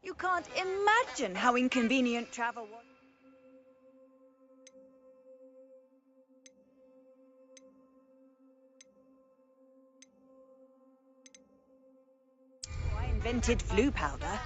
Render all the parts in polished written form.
You can't imagine how inconvenient travel was. I invented flu powder.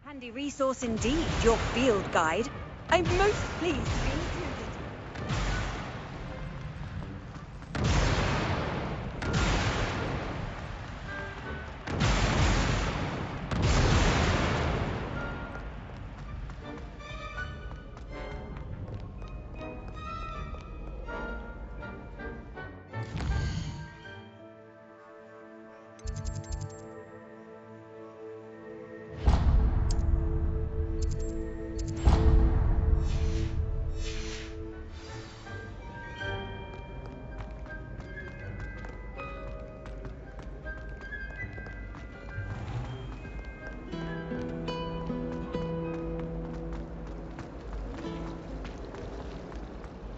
Handy resource indeed, your field guide. I'm most pleased to be included.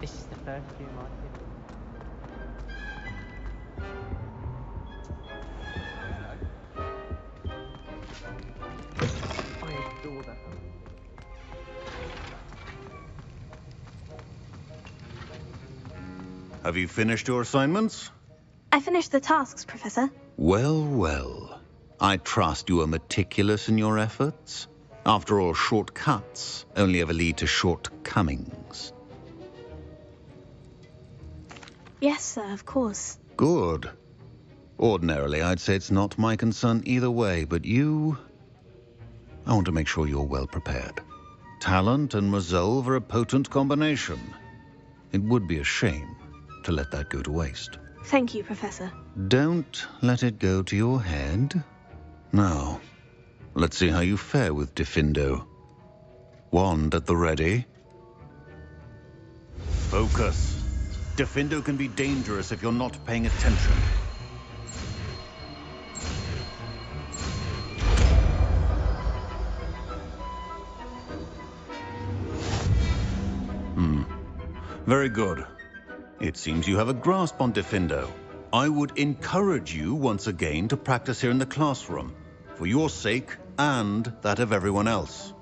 This is the first few market. I adore that. Have you finished your assignments? I finished the tasks, Professor. Well, well. I trust you are meticulous in your efforts. After all, shortcuts only ever lead to shortcomings. Yes, sir, of course. Good. Ordinarily, I'd say it's not my concern either way, but you... I want to make sure you're well prepared. Talent and resolve are a potent combination. It would be a shame to let that go to waste. Thank you, Professor. Don't let it go to your head. Now, let's see how you fare with Diffindo. Wand at the ready. Focus. Diffindo can be dangerous if you're not paying attention. Very good. It seems you have a grasp on Diffindo. I would encourage you once again to practice here in the classroom, for your sake and that of everyone else.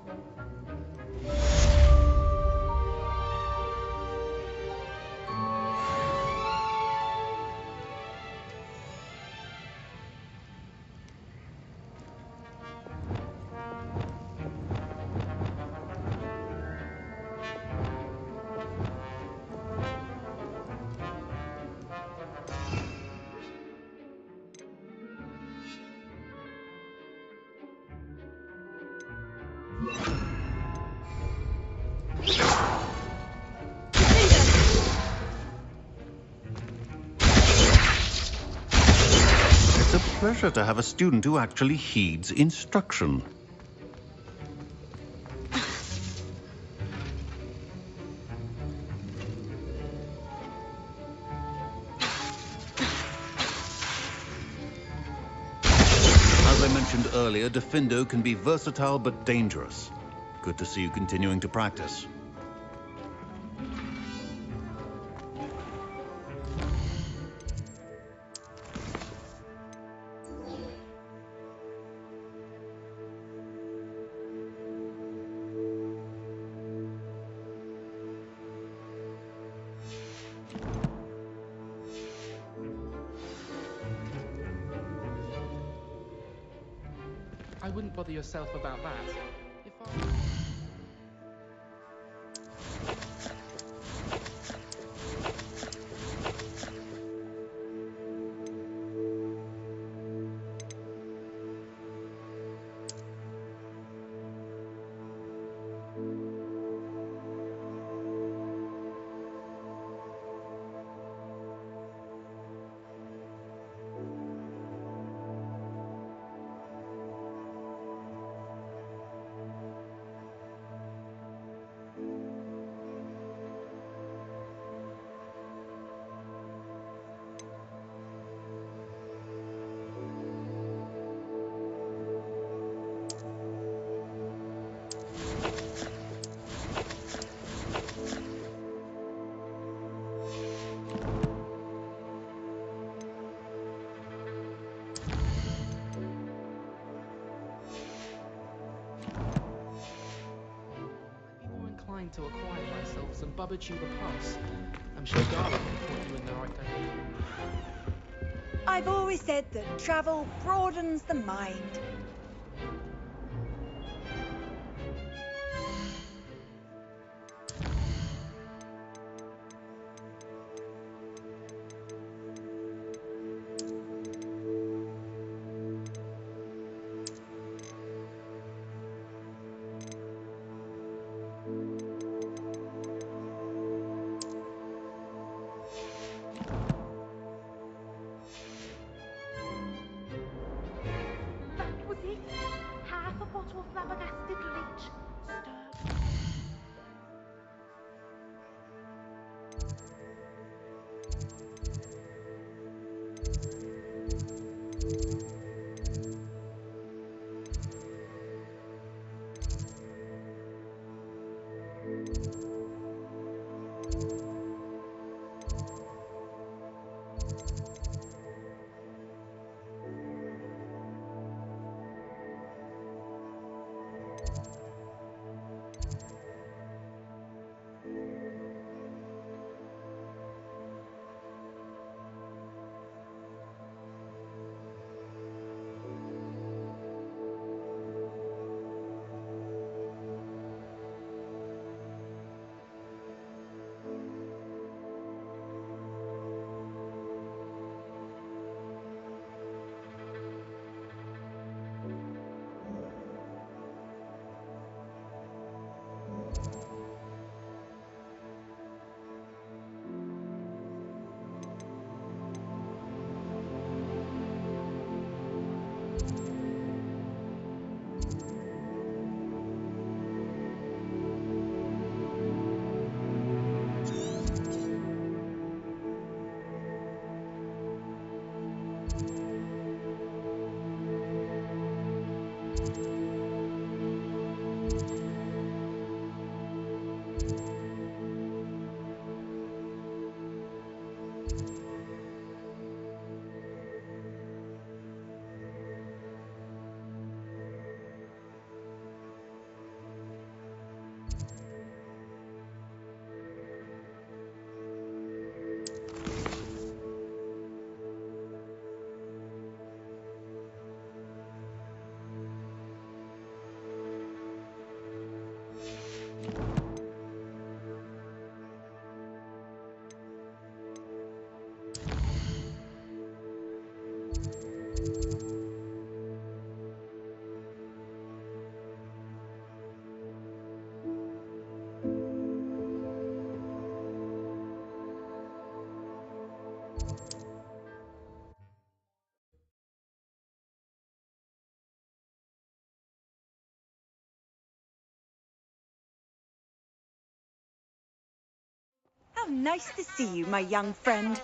It's a pleasure to have a student who actually heeds instruction. As I mentioned earlier, Diffindo can be versatile but dangerous. Good to see you continuing to practice. I wouldn't bother yourself about that. If I... to acquire myself some Bubba-Tuber Plus. I'm sure Garry can point you in the right direction. I've always said that travel broadens the mind. nice to see you, my young friend.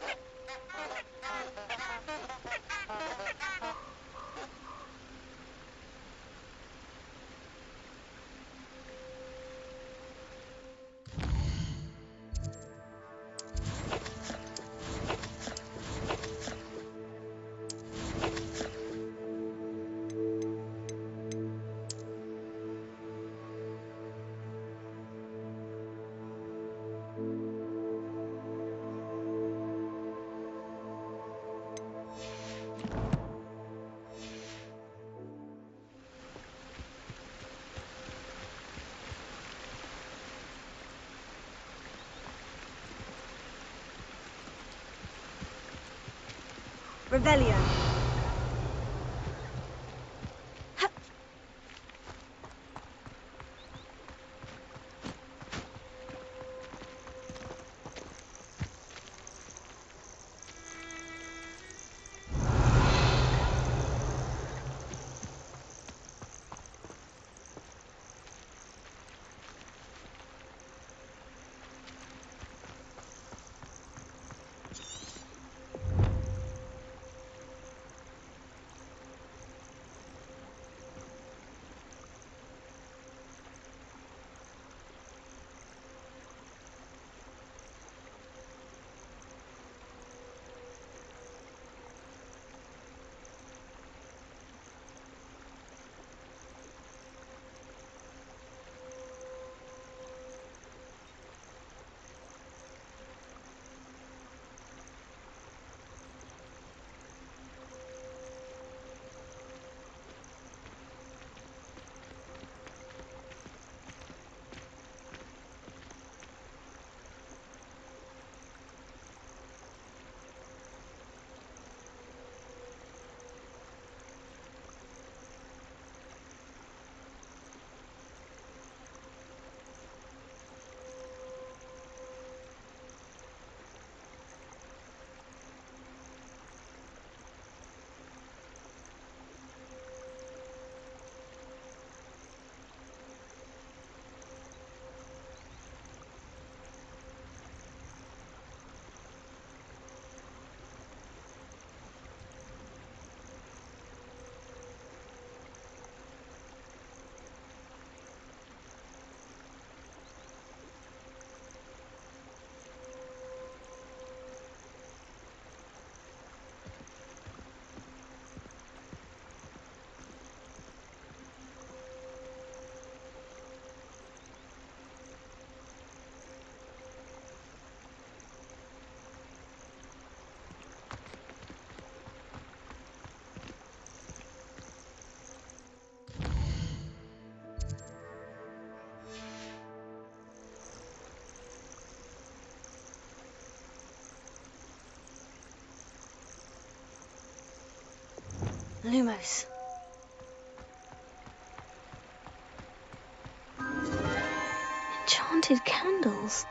Rebellion. Lumos. Enchanted candles.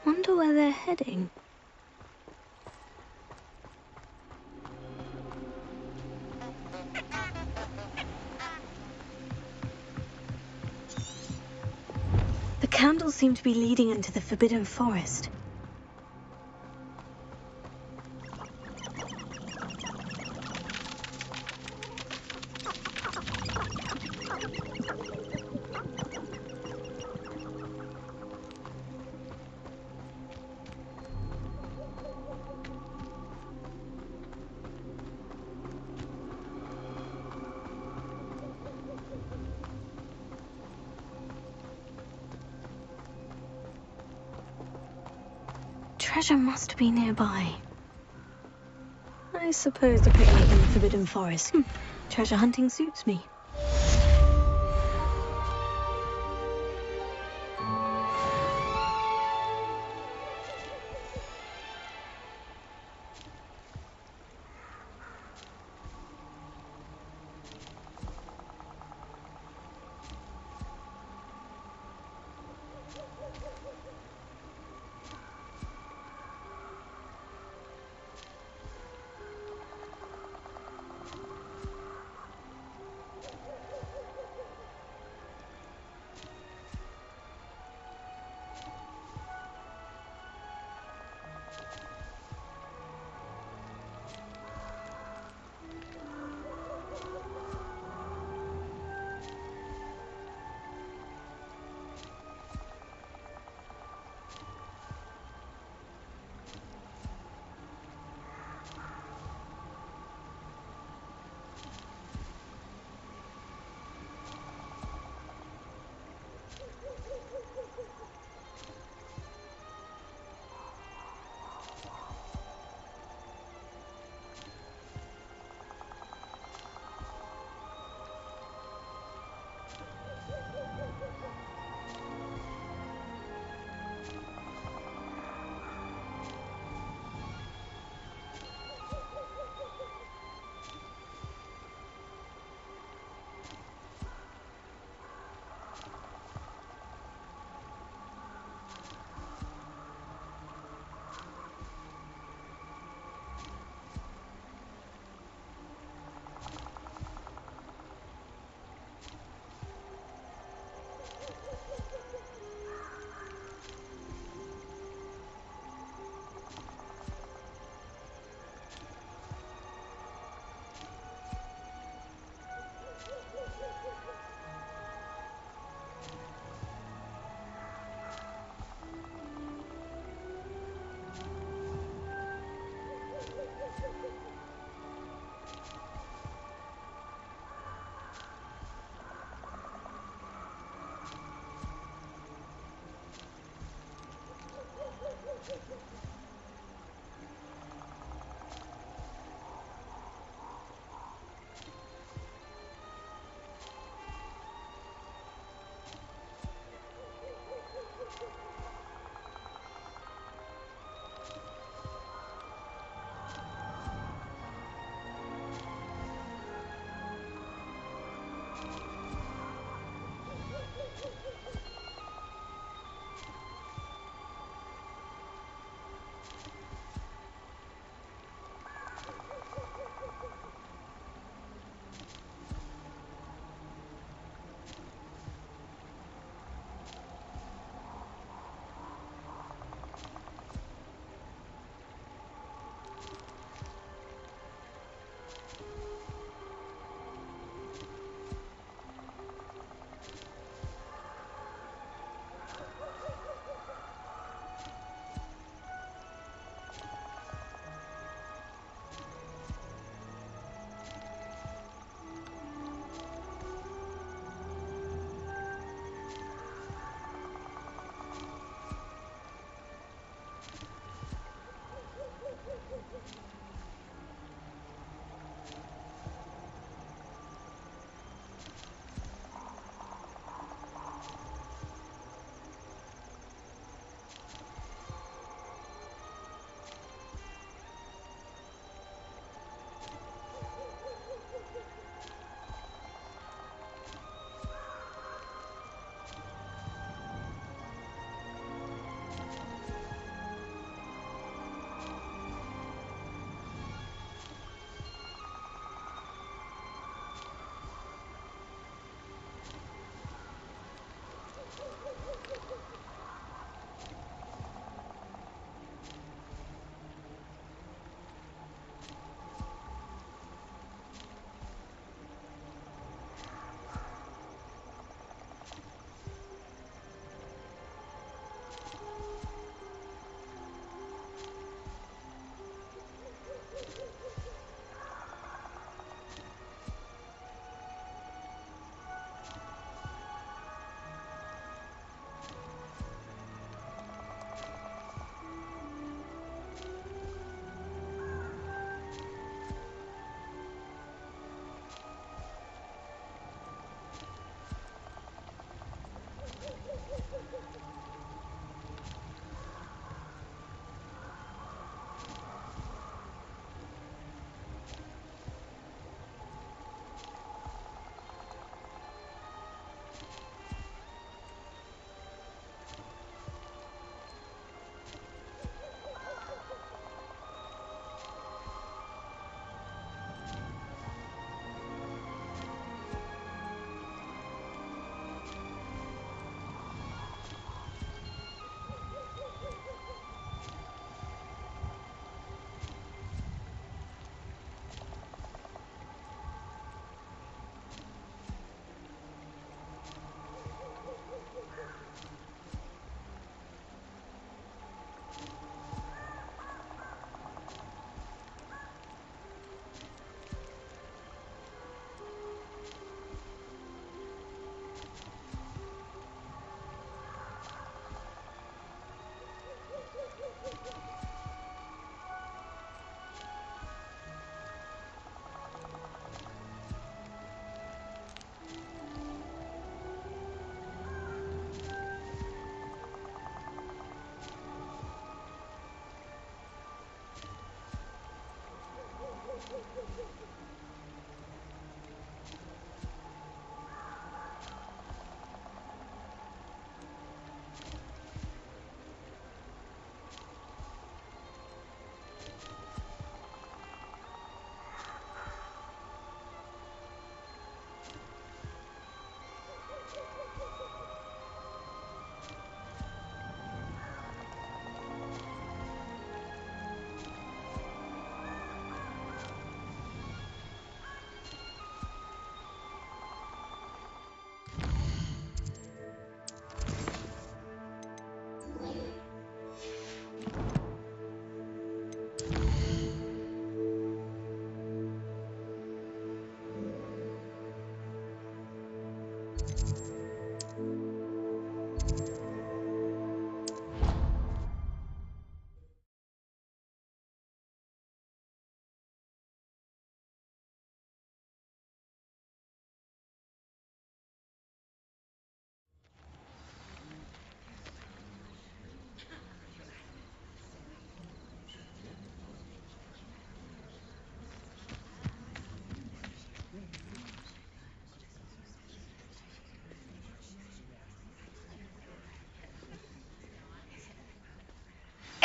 Wonder where they're heading. The candles seem to be leading into the Forbidden Forest. Treasure must be nearby. I suppose a picnic in the Forbidden Forest. Treasure hunting suits me.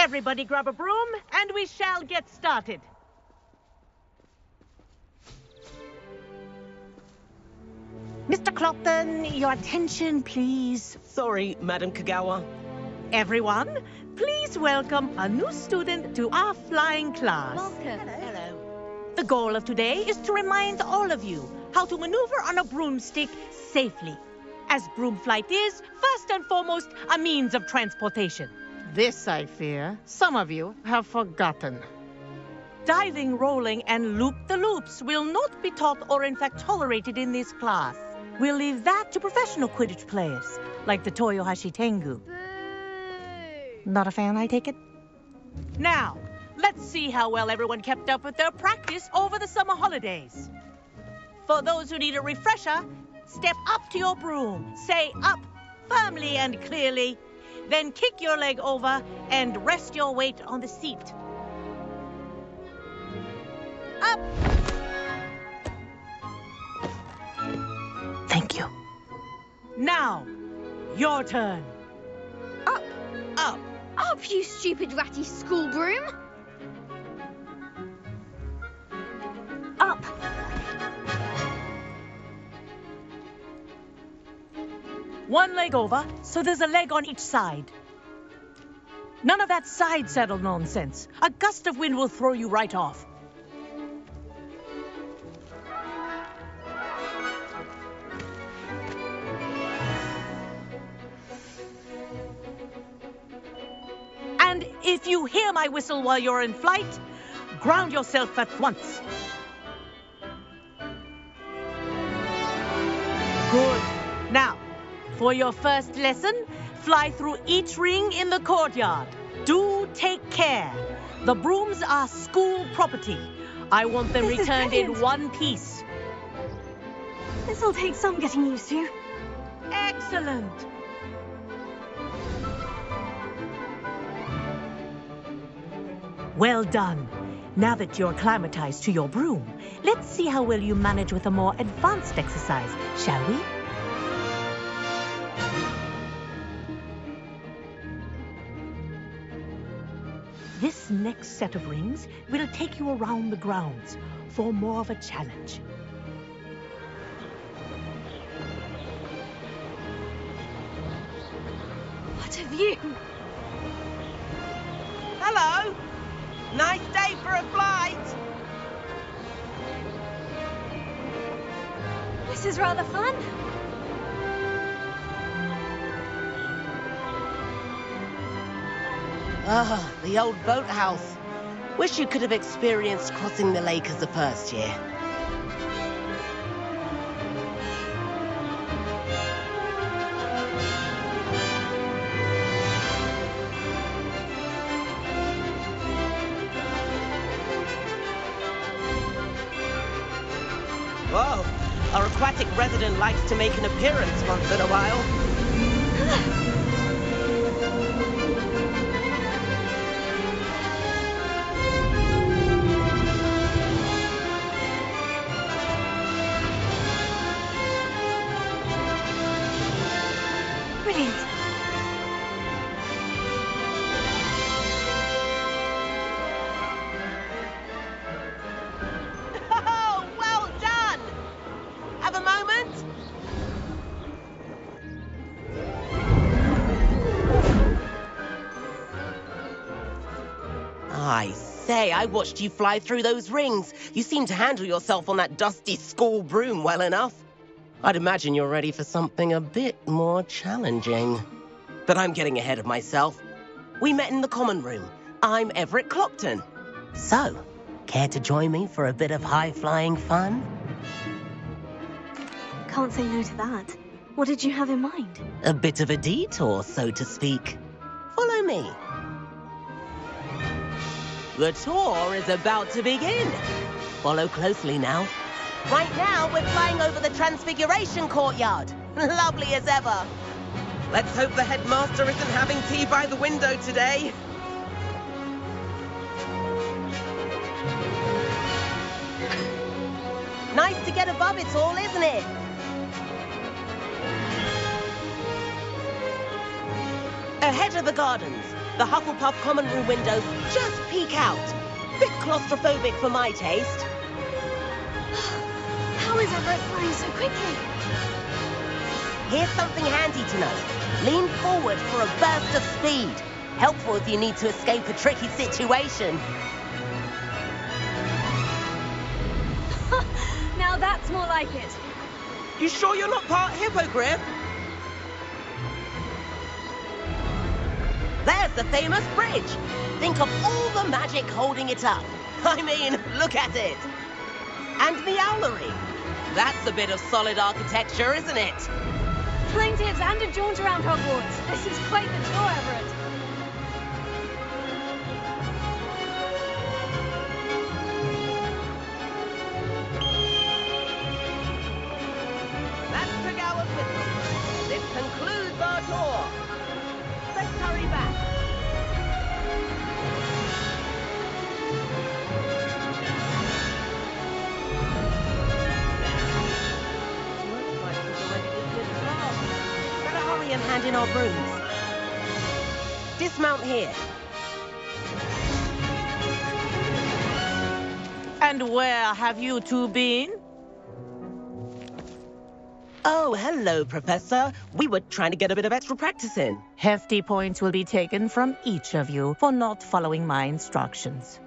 Everybody grab a broom, and we shall get started. Mr. Clopton, your attention, please. Sorry, Madam Kagawa. Everyone, please welcome a new student to our flying class. Welcome. Hello. The goal of today is to remind all of you how to maneuver on a broomstick safely, as broom flight is, first and foremost, a means of transportation. This, I fear, some of you have forgotten. Diving, rolling, and loop-the-loops will not be taught or in fact tolerated in this class. We'll leave that to professional Quidditch players, like the Toyohashi Tengu. Not a fan, I take it? Now, let's see how well everyone kept up with their practice over the summer holidays. For those who need a refresher, step up to your broom, say up firmly and clearly, then kick your leg over and rest your weight on the seat. Up! Thank you. Now, your turn. Up! Up! Up, you stupid ratty school broom! Up! One leg over, so there's a leg on each side. None of that side saddle nonsense. A gust of wind will throw you right off. And if you hear my whistle while you're in flight, ground yourself at once. Good. Now, for your first lesson, fly through each ring in the courtyard. Do take care. The brooms are school property. I want them This is returned in brilliant. one piece. This'll take some getting used to. Excellent. Well done. Now that you're acclimatized to your broom, let's see how well you manage with a more advanced exercise, shall we? This next set of rings will take you around the grounds for more of a challenge. What a view! Hello. Nice day for a flight. This is rather fun. Ah, the old boathouse. Wish you could have experienced crossing the lake as a first year. Whoa, our aquatic resident likes to make an appearance once in a while. Brilliant. Oh, well done! Have a moment? I say, I watched you fly through those rings. You seem to handle yourself on that dusty school broom well enough. I'd imagine you're ready for something a bit more challenging. But I'm getting ahead of myself. We met in the common room. I'm Everett Clopton. So, care to join me for a bit of high-flying fun? Can't say no to that. What did you have in mind? A bit of a detour, so to speak. Follow me. The tour is about to begin. Follow closely now. Right now, we're flying over the Transfiguration Courtyard. Lovely as ever. Let's hope the headmaster isn't having tea by the window today. Nice to get above it all, isn't it? Ahead of the gardens, The Hufflepuff common room windows just peek out. Bit claustrophobic for my taste. How is Everett flying so quickly? Here's something handy to know. Lean forward for a burst of speed. Helpful if you need to escape a tricky situation. Now that's more like it. You sure you're not part hippogriff? There's the famous bridge. Think of all the magic holding it up. I mean, look at it. And the owlery. That's a bit of solid architecture, isn't it? Plane tips and a jaunt around Hogwarts. This is quite the tour, Everett. That's Kagawa's whistle. This concludes our tour. Let's hurry back. Looks like she's already dismissed class. Better hurry and hand in our brooms. Dismount here. And where have you two been? Oh, hello, Professor. We were trying to get a bit of extra practice in. Hefty points will be taken from each of you for not following my instructions.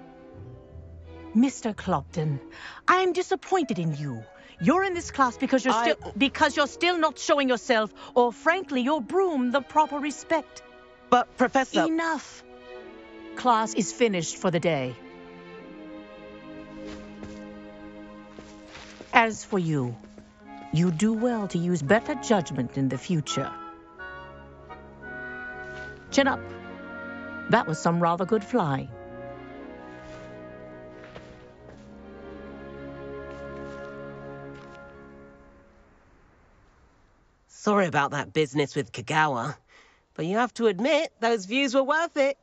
Mr. Clopton, I am disappointed in you. You're in this class because you're still not showing yourself, or frankly, your broom, the proper respect. But, Professor... Enough. Class is finished for the day. As for you, you do well to use better judgment in the future. Chin up. That was some rather good flying. Sorry about that business with Kagawa, but you have to admit those views were worth it.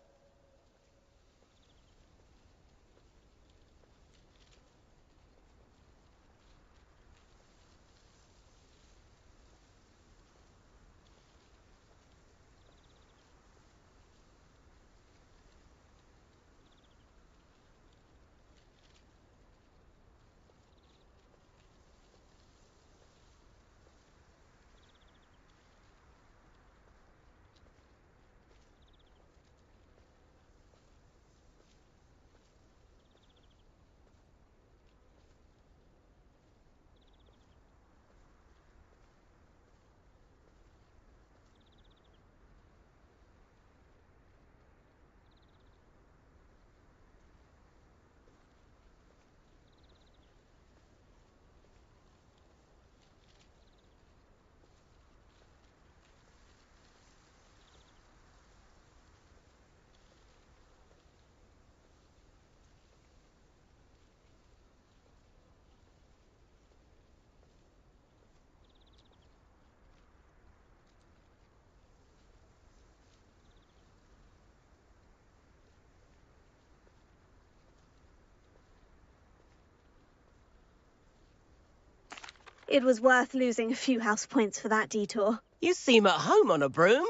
It was worth losing a few house points for that detour. You seem at home on a broom.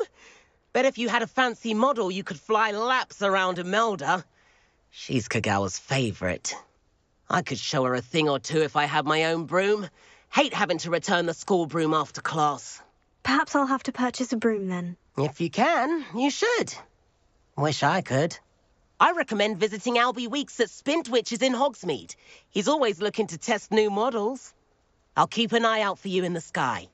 Bet if you had a fancy model, you could fly laps around Imelda. She's Kagawa's favorite. I could show her a thing or two if I had my own broom. Hate having to return the school broom after class. Perhaps I'll have to purchase a broom then. If you can, you should. Wish I could. I recommend visiting Albie Weeks at Spintwitches in Hogsmeade. He's always looking to test new models. I'll keep an eye out for you in the sky.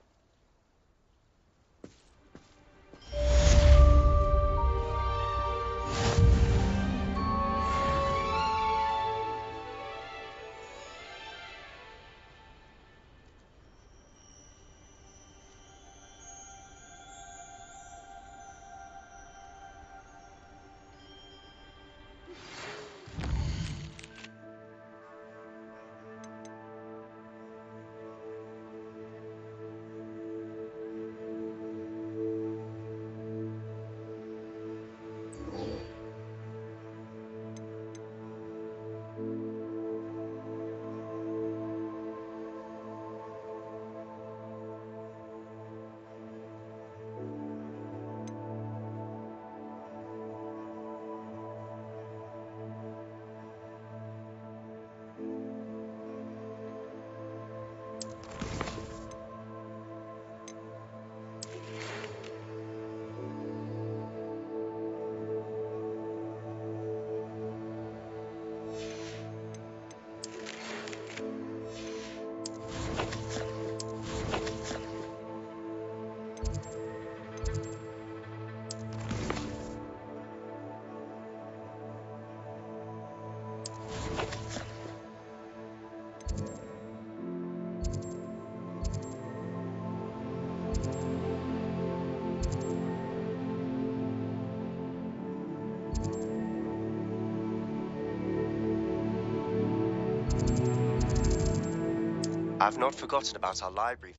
I've not forgotten about our library.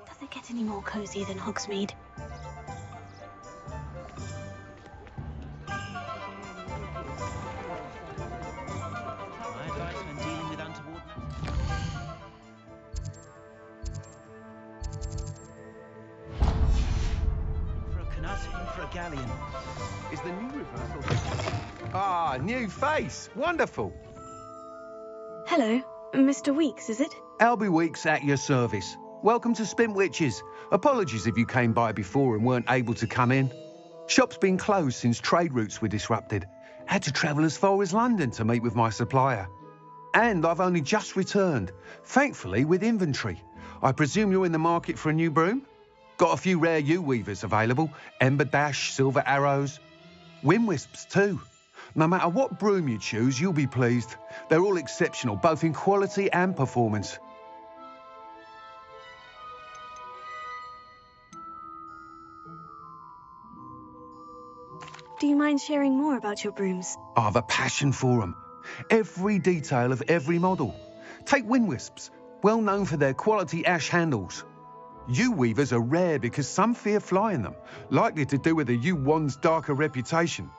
Does it get any more cozy than Hogsmeade? My advice when dealing with untoward for a canut, in for a galleon. Is the new reversal? Ah, new face. Wonderful. Hello, Mr. Weeks, is it? Albie Weeks at your service. Welcome to Spintwitches. Apologies if you came by before and weren't able to come in. Shop's been closed since trade routes were disrupted. Had to travel as far as London to meet with my supplier. And I've only just returned, thankfully with inventory. I presume you're in the market for a new broom? Got a few rare yew-weavers available. Ember Dash, Silver Arrows. Wind Wisps too. No matter what broom you choose, you'll be pleased. They're all exceptional, both in quality and performance. Do you mind sharing more about your brooms? I have a passion for them. Every detail of every model. Take Wind Wisps, well known for their quality ash handles. Yew weavers are rare because some fear flying them, likely to do with the yew wand's darker reputation.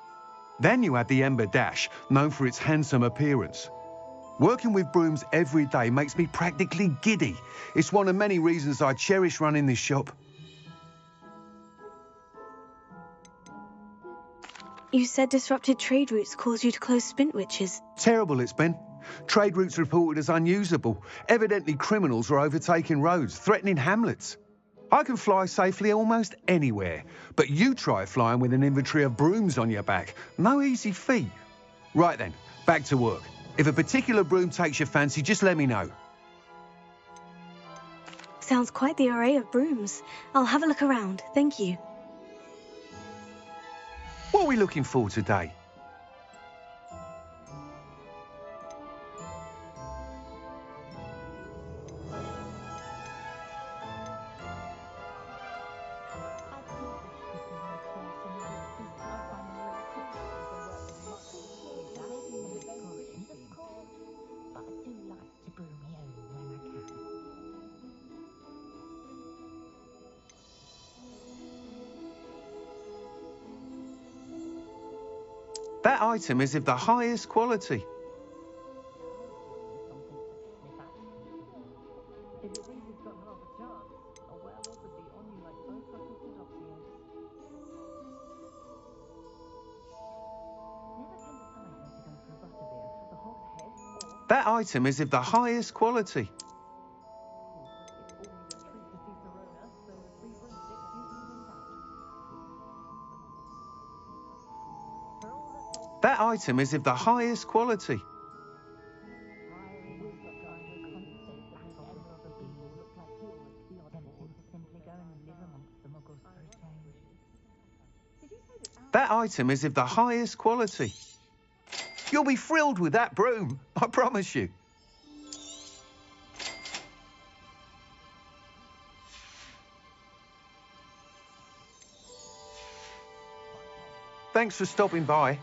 Then you have the Ember Dash, known for its handsome appearance. Working with brooms every day makes me practically giddy. It's one of many reasons I cherish running this shop. You said disrupted trade routes caused you to close Spintwitches. Terrible it's been. Trade routes reported as unusable. Evidently criminals are overtaking roads, threatening hamlets. I can fly safely almost anywhere, but you try flying with an inventory of brooms on your back. No easy feat. Right then, back to work. If a particular broom takes your fancy, just let me know. Sounds quite the array of brooms. I'll have a look around, thank you. What are we looking for today? That item is of the highest quality. That item is of the highest quality. That item is of the highest quality. That item is of the highest quality. You'll be thrilled with that broom, I promise you. Thanks for stopping by.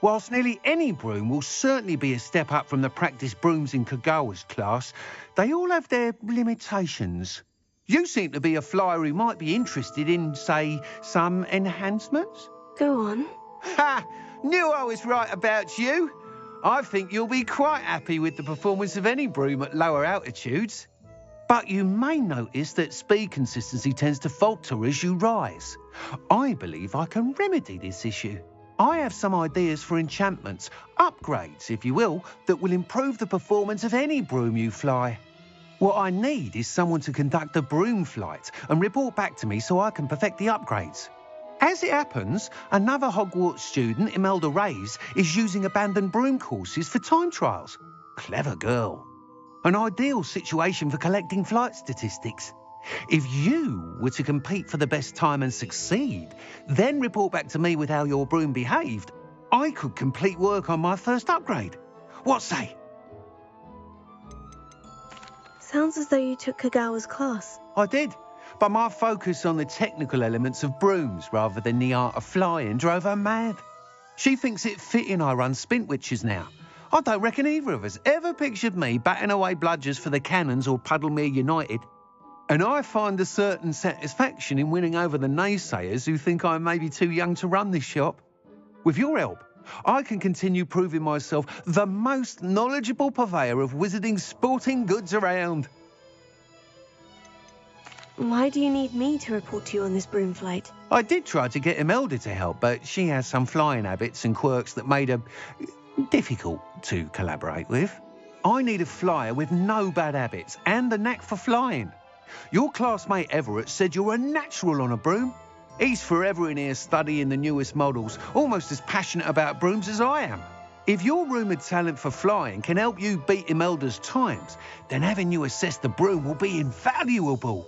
Whilst nearly any broom will certainly be a step up from the practice brooms in Kagawa's class, they all have their limitations. You seem to be a flyer who might be interested in, say, some enhancements? Go on. Ha! Knew I was right about you. I think you'll be quite happy with the performance of any broom at lower altitudes. But you may notice that speed consistency tends to falter as you rise. I believe I can remedy this issue. I have some ideas for enchantments, upgrades, if you will, that will improve the performance of any broom you fly. What I need is someone to conduct a broom flight and report back to me so I can perfect the upgrades. As it happens, another Hogwarts student, Imelda Reyes, is using abandoned broom courses for time trials. Clever girl. An ideal situation for collecting flight statistics. If you were to compete for the best time and succeed, then report back to me with how your broom behaved, I could complete work on my first upgrade. What say? Sounds as though you took Kagawa's class. I did, but my focus on the technical elements of brooms rather than the art of flying drove her mad. She thinks it fitting I run Spintwitches now. I don't reckon either of us ever pictured me batting away bludgers for the Cannons or Puddlemere United. And I find a certain satisfaction in winning over the naysayers who think I may be too young to run this shop. With your help, I can continue proving myself the most knowledgeable purveyor of wizarding sporting goods around. Why do you need me to report to you on this broom flight? I did try to get Imelda to help, but she has some flying habits and quirks that made her difficult to collaborate with. I need a flyer with no bad habits and a knack for flying. Your classmate Everett said you're a natural on a broom. He's forever in here studying the newest models, almost as passionate about brooms as I am. If your rumoured talent for flying can help you beat Imelda's times, then having you assess the broom will be invaluable.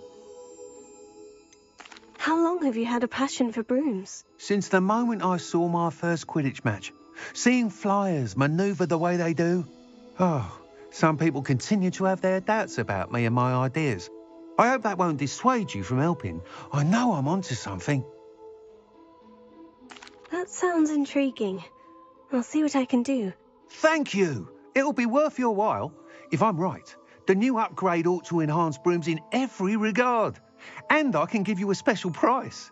How long have you had a passion for brooms? Since the moment I saw my first Quidditch match. Seeing flyers manoeuvre the way they do. Oh, some people continue to have their doubts about me and my ideas. I hope that won't dissuade you from helping. I know I'm onto something. That sounds intriguing. I'll see what I can do. Thank you. It'll be worth your while. If I'm right, the new upgrade ought to enhance brooms in every regard. And I can give you a special price.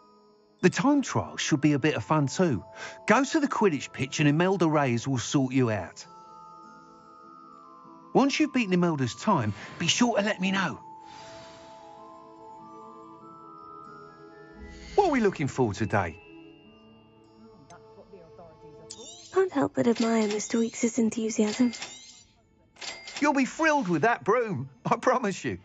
The time trial should be a bit of fun too. Go to the Quidditch pitch and Imelda Reyes will sort you out. Once you've beaten Imelda's time, be sure to let me know. What are we looking for today? Can't help but admire Mr. Weekes' enthusiasm. You'll be thrilled with that broom, I promise you.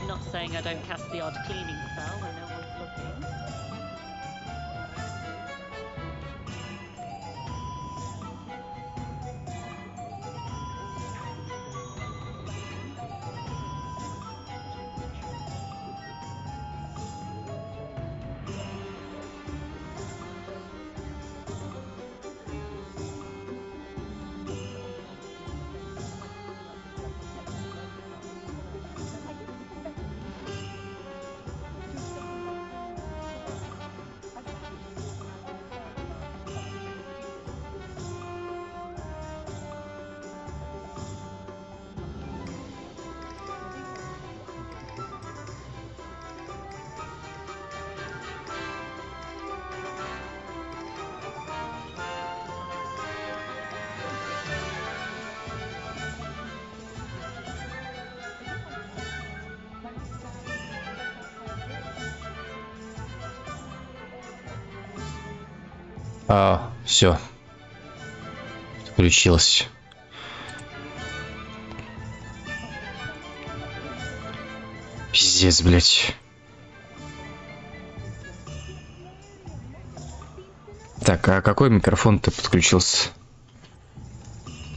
Not saying I don't cast the odd cleaning spell when no one's looking. Все. Включилось. Пиздец, блять. Так, а какой микрофон-то подключился?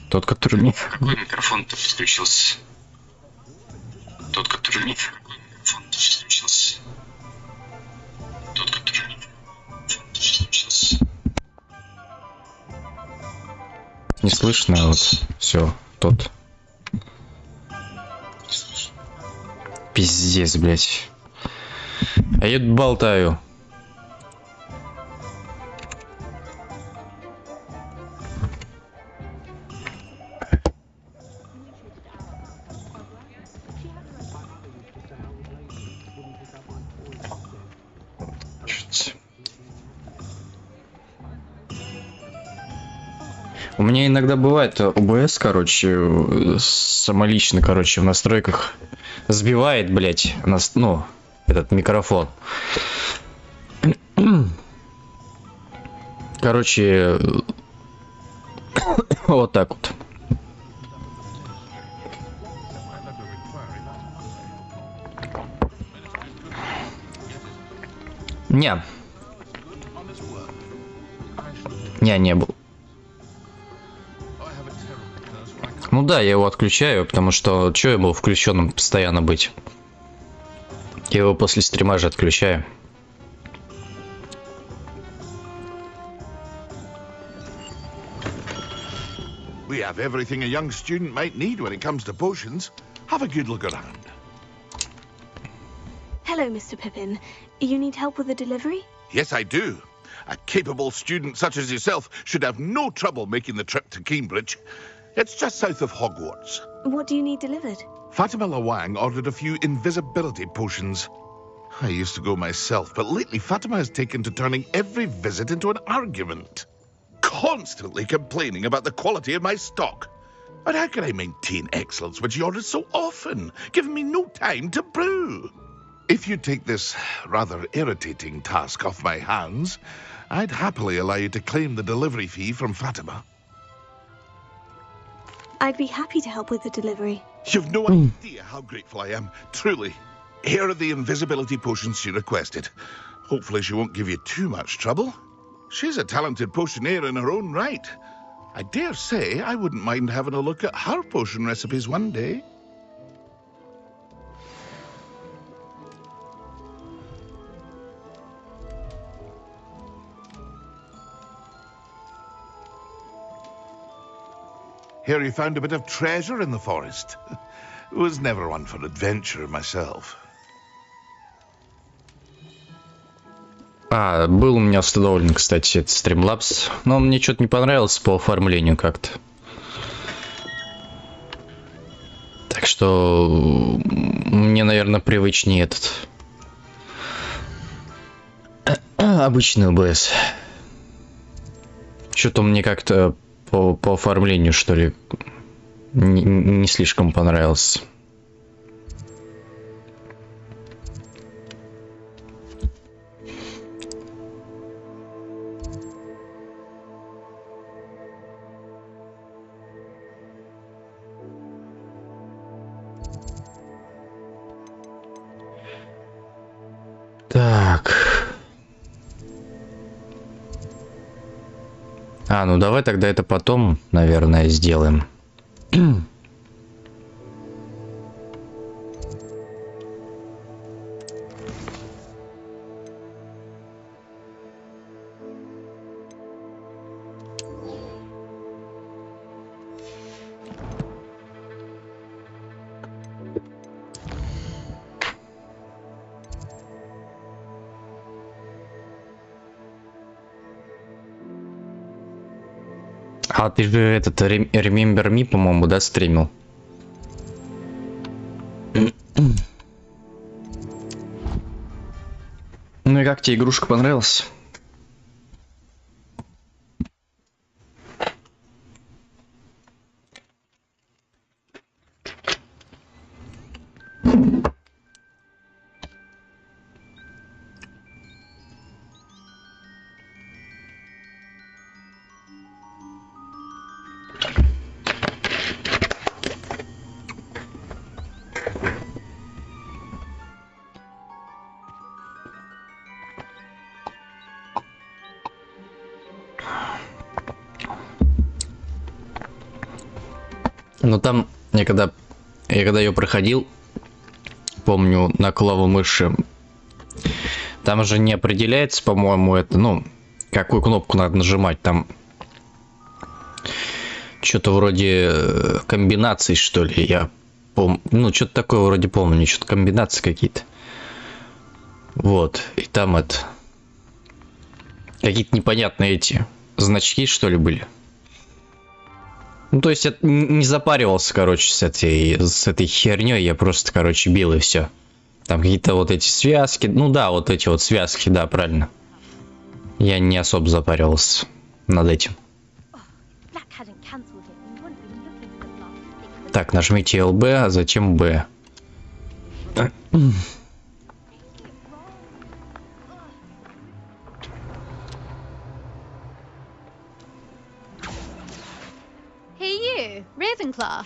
Тот, который мне... Какой микрофон-то подключился? Тот, который мне... Микрофон-то подключился. Тот, который мне... Подключился. Не слышно, вот. Все, тот. Пиздец, блять. А я тут болтаю. У меня иногда бывает ОБС, короче, самолично, короче, в настройках сбивает, блядь, нас, ну, этот микрофон. Короче, вот так вот. Не был. Ну да, я его отключаю, потому что что ему включенным постоянно быть? Я его после стрима же отключаю. We have everything a young student might need when it comes to potions. Have a good look around. Hello, Mr. Pippin. You need help with the delivery? Yes, I do. A capable student such as yourself should have no trouble making the trip to Cambridge. It's just south of Hogwarts. What do you need delivered? Fatima Lawang ordered a few invisibility potions. I used to go myself, but lately Fatima has taken to turning every visit into an argument. Constantly complaining about the quality of my stock. But how can I maintain excellence when she orders so often, giving me no time to brew? If you take this rather irritating task off my hands, I'd happily allow you to claim the delivery fee from Fatima. I'd be happy to help with the delivery. You've no idea how grateful I am, truly. Here are the invisibility potions she requested. Hopefully she won't give you too much trouble. She's a talented potioneer in her own right. I dare say I wouldn't mind having a look at her potion recipes one day. Here you found a bit of treasure in the forest. Was never one for adventure myself. Был у меня установлен, кстати, этот Streamlabs, но мне что-то не понравилось по оформлению как-то. Так что мне, наверное, привычнее этот обычный OBS. Что-то мне как-то по оформлению, что ли, не слишком понравился. Так. Ну давай тогда это потом, наверное, сделаем. Ты же этот Remember Me, по-моему, да, стримил? Ну и как тебе игрушка понравилась? Ну там, я когда ее проходил, помню, на клаву мыши, там же не определяется, по-моему, это, ну, какую кнопку надо нажимать, там что-то вроде комбинаций, что ли, я помню, ну, что-то такое вроде помню, что-то комбинации какие-то. Вот, и там это, какие-то непонятные эти значки, что ли, были. Ну, то есть я не запаривался, короче, с этой херней, я просто, короче, бил и все. Там какие-то вот эти связки, ну да, вот эти вот связки, да, правильно. Я не особо запаривался над этим. Так, нажмите LB, а затем B. Ravenclaw.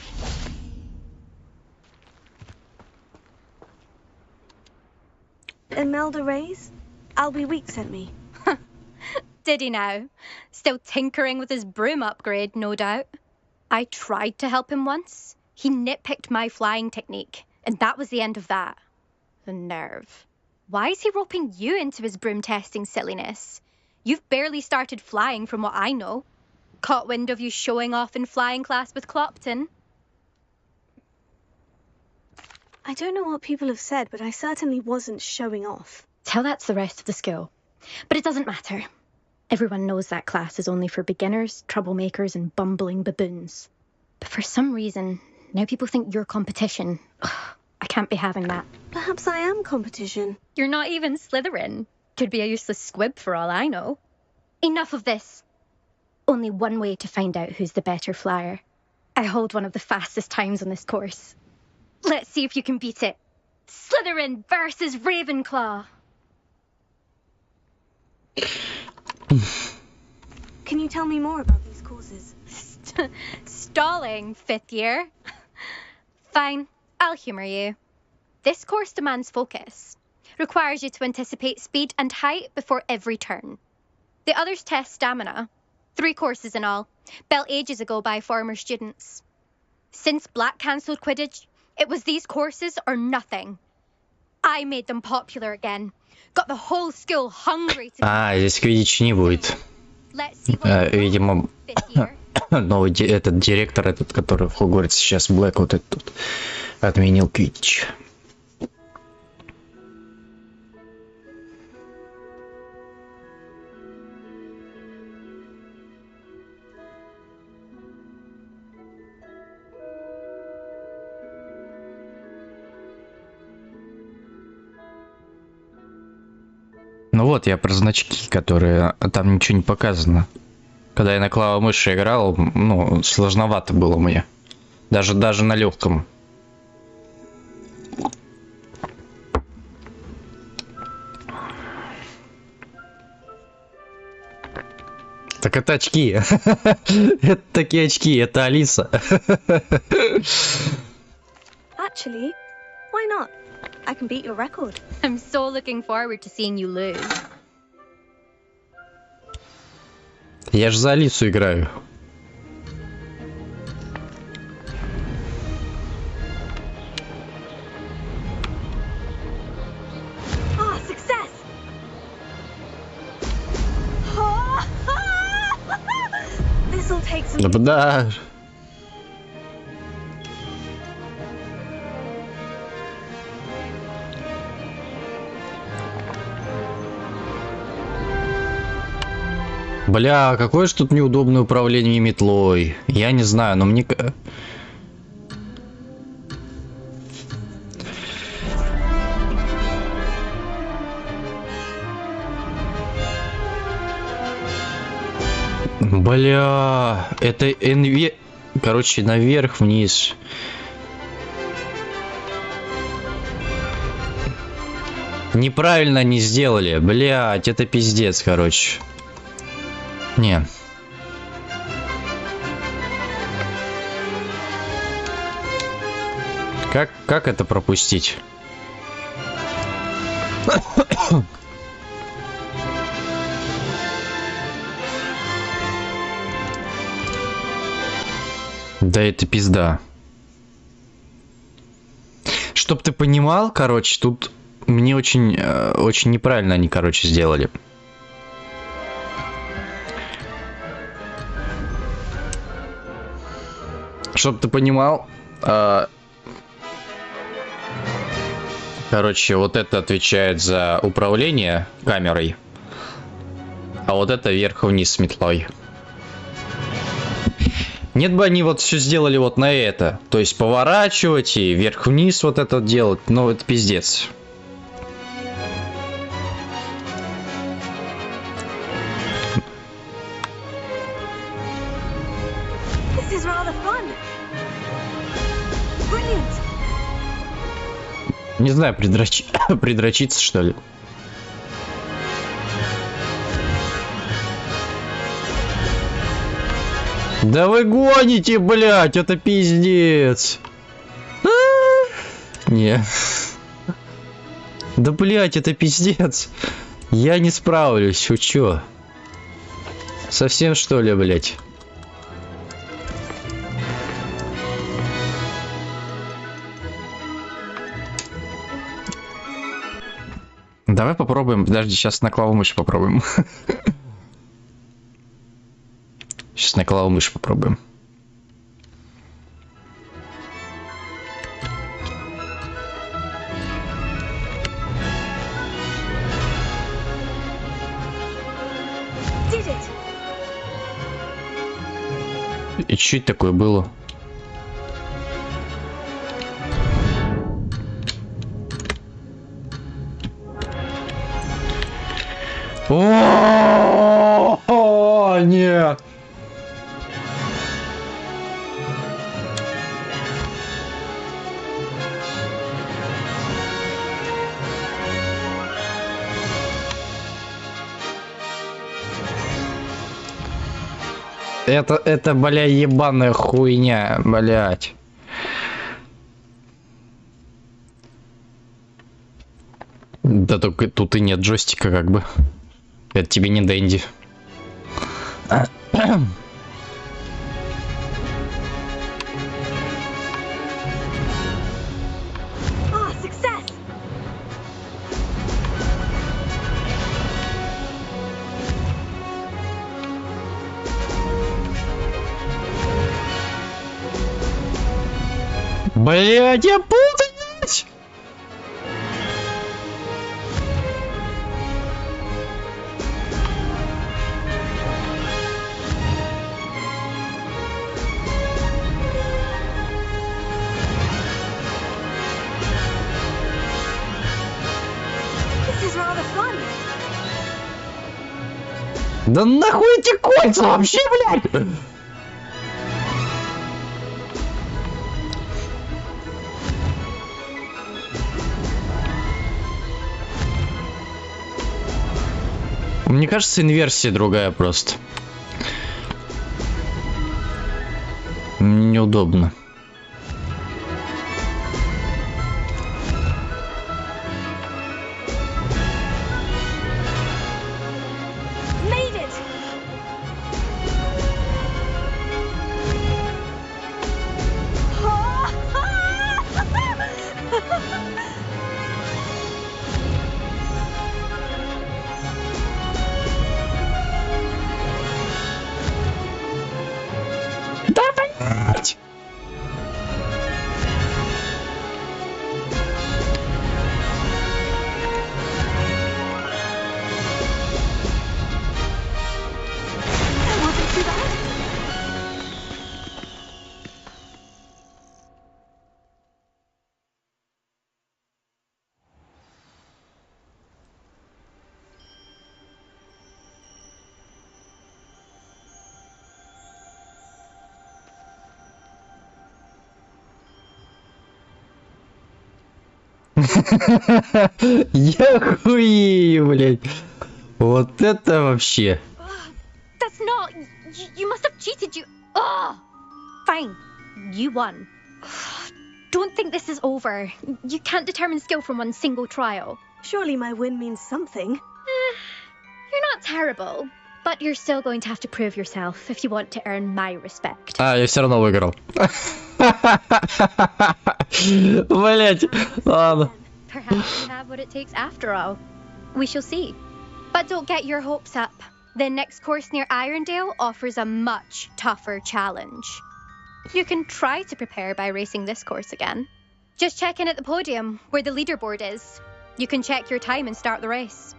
Imelda Reyes? Albie Week sent me. Did he now? Still tinkering with his broom upgrade, no doubt. I tried to help him once. He nitpicked my flying technique, and that was the end of that. The nerve. Why is he roping you into his broom testing silliness? You've barely started flying from what I know. Caught wind of you showing off in flying class with Clopton. I don't know what people have said, but I certainly wasn't showing off. Tell that to the rest of the school. But it doesn't matter. Everyone knows that class is only for beginners, troublemakers, and bumbling baboons. But for some reason, now people think you're competition. Ugh, I can't be having that. Perhaps I am competition. You're not even Slytherin. Could be a useless squib for all I know. Enough of this. Only one way to find out who's the better flyer. I hold one of the fastest times on this course. Let's see if you can beat it. Slytherin versus Ravenclaw. Can you tell me more about these courses? Stalling, 5th year. Fine, I'll humour you. This course demands focus. Requires you to anticipate speed and height before every turn. The others test stamina. 3 courses in all, built ages ago by former students. Since Black cancelled Quidditch, it was these courses or nothing. I made them popular again. Got the whole school hungry to... здесь Квиддич не будет. Видимо, новый этот директор, этот, который в Хогвартсе сейчас, Блэк, вот этот, отменил Квиддич. Ну вот, я про значки, которые... Там ничего не показано. Когда я на клавомыши играл, ну, сложновато было мне. Даже на легком. Так это очки. Это такие очки, это Алиса. Actually, why not? I can beat your record. I'm so looking forward to seeing you lose. Я же за Алису играю. Ah, success! This'll take some... Да. Бля, какое же тут неудобное управление метлой. Я не знаю, но мне... Бля, это НВ... Короче, наверх, вниз. Неправильно они сделали. Блядь, это пиздец, короче. Не. Как это пропустить? Да это пизда. Чтоб ты понимал, короче, тут мне очень неправильно они, короче, сделали. Чтоб ты понимал, короче, вот это отвечает за управление камерой, а вот это вверх-вниз с метлой. Нет бы они вот все сделали вот на это, то есть поворачивать и вверх-вниз вот это делать, но это пиздец. Не знаю, придрочиться, что ли. Да вы гоните, блядь, это пиздец. Не. Да, блядь, это пиздец. Я не справлюсь, вы чё? Совсем что ли, блядь? Давай попробуем. Подожди, сейчас на клаву мыши попробуем. Сейчас на клаву мыши попробуем. И что это такое было? О, нет. Это, бля, ебаная хуйня, блядь. Да только тут и нет джойстика, как бы. Это тебе не Дэнди. Блядь, я путаюсь! Да нахуй эти кольца вообще, блядь! Мне кажется, инверсия другая просто. Неудобно. Я хуею, блядь. Вот это вообще. That's not. You must have cheated. You. Oh, fine. You won. Don't think this is over. You can't determine skill from one single trial. Surely my win means something. You're not terrible, but you're still going to have to prove yourself if you want to earn my respect. А, я все равно выиграл. Блять, ладно. Perhaps you have what it takes after all. We shall see. But don't get your hopes up. The next course near Irondale offers a much tougher challenge. You can try to prepare by racing this course again. Just check in at the podium, where the leaderboard is. You can check your time and start the race.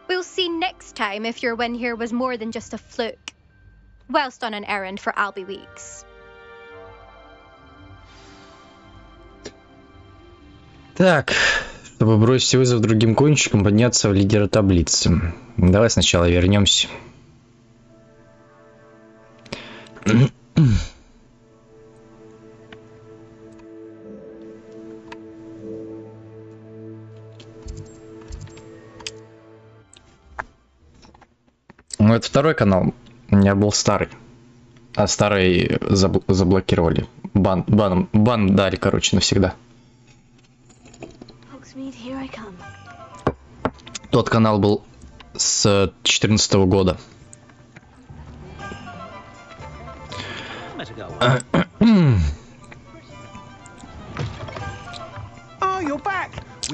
We'll see next time if your win here was more than just a fluke. Whilst on an errand for Albie Weeks. Так, чтобы бросить вызов другим кончикам, подняться в лидера таблицы. Давай сначала вернемся. Ну, это второй канал. У меня был старый. А старый заблокировали. Бан дали, короче, навсегда. Тот канал был с 2014 года.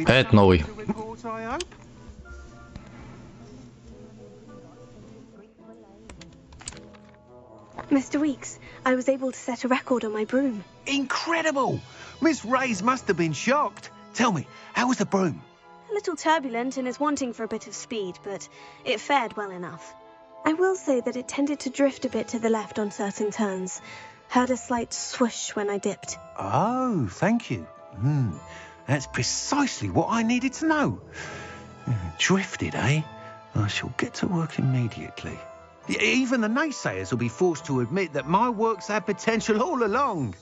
Это новый. Mr. Weeks, I was able to set a record on my broom. Incredible! Miss Reyes must have been shocked. Tell me, how was the broom? A little turbulent and is wanting for a bit of speed, but it fared well enough. I will say that it tended to drift a bit to the left on certain turns. Heard a slight swoosh when I dipped. Oh, thank you. That's precisely what I needed to know. Drifted, eh? I shall get to work immediately. Even the naysayers will be forced to admit that my work's had potential all along.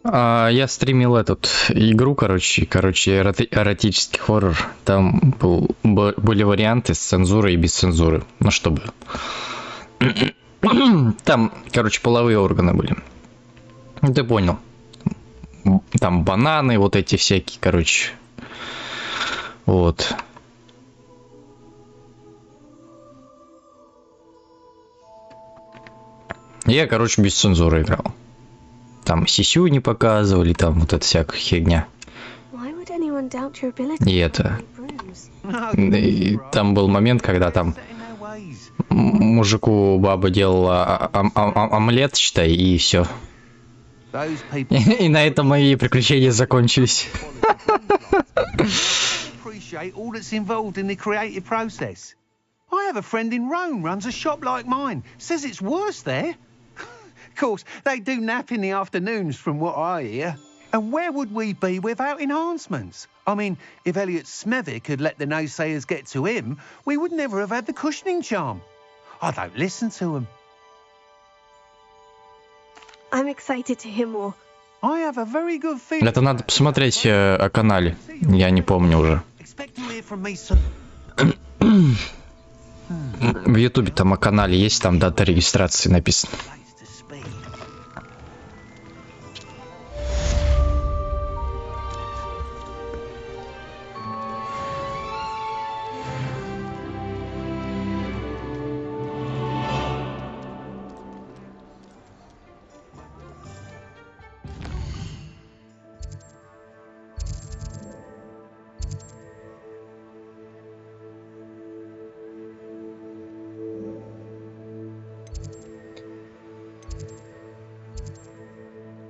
Я стримил игру, короче, эротический хоррор. Там были варианты с цензурой и без цензуры. Ну, чтобы... Там, короче, половые органы были. Ты понял. Там бананы, вот эти всякие, короче. Вот. Я, короче, без цензуры играл. Там сисю не показывали, там вот эта всякая херня. И это... И там был момент, когда там мужику баба делала омлет, считай, и все. И на этом мои приключения закончились. I have a friend in Rome runs a shop like mine. Says it's worse there. Of course, they do nap in the afternoons from what I hear. And where would we be without enhancements? I mean, if Elliot Smethwick had let the naysayers get to him, we would never have had the cushioning charm. I don't listen to him. I'm excited to hear more. I have a very good feeling. Это надо посмотреть о канале. Я не помню уже. В Ютубе там о канале есть, там дата регистрации написана.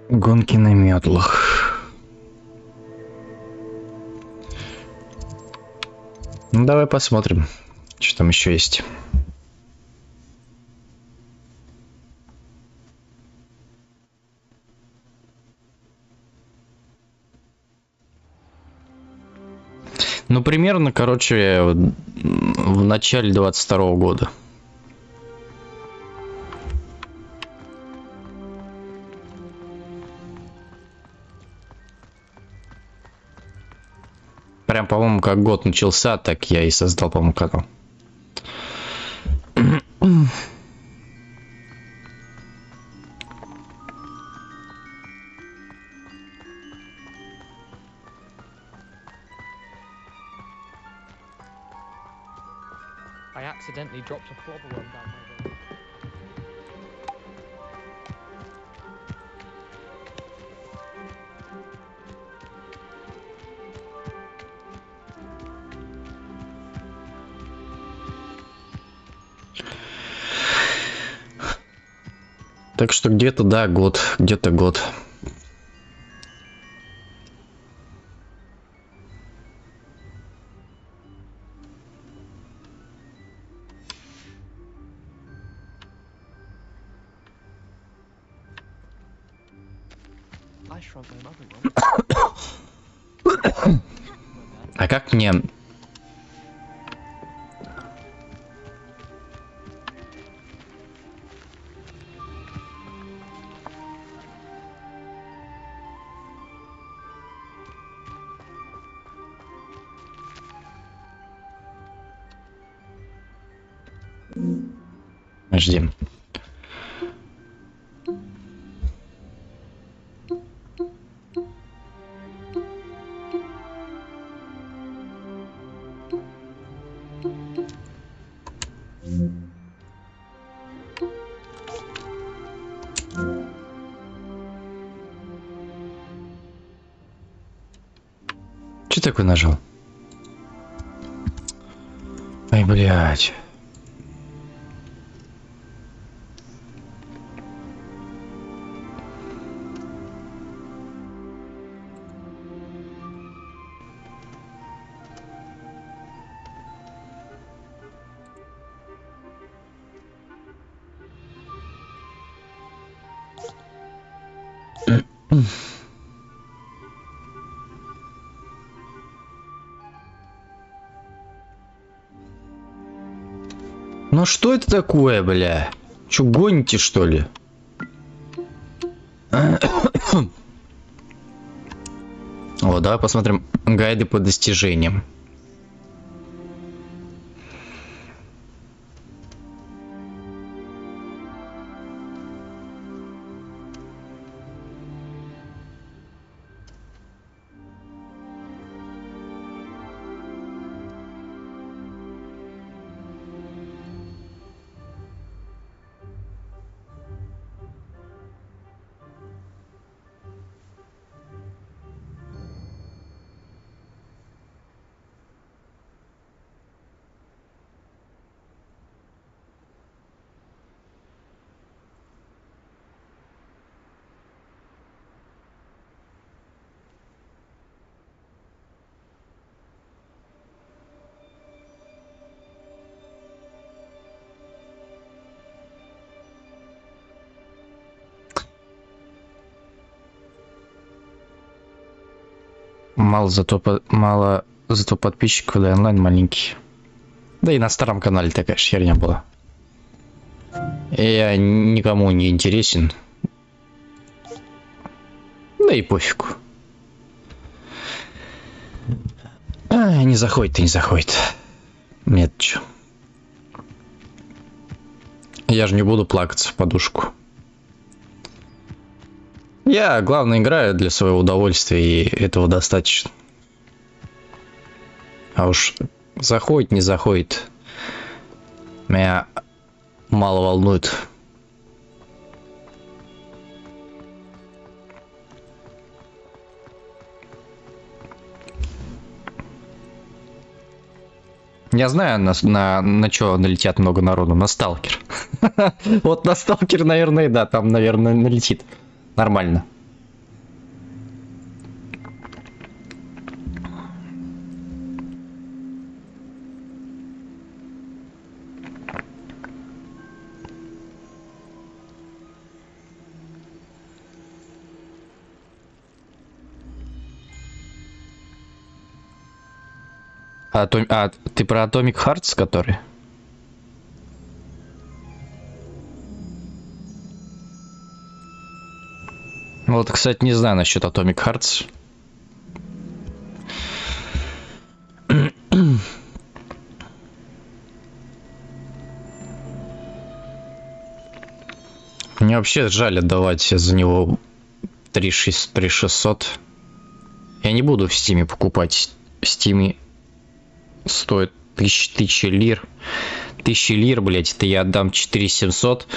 Гонки на метлах. Ну, давай посмотрим, что там еще есть. Ну, примерно, короче, в начале 22-го года. Прям, по-моему, как год начался, так я и создал, по-моему, канал. I accidentally dropped a flobber one down my way. Так что где-то, да, год, где-то год. А как мне... Ждем. Что такое нажал? Ай, блядь. Ну что это такое, бля? Чё, гоните, что ли? О, давай посмотрим гайды по достижениям. Мало зато подписчиков, да, онлайн маленький. Да и на старом канале такая же херня была. Я никому не интересен. Да и пофигу. Не заходит и не заходит. Нет, чё. Я же не буду плакаться в подушку. Я, главное, играю для своего удовольствия, и этого достаточно. А уж заходит, не заходит, меня мало волнует. Я знаю, на что налетят много народу. На сталкер. Вот на сталкер, наверное, да, там, наверное, налетит. Нормально. Ты про Atomic Hearts, который? Вот, кстати, не знаю насчет Atomic Hearts. Мне вообще жаль отдавать за него 3600. Я не буду в Стиме покупать. В Стиме стоит 1000 лир. 1000 лир, блять, это я отдам 4700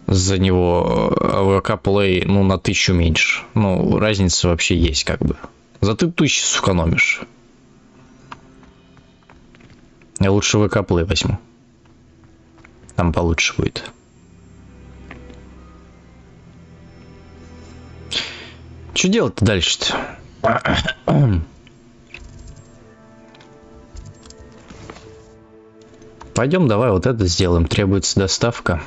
за него. А ВК Play, ну, на 1000 меньше. Ну, разница вообще есть, как бы. Зато ты 1000 сэкономишь. Я лучше ВК Play возьму. Там получше будет. Что делать-то дальше-то? Пойдем, давай вот это сделаем. Требуется доставка.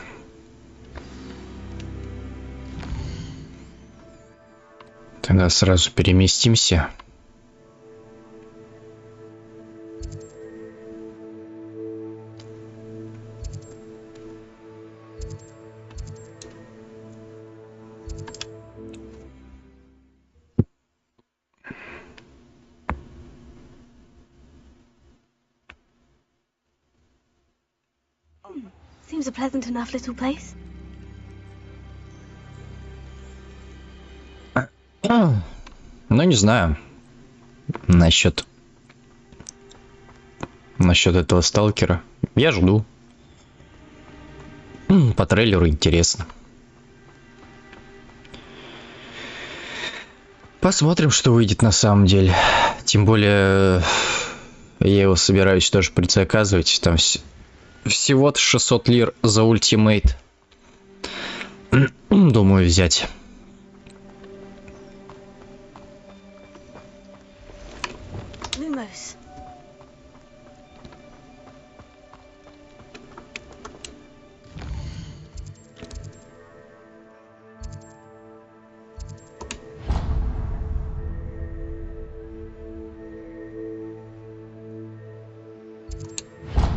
Тогда сразу переместимся. seems a pleasant enough little place. Ну, не знаю. Насчет этого сталкера. Я жду. По трейлеру интересно. Посмотрим, что выйдет на самом деле. Тем более, я его собираюсь тоже предзаказывать. Там всего-то 600 лир за ультимейт. Думаю, взять. Lumos.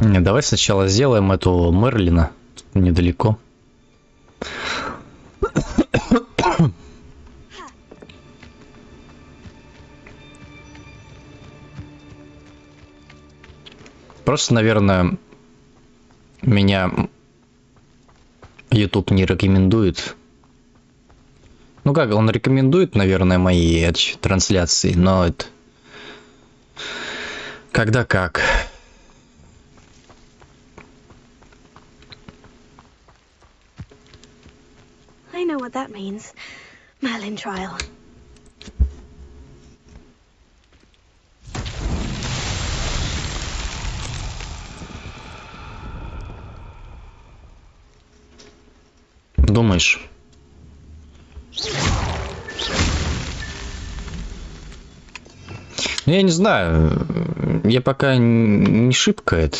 Не, давай сначала сделаем эту Мерлина. Тут недалеко. Просто, наверное, меня YouTube не рекомендует. Ну как, он рекомендует, наверное, мои трансляции, но это... Когда как. I know what that means. Merlin trial. Думаешь? Ну, я не знаю. Я пока не шибко это.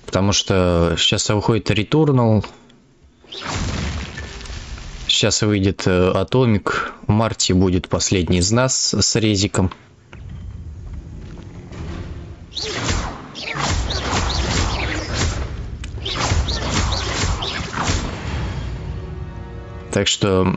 Потому что сейчас выходит Returnal. Сейчас выйдет Атомик. В марте будет последний из нас с резиком. Так что...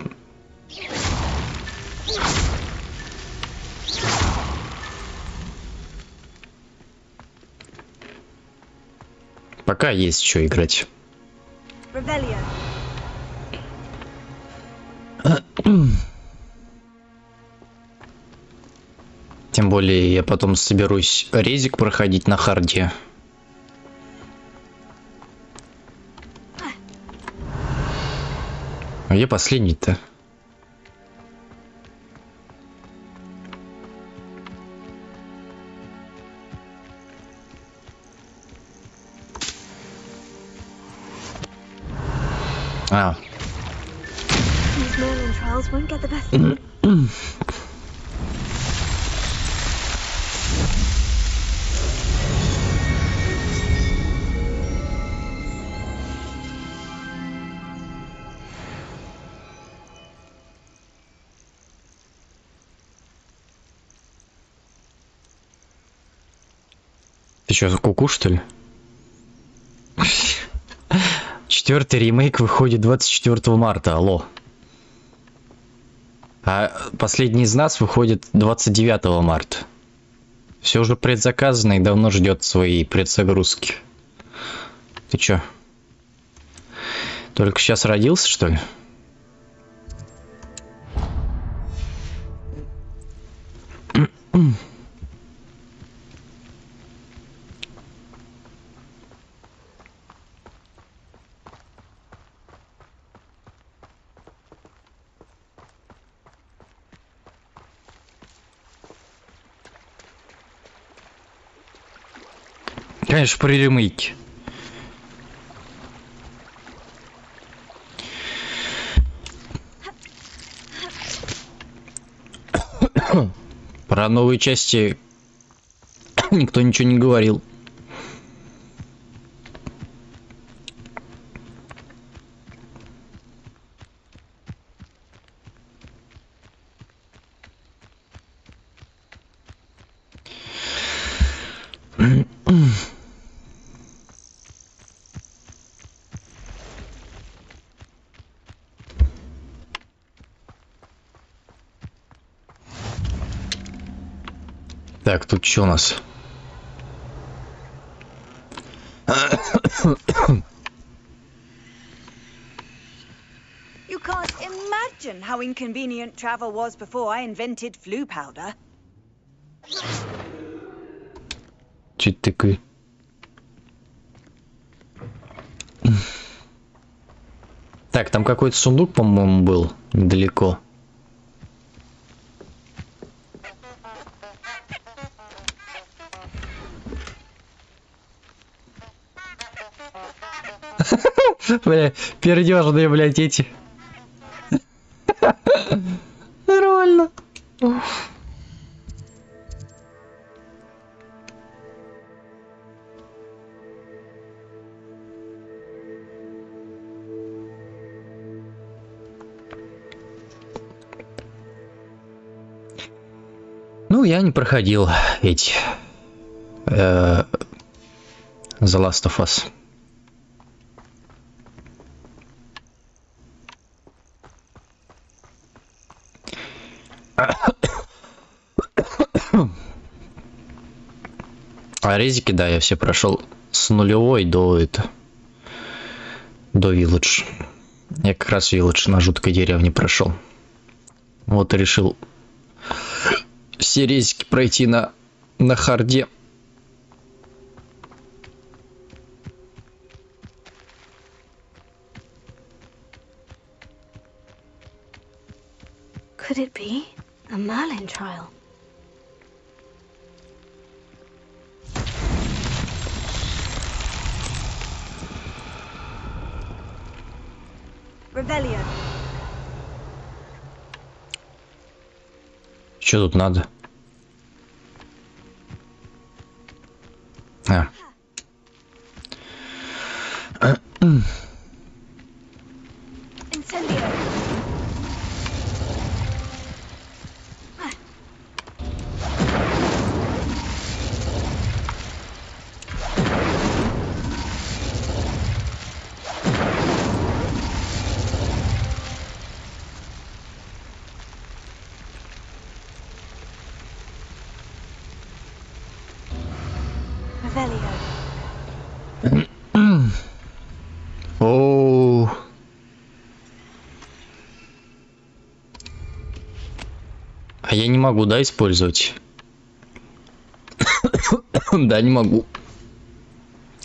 Пока есть что играть. Тем более я потом соберусь резик проходить на харде. А где последний-то? А. These Merlin trials won't get the best of me. Ты что, куку, что ли? 4-й ремейк выходит 24 марта, алло. А последний из нас выходит 29 марта. Все уже предзаказано и давно ждет своей предзагрузки. Ты чё? Только сейчас родился, что ли? Конечно, при ремейке. Про новые части никто ничего не говорил. Так, тут что у нас? You can't imagine how inconvenient travel was before I invented flu powder. Че это такое? Так, там какой-то сундук, по-моему, был недалеко. Бля, пердёжные, блядь, эти. Нормально. Ну, я не проходил эти The Last of Us. А резики, да, я все прошел с нулевой до Village. Я как раз Village на жуткой деревне прошел. Вот и решил все резики пройти на харде. Could it be a Merlin trial? Rebellion. Что тут надо? А. Incendio. О. А я не могу, да, использовать? Да, не могу.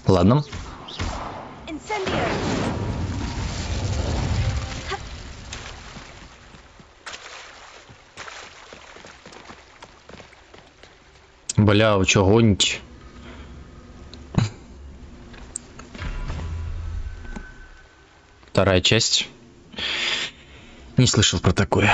Ладно. Бля, вы чё гоните? Вторая часть. Не слышал про такое.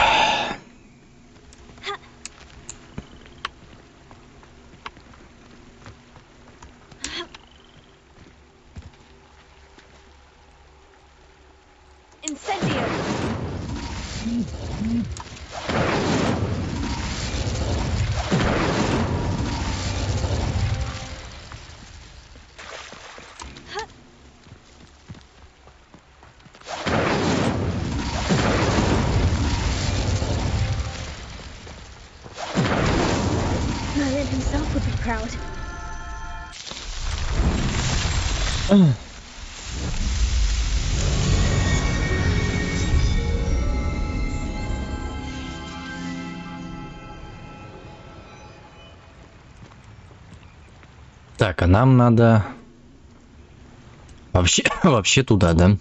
Merlin himself would be proud. Так, а нам надо вообще туда, да?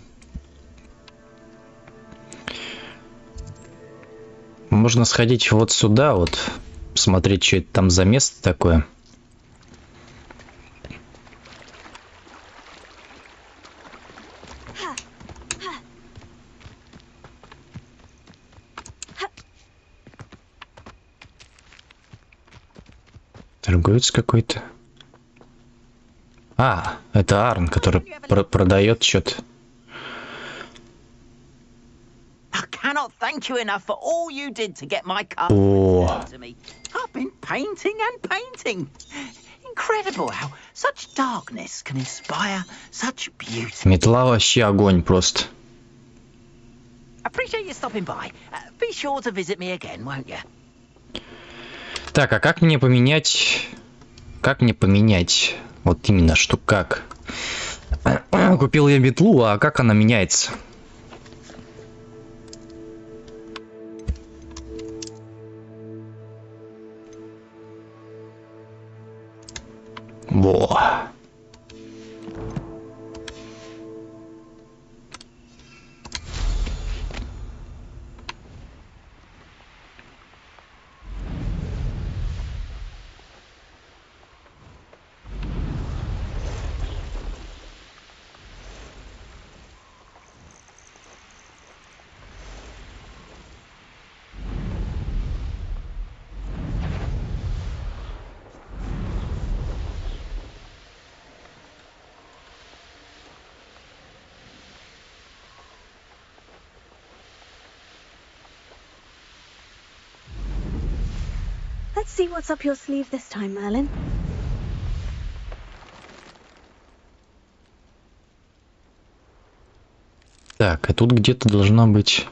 Можно сходить вот сюда, вот посмотреть, что это там за место такое. Торговец какой-то. А, это Арн, который продает что-то. Cannot thank you enough for all you did to get my car to me. I've been painting and painting. Incredible how such darkness can inspire such beauty. Метла вообще огонь просто. Appreciate you stopping by. Be sure to visit me again, won't you? Так, а как мне поменять? Как мне поменять? Вот именно, что как? Купил я метлу, а как она меняется? Во. Let's see what's up your sleeve this time, Merlin. Так, а тут где-то должна быть...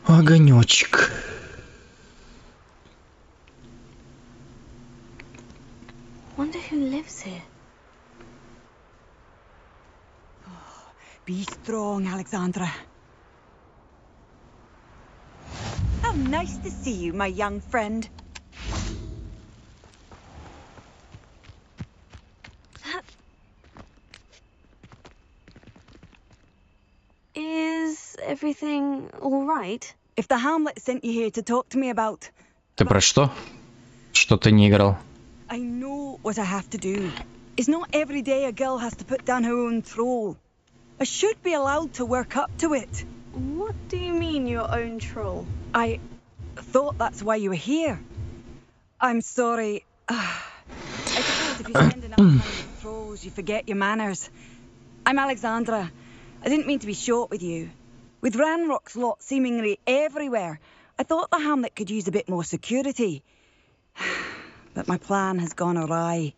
огонечек. Wonder who lives here. Be strong, Alexandra. How nice to see you, my young friend. Is everything all right? If the Hamlet sent you here to talk to me about... Ты про что? Что ты не играл? I know what I have to do. It's not every day a girl has to put down her own troll. I should be allowed to work up to it. What do you mean, your own troll? I thought that's why you were here. I'm sorry. I suppose if you spend enough time with trolls, you forget your manners. I'm Alexandra. I didn't mean to be short with you. With Ranrock's lot seemingly everywhere, I thought the Hamlet could use a bit more security. But my plan has gone awry.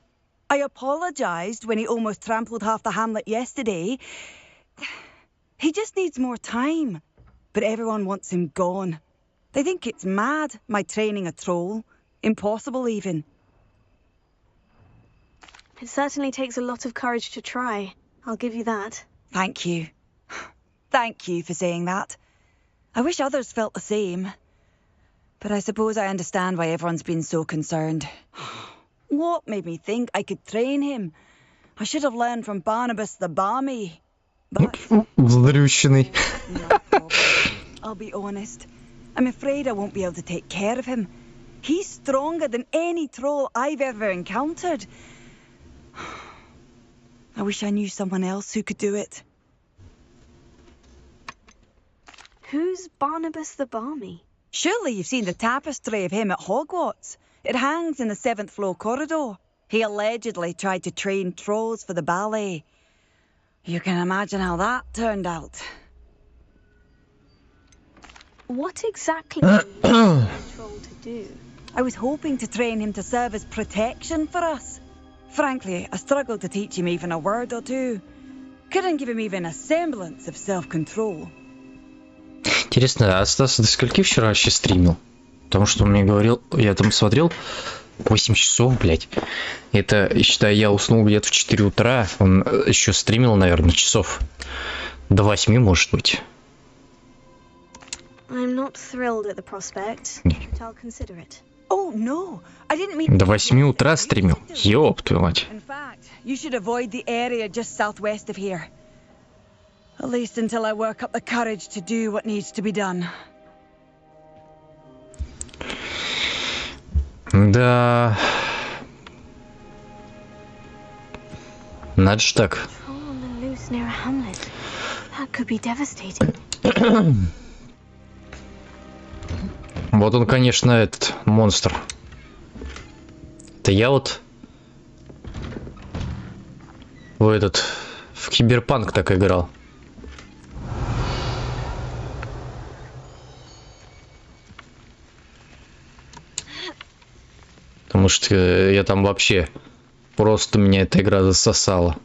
I apologised when he almost trampled half the Hamlet yesterday. He just needs more time. But everyone wants him gone. They think it's mad, my training a troll. Impossible, even. It certainly takes a lot of courage to try. I'll give you that. Thank you. Thank you for saying that. I wish others felt the same. But I suppose I understand why everyone's been so concerned. What made me think I could train him? I should have learned from Barnabas the Barmy. But... I'll be honest. I'm afraid I won't be able to take care of him. He's stronger than any troll I've ever encountered. I wish I knew someone else who could do it. Who's Barnabas the Barmy? Surely you've seen the tapestry of him at Hogwarts. It hangs in the 7th floor corridor. He allegedly tried to train trolls for the ballet. You can imagine how that turned out. What exactly did you want the troll to do? I was hoping to train him to serve as protection for us. Frankly, I struggled to teach him even a word or two. Couldn't give him even a semblance of self-control. Интересно, а Стас до скольки вчера вообще стримил? Потому что он мне говорил, я там смотрел 8 часов, блядь. Это, считай, я уснул где-то в 4 утра. Он еще стримил, наверное, часов до 8, может быть. I'm not thrilled at the prospect, but I'll consider it. Oh no, I didn't mean. До 8 утра стримил. Ёб твою мать. In fact, you should avoid the area just southwest of here. At least until I work up the courage to do what needs to be done. Да. Надо ж так. Вот он, конечно, этот монстр. Это я вот в Киберпанк так играл. Потому что я там вообще просто меня эта игра засосала.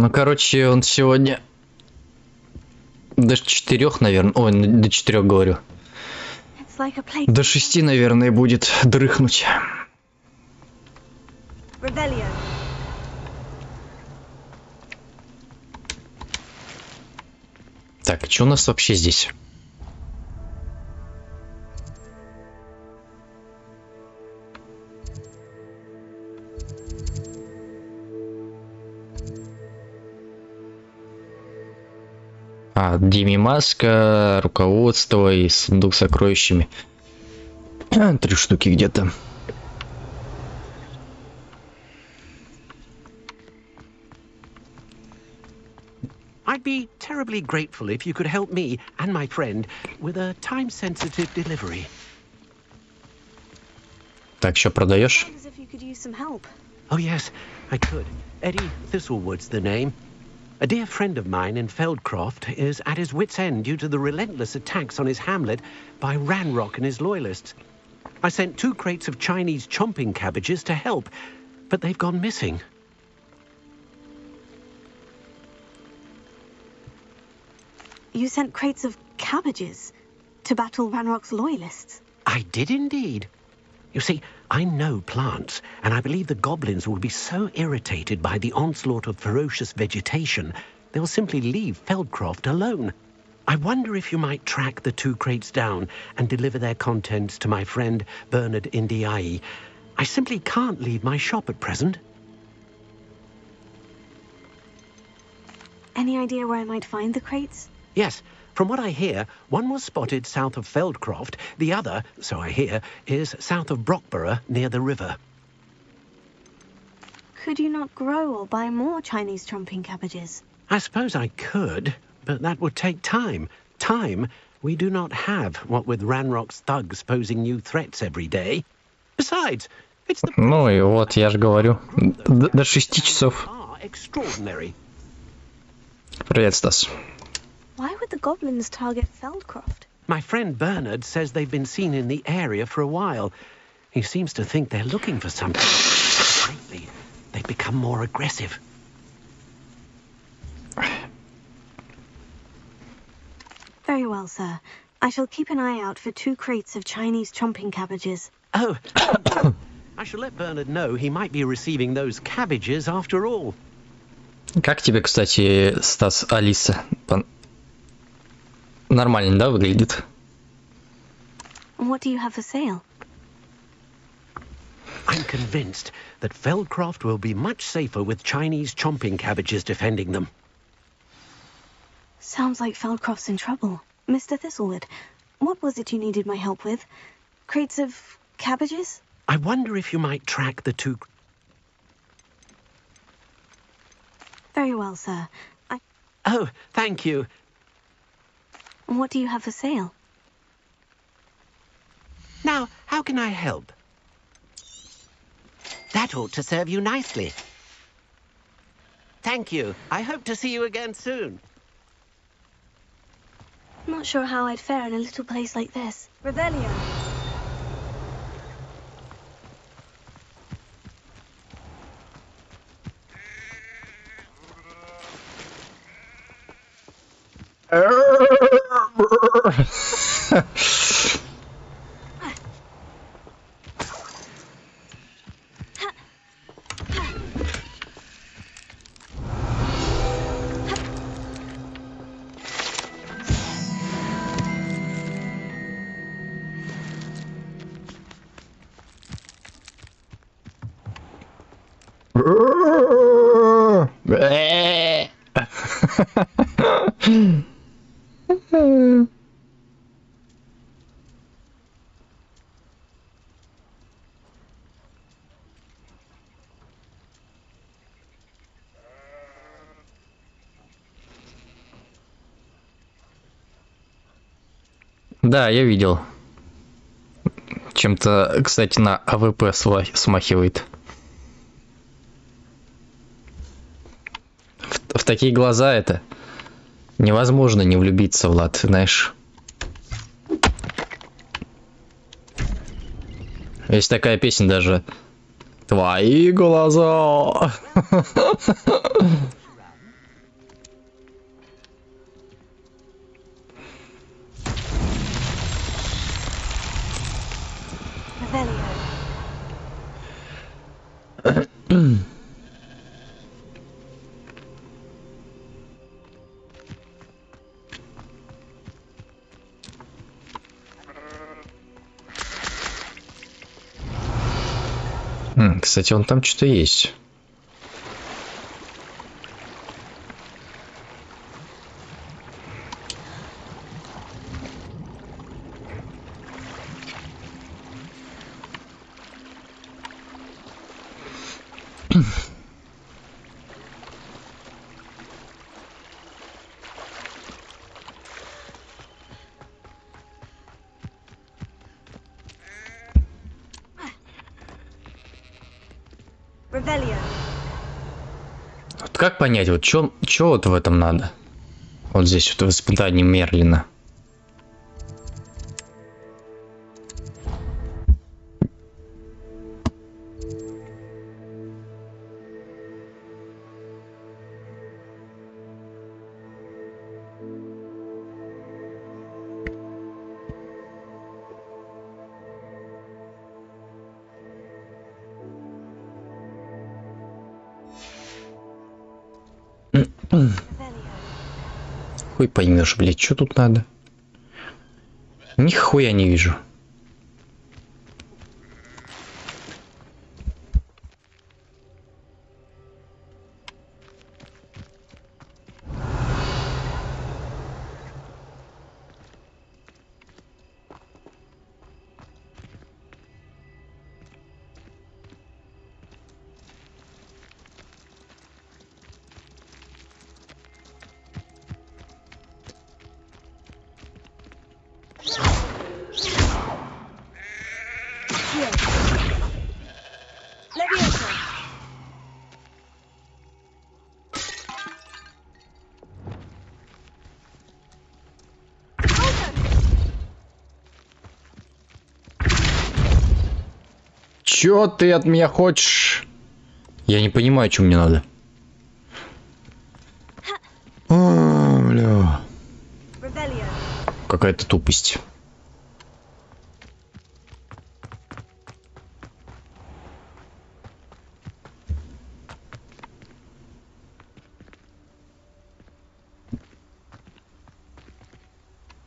Ну, короче, он сегодня до 4, наверное. Ой, до 4 говорю. До 6, наверное, будет дрыхнуть. Так, что у нас вообще здесь? Дими маска, руководство и сундук с сокровищами. 3 штуки где-то. I'd be terribly grateful if you could help me and my friend with a time-sensitive delivery. Так, что продаешь? Oh yes, I could. Eddie Thistlewood's the name. A dear friend of mine in Feldcroft is at his wit's end due to the relentless attacks on his hamlet by Ranrock and his loyalists. I sent 2 crates of Chinese chomping cabbages to help, but they've gone missing. You sent crates of cabbages to battle Ranrock's loyalists? I did indeed. You see, I know plants, and I believe the goblins will be so irritated by the onslaught of ferocious vegetation, they'll simply leave Feldcroft alone. I wonder if you might track the 2 crates down and deliver their contents to my friend Bernard Indiai. I simply can't leave my shop at present. Any idea where I might find the crates? Yes. From what I hear, one was spotted south of Feldcroft, the other, so I hear, is south of Brockborough near the river. Could you not grow or buy more Chinese chomping cabbages? I suppose I could, but that would take time. Time we do not have, what with Ranrock's thugs posing new threats every day. Besides, it's the... Ну и вот, я же говорю, до 6 часов. Extraordinary. Привет, Стас. Why would the goblins target Feldcroft? My friend Bernard says they've been seen in the area for a while. He seems to think they're looking for something. Lately, they've become more aggressive. Very well, sir. I shall keep an eye out for 2 crates of Chinese chomping cabbages. Oh, I shall let Bernard know he might be receiving those cabbages after all. Как тебе, кстати, Стас, Алиса? Нормально, да, выглядит? What do you have for sale? I'm convinced that Feldcroft will be much safer with Chinese chomping cabbages defending them. Sounds like Feldcroft's in trouble. Mr. Thistlewood, what was it you needed my help with? Crates of cabbages? I wonder if you might track the 2... Very well, sir. Oh, thank you. What do you have for sale? Now, how can I help? That ought to serve you nicely. Thank you. I hope to see you again soon. Not sure how I'd fare in a little place like this. Revelio. Да, я видел. Чем-то, кстати, на АВП смахивает. В такие глаза это невозможно не влюбиться, Влад, знаешь. Есть такая песня даже. Твои глаза. Кстати, он там что-то есть. Вот как понять, вот чё вот в этом надо? Вот здесь вот в испытании Мерлина. Хуй поймешь, блядь, что тут надо? Нихуя не вижу. Чё ты от меня хочешь? Я не понимаю, что мне надо. О, бля. Какая-то тупость.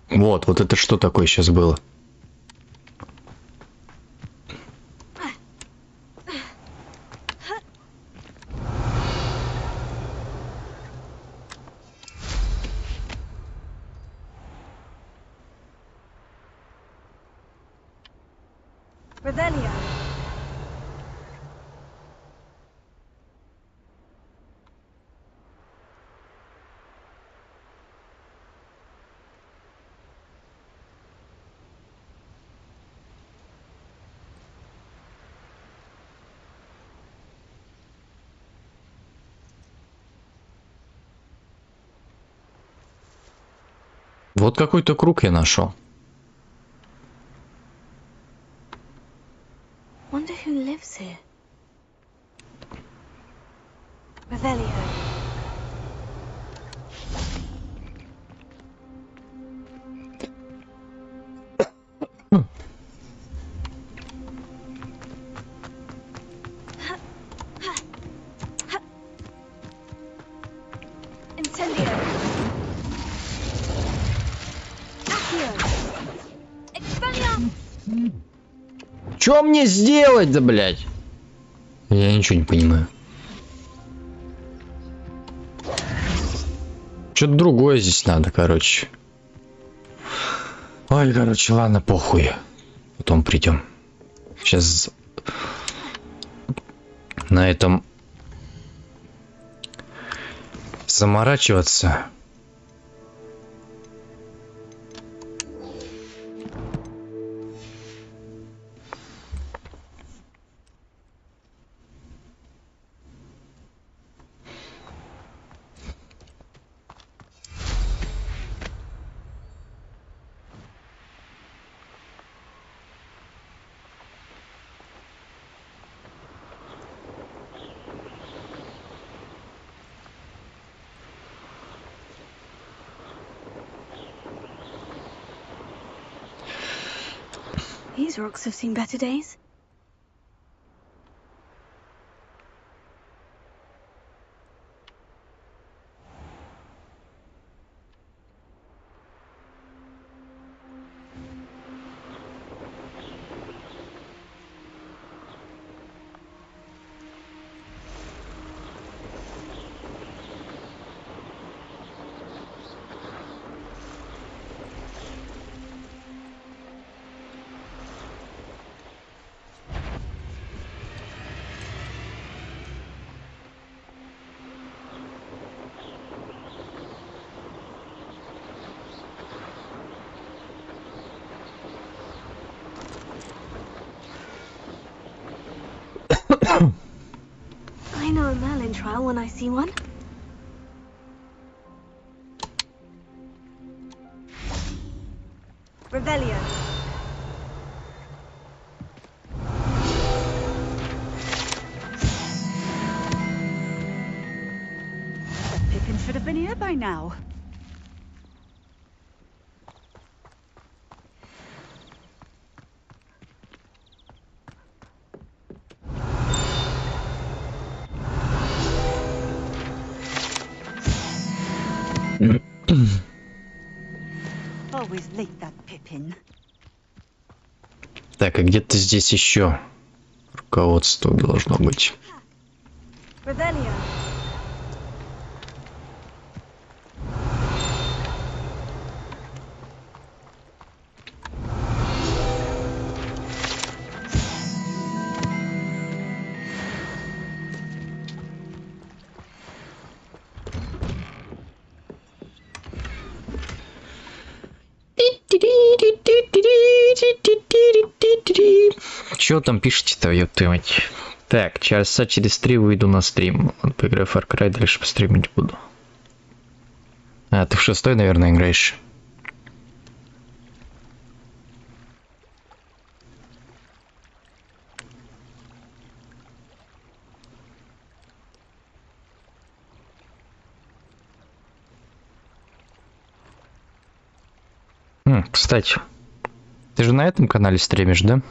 Вот это что такое сейчас было? Вот какой-то круг я нашел. Wonder who lives here. Revelio. Incendio. Чё мне сделать, да, блядь? Я ничего не понимаю. Что-то другое здесь надо, короче. Ой, короче, ладно, похуй. Потом придем. Сейчас на этом заморачиваться. These rocks have seen better days. I know a Merlin trial when I see one. Revelio. Pippin should have been here by now. Always like that Pippin. Так, а где-то здесь еще руководство должно быть. Revelio. Чё там пишете-то, ёб твою мать? Так, часа через 3 выйду на стрим. Вот, поиграю в Far Cry, дальше постримить буду. А, ты в 6-й, наверное, играешь? Кстати, ты же на этом канале стримишь, да?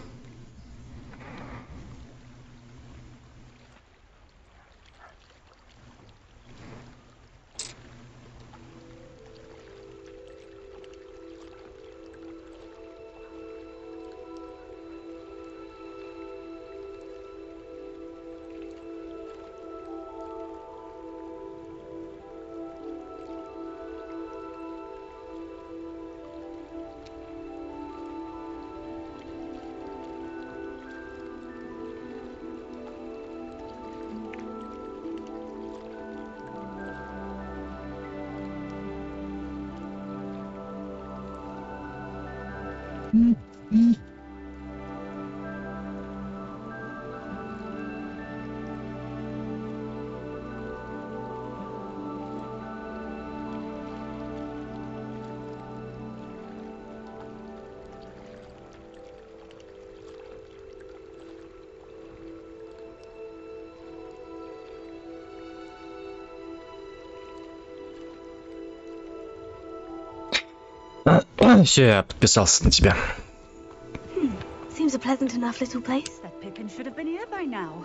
Все, я подписался на тебя. Seems a pleasant enough little place. That Pippin should have been here by now.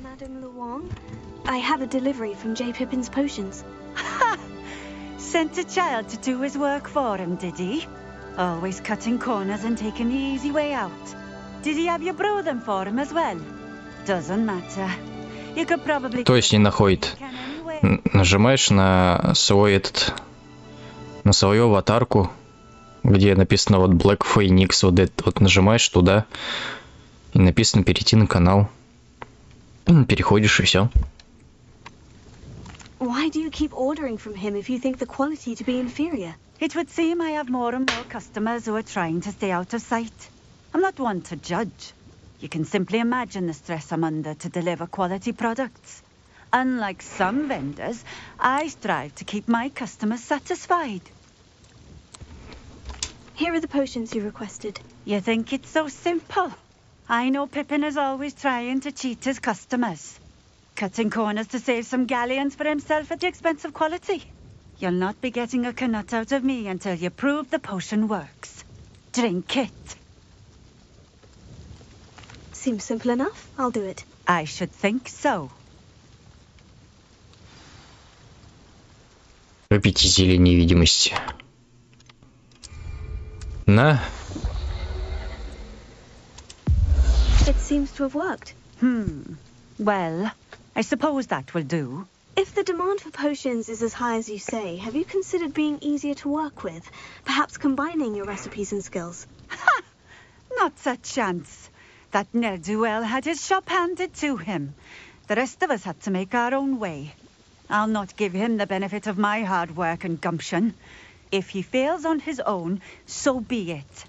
Madame Luong, I have a delivery from J. Pippin's potions. Ha! Sent a child to do his work for him, did he? Always cutting corners and taking the easy way out. Did he have you brew them for him as well? Doesn't matter. You could probably... То есть не находит. Нажимаешь на свой на свою аватарку, где написано вот Black Phoenix, вот это вот нажимаешь туда, и написано перейти на канал. Переходишь и все. Why do you keep ordering from him if you think the quality to be inferior? It would seem I have more and more customers who are trying to stay out of sight. I'm not one to judge. You can simply imagine the stress I'm under to deliver quality products. Unlike some vendors, I strive to keep my customers satisfied. Here are the potions you requested. You think it's so simple? I know Pippin is always trying to cheat his customers. Cutting corners to save some galleons for himself at the expense of quality. You'll not be getting a knut out of me until you prove the potion works. Drink it. Seems simple enough. I'll do it. I should think so. Выпейте зелье невидимости. На. It seems to have worked. Well, I suppose that will do. If the demand for potions is as high as you say, have you considered being easier to work with? Perhaps combining your recipes and skills? Ha! Not a chance. That ne'er-do-well had his shop handed to him. The rest of us had to make our own way. I'll not give him the benefit of my hard work and gumption. If he fails on his own, so be it.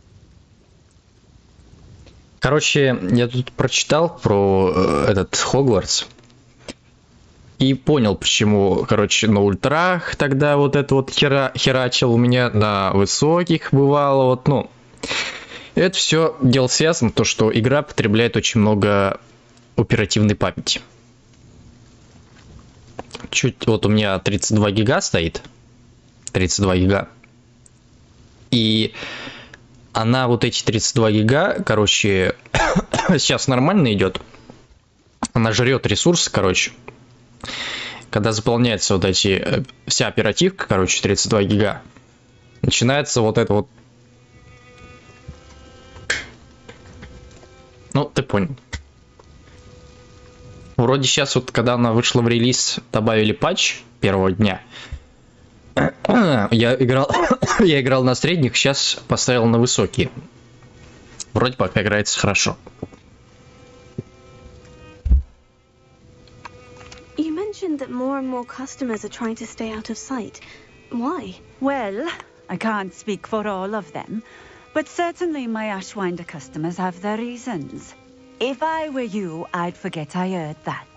Короче, я тут прочитал про этот Хогвартс и понял, почему, короче, на ультрах тогда вот это вот херачил, у меня на высоких бывало, вот, ну, это все дело связано, то, что игра потребляет очень много оперативной памяти. Чуть, вот у меня 32 гига стоит, 32 гига, и она вот эти 32 гига, короче, сейчас нормально идет. Она жрет ресурсы, короче. Когда заполняется вот эти, вся оперативка, короче, 32 гига, начинается вот это вот. Ну, ты понял. Вроде сейчас вот, когда она вышла в релиз, добавили патч первого дня. Я играл на средних, сейчас поставил на высокие. Вроде пока играется хорошо. You mentioned that more and more customers are trying to stay out of sight. Why? Well, I can't speak for all of them, but certainly my Ashwinder customers have their reasons. If I were you, I'd forget I heard that.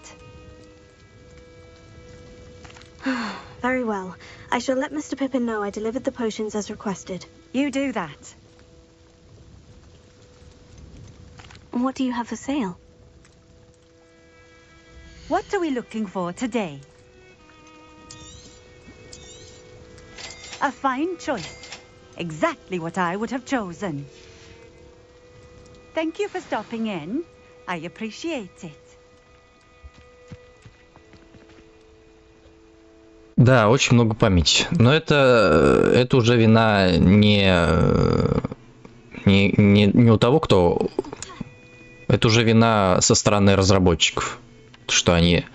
Very well. I shall let Mr. Pippin know I delivered the potions as requested. You do that. What do you have for sale? What are we looking for today? A fine choice. Exactly what I would have chosen. Thank you for stopping in. I appreciate it. Да, очень много памяти. Но это уже вина не у того, кто... Это уже вина со стороны разработчиков, что они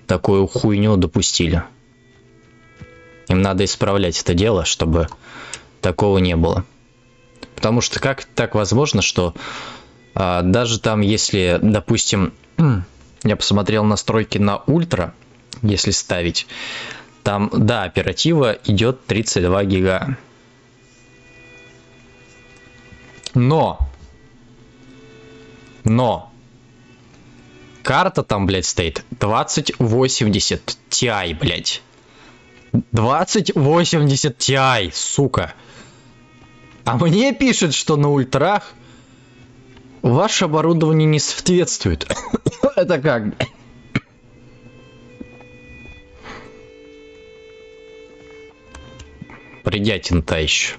такую хуйню допустили. Им надо исправлять это дело, чтобы такого не было. Потому что как так возможно, что даже там, если, допустим, я посмотрел настройки на ультра, если ставить, там, да, оператива идет 32 гига. Но карта там, блядь, стоит 2080 Ti, блядь. 2080 Ti, сука. А мне пишет, что на ультрах ваше оборудование не соответствует. Это как? Бредятина-то еще.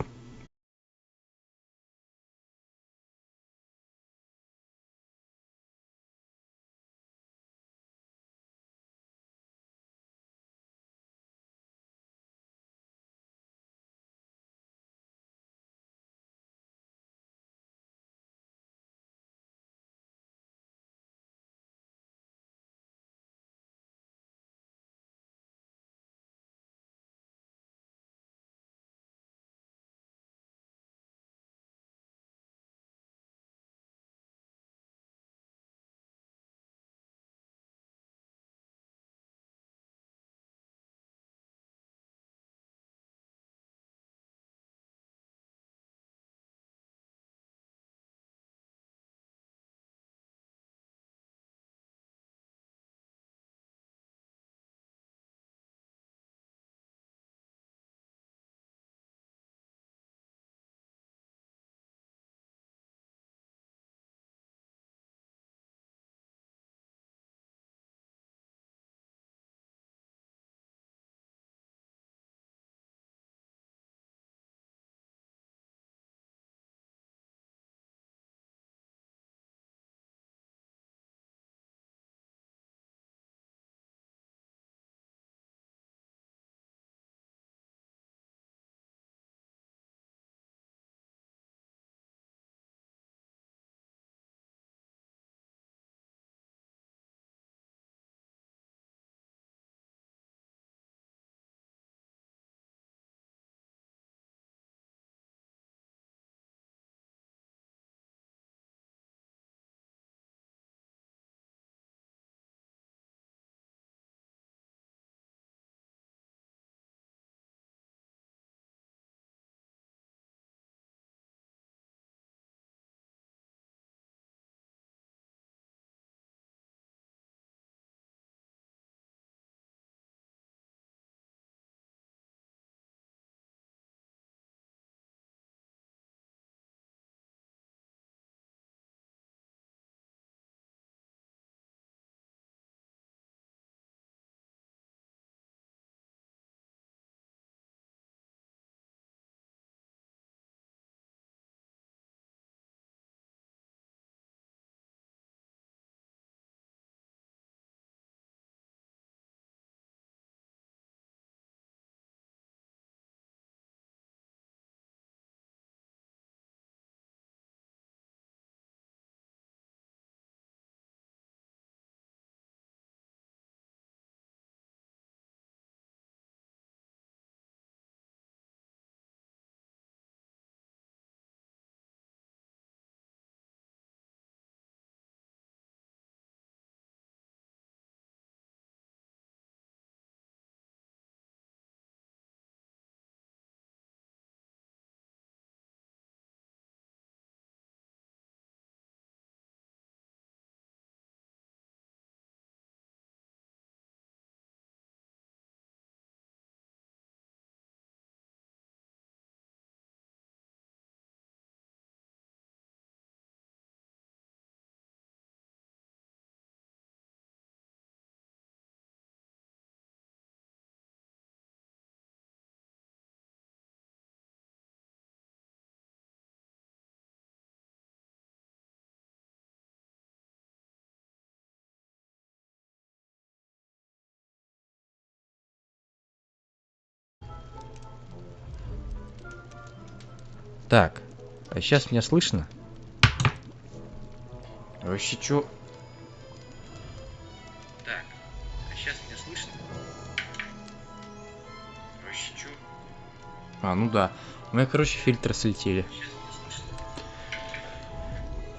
Так, а сейчас меня слышно? Вообще чё? Так, а сейчас меня слышно? Вообще чё? А, ну да. У меня, короче, фильтры слетели.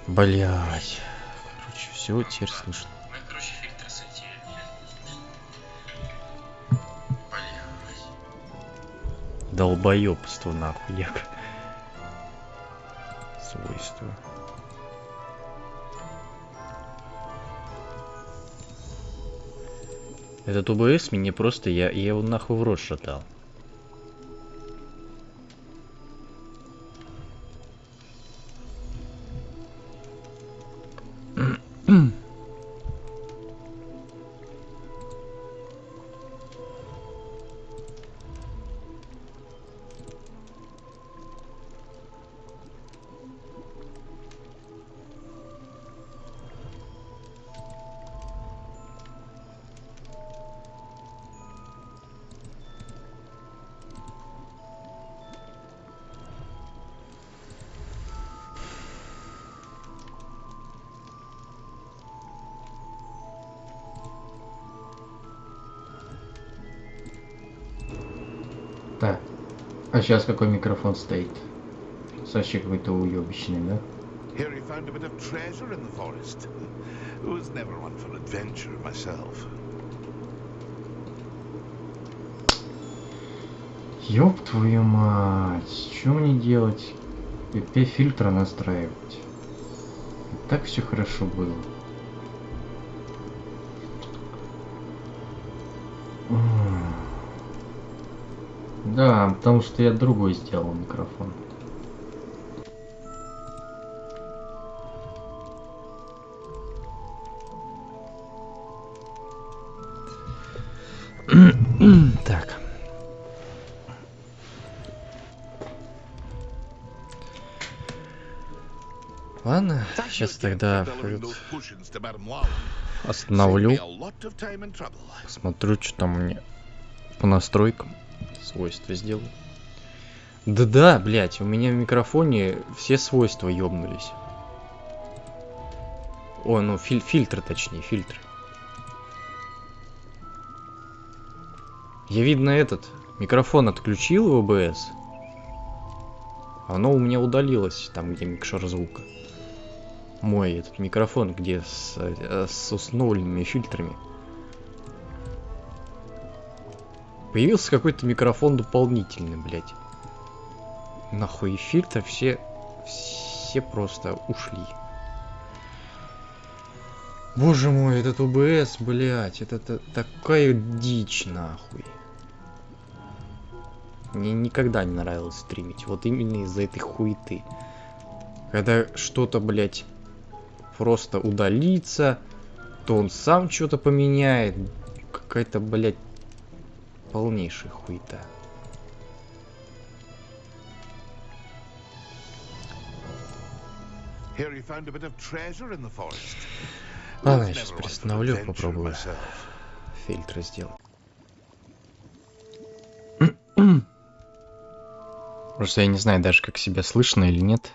Блять. Короче, все теперь слышно. У меня, короче, фильтры слетели. Блять. Долбоёбство нахуй, як. Свойства. Этот ОБС мне просто, я его нахуй в рот шатал. Так, а сейчас какой микрофон стоит? Вообще какой-то уебищный, да? Here he found a bit of treasure in the forest. Was never one for adventure myself. Ёб твою мать, что мне делать? Опять фильтры настраивать. И так все хорошо было. Да, потому что я другой сделал микрофон. Так. Ладно, сейчас тогда остановлю. Посмотрю, что там мне по настройкам. Свойства сделаю. Да-да, блять, у меня в микрофоне все свойства ёбнулись. Ой, ну фильтр точнее, фильтр. Я, видно, этот микрофон отключил в ОБС. Оно у меня удалилось, там где микшер звука. Мой этот микрофон, где с установленными фильтрами. Появился какой-то микрофон дополнительный, блядь. Нахуй, и фильтры все просто ушли. Боже мой, этот ОБС, блядь, это такая дичь, нахуй. Мне никогда не нравилось стримить, вот именно из-за этой хуеты. Когда что-то, блядь, просто удалится, то он сам что-то поменяет. Какая-то, блядь, полнейшая хуета. Ладно, я сейчас приостановлю, попробую фильтры сделать. Просто я не знаю даже, как себя слышно или нет.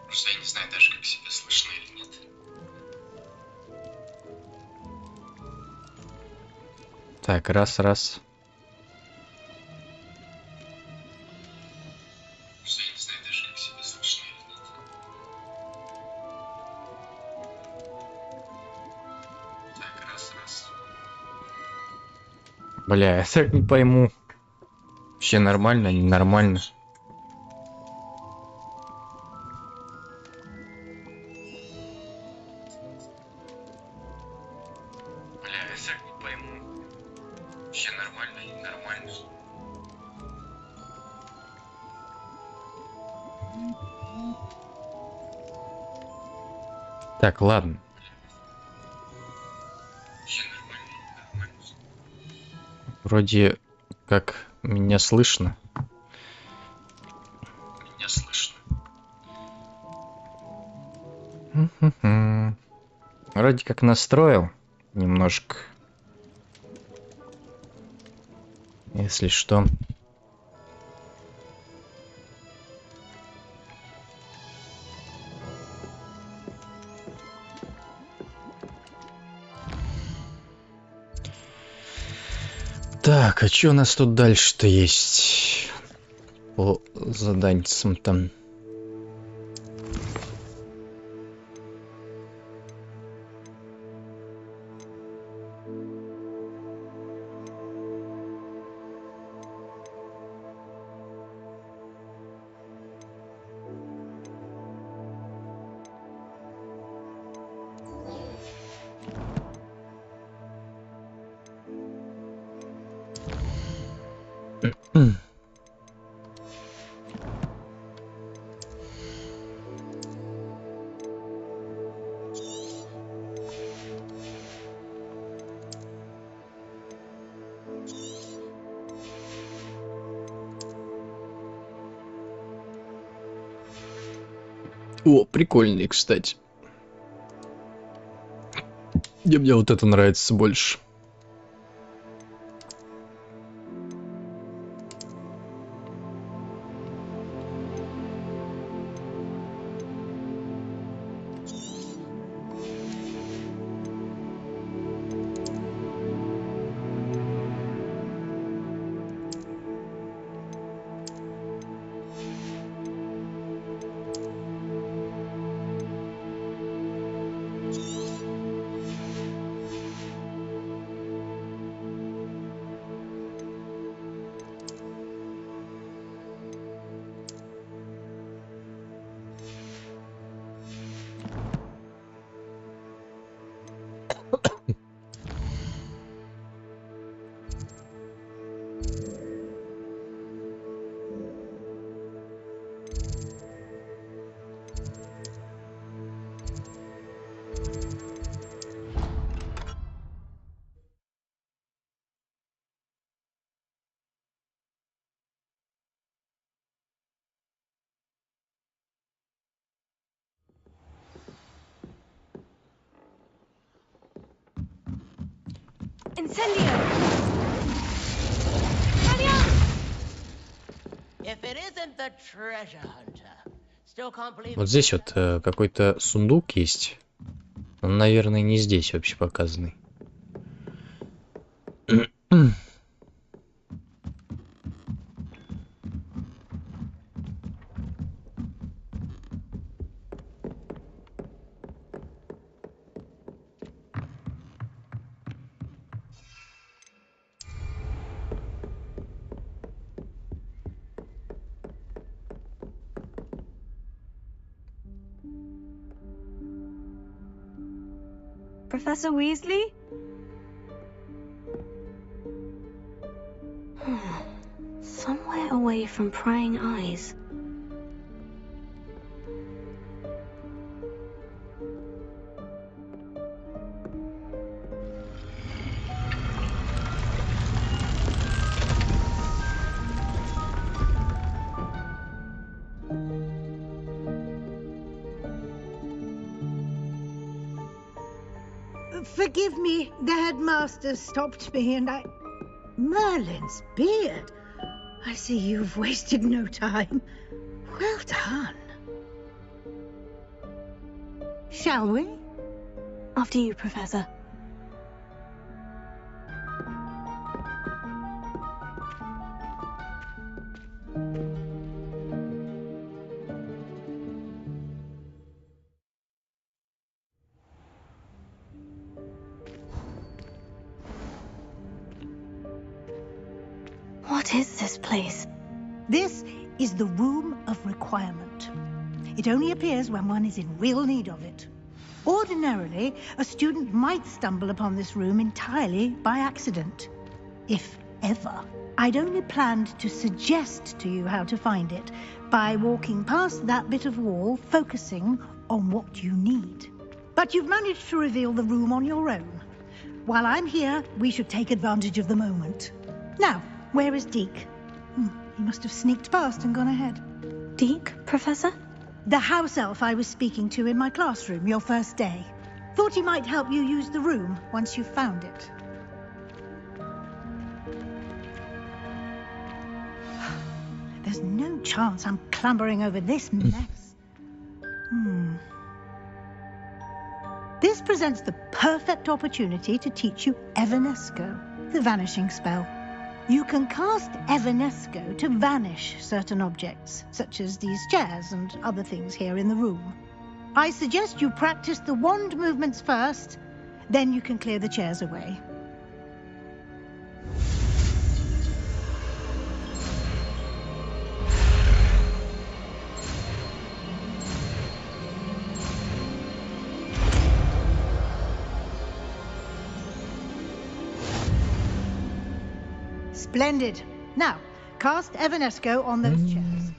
Просто я не знаю даже, как себя слышно или нет. Так, раз. Просто я не знаю даже, как себя слышно или нет. Так, раз. Бля, я так не пойму. Вообще нормально, ненормально. Бля, я так не пойму. Вообще нормально, ненормально. Так, ладно. Вроде как меня слышно. Меня слышно. Вроде как настроил немножко. Если что. Так, а что у нас тут дальше-то есть? По заданцам там. О, прикольный, кстати. Мне вот это нравится больше. Incendio! Вот здесь вот какой-то сундук есть. Он, наверное, не здесь вообще показанный. Professor Weasley? Somewhere away from prying eyes. Forgive me, the headmaster stopped me and I... Merlin's beard. I see you've wasted no time. Well done. Shall we? After you, Professor. What is this place? This is the Room of Requirement. It only appears when one is in real need of it. Ordinarily, a student might stumble upon this room entirely by accident. If ever. I'd only planned to suggest to you how to find it by walking past that bit of wall, focusing on what you need. But you've managed to reveal the room on your own. While I'm here, we should take advantage of the moment. Now, where is Deke? He must have sneaked past and gone ahead. Deke, Professor? The house elf I was speaking to in my classroom your first day. Thought he might help you use the room once you've found it. There's no chance I'm clambering over this mess. This presents the perfect opportunity to teach you Evanesco, the vanishing spell. You can cast Evanesco to vanish certain objects, such as these chairs and other things here in the room. I suggest you practice the wand movements first, then you can clear the chairs away. Splendid. Now, cast Evanesco on those chairs.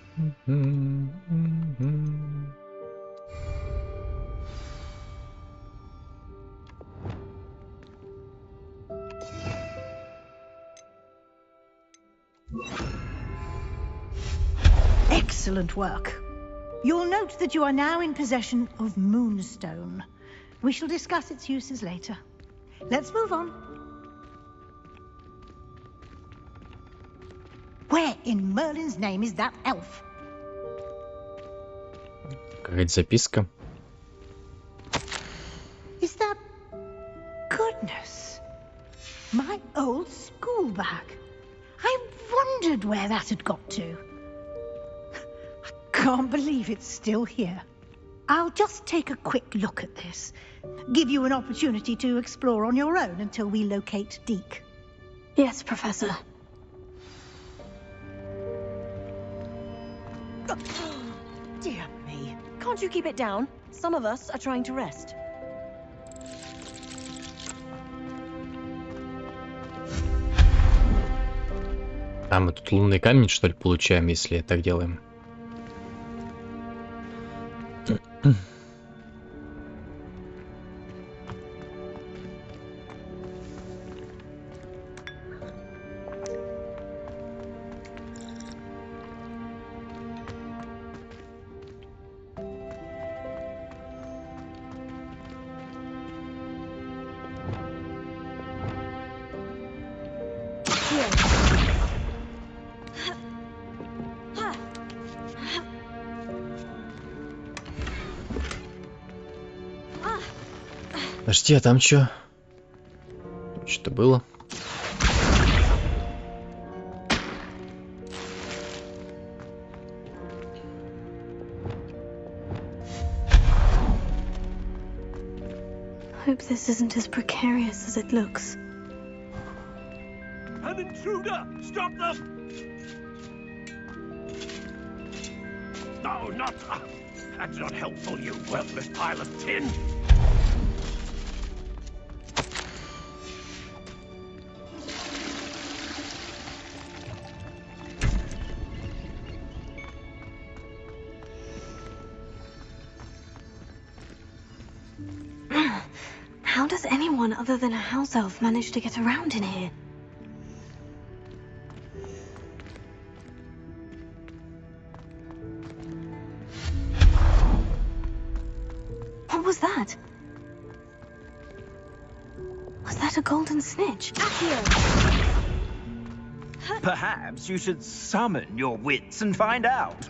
Excellent work. You'll note that you are now in possession of Moonstone. We shall discuss its uses later. Let's move on. Where in Merlin's name is that elf? Какая-то записка. Is that... Goodness. My old school bag. I wondered where that had got to. I can't believe it's still here. I'll just take a quick look at this. Give you an opportunity to explore on your own until we locate Deke. Yes, Professor. Dear me. Can't you keep it down? Some of us are trying to rest. А мы тут лунный камень, что ли, получаем, если так делаем? Подожди, а там чё? Что-то было? Hope this isn't as precarious as it looks. An intruder! Stop them! No, not... That's not helpful, you worthless pile of tin! How does anyone other than a house elf manage to get around in here? What was that? Was that a golden snitch? Perhaps you should summon your wits and find out.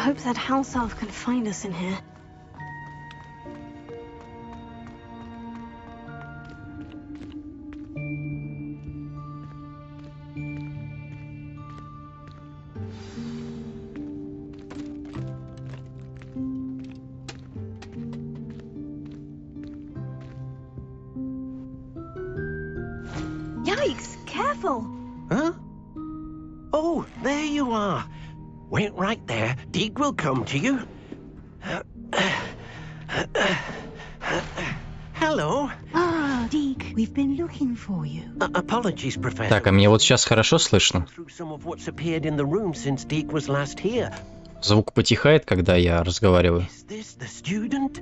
hope that house elf can find us in here. Yikes! Careful! Huh? Oh, there you are. Wait right there. Deke will come to you. Hello. Ah, Deke, we've been looking for you. Apologies, Professor. Так, а мне вот сейчас хорошо слышно? Through some of what's appeared in the room since Deke was last here. Звук потихает, когда я разговариваю. Is this the student?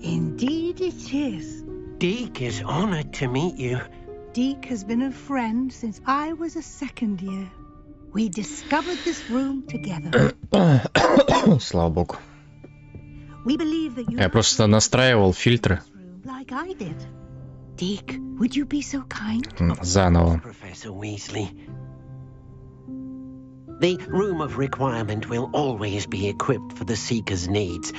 Indeed it is. Deke is honored to meet you. Deke has been a friend since I was a second year. We discovered this room together. Слава богу. We believe that you Я просто настраивал фильтры. like I did. Deke, would you be so kind? Заново. Professor Weasley. The room of requirement will always be equipped for the seeker's needs.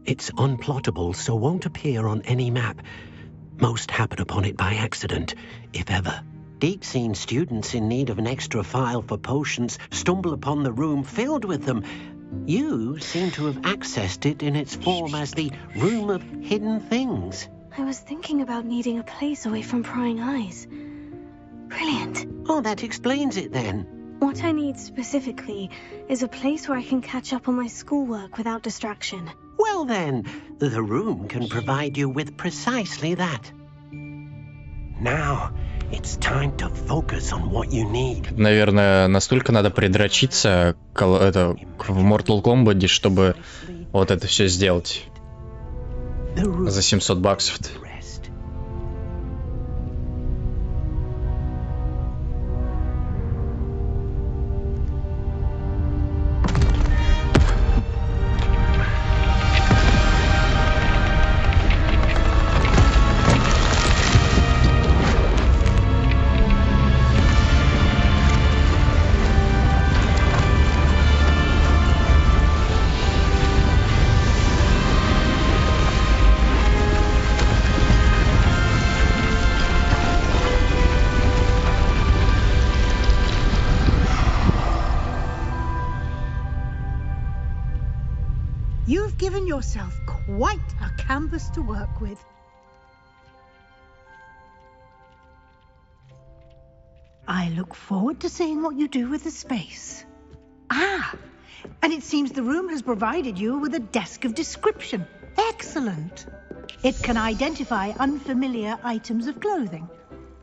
It's unplottable, so won't appear on any map. Most happen upon it by accident, if ever. Deke's seen students in need of an extra file for potions stumble upon the room filled with them. You seem to have accessed it in its form as the Room of Hidden Things. I was thinking about needing a place away from prying eyes. Brilliant. Oh, that explains it then. What I need specifically is a place where I can catch up on my schoolwork without distraction. Well then, the room can provide you with precisely that. Now, it's time to focus on what you need. Наверное, настолько надо придрочиться в Mortal Kombat, чтобы вот это все сделать. За $700. You've given yourself quite a canvas to work with. I look forward to seeing what you do with the space. Ah, and it seems the room has provided you with a desk of description. Excellent. It can identify unfamiliar items of clothing.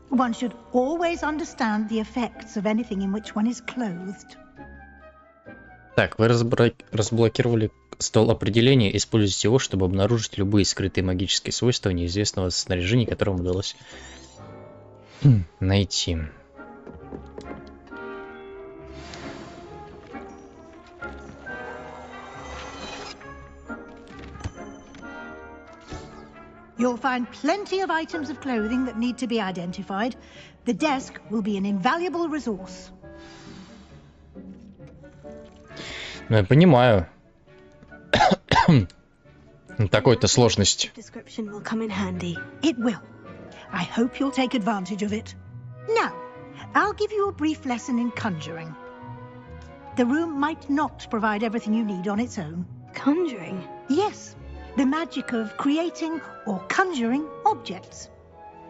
One should always understand the effects of anything in which one is clothed. Так, вы разблокировали стол определения. Используйте его, чтобы обнаружить любые скрытые магические свойства неизвестного снаряжения, которое вам удалось найти. You'll find plenty of items of clothing that need to be identified. The desk will be an invaluable resource. Ну, я понимаю. Такой-то сложности. It will. I hope you'll take advantage of it. Now, I'll give you a brief lesson in conjuring. The room might not provide everything you need on its own. Conjuring? Yes, the magic of creating or conjuring objects.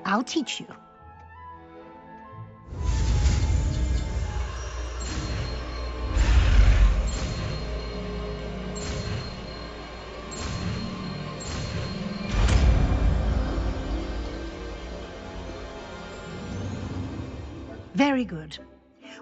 I'll teach you. Very good.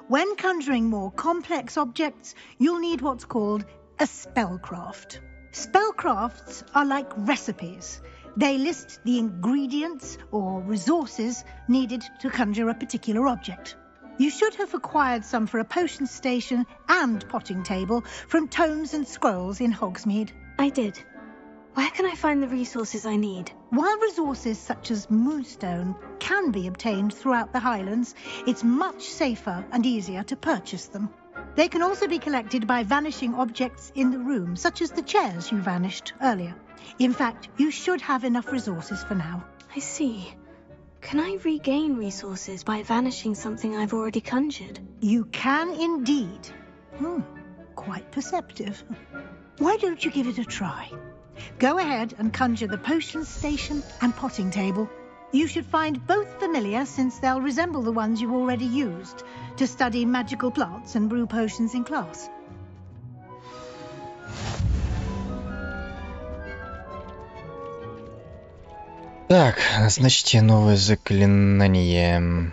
When conjuring more complex objects, you'll need what's called a spellcraft. Spellcrafts are like recipes. They list the ingredients or resources needed to conjure a particular object. You should have acquired some for a potion station and potting table from tomes and scrolls in Hogsmeade. I did. Where can I find the resources I need? While resources such as moonstone can be obtained throughout the Highlands, it's much safer and easier to purchase them. They can also be collected by vanishing objects in the room, such as the chairs you vanished earlier. In fact, you should have enough resources for now. I see. Can I regain resources by vanishing something I've already conjured? You can indeed. Quite perceptive. Why don't you give it a try? Go ahead and conjure the potion station and potting table. You should find both familiar, since they'll resemble the ones you already used to study magical plants and brew potions in class. Так, назначьте новое заклинание.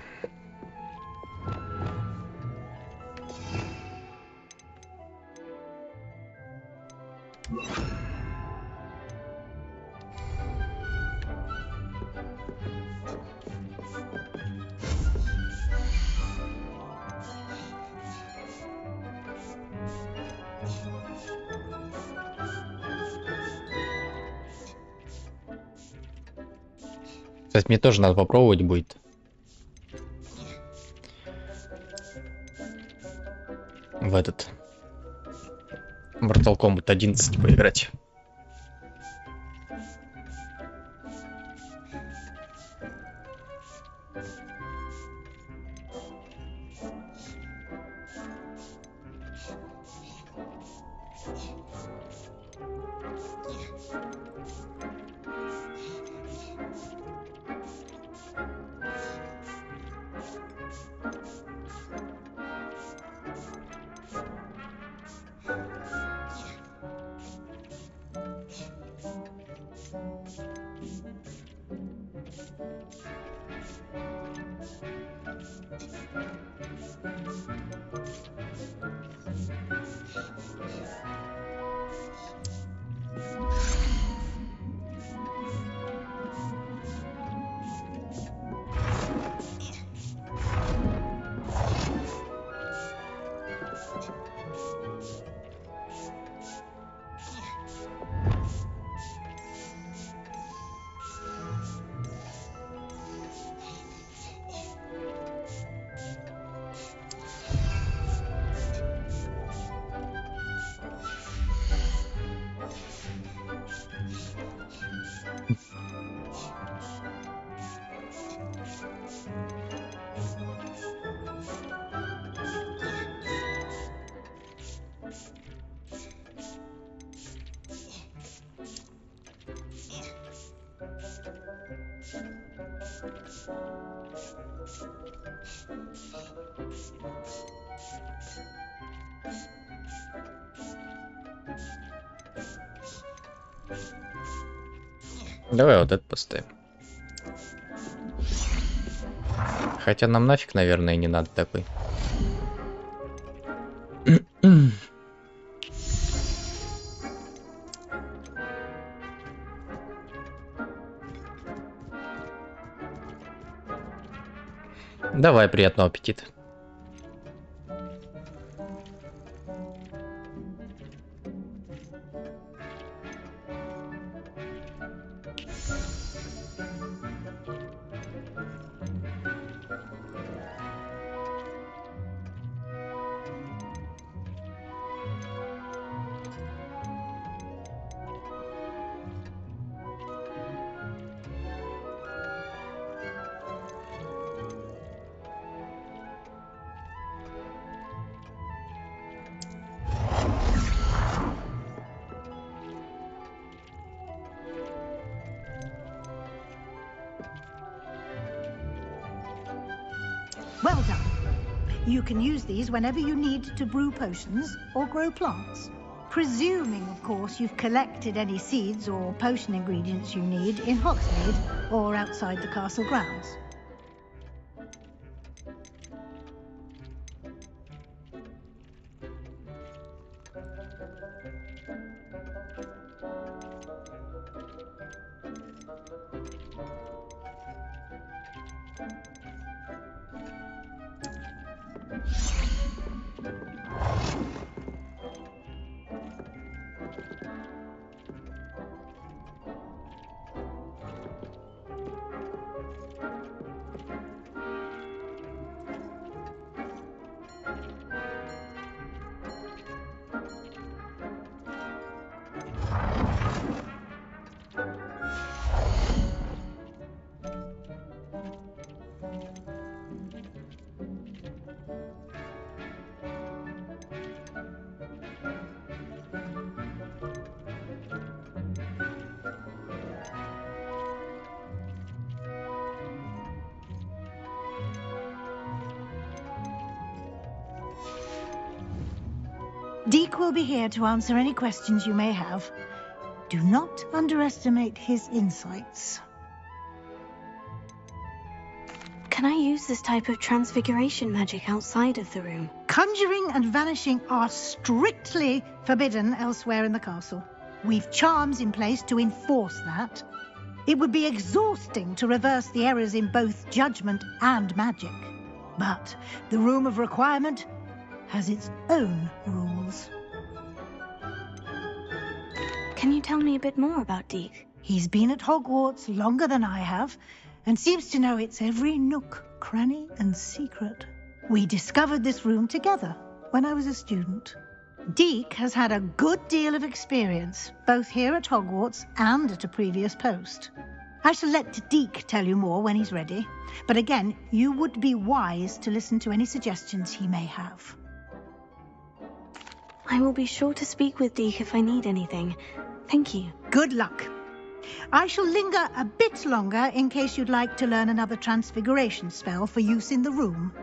Кстати, мне тоже надо попробовать будет. В этот Mortal Kombat 11 поиграть. Давай вот это поставим. Хотя нам нафиг, наверное, не надо такой. Давай, приятного аппетита. Well done. You can use these whenever you need to brew potions or grow plants. Presuming, of course, you've collected any seeds or potion ingredients you need in Hogsmeade or outside the castle grounds. Deke will be here to answer any questions you may have. Do not underestimate his insights. Can I use this type of transfiguration magic outside of the room? Conjuring and vanishing are strictly forbidden elsewhere in the castle. We've charms in place to enforce that. It would be exhausting to reverse the errors in both judgment and magic. But the Room of Requirement has its own rules. Can you tell me a bit more about Deke? He's been at Hogwarts longer than I have, and seems to know its every nook, cranny, and secret. We discovered this room together when I was a student. Deke has had a good deal of experience, both here at Hogwarts and at a previous post. I shall let Deke tell you more when he's ready, but again, you would be wise to listen to any suggestions he may have. I will be sure to speak with Deke if I need anything. Thank you. Good luck. I shall linger a bit longer in case you'd like to learn another transfiguration spell for use in the room.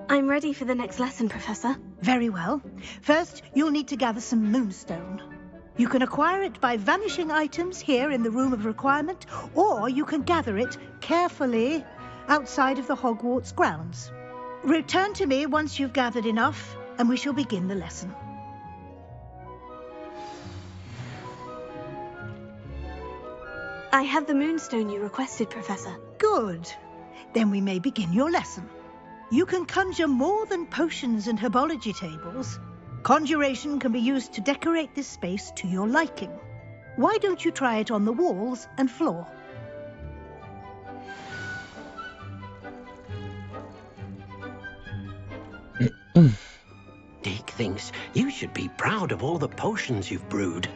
I'm ready for the next lesson, Professor. Very well. First, you'll need to gather some moonstone. You can acquire it by vanishing items here in the Room of Requirement, or you can gather it carefully outside of the Hogwarts grounds. Return to me once you've gathered enough, and we shall begin the lesson. I have the moonstone you requested, Professor. Good. Then we may begin your lesson. You can conjure more than potions and herbology tables. Conjuration can be used to decorate this space to your liking. Why don't you try it on the walls and floor? Deke thinks you should be proud of all the potions you've brewed.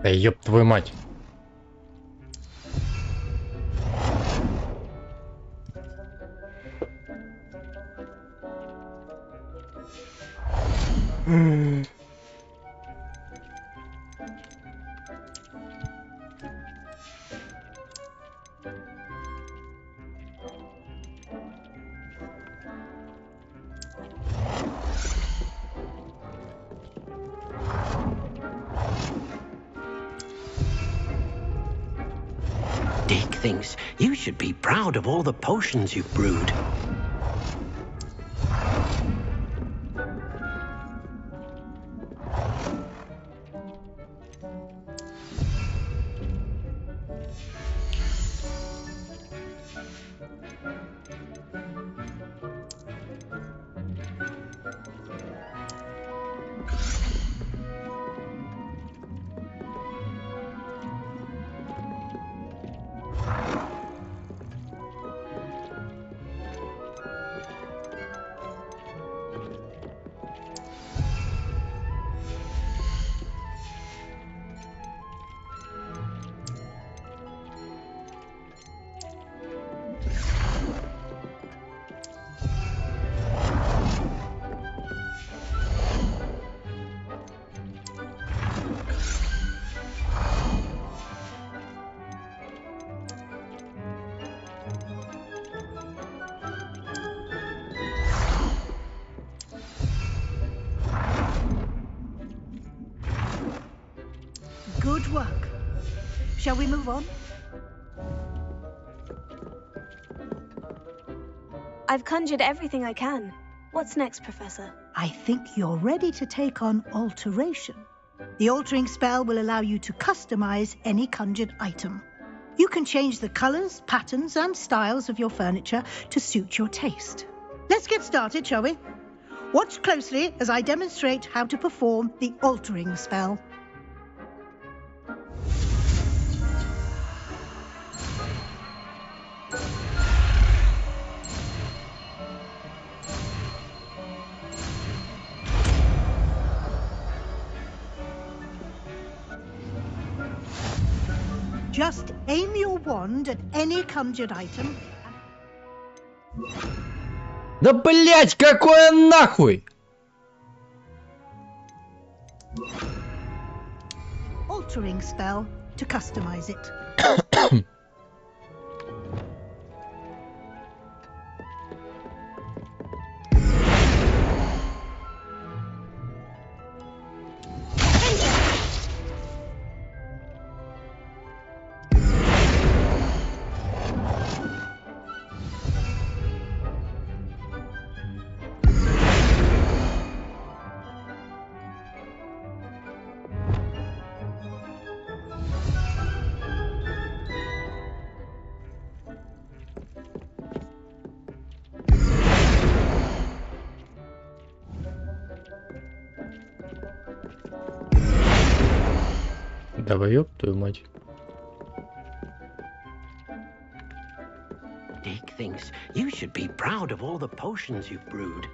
Да ёб твою мать. Deke thinks you should be proud of all the potions you've brewed. Good work. Shall we move on? I've conjured everything I can. What's next, Professor? I think you're ready to take on alteration. The altering spell will allow you to customize any conjured item. You can change the colors, patterns, and styles of your furniture to suit your taste. Let's get started, shall we? Watch closely as I demonstrate how to perform the altering spell. Just aim your wand at any conjured item. Да блять, какое нахуй! Altering spell to customize it. Давай, ёб твою мать. Dick thinks you should be proud of all the potions you've brewed.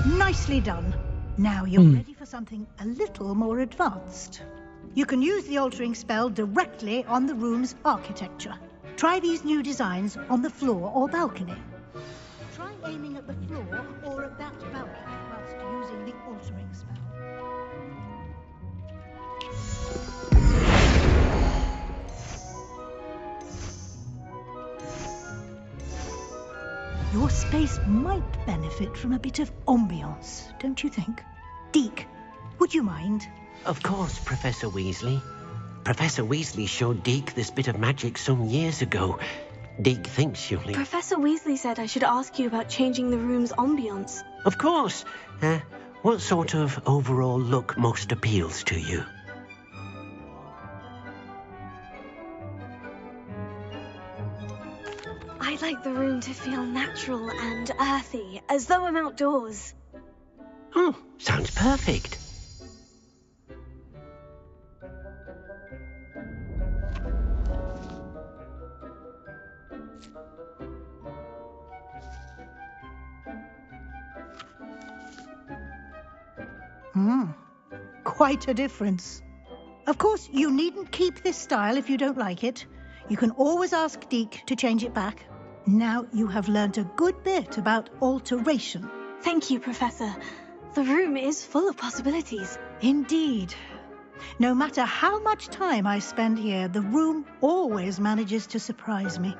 Nicely done. Now you're ready for something a little more advanced. You can use the altering spell directly on the room's architecture. Try these new designs on the floor or balcony. Try aiming at the floor or at that balcony whilst using the altering spell. Your space might benefit from a bit of ambiance, don't you think? Deke, would you mind? Of course, Professor Weasley. Professor Weasley showed Deke this bit of magic some years ago. Deke thinks you'll... Professor Weasley said I should ask you about changing the room's ambience. Of course. What sort of overall look most appeals to you? I'd like the room to feel natural and earthy, as though I'm outdoors. Oh, sounds perfect. Quite a difference. Of course, you needn't keep this style if you don't like it. You can always ask Deke to change it back. Now you have learnt a good bit about alteration. Thank you, Professor. The room is full of possibilities. Indeed. No matter how much time I spend here, the room always manages to surprise me.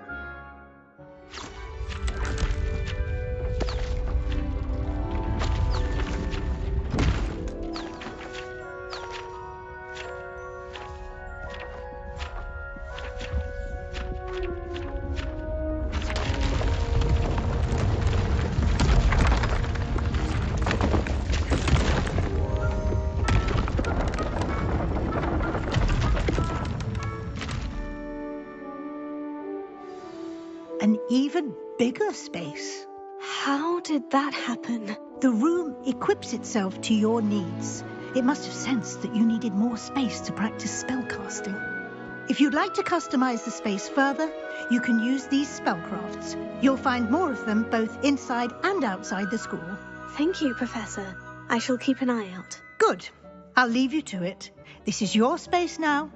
An even bigger space. How did that happen? The room equips itself to your needs. It must have sensed that you needed more space to practice spellcasting. If you'd like to customize the space further, you can use these spellcrafts. You'll find more of them both inside and outside the school. Thank you, Professor. I shall keep an eye out. Good. I'll leave you to it. This is your space now.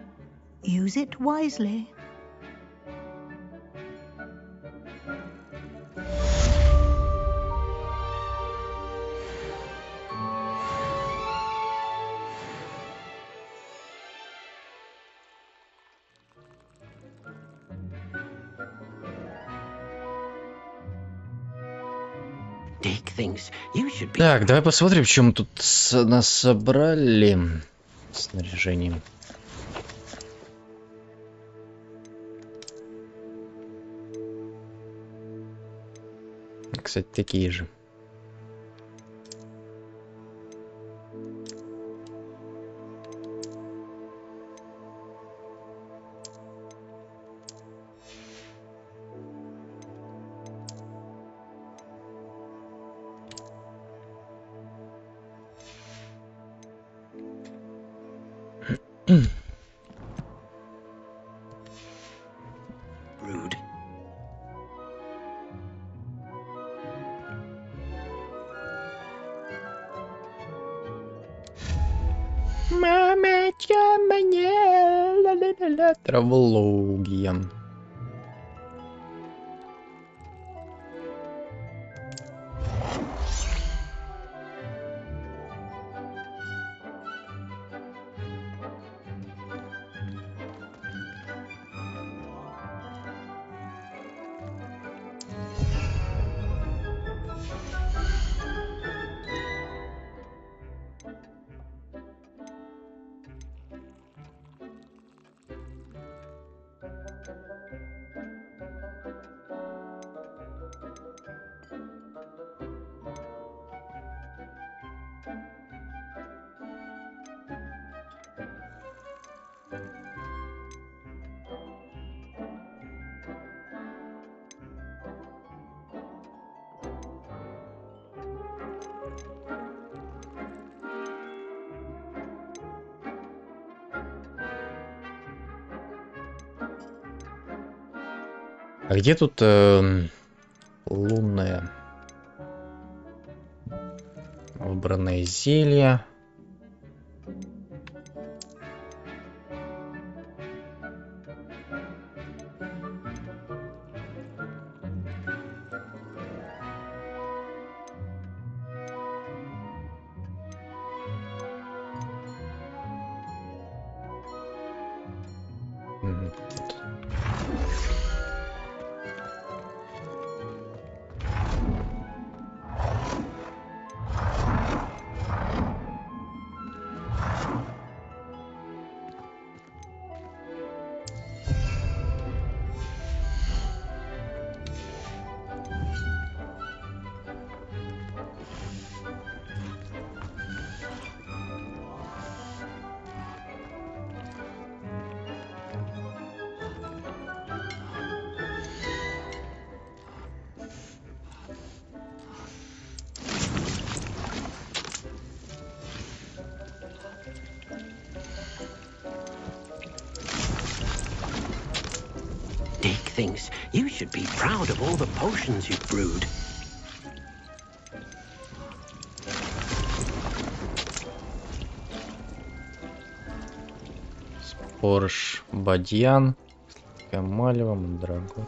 Use it wisely. Так, давай посмотрим, в чем тут нас собрали. Снаряжением. Кстати, такие же. Rude. Мамочка мне ла-ла-ла-ла. Травология. А где тут лунное? Выбранное зелье. Thinks you should be proud of all the potions you've brewed. Спорш, бадьян, камалева, мандрагор.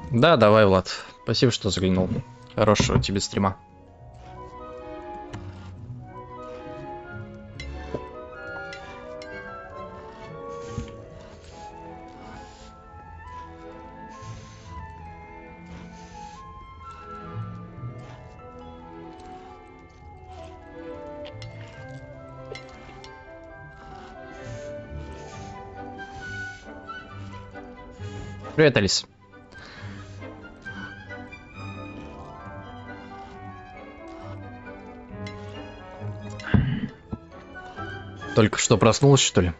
Да, давай, Влад. Спасибо, что заглянул. Хорошего тебе стрима. Привет, Алис. Только что проснулась, что ли?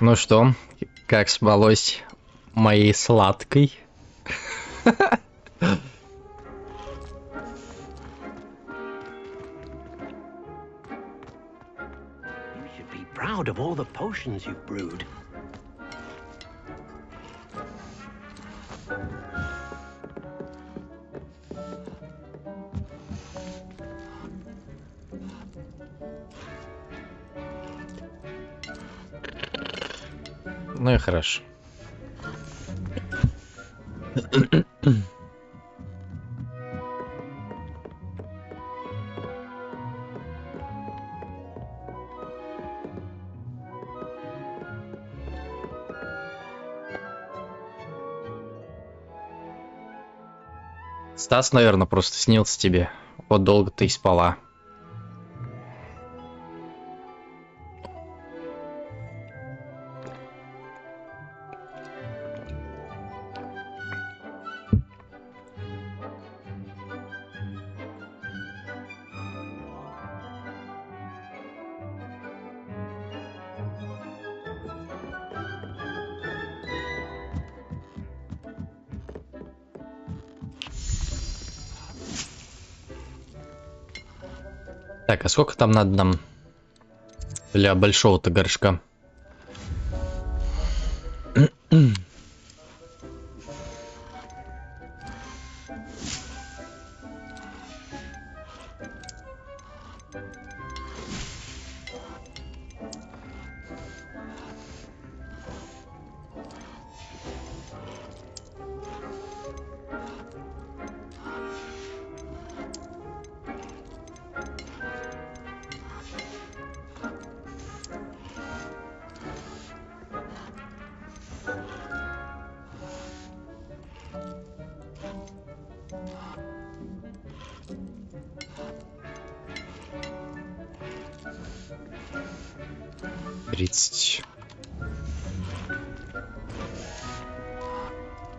Ну что, Как спалось моей сладкой? Proud of all the potions you've brewed. Ну и хорошо. Стас, наверное, просто снился тебе. Вот долго ты и спала. Так, а сколько там надо нам для большого-то горшка?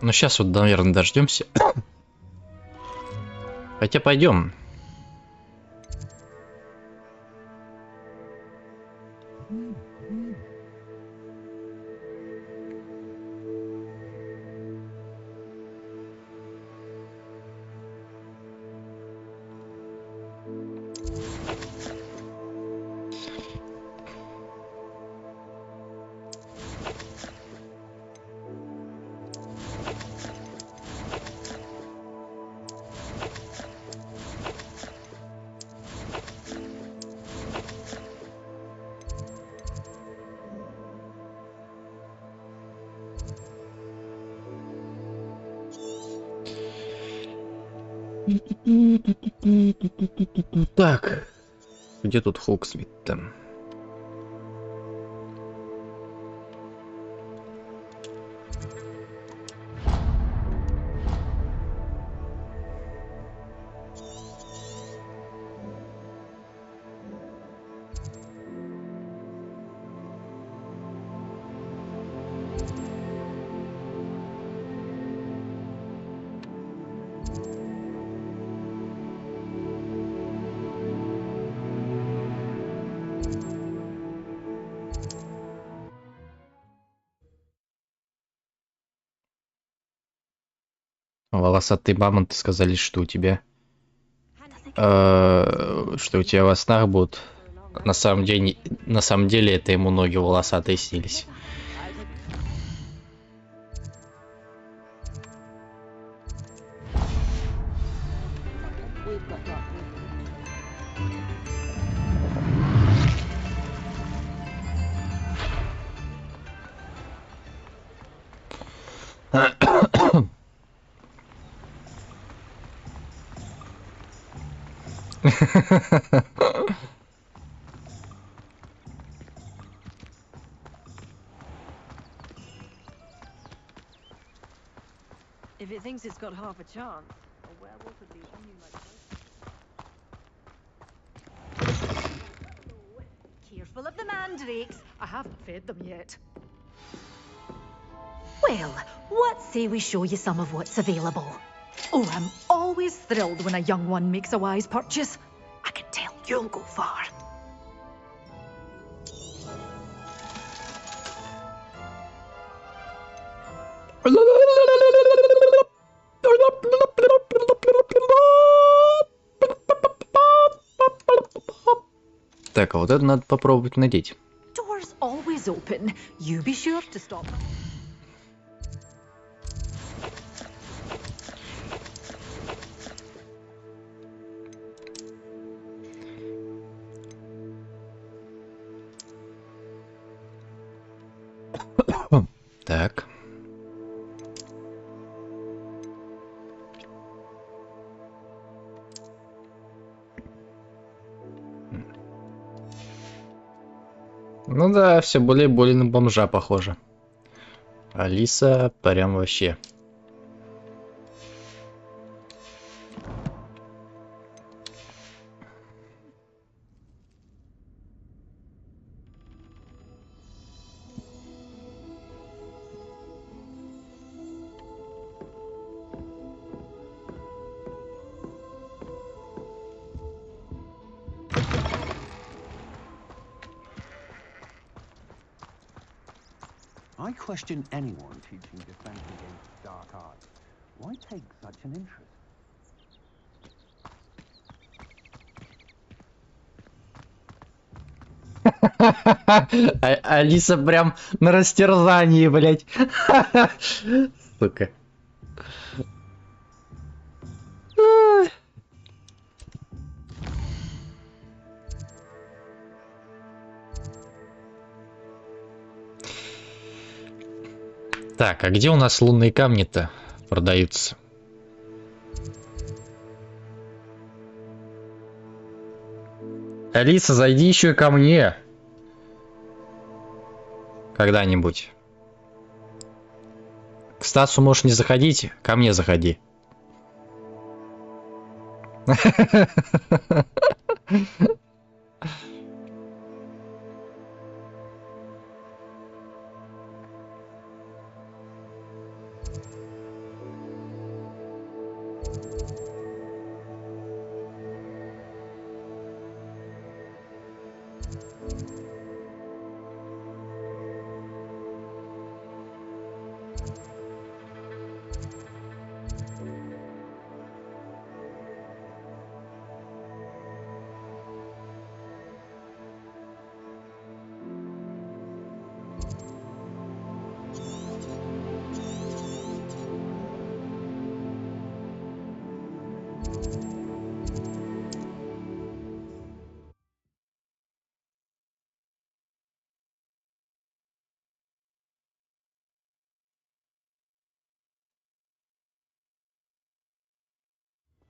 Ну, сейчас вот, наверное, дождемся. Хотя пойдем. Так, где тут Хоксмит-то? Волосатые мамонты сказали, что у тебя... что у тебя во снах будут. На самом деле это ему ноги волосатые снились. If it thinks it's got half a chance, a werewolf would be on you like... Careful of the mandrakes. I haven't fed them yet. Well, what say we show you some of what's available? Oh, I'm always thrilled when a young one makes a wise purchase. I can tell you'll go far. Так, а вот это надо попробовать надеть. Doors always open. You be sure to stop. Так. Ну да, все более и более на бомжа похоже. Алиса прям вообще. I question anyone teaching defense against dark arts. Why take such an interest? Алиса прям на растерзании, блять. Сука. Так, а где у нас лунные камни-то продаются? Алиса, зайди еще ко мне. Когда-нибудь. К Стасу можешь не заходить, ко мне заходи.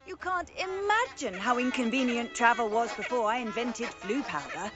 You can't imagine how inconvenient travel was before I invented flu powder.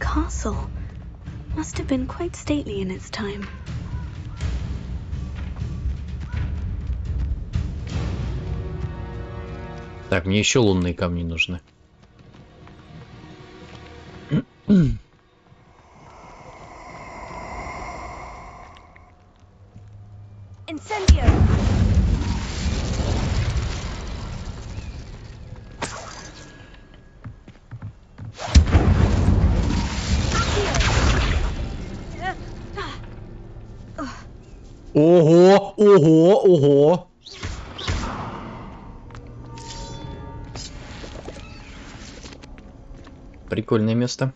Castle must have been quite stately in its time. Так, мне еще лунные камни нужны. Ого, ого, ого. Прикольное место.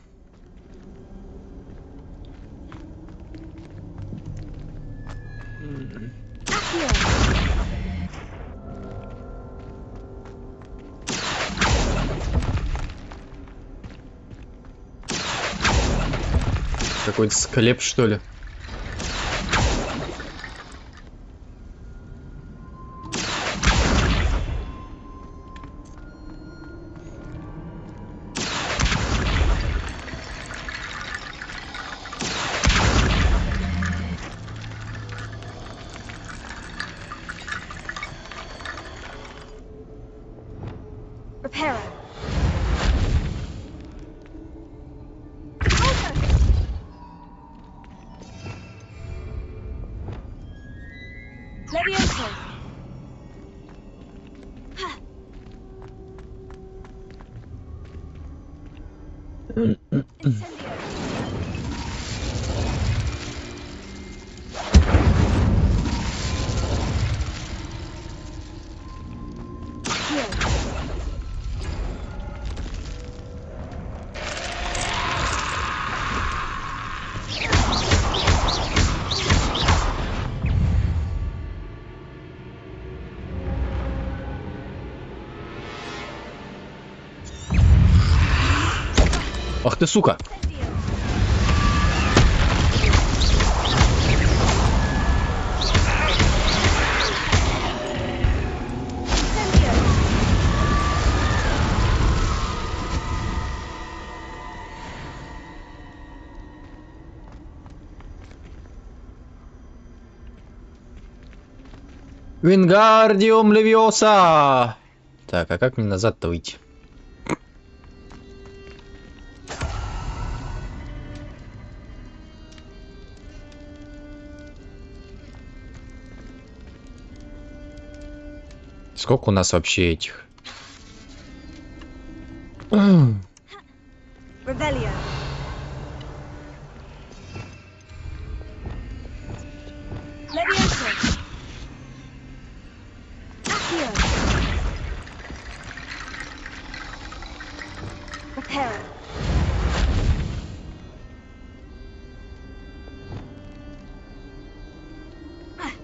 Какой-то склеп, что ли? Ах ты, сука! Вингардиум левиоса! Так, а как мне назад-то выйти? Сколько у нас вообще этих?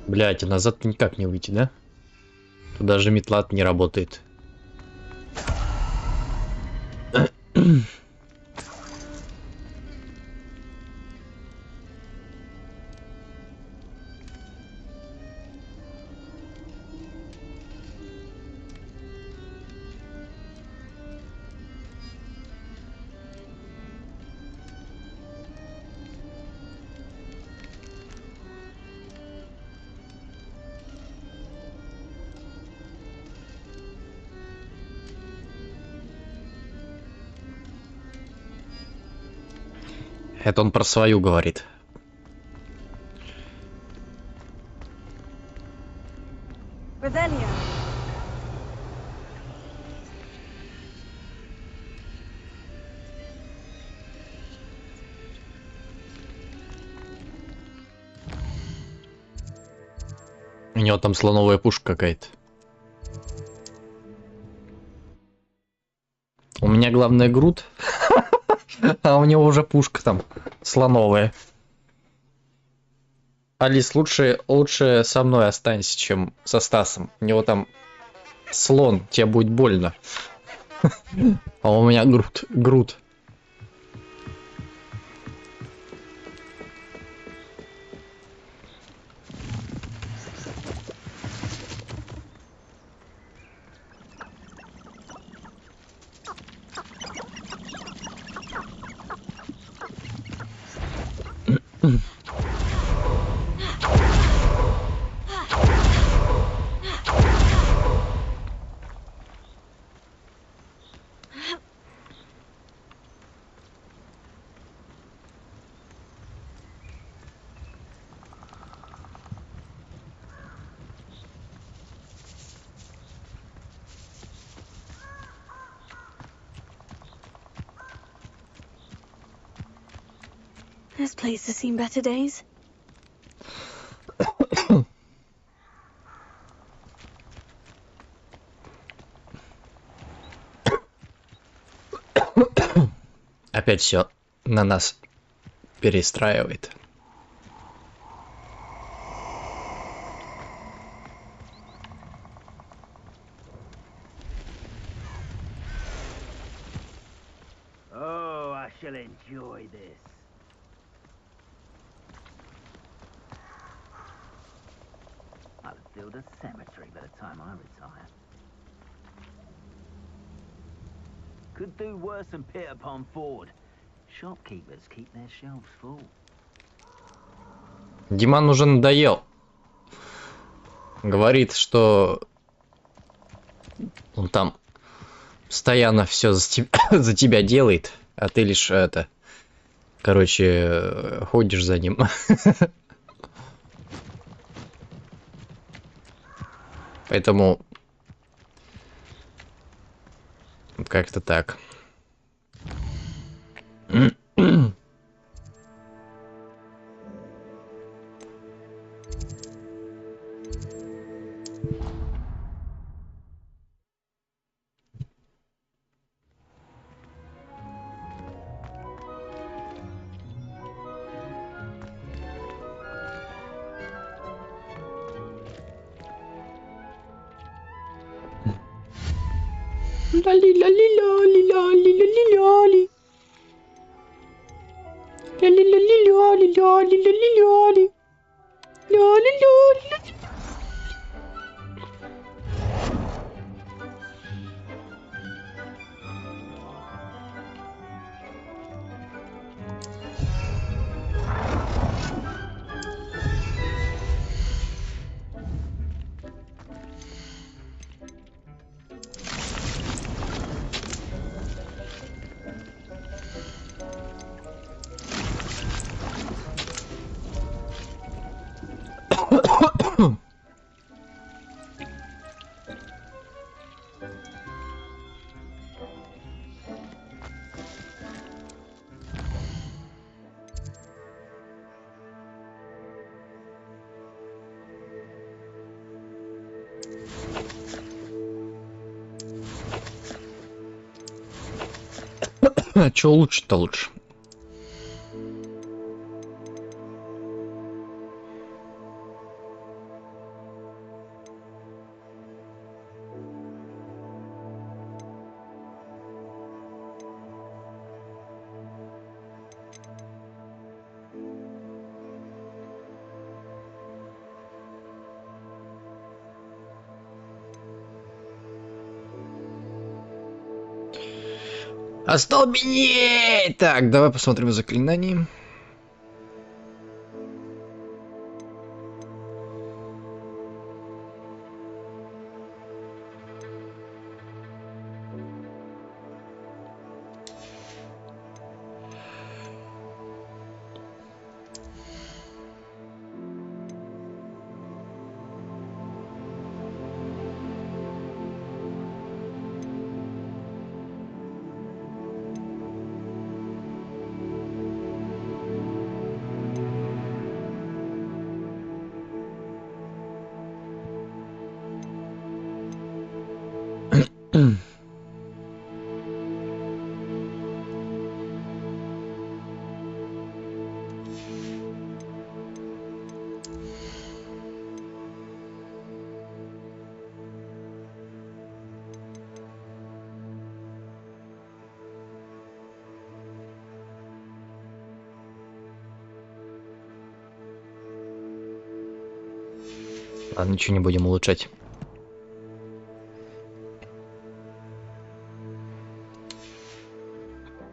Блять, а назад никак не выйти, да? Тут даже метла не работает. Это он про свою говорит. У него там слоновая пушка какая-то. У меня главное груд. А у него уже пушка там слоновая. Алис, лучше со мной останься, чем со Стасом. У него там слон, тебе будет больно. А у меня груд. This place has seen better days. Опять все на нас перестраивает. Oh, I shall enjoy this. I'll have built a cemetery by the time I retire. Could do worse than Peter Pan Ford. Shopkeepers keep their shelves full. Диман уже надоел. Говорит, что он там постоянно все за тебя делает, а ты лишь это, короче, ходишь за ним. Поэтому как-то так. А что лучше-то лучше? Остолбенеть! Так, давай посмотрим заклинание. Ладно, ничего не будем улучшать.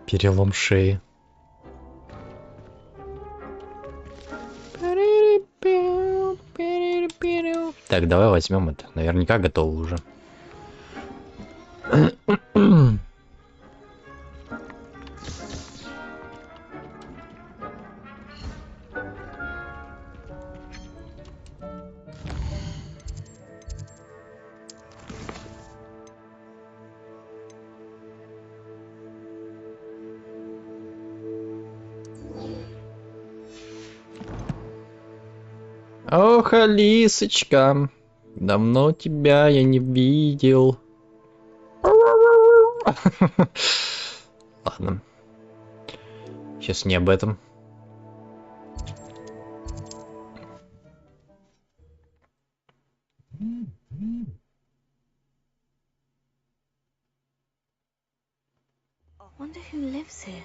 Перелом шеи. Так, давай возьмем это. Наверняка готово уже. Ох, Алисочка, давно тебя я не видел. Ладно. Сейчас не об этом. Wonder who lives here.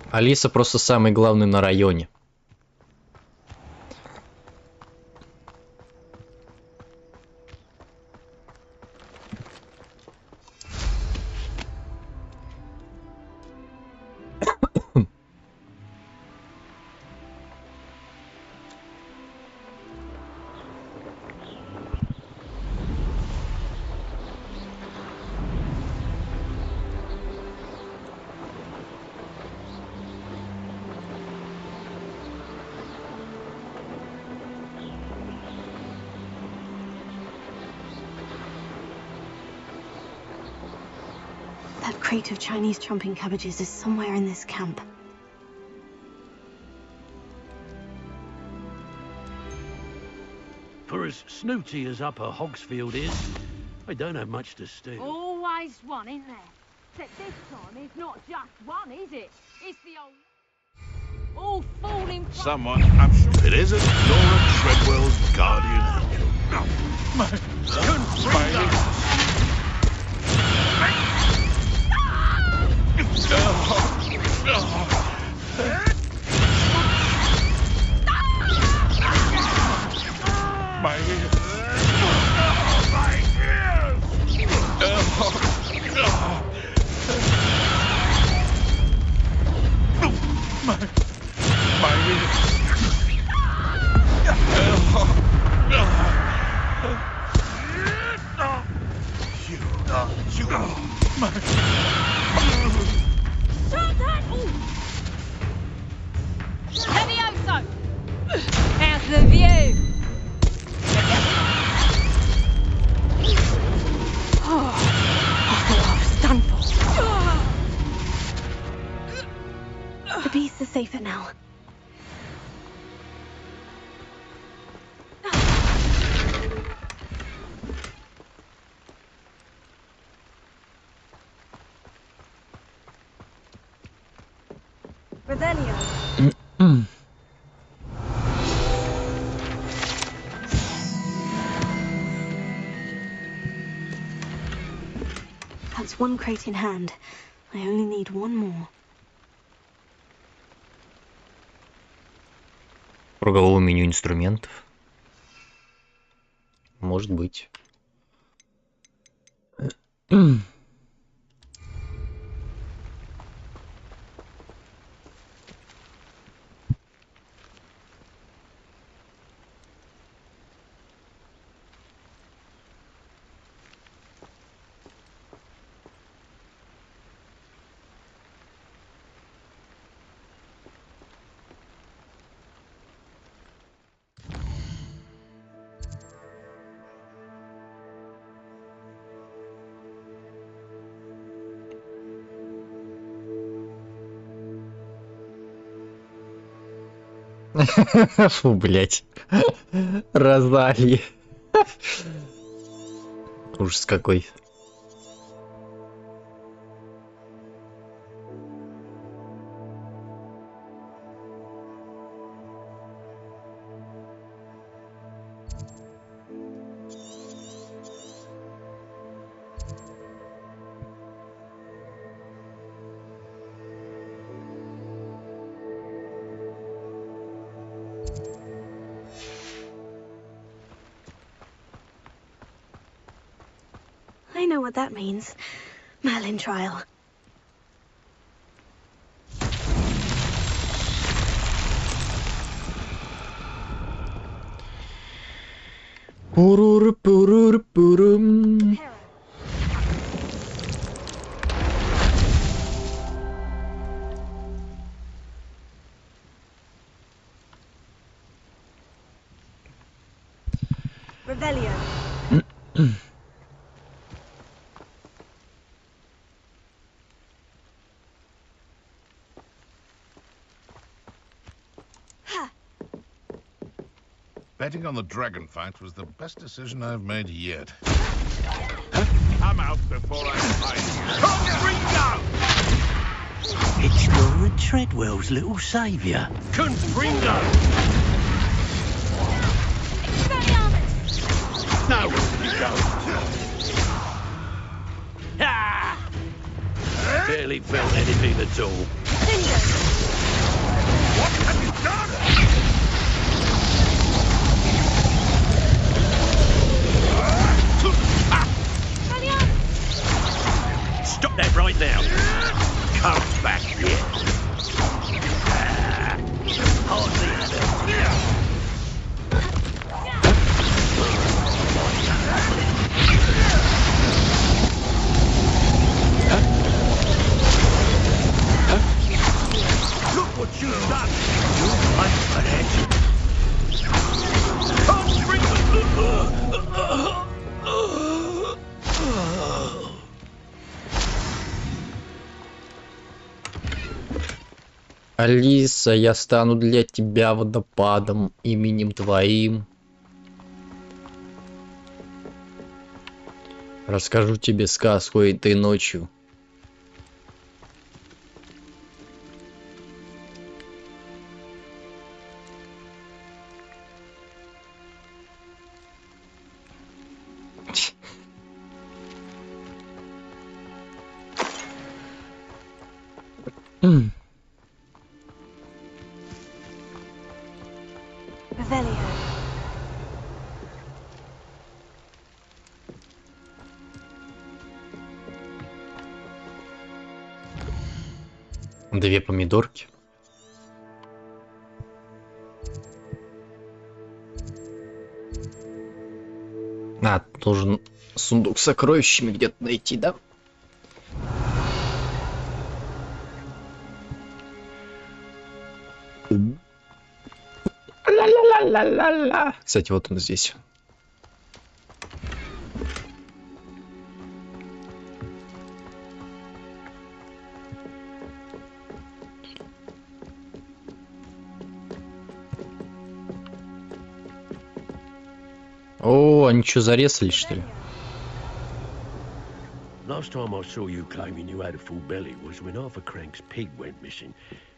Алиса просто самый главный на районе. That crate of Chinese chomping cabbages is somewhere in this camp. For as snooty as Upper Hogsfield is, I don't have much to steal. Always one, isn't there? Except this time it's not just one, is it? It's the old... all falling... Someone, I'm sure it isn't Nora Treadwell's guardian angel. No, my Levioso! How's the view? Oh, I thought I was done for. The beasts are safer now. Revelio. That's one crate in hand. I only need one more. Круговое меню инструментов. Может быть. Фу, блять. Розали. Ужас какой. I know what that means. Merlin trial. Пуруру-пуруру-пурум. Revelio. betting on the dragon fight was the best decision I've made yet. I'm out before I fight. Explorer Treadwell's little saviour. Confringo! No, you don't. Ah! Barely felt anything at all. What have you done? Stop that right now. Come back here. Hardly Look what you've done! You'll fight for that. Алиса, я стану для тебя водопадом именем твоим. Расскажу тебе сказку этой ночью. Две помидорки. Должен сундук с сокровищами где-то найти, да? Ла-ла-ла-ла-ла-ла. Кстати, вот он здесь. О, они что, зарезали, что ли? Last time I saw you claiming you had a full belly was when Arthur Crank's pig went missing.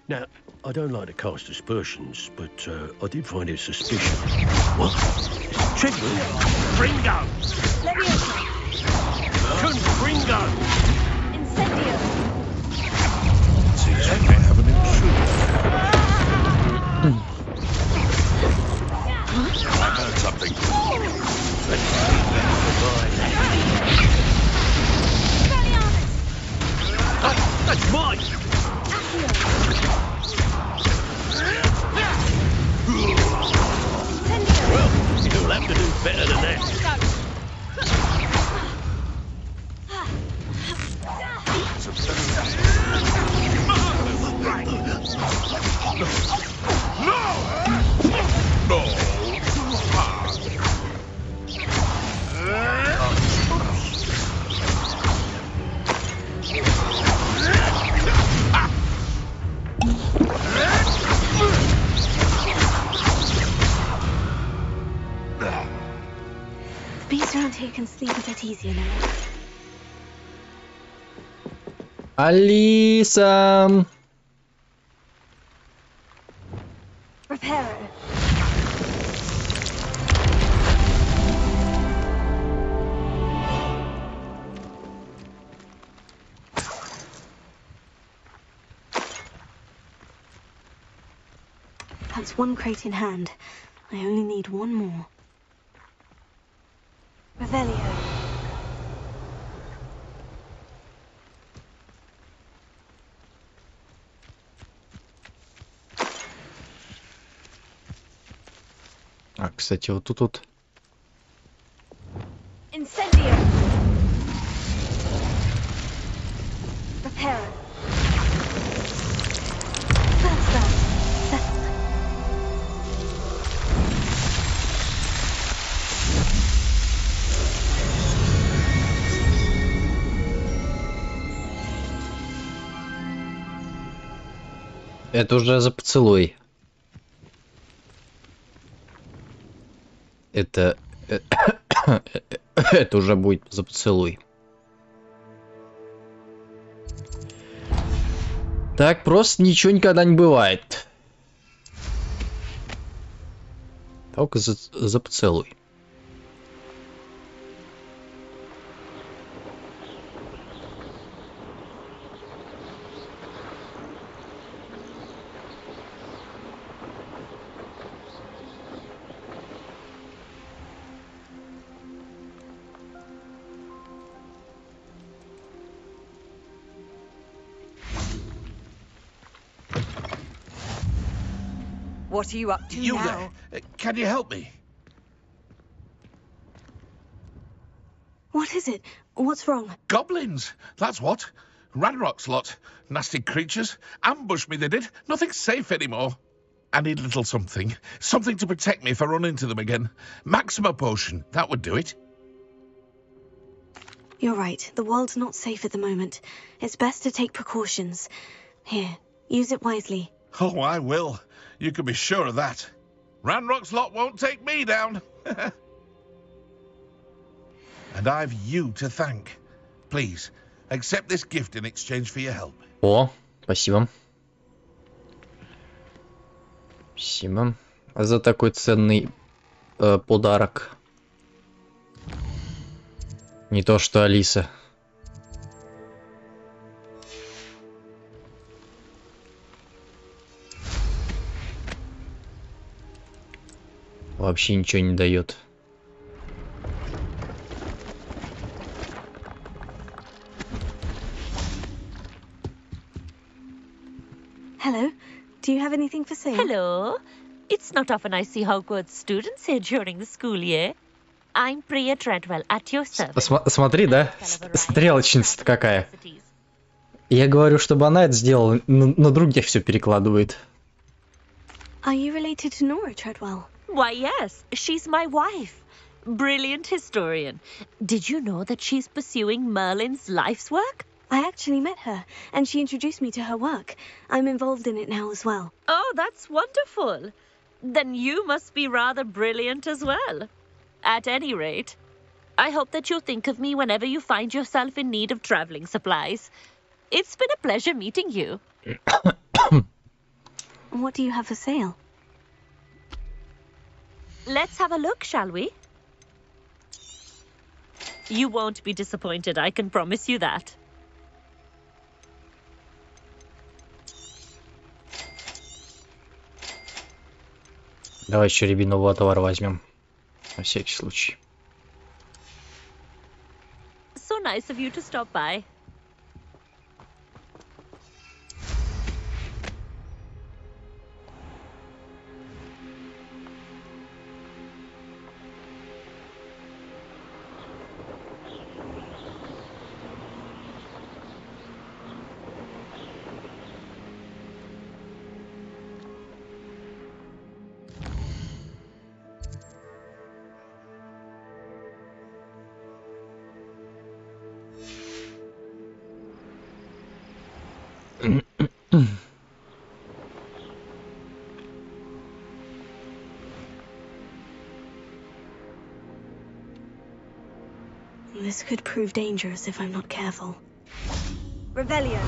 Now, I don't like to cast aspersions, but I did find it suspicious. What? Treadwell? Fringo! Confringo! Incendio! Seems like I have an intruder. I heard something. Let's leave that for mine. That's mine! Well, you'll have to do better than that. Bees around here can sleep a bit easier now. Алиса! Reparo. That's one crate in hand. I only need one more. Revelio. А, кстати, вот тут вот. Incendio. Reparo. Это уже за поцелуй. Это уже будет за поцелуй. Так просто ничего никогда не бывает. Только за поцелуй. What are you up to You now? there? Can you help me? What is it? What's wrong? Goblins, that's what. Ranrock's lot. Nasty creatures. Ambushed me, they did. Nothing's safe anymore. I need a little something. Something to protect me if I run into them again. Maxima potion, that would do it. You're right. The world's not safe at the moment. It's best to take precautions. Here, use it wisely. Oh, I will. You can be sure of that. Ranrock's lot won't take me down. And I've you to thank. Please, accept this gift in exchange for your help. О, спасибо. Спасибо за такой ценный подарок. Не то что Алиса. Вообще ничего не дает. Hello. Do you have anything for sale? Hello. It's not often I see Hogwarts students here during the school year. I'm Priya Treadwell at your service. Смотри, да? Стрелочница-то какая. Я говорю, чтобы она это сделала, на других все перекладывает. Are you related to Nora Treadwell? Why, yes. She's my wife. Brilliant historian. Did you know that she's pursuing Merlin's life's work? I actually met her, and she introduced me to her work. I'm involved in it now as well. Oh, that's wonderful. Then you must be rather brilliant as well. At any rate, I hope that you'll think of me whenever you find yourself in need of traveling supplies. It's been a pleasure meeting you. What do you have for sale? Let's have a look, shall we? You won't be disappointed, I can promise you that. Давай еще рябинового товара возьмем. На всякий случай. So nice of you to stop by. This could prove dangerous if I'm not careful. Revelio.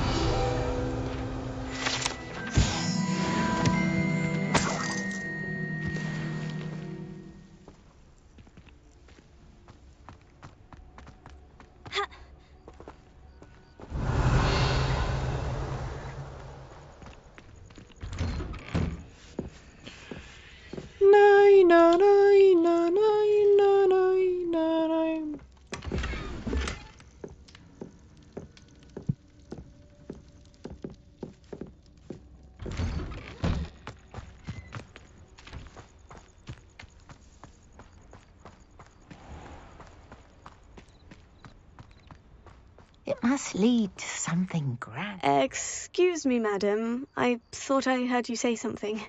It must lead to something grand. Excuse me, madam. I thought I heard you say something.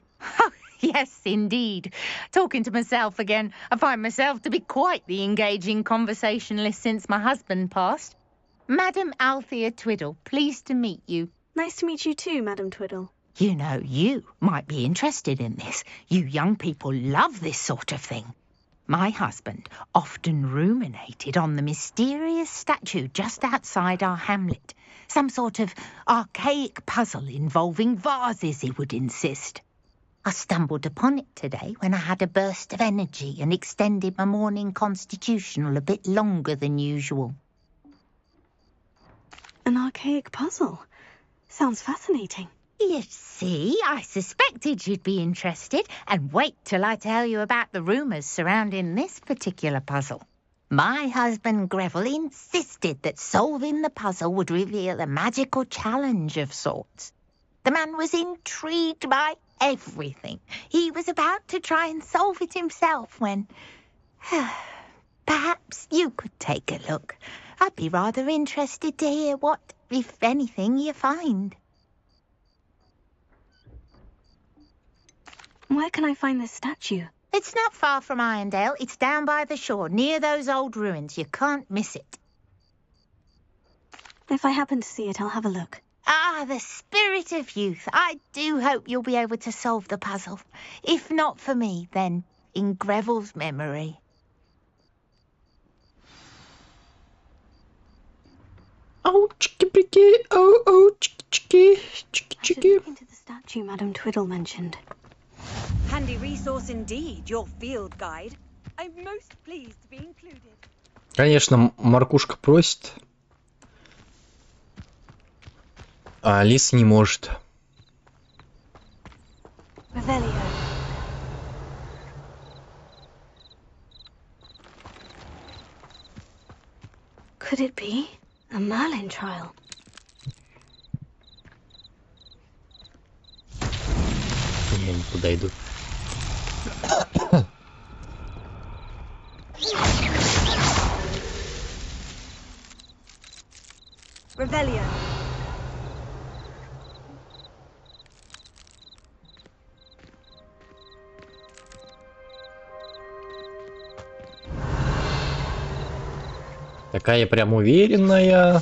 Yes, indeed. Talking to myself again. I find myself to be quite the engaging conversationalist since my husband passed. Madam Althea Twiddle, pleased to meet you. Nice to meet you too, Madam Twiddle. You know, you might be interested in this. You young people love this sort of thing. My husband often ruminated on the mysterious statue just outside our hamlet. Some sort of archaic puzzle involving vases, he would insist. I stumbled upon it today when I had a burst of energy and extended my morning constitutional a bit longer than usual. An archaic puzzle? Sounds fascinating. You see, I suspected you'd be interested, and wait till I tell you about the rumours surrounding this particular puzzle. My husband Greville insisted that solving the puzzle would reveal a magical challenge of sorts. The man was intrigued by everything. He was about to try and solve it himself when... Perhaps you could take a look. I'd be rather interested to hear what, if anything, you find. Where can I find this statue? It's not far from Irondale. It's down by the shore, near those old ruins. You can't miss it. If I happen to see it, I'll have a look. Ah, the spirit of youth. I do hope you'll be able to solve the puzzle. If not for me, then in Greville's memory. Oh, chicky-picky. Oh, chicky-chicky. Chicky-chicky. Look into the statue Madame Twiddle mentioned. Handy resource indeed, your field guide. I'm most pleased to be included. Конечно, Маркушка просит, а Алиса не может. Could it be a Merlin trial? Я не туда иду. Revelio. Такая прям уверенная.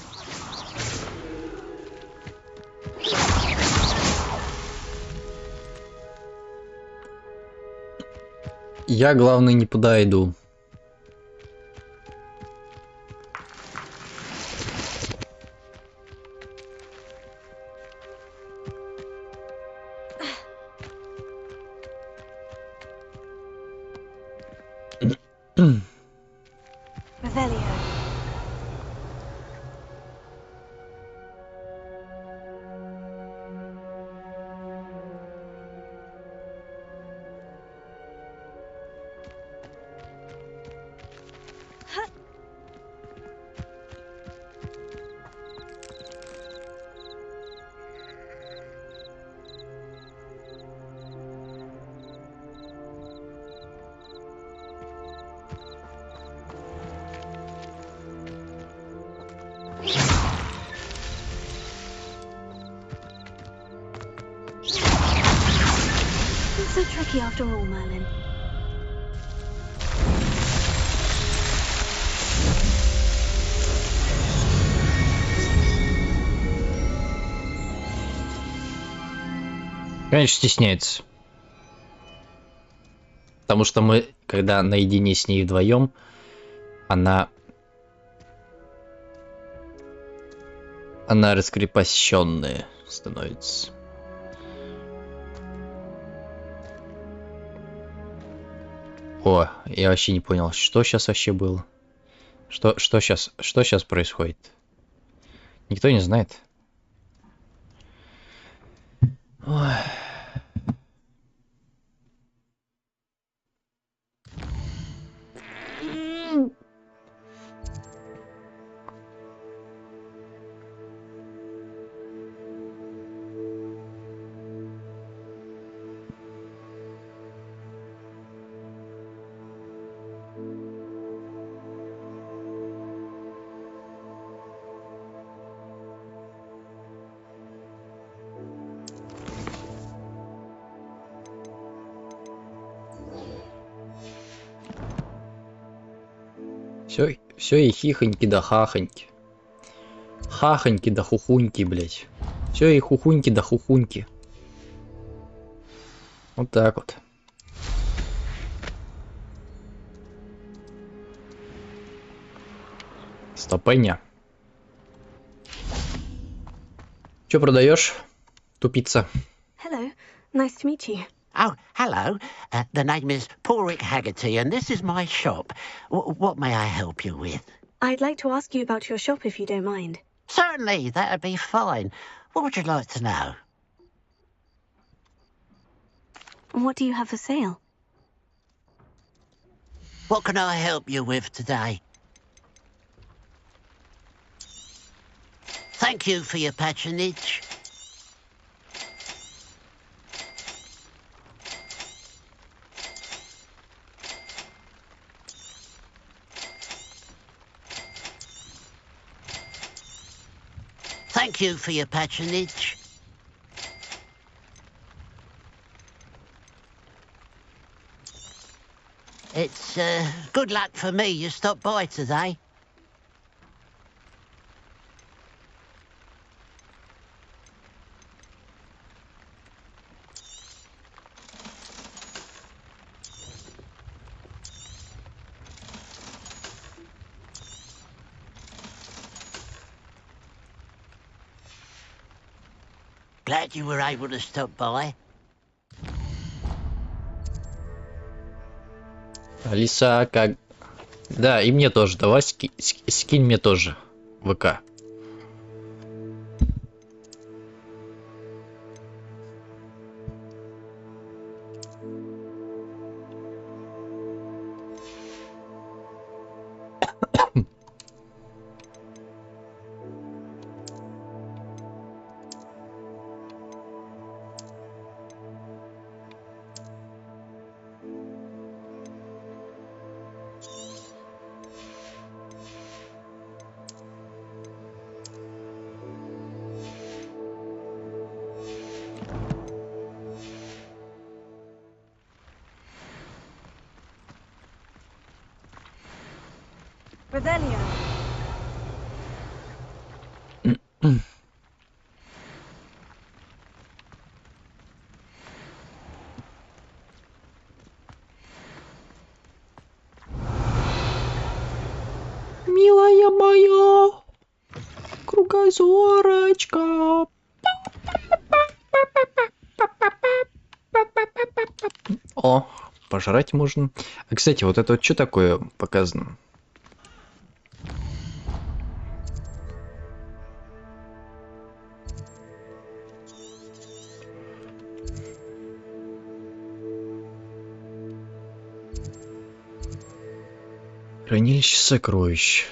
Я, главное, не туда иду. So tricky after all, Merlin. Конечно, стесняется. Потому что мы, когда наедине с ней вдвоем, она раскрепощенная становится. О, я вообще не понял, что сейчас вообще было. Что сейчас происходит? Никто не знает. Ой. Все и хихоньки да хахоньки. Хахоньки да хухуньки, блять. Все и хухуньки да хухуньки. Вот так вот. Стопэня. Что продаешь, тупица? Hello, nice to meet you. Oh, hello. The name is Porrick Haggerty, and this is my shop. What may I help you with? I'd like to ask you about your shop if you don't mind. Certainly, that'd be fine. What would you like to know? What do you have for sale? What can I help you with today? Thank you for your patronage. Thank you for your patronage. It's good luck for me you stopped by today. Glad you were able to stop by. Алиса, как... Да, и мне тоже. Давай скинь мне тоже ВК. Revelio. Милая моя кругозорочка. О, пожрать можно. А, кстати, вот это вот что такое показано? Хранилище сокровищ.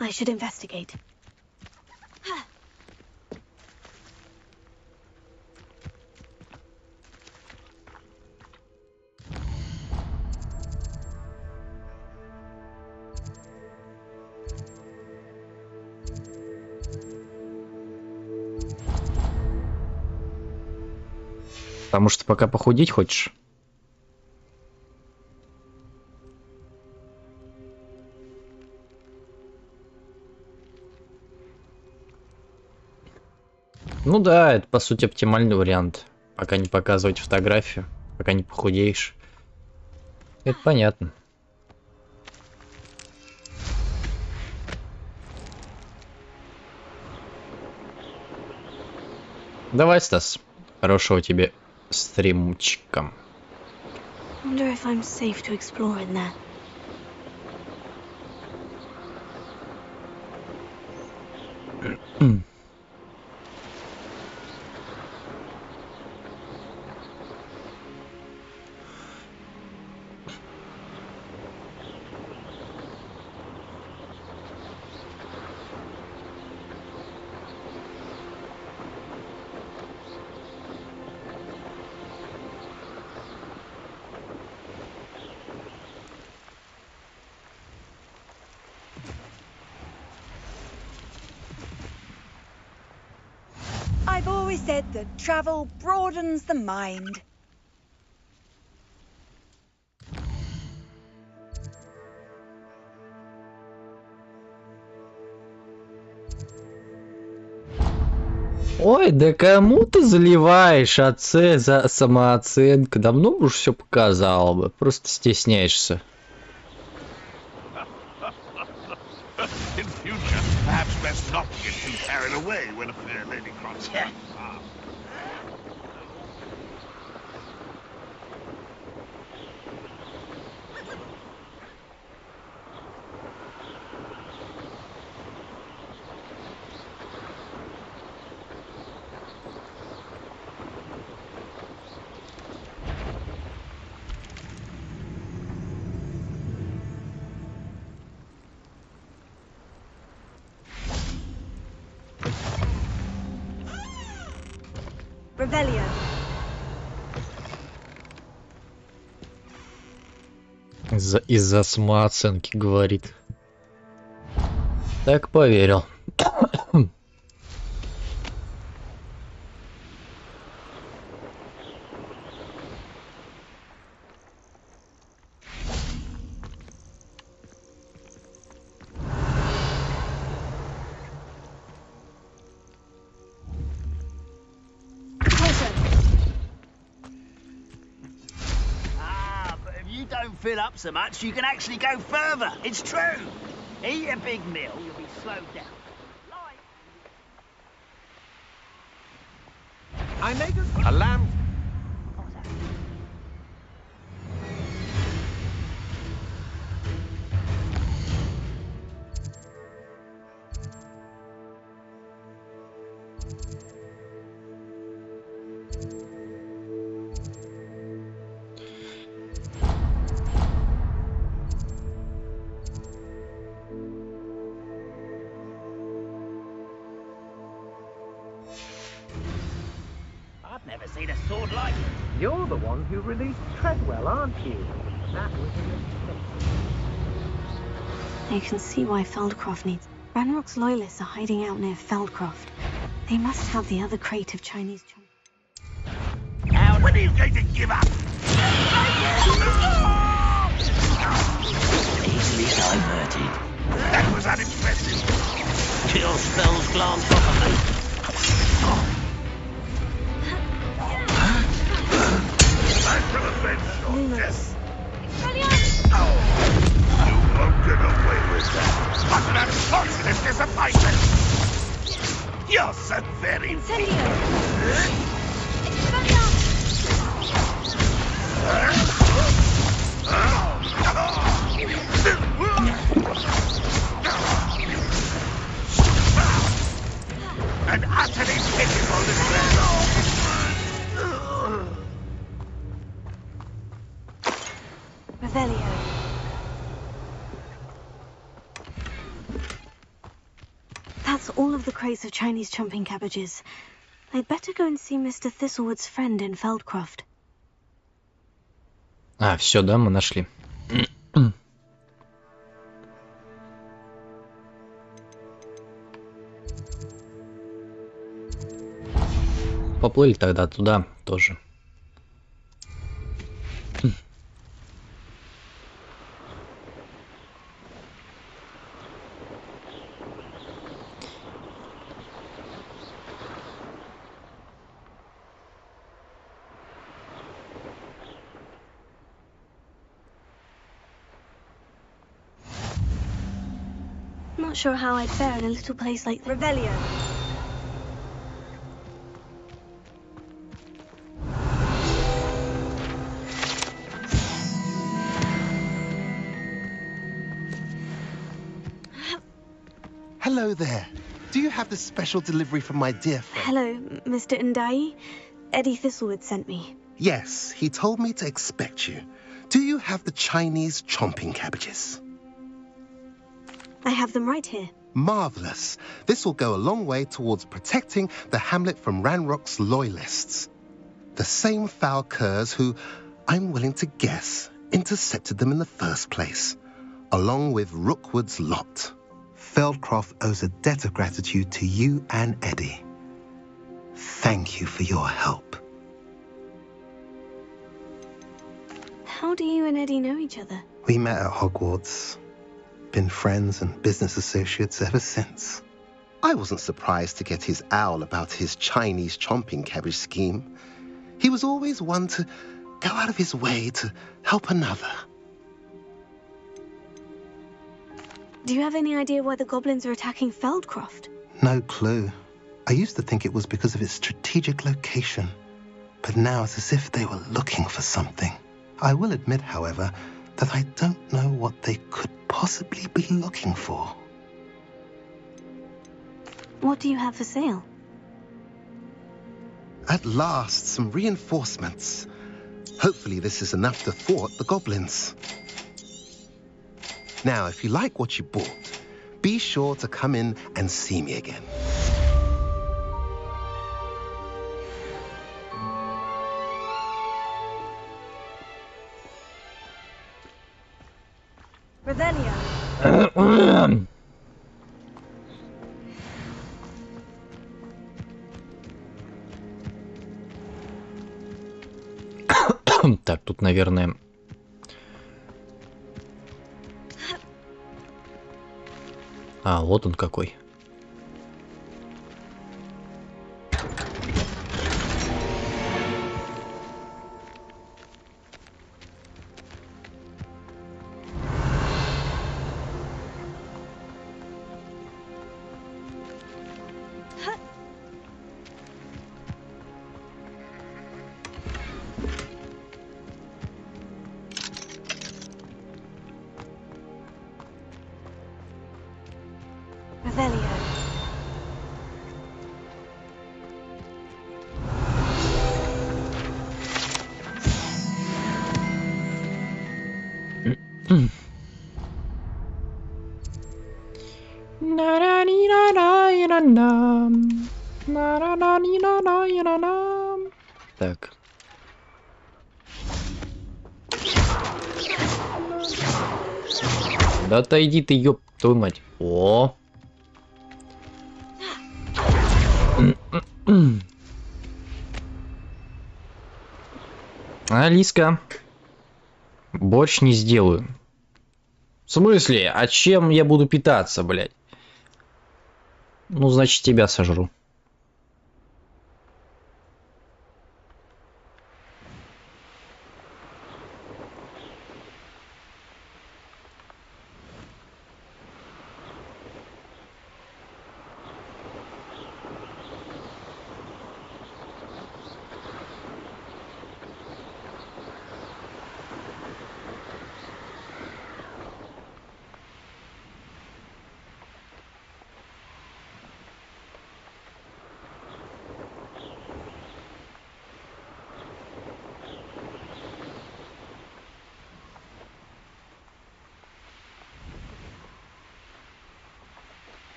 I should investigate. Потому что пока похудеть хочешь? Ну да, это по сути оптимальный вариант. Пока не показывать фотографию, пока не похудеешь. Это понятно. Давай, Стас. Хорошего тебе стримчика. Wonder if I'm safe to explore in there. I've always said that travel broadens the mind. Ой, да кому ты заливаешь отце за самооценку? Давно бы уж все показал бы. Просто стесняешься. In future, perhaps best not to get too carried away when a fair lady crosses your path. Revelio. Из-за самооценки, говорит. Так поверил. Fill up so much you can actually go further. It's true. Eat a big meal, you'll be slowed down. I make a lamb. I've never seen a sword like it. You're the one who released Treadwell, aren't you? That was You can see why Feldcroft needs... Ranrock's loyalists are hiding out near Feldcroft. They must have the other crate of Chinese chum. When are you going to give up? Easily diverted. That was unimpressive. Your spells glance off of me. I shall avenge your death. Revelio! You won't get away with that. What an unfortunate disappointment! You're so very weak. An utterly pitiful display. Revelio. That's all of the crates of Chinese chomping cabbages. I'd better go and see Mr. Thistlewood's friend in Feldcroft. А, все, да, мы нашли. Поплыли тогда туда тоже. Not sure how I'd fare in a little place like Revelio. Hello there. Do you have the special delivery from my dear friend? Hello, Mr. Ndai. Eddie Thistlewood sent me. Yes, he told me to expect you. Do you have the Chinese chomping cabbages? I have them right here. Marvellous. This will go a long way towards protecting the hamlet from Ranrock's loyalists. The same foul curs who, I'm willing to guess, intercepted them in the first place, along with Rookwood's lot. Feldcroft owes a debt of gratitude to you and Eddie. Thank you for your help. How do you and Eddie know each other? We met at Hogwarts. Been friends and business associates ever since. I wasn't surprised to get his owl about his Chinese chomping cabbage scheme. He was always one to go out of his way to help another. Do you have any idea why the goblins are attacking Feldcroft? No clue. I used to think it was because of its strategic location, but now it's as if they were looking for something. I will admit, however, that I don't know what they could possibly be looking for. What do you have for sale? At last, some reinforcements. Hopefully this is enough to thwart the goblins. Now, if you like what you bought, be sure to come in and see me again. Revelio. Так, тут, наверное... А, вот он какой. Revelio. Так. Да отойди ты, ёб твою мать. О! Алиска. Борщ не сделаю. В смысле? А чем я буду питаться, блядь? Ну, значит, тебя сожру.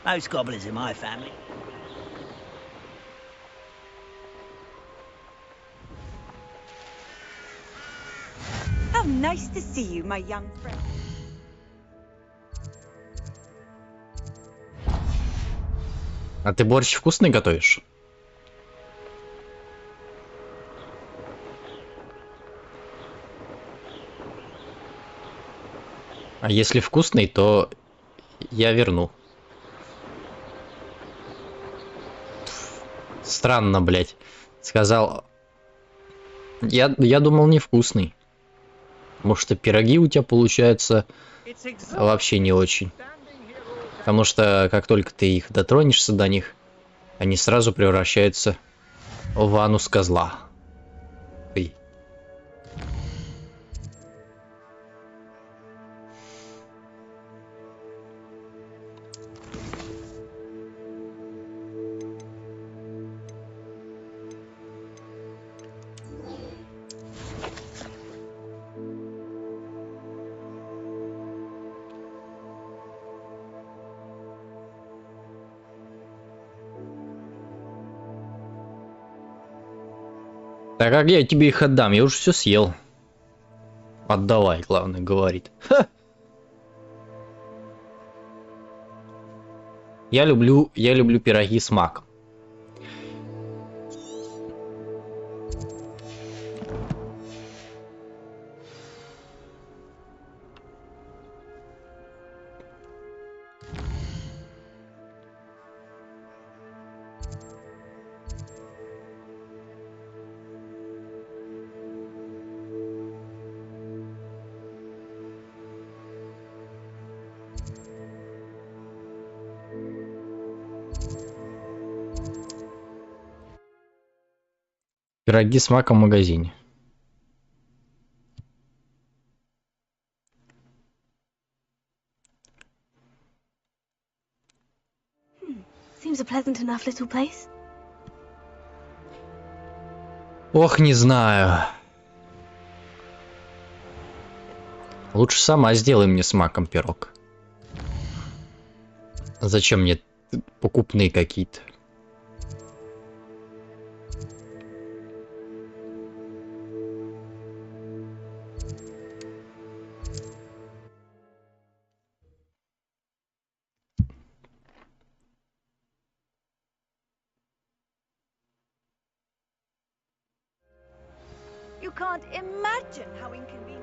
Most goblins in my family. How nice to see you, my young friend. А ты борщ вкусный готовишь? А если вкусный, то я верну. Странно, блядь. Сказал... Я думал, невкусный. Может, пироги у тебя получаются вообще не очень. Потому что, как только ты их дотронешься до них, они сразу превращаются в анус козла. Ой. Так как я тебе их отдам? Я уже все съел. Отдавай, главное, говорит. Ха! Я люблю пироги с маком. Пироги с маком в магазине. Seems a pleasant enough little place. Ох, не знаю. Лучше сама сделай мне с маком пирог. Зачем мне покупные какие-то? You can't imagine how inconvenient.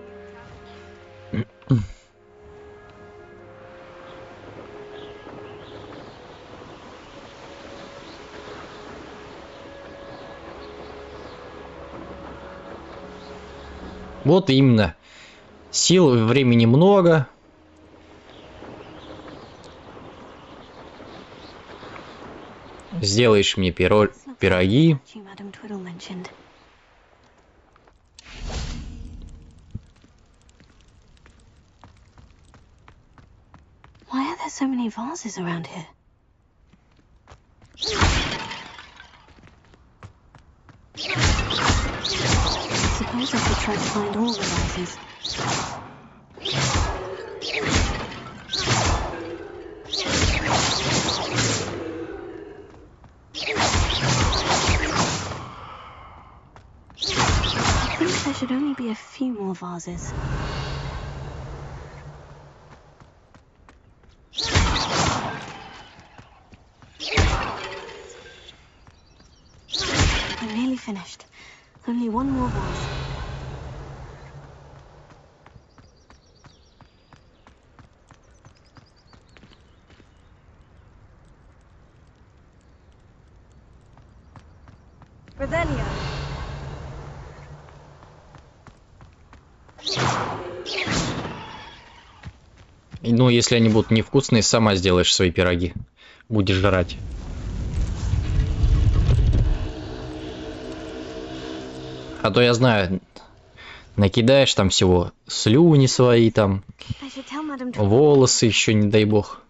Вот именно. Сил и времени много. Сделаешь мне пироги. Why are there so many vases around here? I suppose I could try to find all the vases. I think there should only be a few more vases. I'm nearly finished. Only one more vase. Revelio. Ну, если они будут невкусные, сама сделаешь свои пироги. Будешь жрать. А то я знаю, накидаешь там всего слюни свои там, волосы еще, не дай бог.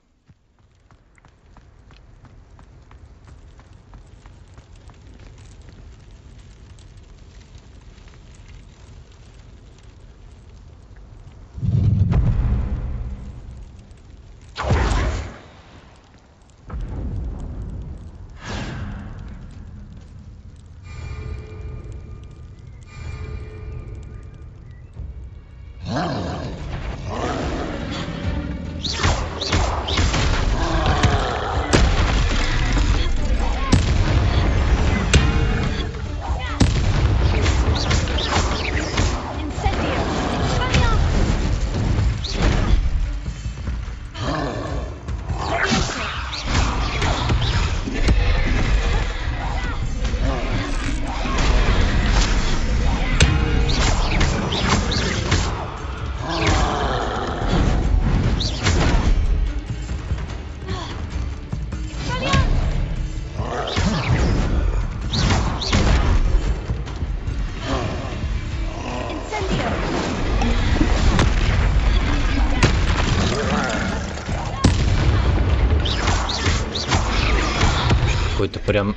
Какой-то прям...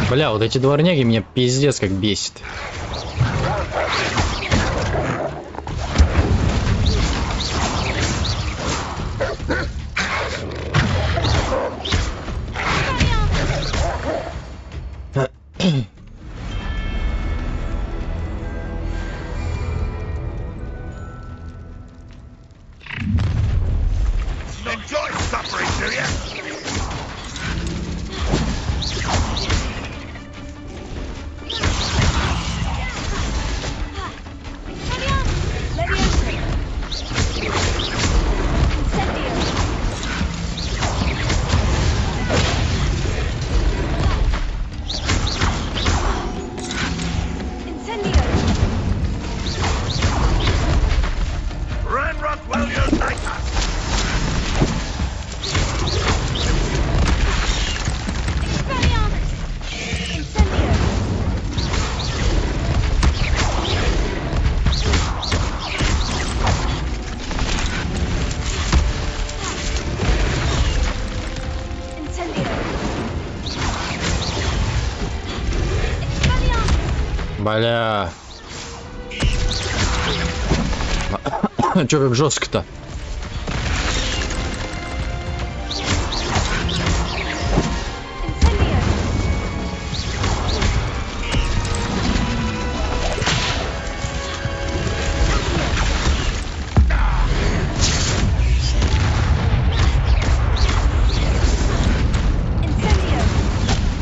Бля, вот эти дворняги меня пиздец как бесит. Enjoy suffering, do you? Бля. Чё как жестко-то?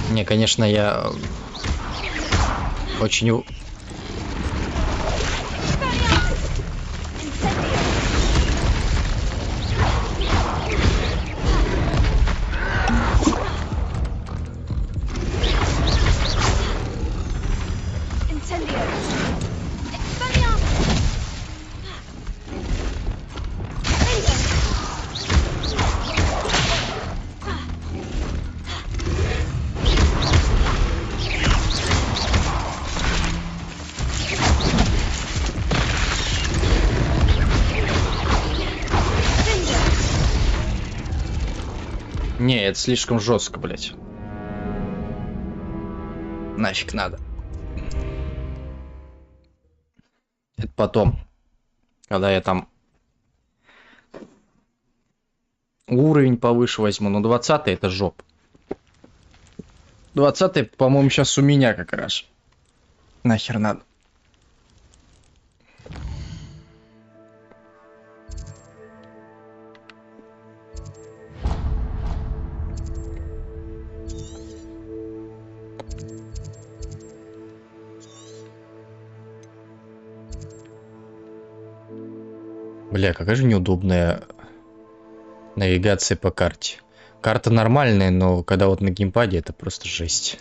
Не, конечно, я очень... Не, это слишком жестко, блять. Нафиг надо. Это потом, когда я там уровень повыше возьму. Но 20-й это жоп. 20-й, по-моему, сейчас у меня как раз. Нахер надо. Бля, какая же неудобная навигация по карте. Карта нормальная, но когда вот на геймпаде, это просто жесть.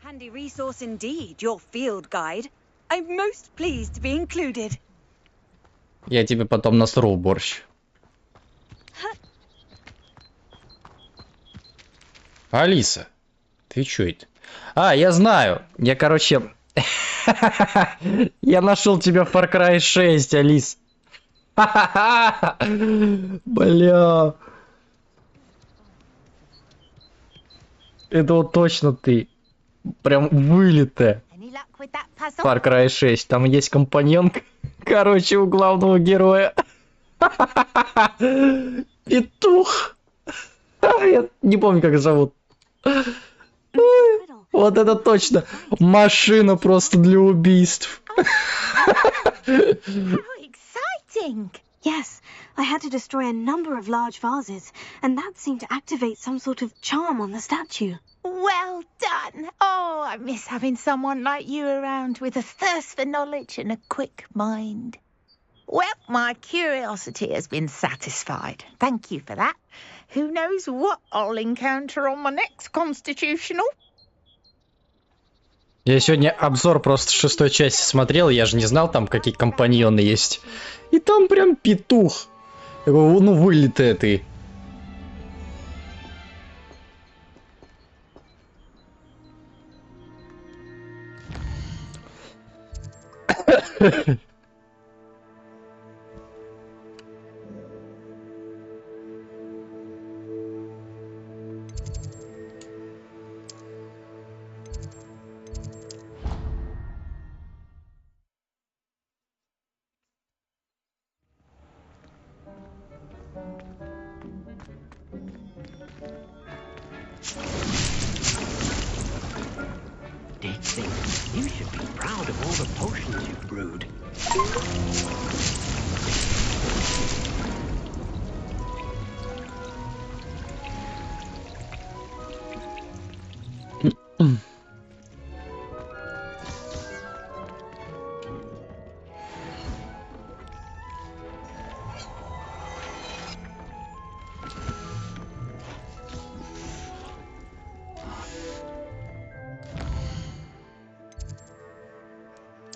Handy resource indeed, your field guide. I'm most pleased to be included. Я тебе потом насру в борщ. Алиса, ты чё это? А, я знаю. Я, короче... Я нашел тебя в Far Cry 6, Алис. Бля. Это вот точно ты. Прям вылитая. Far Cry 6. Там есть компаньон, короче, у главного героя. Петух. Я не помню, как зовут. Вот это точно. Машина просто для убийств. Exciting! Yes, I had to destroy a number of large vases, and that seemed to activate some sort of charm on the statue. Well done. Oh, I miss having someone like you around with a thirst for knowledge and a quick mind. Well, my curiosity has been satisfied. Thank you for that. Who knows what I'll encounter on my next constitutional? Я сегодня обзор просто 6-й части смотрел, я же не знал там, какие компаньоны есть. И там прям петух. Ну, вылитый ты. Dixie, you should be proud of all the potions you've brewed.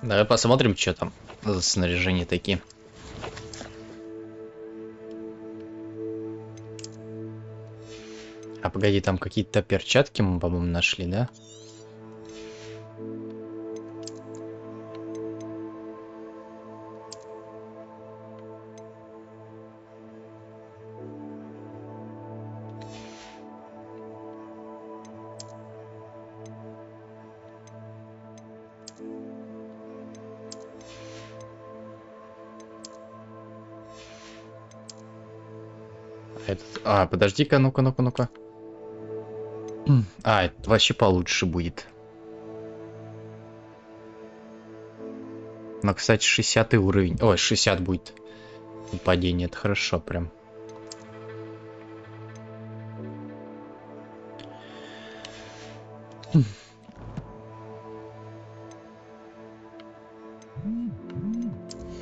Давай посмотрим, что там за снаряжения такие. А погоди, там какие-то перчатки мы, по-моему, нашли, да? А, подожди-ка, ну-ка, ну-ка, ну-ка. А, это вообще получше будет. Но, кстати, 60 уровень. Ой, 60 будет. Падение, это хорошо прям.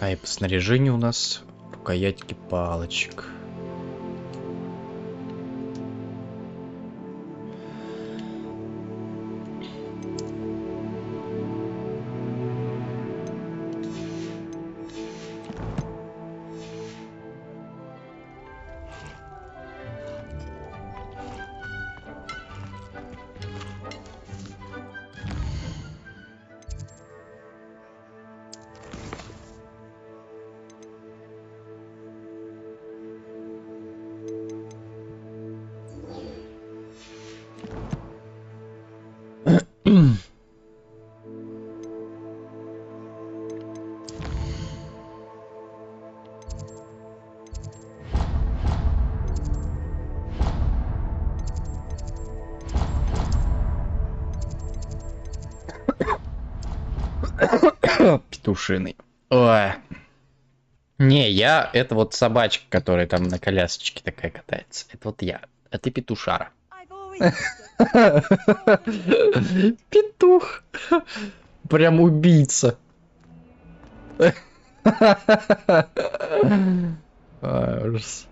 А и по снаряжению у нас рукоятки палочек. Петушиный. Ой. Не, я... Это вот собачка, которая там на колясочке такая катается. Это вот я. А ты петушара. Петух. Прям убийца. Ужас.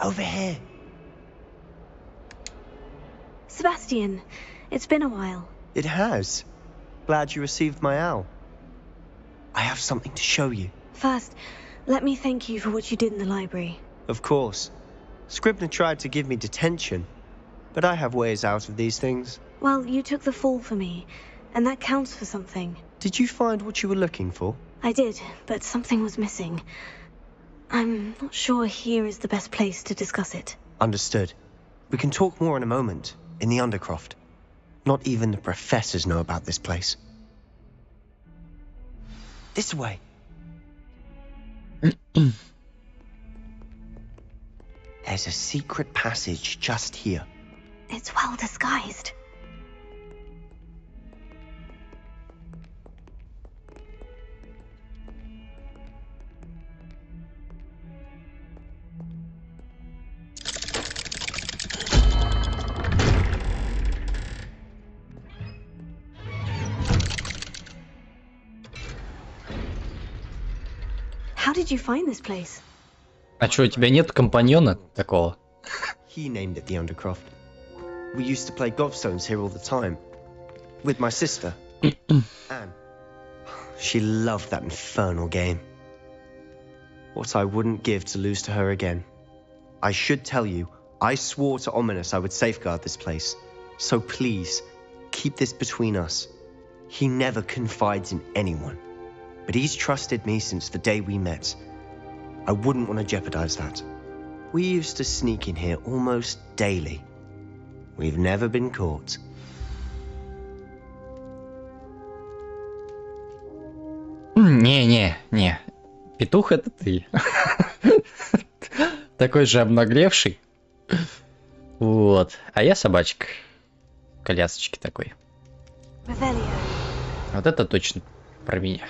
Over here. Sebastian, it's been a while. It has. Glad you received my owl. I have something to show you. First, let me thank you for what you did in the library. Of course. Scribner tried to give me detention, but I have ways out of these things. Well, you took the fall for me, and that counts for something. Did you find what you were looking for? I did, but something was missing. I'm not sure here is the best place to discuss it. Understood. We can talk more in a moment, in the Undercroft. Not even the professors know about this place. This way. There's a secret passage just here. It's well disguised. How did you find this place? А что, у тебя нет компаньона такого? He named it the Undercroft. We used to play gobstones here all the time. With my sister, Anne. She loved that infernal game. What I wouldn't give to lose to her again. I should tell you, I swore to Ominous I would safeguard this place. So please, keep this between us. He never confides in anyone. But he's trusted me since the day we met. I wouldn't want to jeopardize that. We used to sneak in here almost daily. We've never been caught. Не. Петух это ты. Такой же обнаглевший. Вот. А я собачка. Колясочки такой. Вот это точно про меня.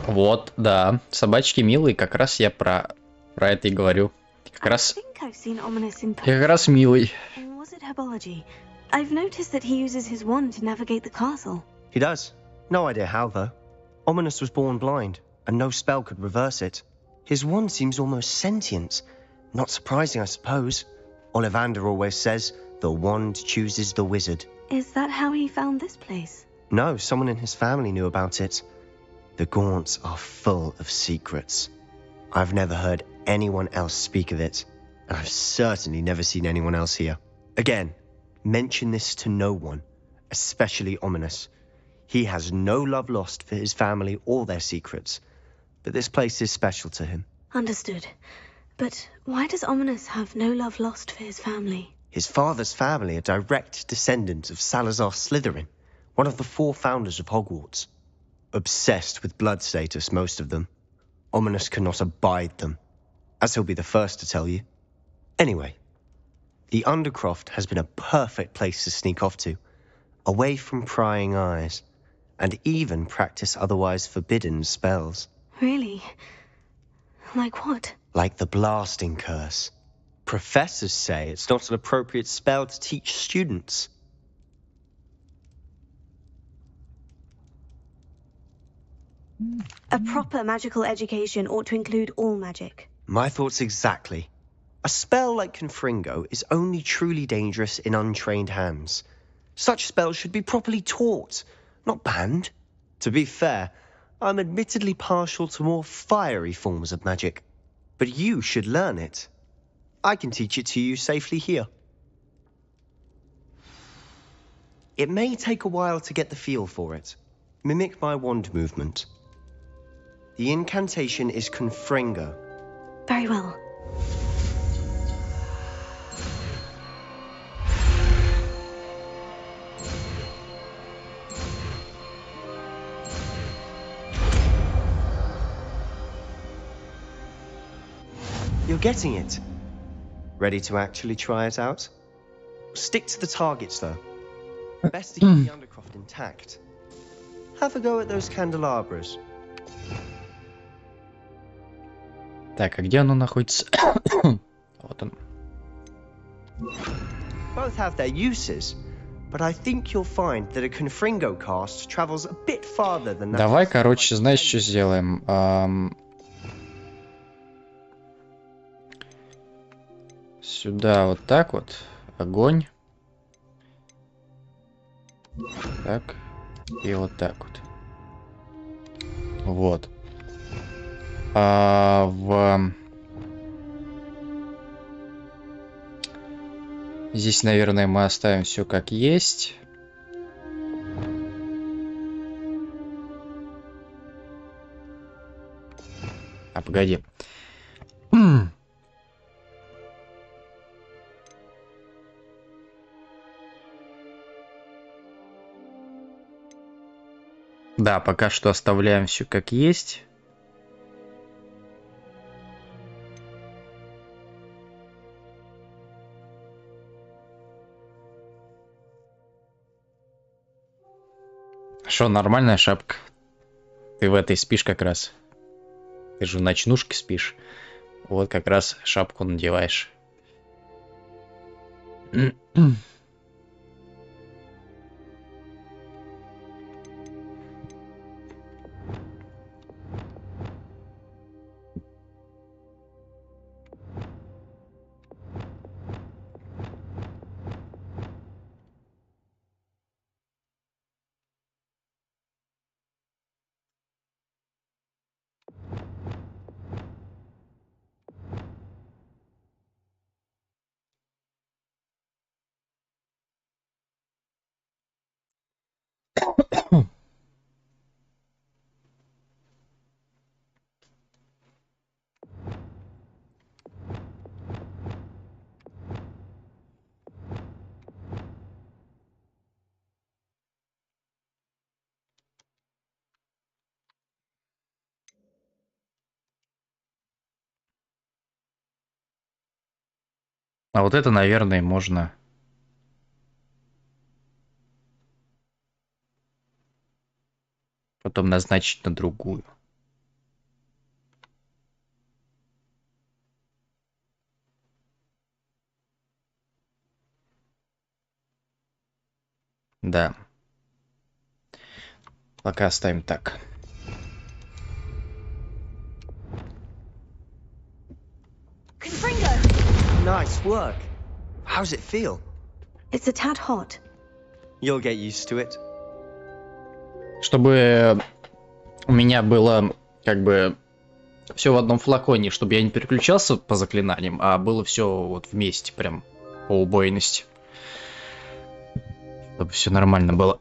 Вот, да, собачки милые, как раз я про это и говорю. Как раз милый. I've noticed that he uses his wand to navigate the castle. He does. No idea how, though. Ominous was born blind, and no spell could reverse it. His wand seems almost sentient. Not surprising, I suppose. Ollivander always says, the wand chooses the wizard. Is that how he found this place? No, someone in his family knew about it. The Gaunts are full of secrets. I've never heard anyone else speak of it, and I've certainly never seen anyone else here. Again, mention this to no one, especially Ominous. He has no love lost for his family or their secrets, but this place is special to him. Understood. But why does Ominous have no love lost for his family? His father's family are direct descendants of Salazar Slytherin, one of the 4 founders of Hogwarts. Obsessed with blood status, most of them. Ominous cannot abide them, as he'll be the first to tell you. Anyway, the Undercroft has been a perfect place to sneak off to, away from prying eyes, and even practice otherwise forbidden spells. Really? Like what? Like the blasting curse. Professors say it's not an appropriate spell to teach students. A proper magical education ought to include all magic. My thoughts exactly. A spell like Confringo is only truly dangerous in untrained hands. Such spells should be properly taught, not banned. To be fair, I'm admittedly partial to more fiery forms of magic. But you should learn it. I can teach it to you safely here. It may take a while to get the feel for it. Mimic my wand movement. The incantation is Confringo. Very well. You're getting it. Ready to actually try it out? Stick to the targets, though. Best to keep the Undercroft intact. Have a go at those candelabras. Так, а где оно находится? Вот он. Both have their uses, but I think you'll find that a Confringo cast travels a bit farther than that. Давай, короче, знаешь, что сделаем? Сюда вот так вот. Огонь. Так. И вот так вот. Вот. Здесь, наверное, мы оставим все как есть. А, погоди. Да, пока что оставляем все как есть. Что, нормальная шапка? Ты в этой спишь как раз. Ты же в ночнушке спишь. Вот как раз шапку надеваешь. А вот это, наверное, можно... потом назначить на другую. Да. Пока оставим так. Nice work. How's it feel? It's a tad hot. You'll get used to it. Чтобы у меня было как бы все в одном флаконе, чтобы я не переключался по заклинаниям, а было все вот вместе, прям по убойности. Чтобы все нормально было.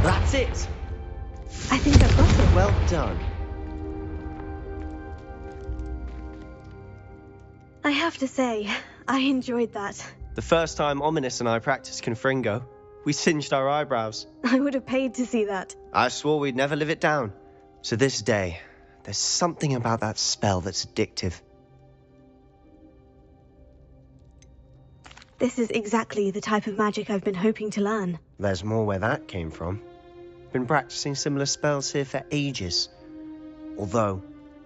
That's it. I think I've got it. Well done. I have to say, I enjoyed that. The first time Ominous and I practiced Confringo, we singed our eyebrows. I would have paid to see that. I swore we'd never live it down. To this day, there's something about that spell that's addictive. This is exactly the type of magic I've been hoping to learn. There's more where that came from. Been practicing similar spells here for ages. Although,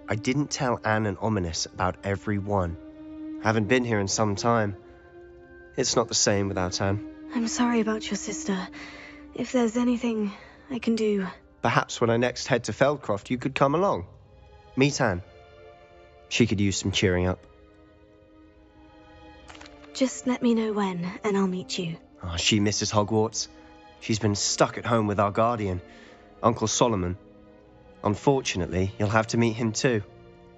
I didn't tell Anne and Ominous about every one. Haven't been here in some time. It's not the same without Anne. I'm sorry about your sister. If there's anything I can do... Perhaps when I next head to Feldcroft, you could come along. Meet Anne. She could use some cheering up. Just let me know when, and I'll meet you. Oh, she misses Hogwarts. She's been stuck at home with our guardian, Uncle Solomon. Unfortunately, you'll have to meet him too.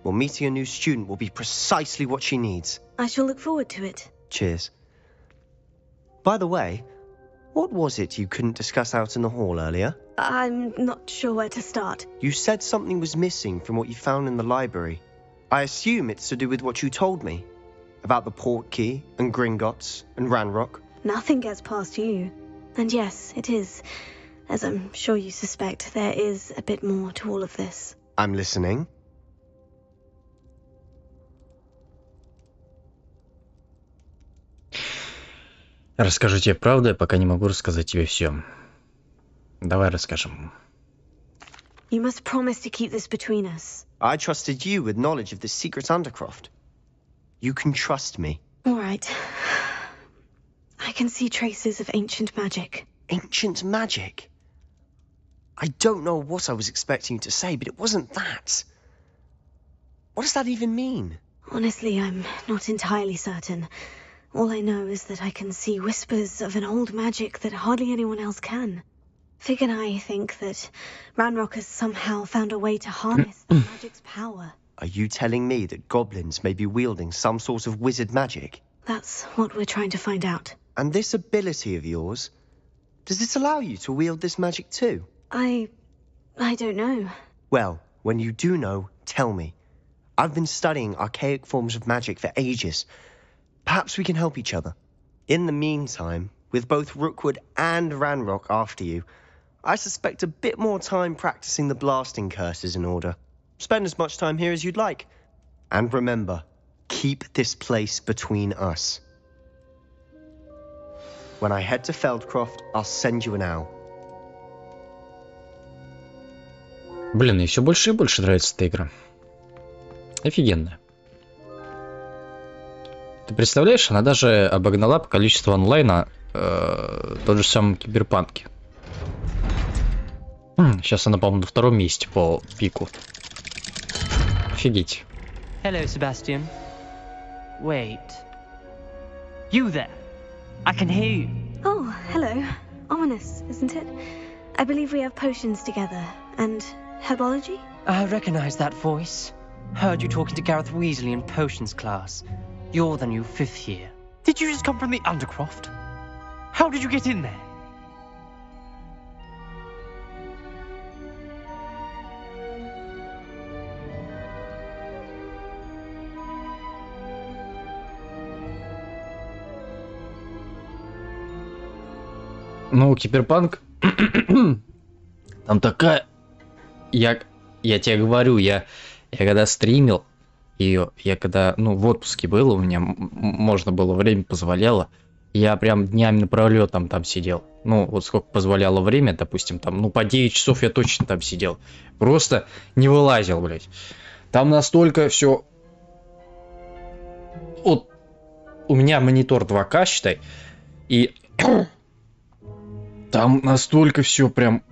Well, meeting a new student will be precisely what she needs. I shall look forward to it. Cheers. By the way, what was it you couldn't discuss out in the hall earlier? I'm not sure where to start. You said something was missing from what you found in the library. I assume it's to do with what you told me. About the port key, and Gringotts, and Ranrock. Nothing gets past you. And yes, it is. As I'm sure you suspect, there is a bit more to all of this. I'm listening. Расскажу тебе правду, я пока не могу рассказать тебе все. Давай расскажем. You must promise to keep this between us. I trusted you with knowledge of the secret Undercroft. You can trust me. All right. I can see traces of ancient magic. Ancient magic? I don't know what I was expecting you to say, but it wasn't that. What does that even mean? Honestly, I'm not entirely certain. All I know is that I can see whispers of an old magic that hardly anyone else can. Fig and I think that Ranrock has somehow found a way to harness that magic's power. Are you telling me that goblins may be wielding some sort of wizard magic? That's what we're trying to find out. And this ability of yours, does it allow you to wield this magic too? I don't know. Well, when you do know, tell me. I've been studying archaic forms of magic for ages. Perhaps we can help each other. In the meantime, with both Rookwood and Ranrock after you, I suspect a bit more time practicing the blasting curse is in order. Spend as much time here as you'd like. And remember, keep this place between us. When I head to Feldcroft, I'll send you an owl. Блин, мне все больше и больше нравится эта игра. Офигенная. Ты представляешь, она даже обогнала по количеству онлайна тот же самый Киберпанки. Сейчас она, по-моему, на втором месте по пику. Офигеть. Hello, Sebastian. Wait. You there? I can hear you. Oh, hello. Ominous, isn't it? I believe we have potions together. And herbology? I recognize that voice. Heard you talking to Gareth Weasley in potions class. You're the new 5th year. Did you just come from the Undercroft? How did you get in there? Ну, Киберпанк... Там такая... Я тебе говорю, я когда стримил ее, я когда, ну, в отпуске был, у меня можно было, время позволяло, я прям днями напролёт там сидел. Ну, вот сколько позволяло время, допустим, там, ну, по 9 часов я точно там сидел. Просто не вылазил, блядь. Там настолько все... Вот, у меня монитор 2К, считай, и... Там настолько все прям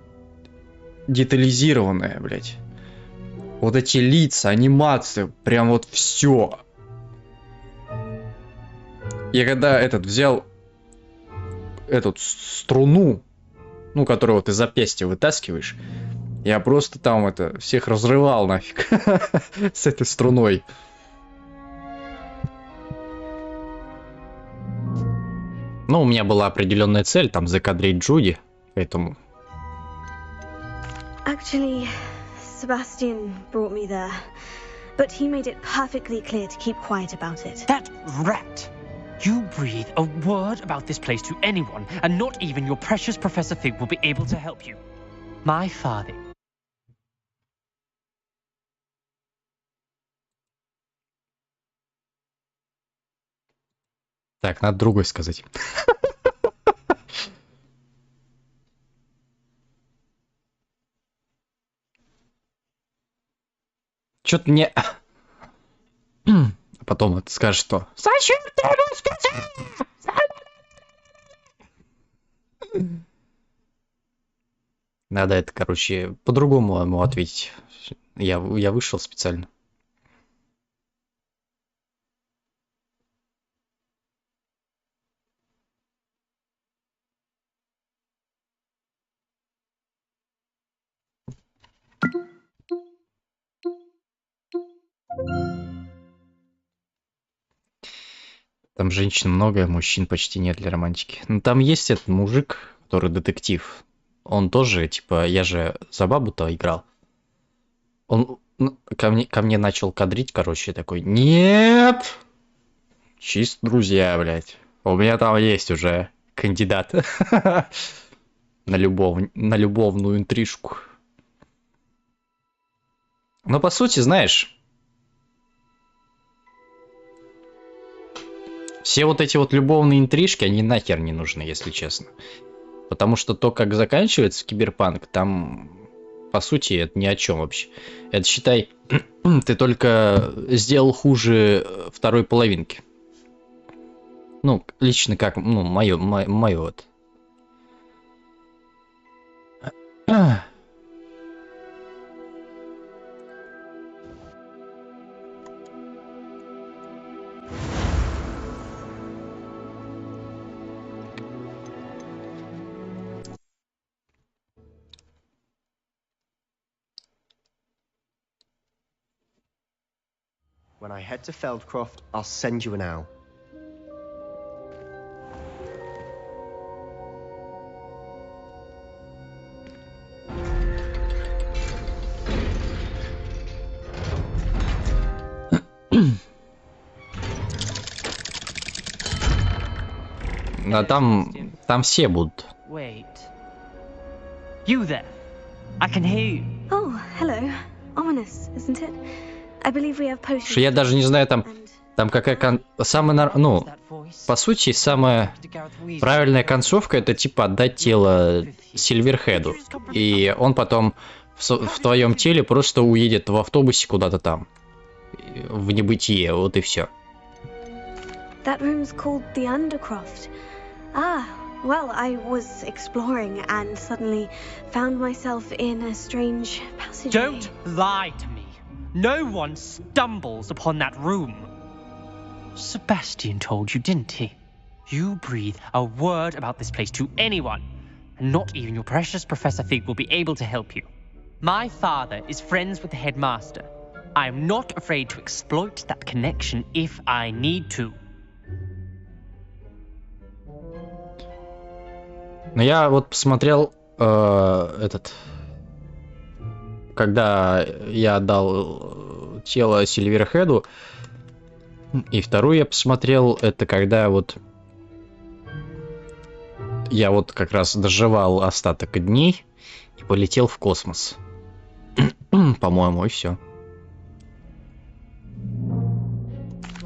детализированное, блядь. Вот эти лица, анимация, прям вот все. Я когда взял эту струну, ну, которую вот из запястья вытаскиваешь, я просто там всех разрывал нафиг с этой струной. Ну, у меня была определенная цель, там, закадрить Джуди, поэтому... Actually, Sebastian brought me there, but he made it perfectly clear to keep quiet about it. That rat! You breathe a word about this place to anyone, and not even your precious Professor Fig will be able to help you. My father... Так, надо другой сказать. Чё-то мне... Потом это скажешь, что... Зачем ты его сказал? Надо это, короче, по-другому ему ответить. Я вышел специально. Там женщин много, мужчин почти нет для романтики. Но там есть этот мужик, который детектив. Он тоже, типа, я же за бабу-то играл. Он ко мне начал кадрить, короче, такой: нет! Чисто друзья, блядь. У меня там есть уже кандидат на любовную интрижку. Но по сути, знаешь... Все вот эти вот любовные интрижки, они нахер не нужны, если честно. Потому что то, как заканчивается Киберпанк, там, по сути, это ни о чем вообще. Это, считай, ты только сделал хуже второй половинки. Ну, лично как, ну, мое вот. When I head to Feldcroft, I'll send you an owl. Да там все будут. Wait. You there? I can hear you. Oh, hello. Ominous, isn't it? I believe we have potions. Я даже не знаю, там какая самая, ну, по сути, самая правильная концовка это типа отдать тело Сильверхеду, и он потом в твоем теле просто уедет в автобусе куда-то там, в небытие, вот и все. That room's called the Undercroft. Ah, well, I was exploring and suddenly found myself in a strange passageway. Don't lie to me. No one stumbles upon that room. Sebastian told you, didn't he? You breathe a word about this place to anyone, and not even your precious Professor Fig will be able to help you. My father is friends with the headmaster. I am not afraid to exploit that connection if I need to. Но я вот посмотрел когда я отдал тело Сильверхеду, и вторую я посмотрел, это когда вот я вот как раз доживал остаток дней и полетел в космос. По-моему, и все.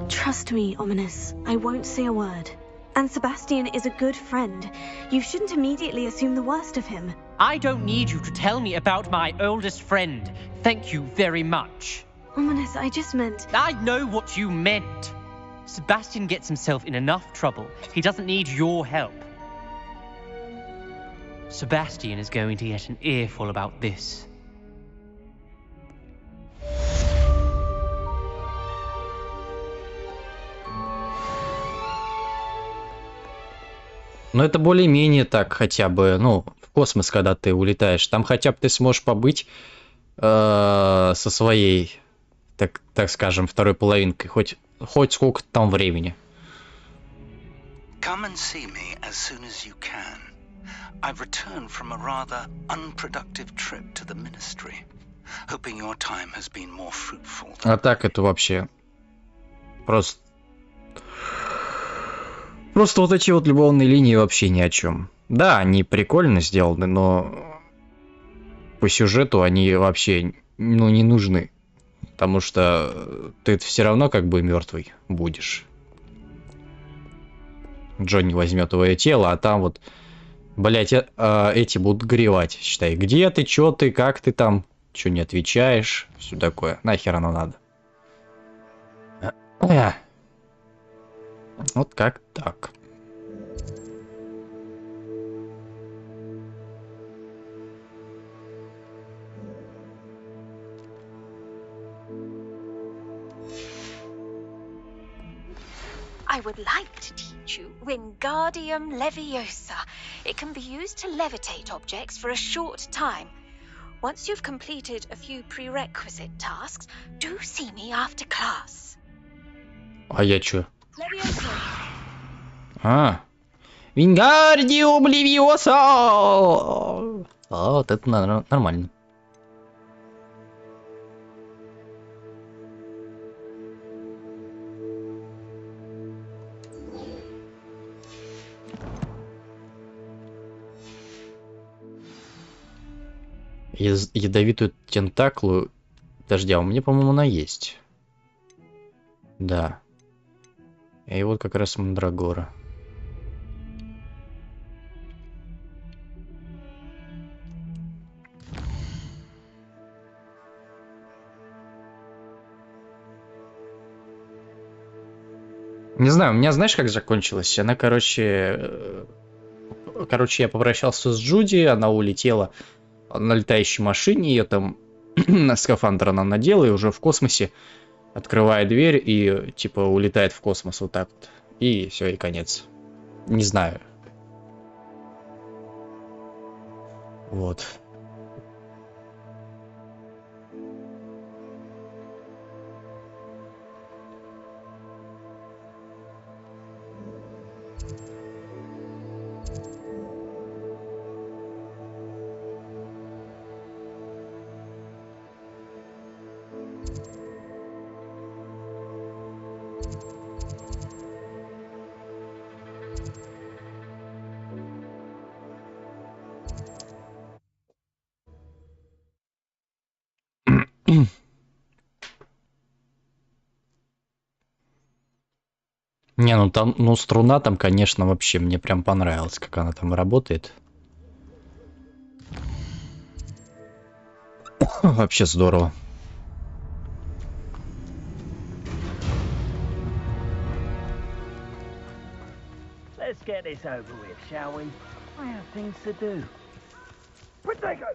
Trust me, Ominous. I won't say a word. And Sebastian is a good friend. You shouldn't immediately assume the worst of him. I don't need you to tell me about my oldest friend. Thank you very much. Ominous, I just meant... I know what you meant. Sebastian gets himself in enough trouble. He doesn't need your help. Sebastian is going to get an earful about this. Но это более-менее так хотя бы, ну, в космос, когда ты улетаешь. Там хотя бы ты сможешь побыть со своей, так скажем, второй половинкой, хоть сколько там времени. Come and see me as soon as you can. I've returned from a rather unproductive trip to the ministry, hoping your time has been more fruitful. А так это вообще просто вот эти вот любовные линии вообще ни о чем. Да, они прикольно сделаны, но по сюжету они вообще, ну, не нужны. Потому что ты все равно как бы мертвый будешь. Джонни возьмет твое тело, а там вот, блять, эти будут горевать. Считай, где ты, чё ты, как ты там, чё не отвечаешь, все такое. Нахер оно надо. Вот как так. I would like to teach you Wingardium Leviosa. It can be used to levitate objects for a short time. Once you've completed a few prerequisite tasks, do see me after class. А я чё? Wingardium Leviosa! Вот это нормально. Ядовитую тентаклу. Подожди, а у меня, по-моему, она есть. Да. И вот как раз мандрагора. Не знаю, у меня, знаешь, как закончилось? Она, короче, я попрощался с Джуди, она улетела на летающей машине, ее там на скафандр она надела, и уже в космосе открывает дверь и типа улетает в космос вот так вот. И все, и конец. Не знаю. Вот. Не, ну там, ну струна там, конечно, вообще мне прям понравилось, как она там работает. Вообще здорово. Let's get this over with, shall we? I have things to do. Where'd they go?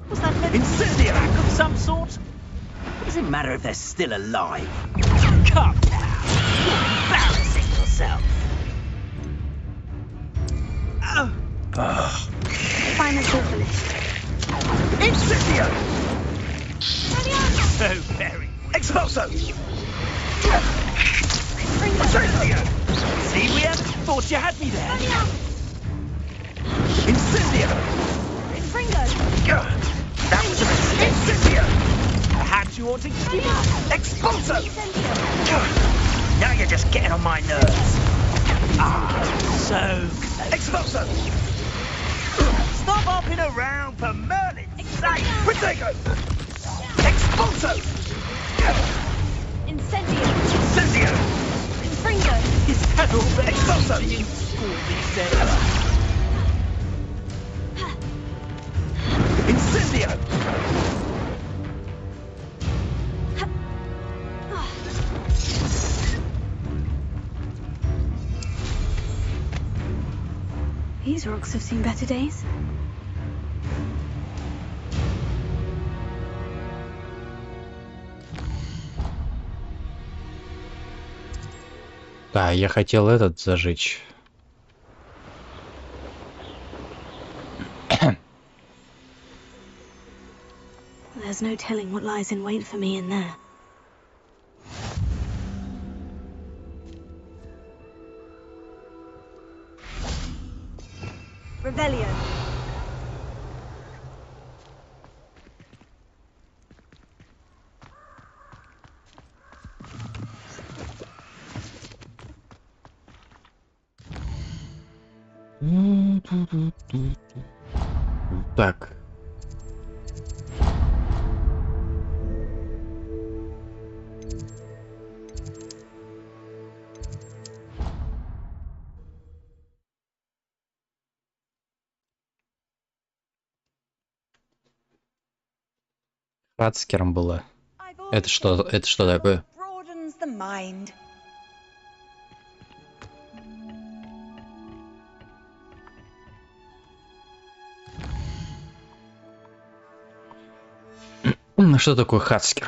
Was that an incendiary of some sort? What does it matter if they're still alive? Come now! You're embarrassing yourself! Finance all finished. Incendio! So very... Expulso! Incendio! See, we had... Thought you had me there. Incendio! That was a mistake. Incendio! I had you all to give me... Expulso! Now you're just getting on my nerves. So... Expulso! Stop hopping around for Merlin's sake! Protego! Expulso! Incendio! Incendio! Infringo! Is that all there? Expulso! You school these days. Incendio! These rocks have seen better days. Да, я хотел этот зажечь. There's no telling what lies in wait for me in there. Revelio. Так. Хацкером было. Это что такое? Broadens the mind. Что такое хацкер?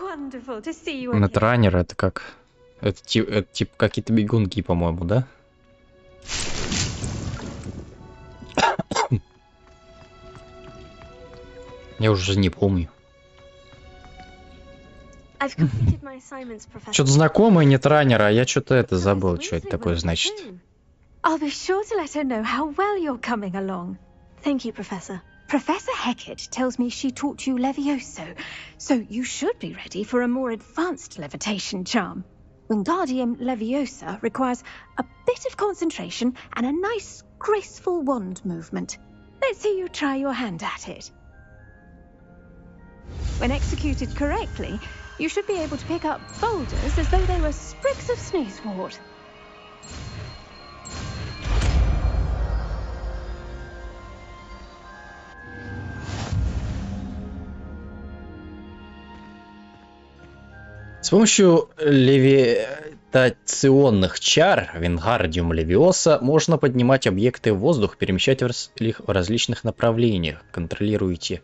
Wonderful to see you Нетранер это как? Это типа какие-то бегунки, по-моему, да? Я уже не помню. Что-то знакомое Нетранер, а я что-то это забыл, что это такое значит. I'll be sure to let her know how well you're coming along. Thank you, Professor. Professor Heckett tells me she taught you Levioso, so you should be ready for a more advanced levitation charm. Wingardium Leviosa requires a bit of concentration and a nice, graceful wand movement. Let's see you try your hand at it. When executed correctly, you should be able to pick up boulders as though they were sprigs of snoozewort. С помощью левитационных чар Wingardium Leviosa можно поднимать объекты в воздух, перемещать их в различных направлениях. Контролируйте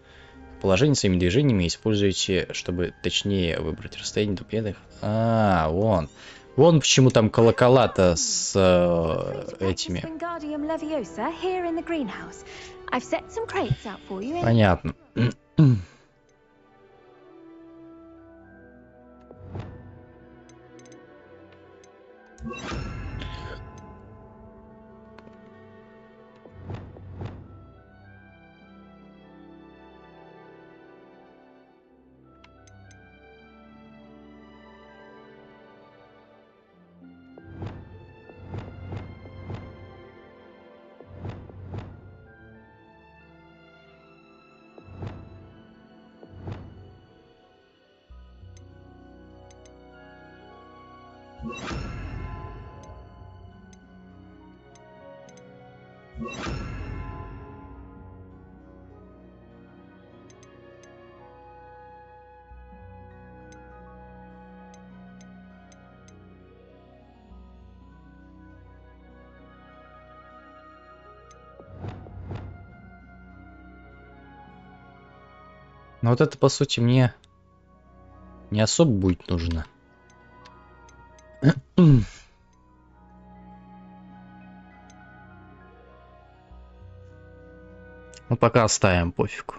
положение своими движениями и используйте, чтобы точнее выбрать расстояние до предых. Вон почему там колокола-то с этими. Понятно. Но вот это, по сути, мне не особо будет нужно. Ну, пока оставим, пофигу.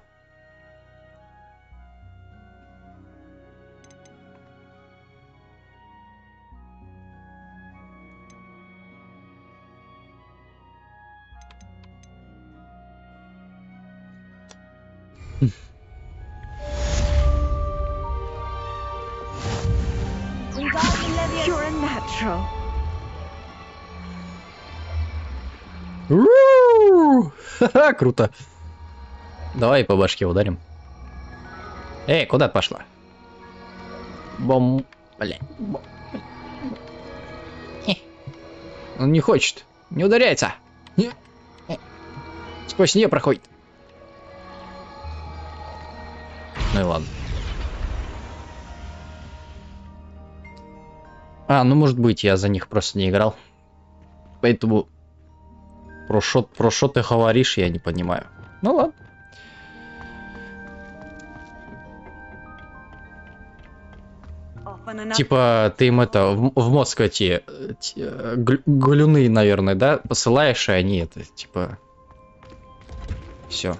You're a natural. Ха-ха, круто. Давай по башке ударим. Эй, куда ты пошла? Бом... Блядь. Он не хочет. Не ударяется. Сквозь нее проходит. Ну и ладно. А, ну может быть, я за них просто не играл. Поэтому... Про шо ты говоришь, я не понимаю. Ну ладно. Типа, ты им это, в мозг эти галюны, наверное, да, посылаешь, и они это, типа... Все.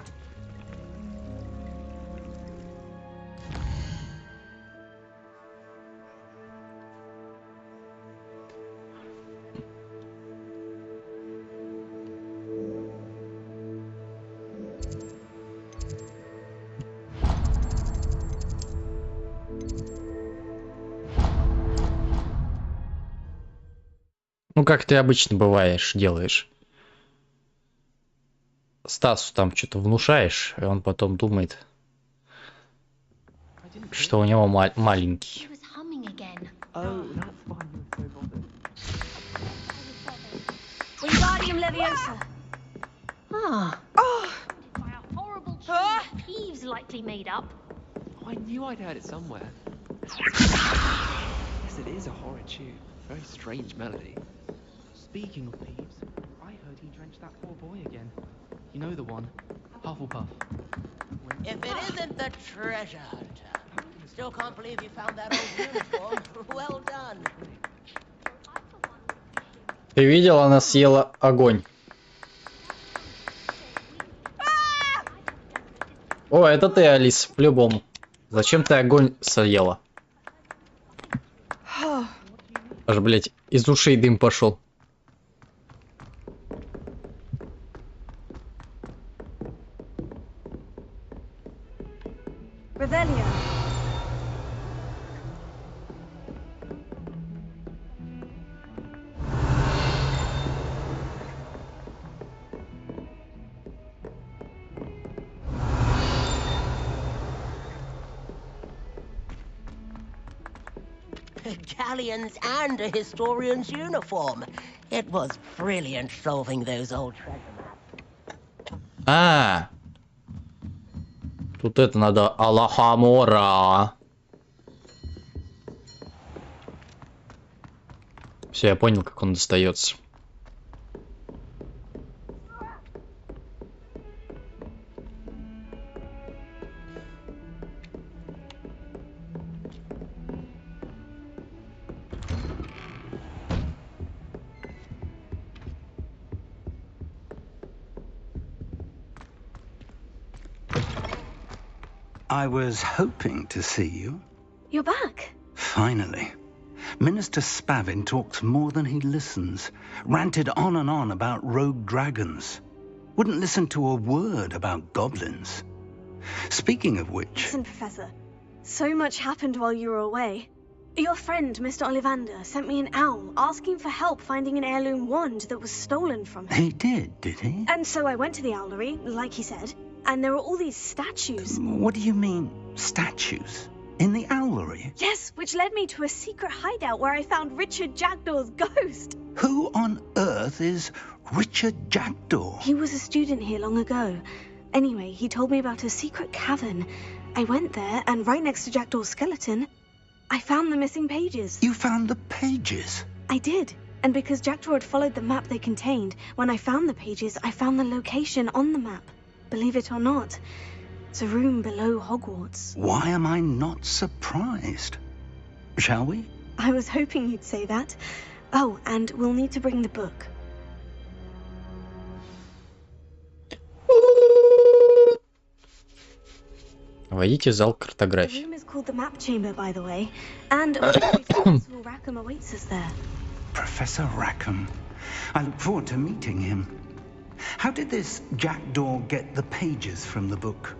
Ну, как ты обычно бываешь, делаешь. Стасу там что-то внушаешь, и он потом думает, что у него маленький. Wingardium Leviosa. Ah. Oh. By a horrible thieves likely made up. I knew I'd heard it somewhere. Yes, it is a horrid tune. Very strange melody. Speaking of thieves, I heard he drenched that poor boy again. You know the one, Hufflepuff. If it isn't the treasure hunter. Still can't believe you found that old uniform. Well done. Ты видел, она съела огонь. О, это ты, Алис, по-любому. Зачем ты огонь съела? Аж, блять, из ушей дым пошел. Galleons and a historian's uniform. It was brilliant solving those old treasure maps. А, тут это надо Алахамора. Все, я понял, как он достается. I was hoping to see you. You're back. Finally. Minister Spavin talks more than he listens. Ranted on and on about rogue dragons. Wouldn't listen to a word about goblins. Speaking of which... Listen, Professor. So much happened while you were away. Your friend, Mr. Ollivander, sent me an owl asking for help finding an heirloom wand that was stolen from him. He did he? And so I went to the owlery, like he said, and there were all these statues. What do you mean, statues? In the owlery? Yes, which led me to a secret hideout where I found Richard Jackdaw's ghost. Who on earth is Richard Jackdaw? He was a student here long ago. Anyway, he told me about a secret cavern. I went there, and right next to Jackdaw's skeleton, I found the missing pages. You found the pages? I did. And because Jackdaw had followed the map they contained, when I found the pages, I found the location on the map. Believe it or not, it's a room below Hogwarts. Why am I not surprised? Shall we? I was hoping you'd say that. Oh, and we'll need to bring the book. Войдите в зал The картографии. room is called the Map Chamber, by the way. And Professor Rackham awaits us there. Professor Rackham. I look forward to meeting him. How did this Jackdaw get the pages from the book?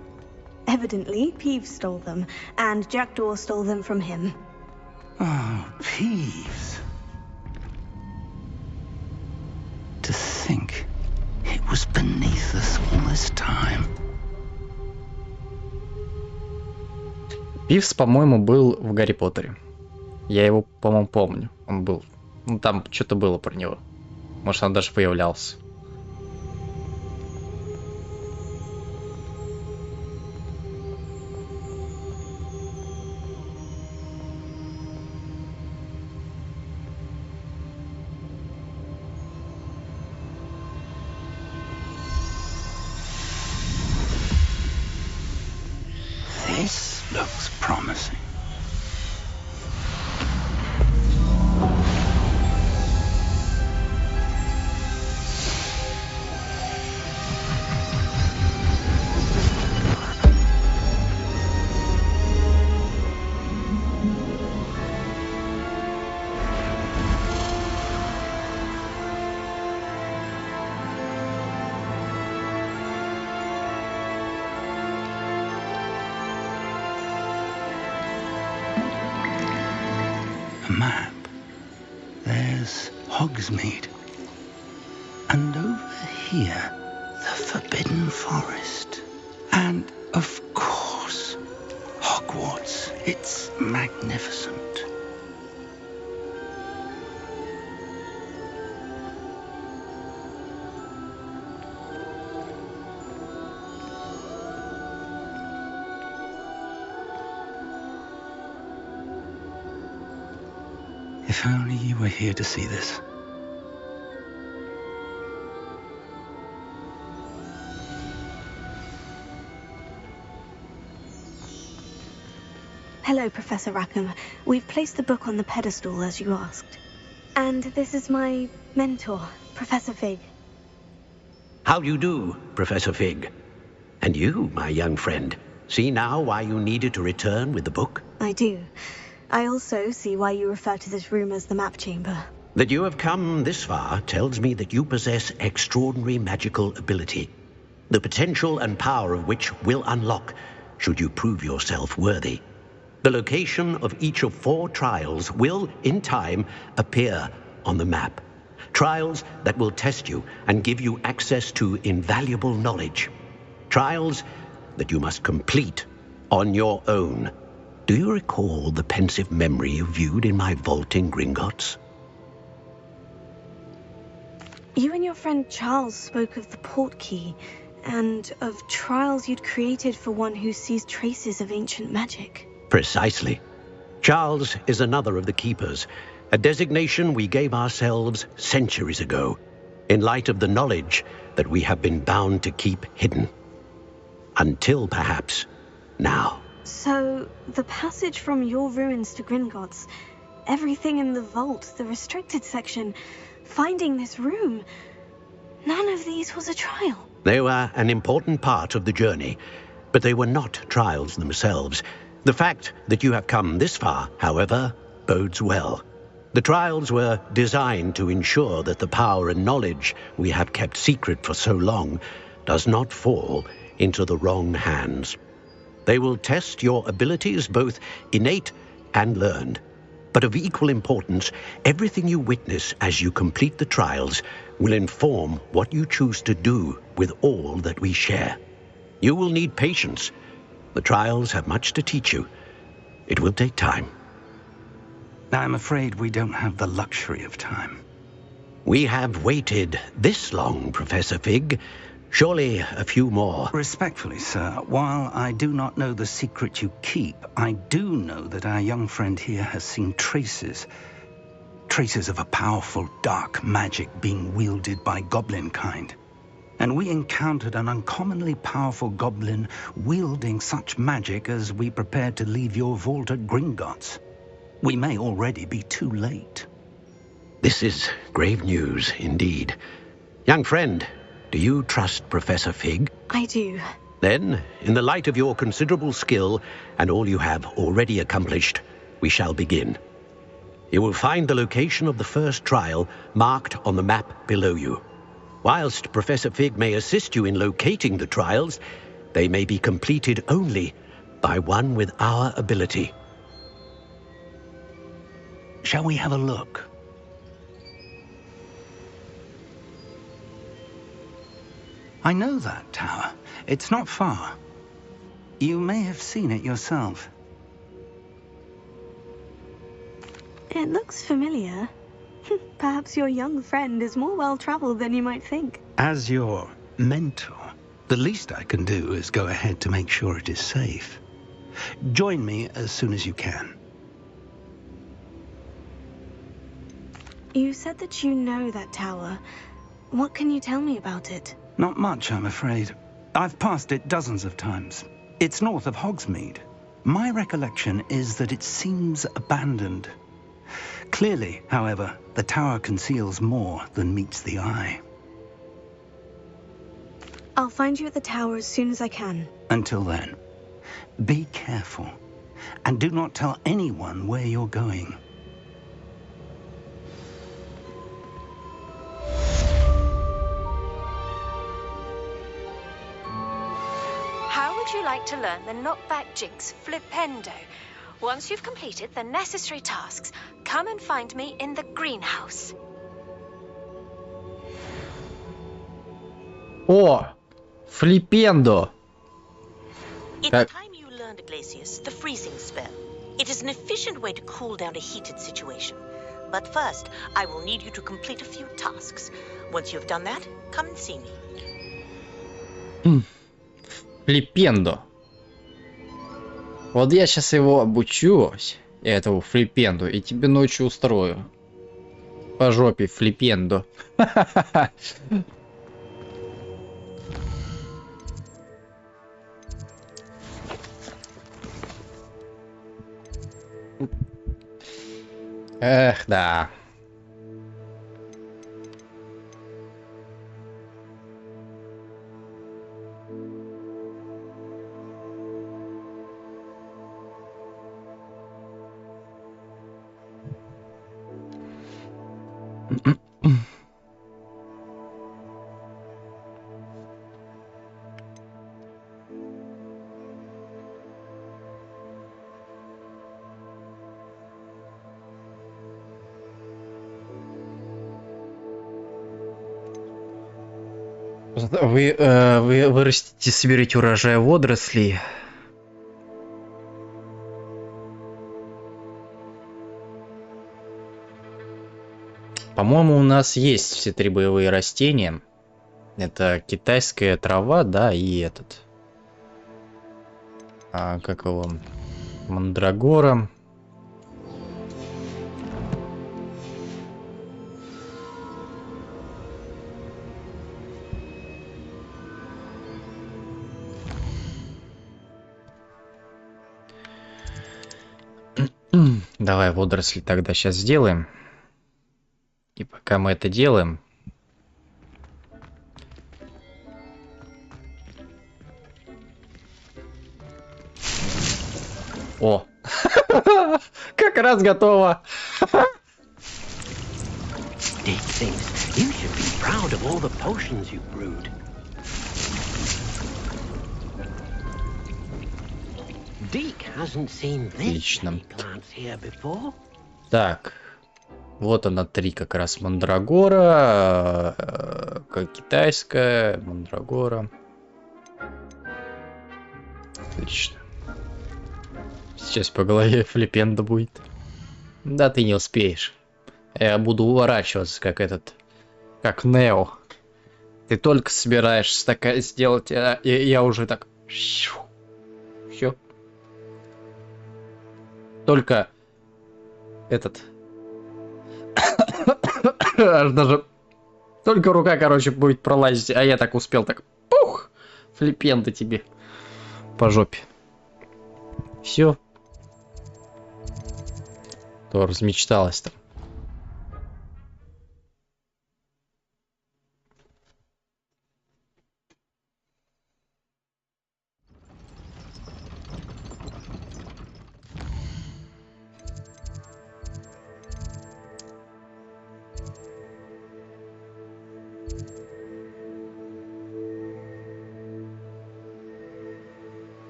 Evidently, Peeves stole them, and Jackdaw stole them from him. Oh, Peeves. To think it was beneath us all this time. Пивс, по-моему, был в Гарри Поттере. Я его, по-моему, помню. Он был. Ну, там что-то было про него. Может, он даже появлялся. This looks promising. Map. There's Hogsmeade. And over here, the Forbidden Forest. And, of course, Hogwarts. It's magnificent. If only you were here to see this. Hello, Professor Rackham. We've placed the book on the pedestal, as you asked. And this is my mentor, Professor Fig. How do you do, Professor Fig? And you, my young friend, see now why you needed to return with the book? I do. I also see why you refer to this room as the Map Chamber. That you have come this far tells me that you possess extraordinary magical ability, the potential and power of which will unlock should you prove yourself worthy. The location of each of 4 trials will, in time, appear on the map. Trials that will test you and give you access to invaluable knowledge. Trials that you must complete on your own. Do you recall the pensive memory you viewed in my vault in Gringotts? You and your friend Charles spoke of the portkey, and of trials you'd created for one who sees traces of ancient magic. Precisely. Charles is another of the keepers, a designation we gave ourselves centuries ago, in light of the knowledge that we have been bound to keep hidden. Until, perhaps, now. So, the passage from your ruins to Gringotts, everything in the vault, the restricted section, finding this room, none of these was a trial. They were an important part of the journey, but they were not trials themselves. The fact that you have come this far, however, bodes well. The trials were designed to ensure that the power and knowledge we have kept secret for so long does not fall into the wrong hands. They will test your abilities, both innate and learned. But of equal importance, everything you witness as you complete the trials will inform what you choose to do with all that we share. You will need patience. The trials have much to teach you. It will take time. I'm afraid we don't have the luxury of time. We have waited this long, Professor Fig. Surely a few more. Respectfully, sir, while I do not know the secret you keep, I do know that our young friend here has seen traces of a powerful dark magic being wielded by goblin kind. And we encountered an uncommonly powerful goblin wielding such magic as we prepared to leave your vault at Gringotts. We may already be too late. This is grave news indeed. Young friend, do you trust Professor Fig? I do. Then, in the light of your considerable skill and all you have already accomplished, we shall begin. You will find the location of the first trial marked on the map below you. Whilst Professor Fig may assist you in locating the trials, they may be completed only by one with our ability. Shall we have a look? I know that tower. It's not far. You may have seen it yourself. It looks familiar. Perhaps your young friend is more well-traveled than you might think. As your mentor, the least I can do is go ahead to make sure it is safe. Join me as soon as you can. You said that you know that tower. What can you tell me about it? Not much, I'm afraid. I've passed it dozens of times. It's north of Hogsmeade. My recollection is that it seems abandoned. Clearly, however, the tower conceals more than meets the eye. I'll find you at the tower as soon as I can. Until then, be careful, and do not tell anyone where you're going. How would you like to learn the knockback jinx flipendo? Once you've completed the necessary tasks, come and find me in the greenhouse. О, флипендо. It's time you learned, Glacius, the freezing spell. It is an efficient way to cool down a heated situation. But first, I will need you to complete a few tasks. Once you've done that, come and see me. Флипендо. Вот я сейчас его обучусь, этому флипенду, и тебе ночью устрою. По жопе флипендо. Эх, да. Вы вырастите, соберете урожай водорослей. По-моему, у нас есть все три боевые растения. Это китайская трава, да, и этот. Как его? Мандрагора. Давай водоросли тогда сейчас сделаем. И пока мы это делаем... О! Как раз готово! Dick thinks you should be proud of all the potions you've brewed. Dick hasn't seen this many plants here before. Так, вот она, три как раз мандрагора, китайская мандрагора. Отлично. Сейчас по голове флипенда будет. Да ты не успеешь. Я буду уворачиваться, как Нео. Ты только собираешься такая сделать, а я уже так... Все. Только аж даже... Только рука, короче, будет пролазить, а я так успел, так... Пух! Флипенда тебе по жопе. Все. То размечталась там.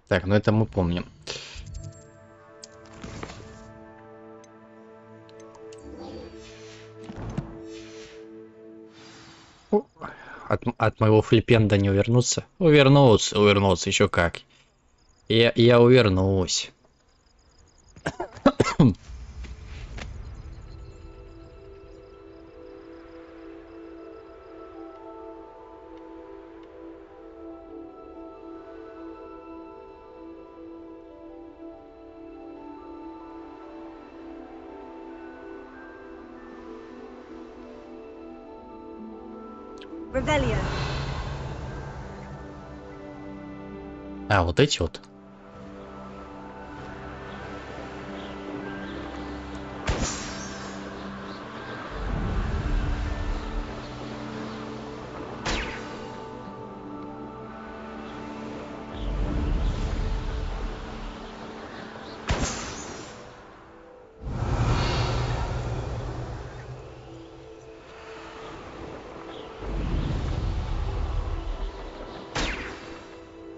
Так, ну это мы помним. От моего флипенда не увернуться? Увернуться, еще как. Я увернусь. Revelio. А, вот эти вот.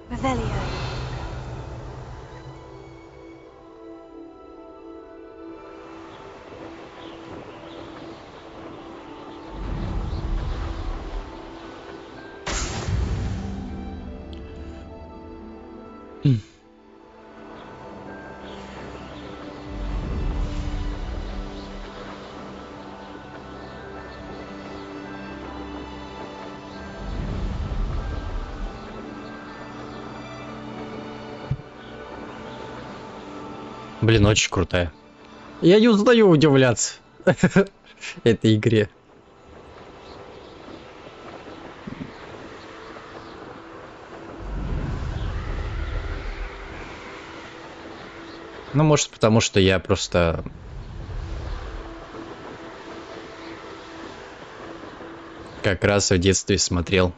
Revelio. Блин, очень крутая. Я не устаю удивляться этой игре. Ну, может, потому что я просто... как раз в детстве смотрел.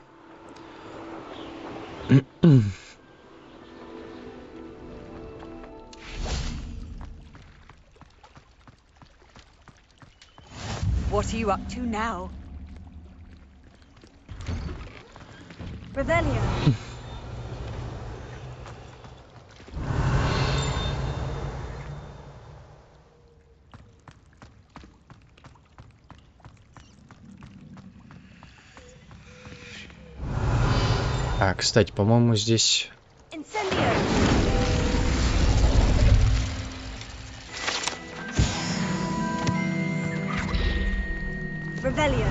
What are you up to now? Revelio. А, кстати, по-моему, здесь... Revelio.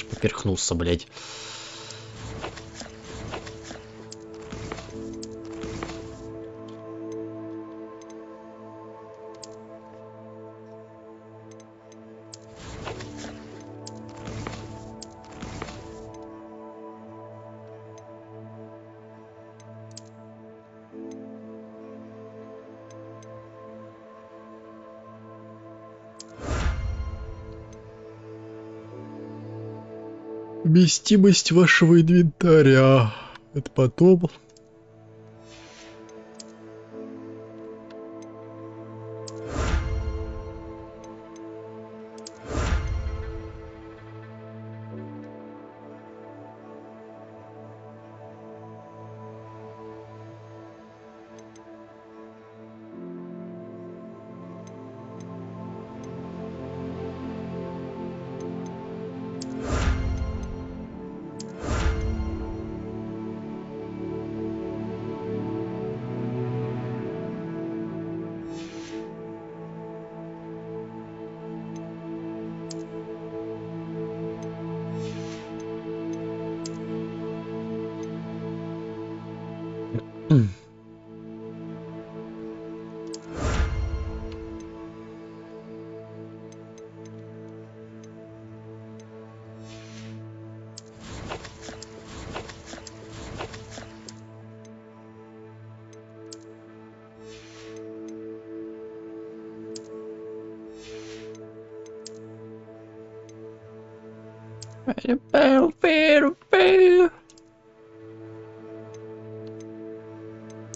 Поперхнулся, блядь. Вместимость вашего инвентаря. Это потом.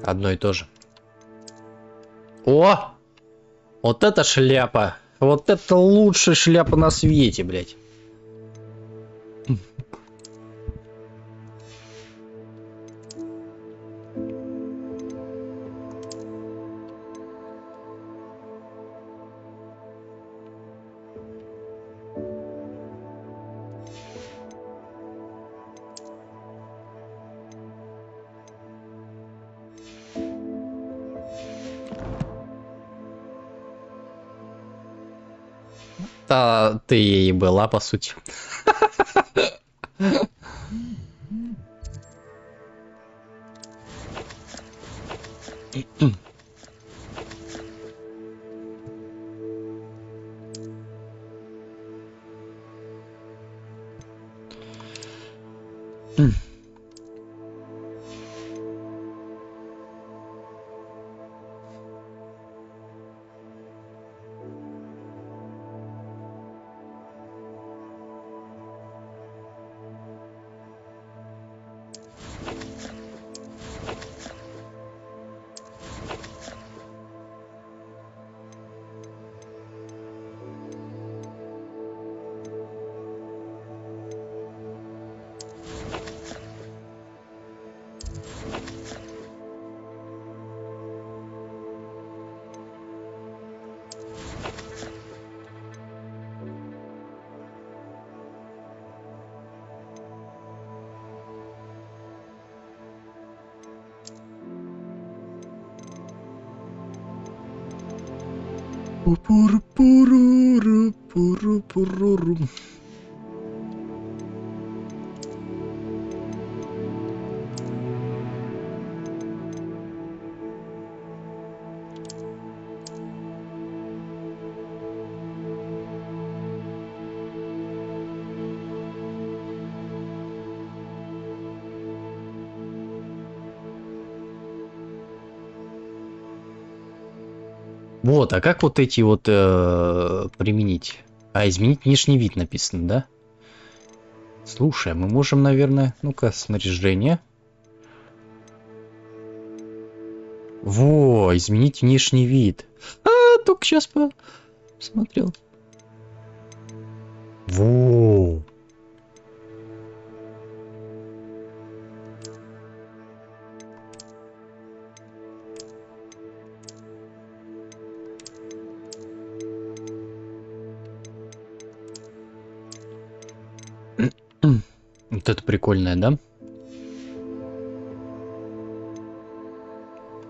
Одно и то же. О! Вот это шляпа! Вот это лучшая шляпа на свете, блядь. Да, ты ей была, по сути. Вот, а как вот эти вот применить? А, изменить внешний вид написано, да? Слушай, мы можем, наверное... Ну-ка, снаряжение. Во, изменить внешний вид. А, только сейчас посмотрел. Во. Вот это прикольное, да?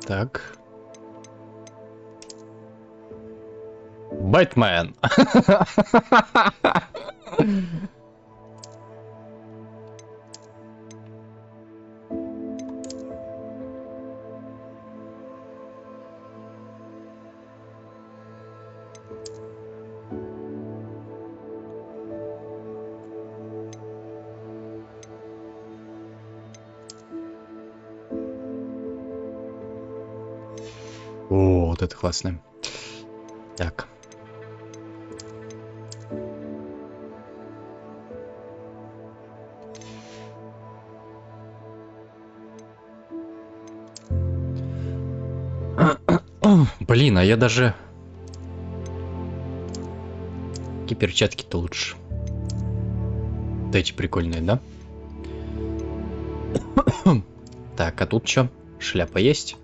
Так. Бэтмен. О, вот это классно. Так. Блин, а я даже... Какие перчатки-то лучше? Вот эти прикольные, да? Так, а тут что? Шляпа есть?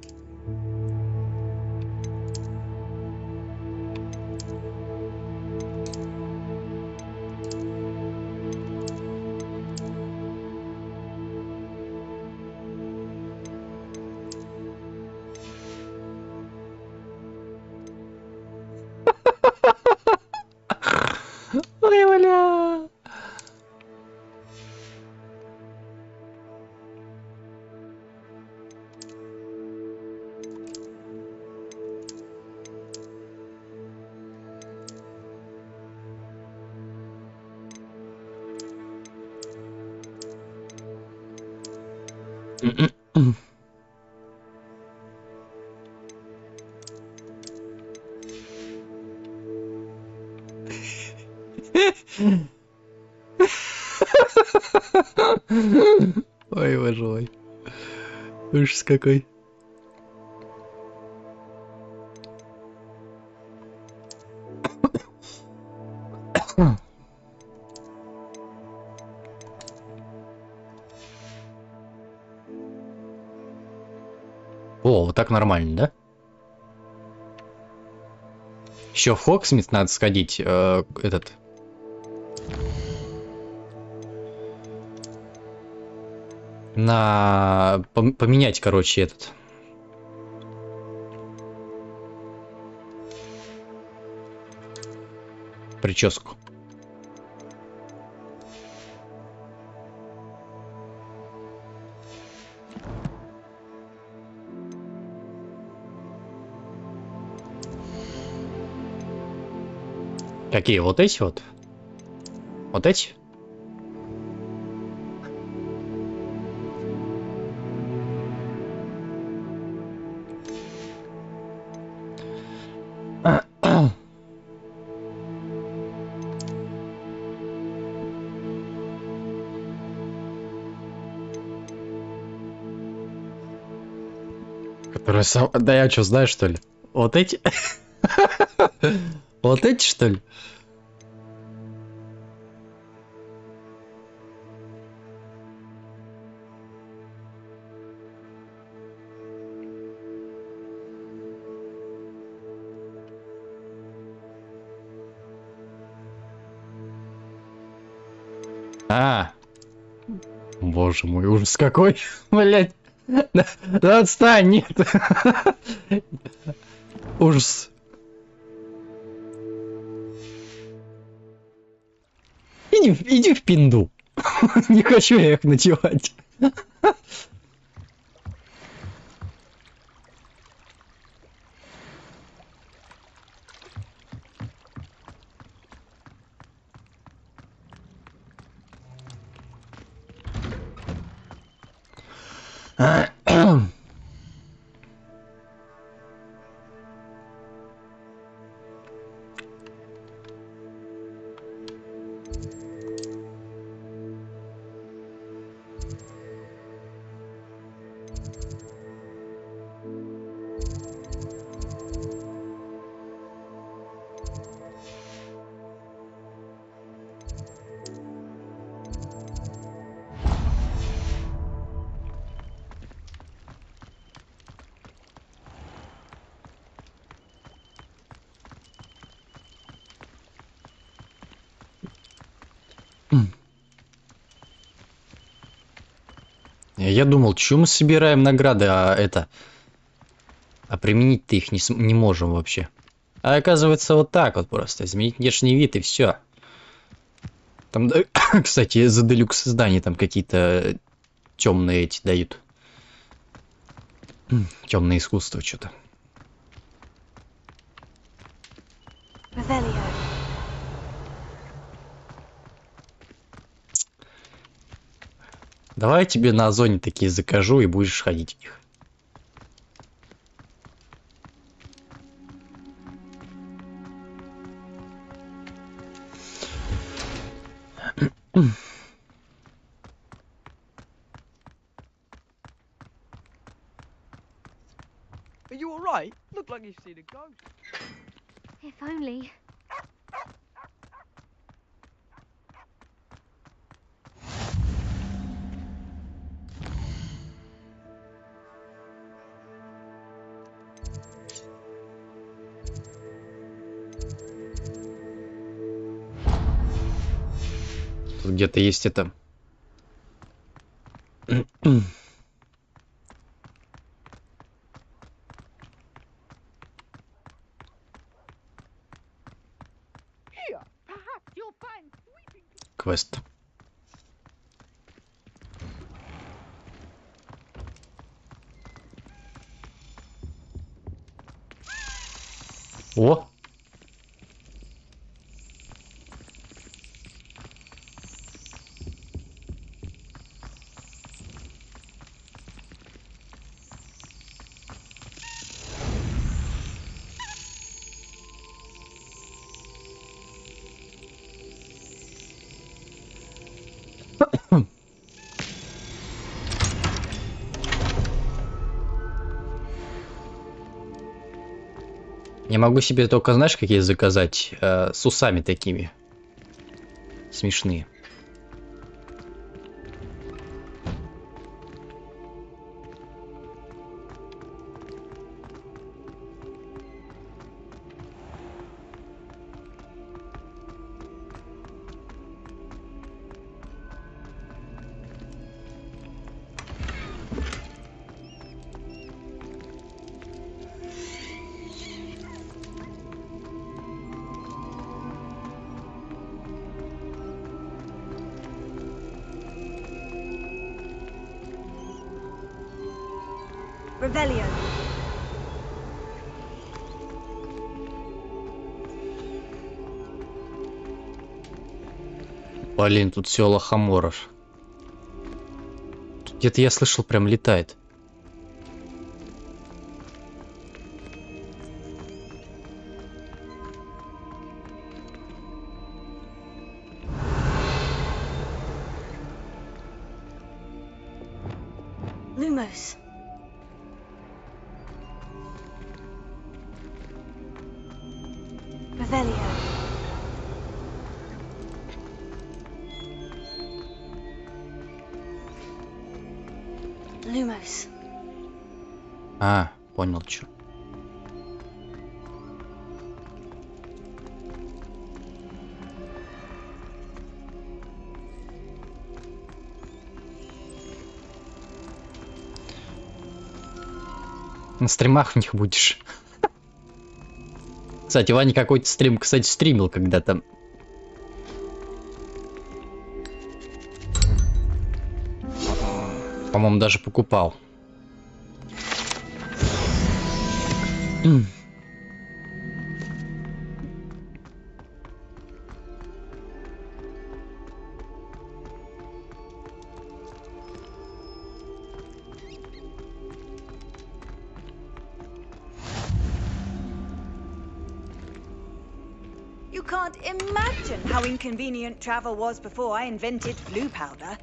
Ой, бля. Ой, боже мой. Ужас какой. О, вот так нормально, да? Еще в Хогсмит надо сходить, этот... Поменять, короче, этот... Прическу. Какие? Вот эти вот? Вот эти? Которые сам... Да я что, знаю, что ли? Вот эти? Вот эти, что ли? Боже мой, ужас какой, блять. Да отстань, нет. Ужас. Иди в пинду. Не хочу я их надевать. Я думал, что мы собираем награды, а применить-то их не можем вообще. А оказывается, вот так вот просто. Изменить внешний вид и все. Там, да, кстати, за делюкс издания там какие-то темные эти дают. Темное искусство что-то. Давай я тебе на Озоне такие закажу и будешь ходить в них. Are you alright? Look like you've seen a ghost. If only. Тут где-то есть это. Квест. О! Я могу себе только, знаешь, какие заказать? С усами такими. Смешные. Revelio. Блин, тут все лохоморов. Где-то я слышал, прям летает. Lumos. Revelio. Lumos. А, понял, чё. На стримах в них будешь. Кстати, Ваня какой-то стрим, кстати, стримил когда-то. По-моему, даже покупал. You can't imagine how inconvenient travel was before I invented blue powder.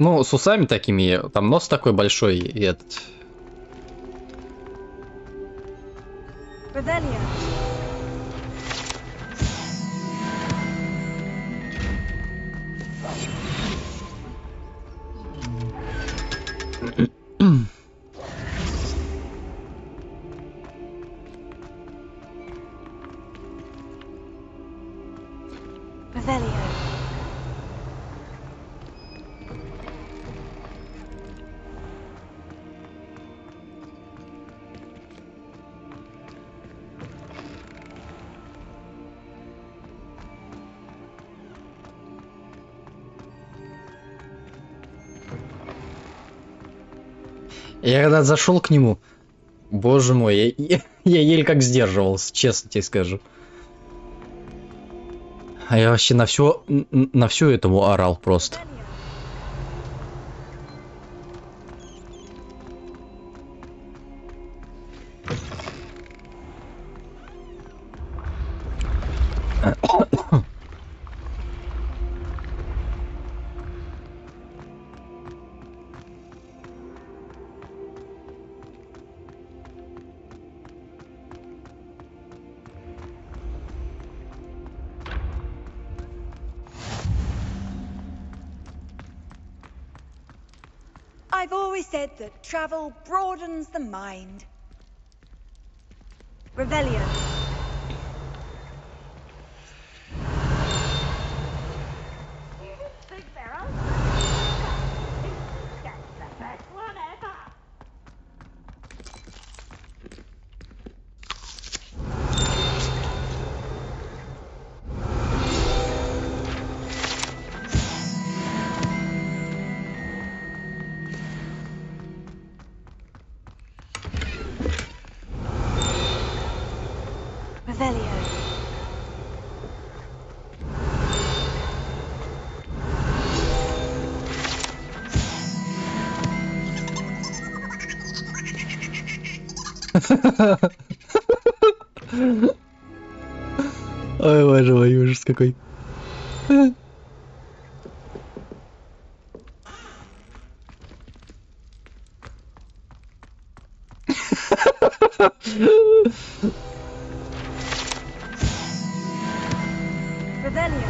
Ну, с усами такими, там нос такой большой, и этот... Revelio. Revelio. Я когда зашел к нему, боже мой, я еле как сдерживался, честно тебе скажу. А я вообще на всю этому орал просто. I've always said that travel broadens the mind. Revelio. Ой, боже мой, ужас какой. Revelio.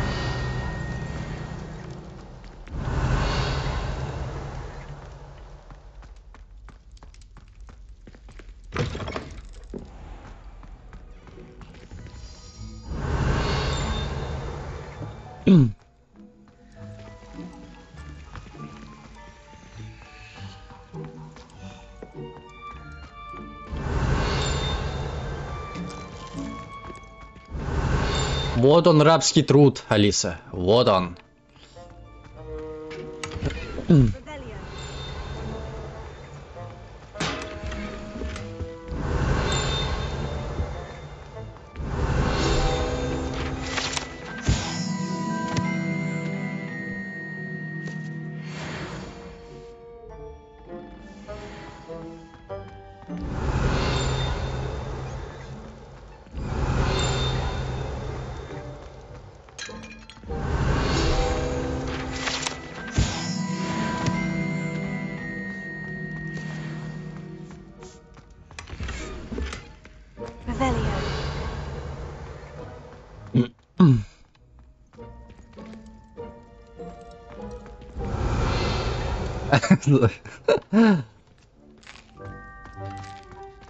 Вот он, рабский труд, Алиса. Вот он.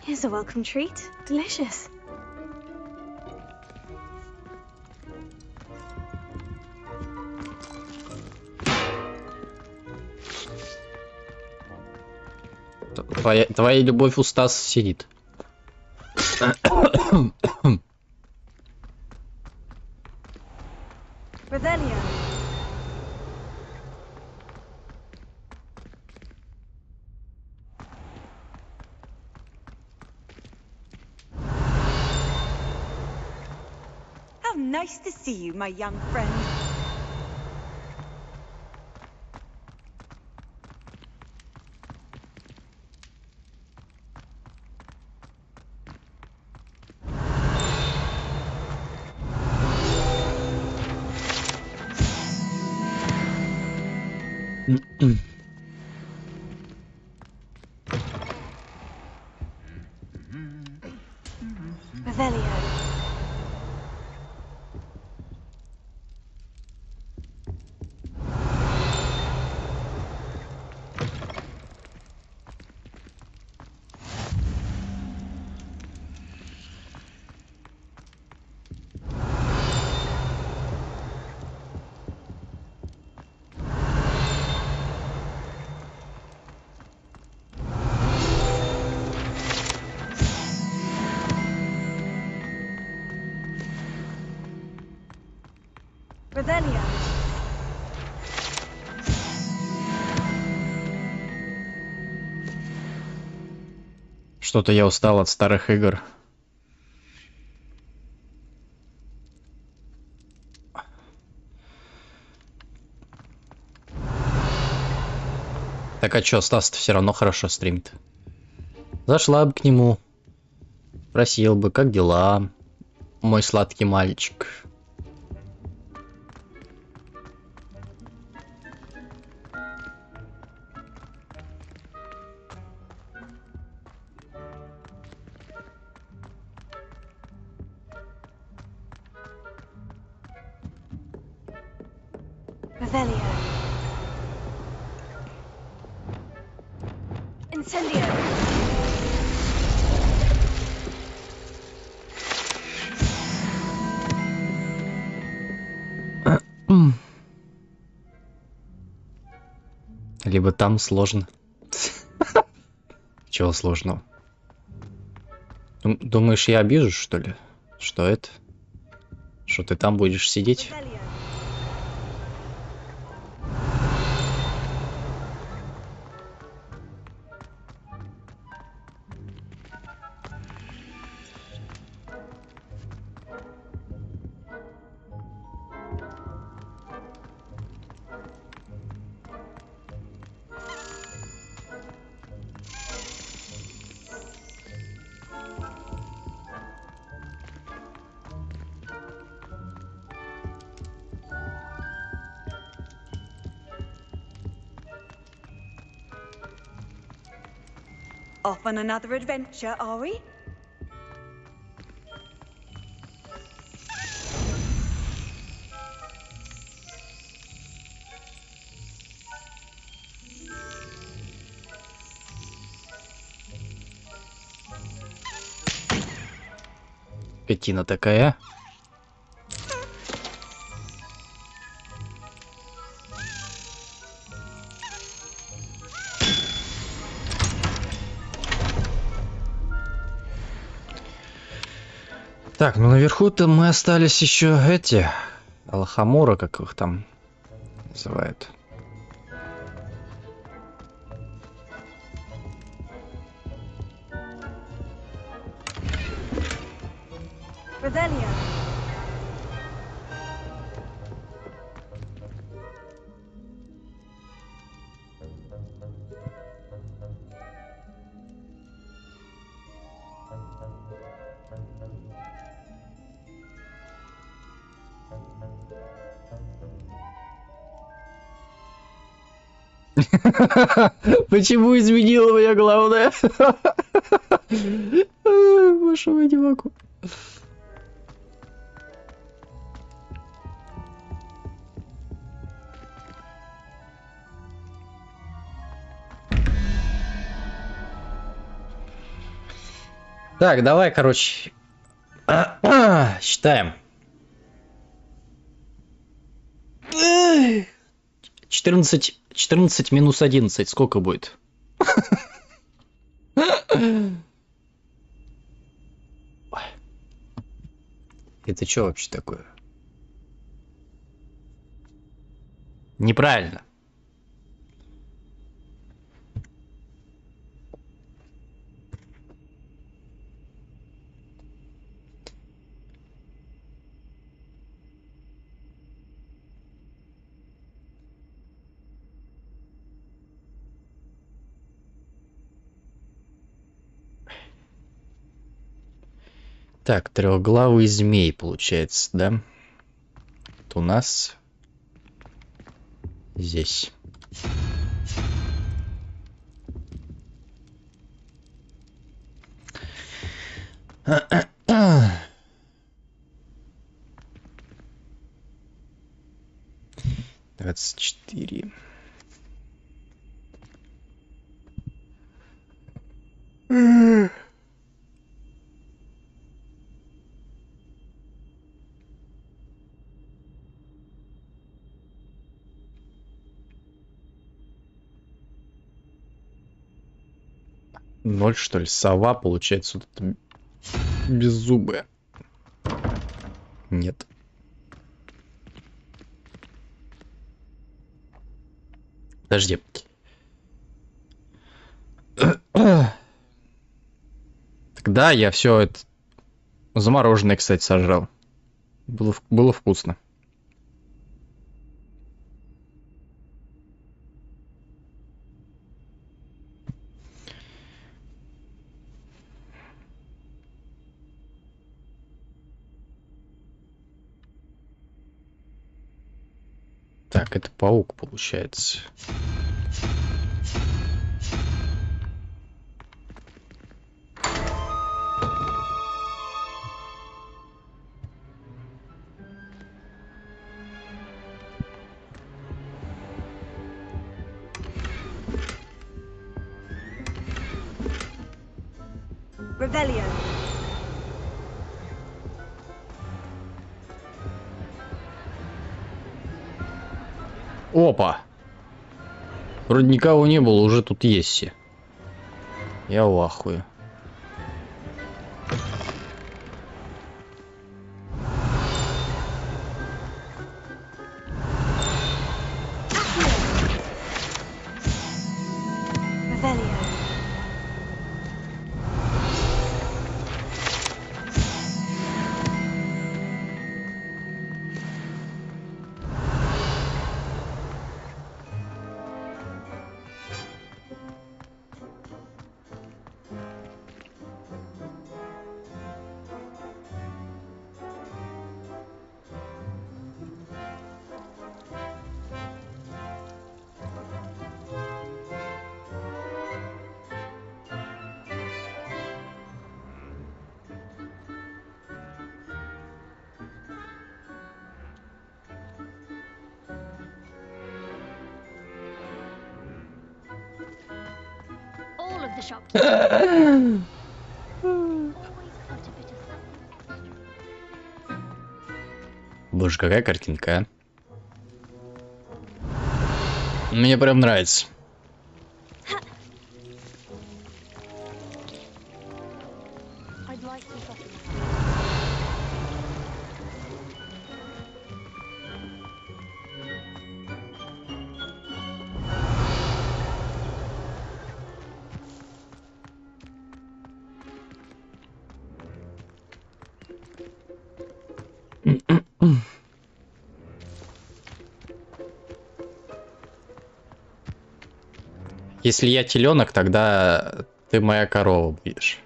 Here's a welcome treat. Delicious. Твоя любовь у Стас сидит. Revelio. How nice to see you, my young friend. Revelio. Revelio. Что-то я устал от старых игр. Так а чё, Стас-то все равно хорошо стримит. Зашла бы к нему. Спросил бы, как дела, мой сладкий мальчик. Revelio. Либо там сложно. Чего сложного? Думаешь, я обижусь, что ли? Что это? Что ты там будешь сидеть? Off on another adventure, are we? Скотина такая. Так, ну наверху-то мы остались еще эти лохомора, как их там называют. Почему изменила меня главное? Больше я не могу. Так, давай, короче, считаем. 14 минус 11, сколько будет? Это что вообще такое? Неправильно. Так, трехглавый змей получается, да? Это у нас здесь. Двадцать 24. Ноль, что ли? Сова, получается, вот это беззубая. Нет. Подожди. Тогда я все это замороженное, кстати, сожрал. Было вкусно. Так, это паук получается. Revelio. Опа! Вроде никого не было, уже тут есть все. Я в ахуе. All of the shops. Боже, какая картинка, а? Мне прям нравится. Если я теленок, тогда ты моя корова будешь.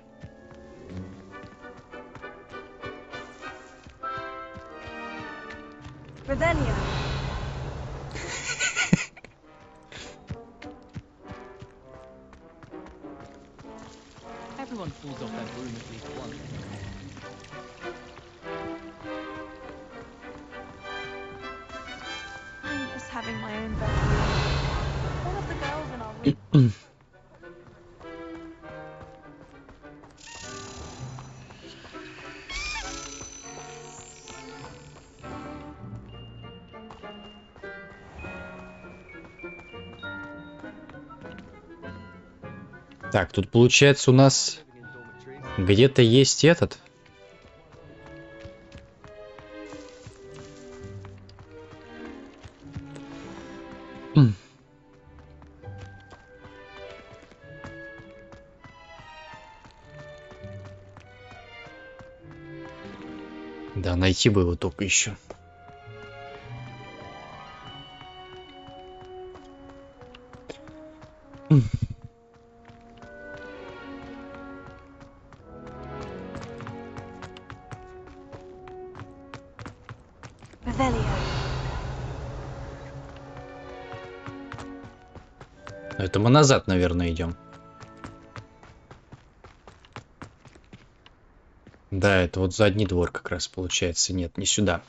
Everyone falls off their broom at least once. I miss having my own bedroom. All of the girls in our room. Так, тут получается у нас где-то есть этот. Да, найти бы его только еще. Это мы назад, наверное, идем. Да, это вот задний двор как раз получается. Нет, не сюда.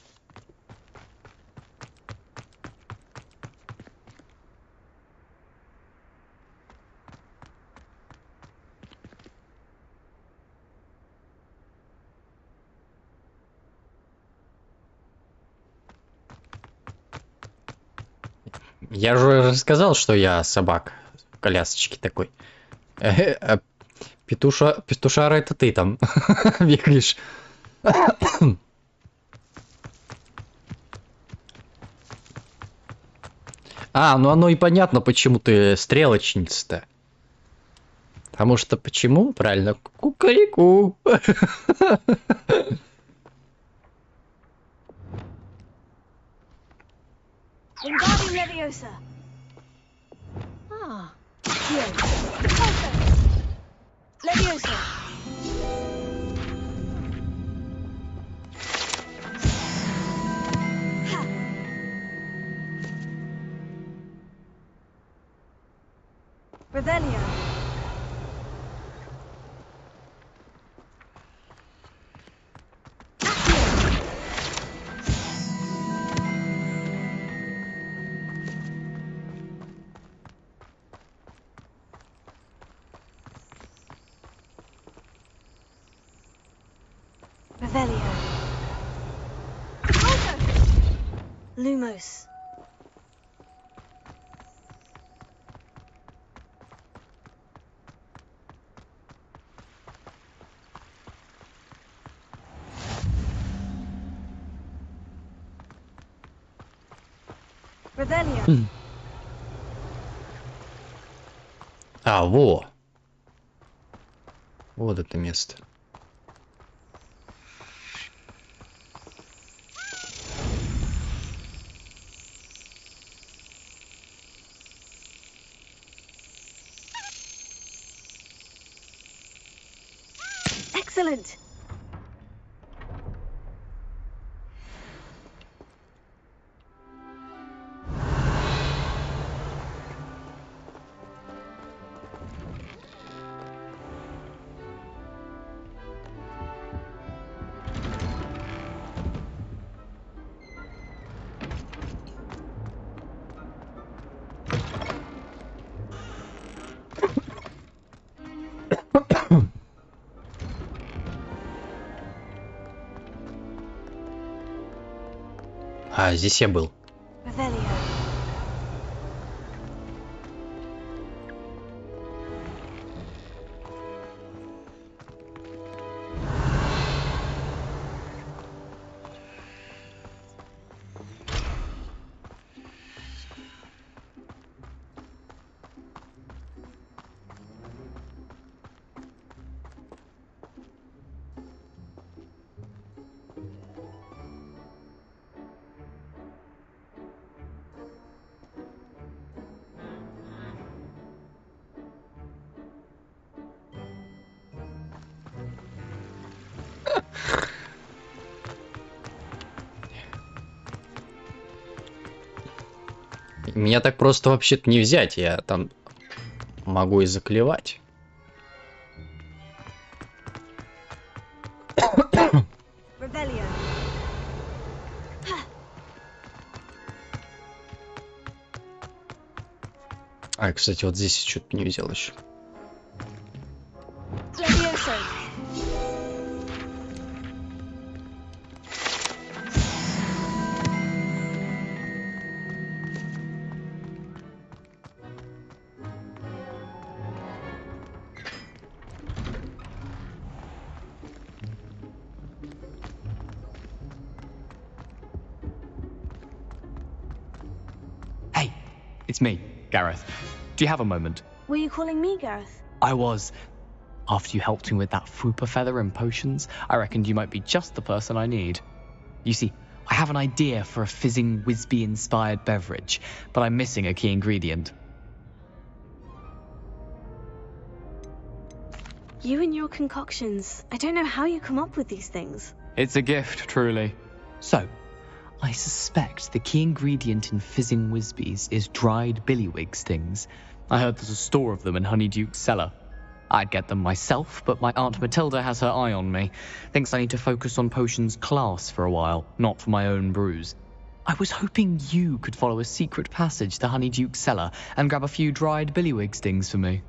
Я же рассказал, что я собак в колясочке такой. Петушара, это ты там бегаешь. А, ну оно и понятно, почему ты стрелочница-то. Потому что почему? Правильно, кукареку. Leviosa. Ah. Leviosa. Revelio. Revelio. Lumos. Revelio. А, во. Вот это место. Excellent. А, здесь я был. Revelio. Меня так просто вообще-то не взять, я там могу и заклевать. Revelio. А, кстати, вот здесь что-то не взял еще. Levioso. It's me, Gareth. Do you have a moment? Were you calling me Gareth? I was. After you helped me with that Fupa feather and potions, I reckoned you might be just the person I need. You see, I have an idea for a fizzing Whizbee-inspired beverage, but I'm missing a key ingredient. You and your concoctions. I don't know how you come up with these things. It's a gift, truly. So, I suspect the key ingredient in fizzing Whizbees is dried billywig stings. I heard there's a store of them in Honeyduke's cellar. I'd get them myself, but my Aunt Matilda has her eye on me. Thinks I need to focus on potions class for a while, not for my own brews. I was hoping you could follow a secret passage to Honeyduke's cellar and grab a few dried billywig stings for me.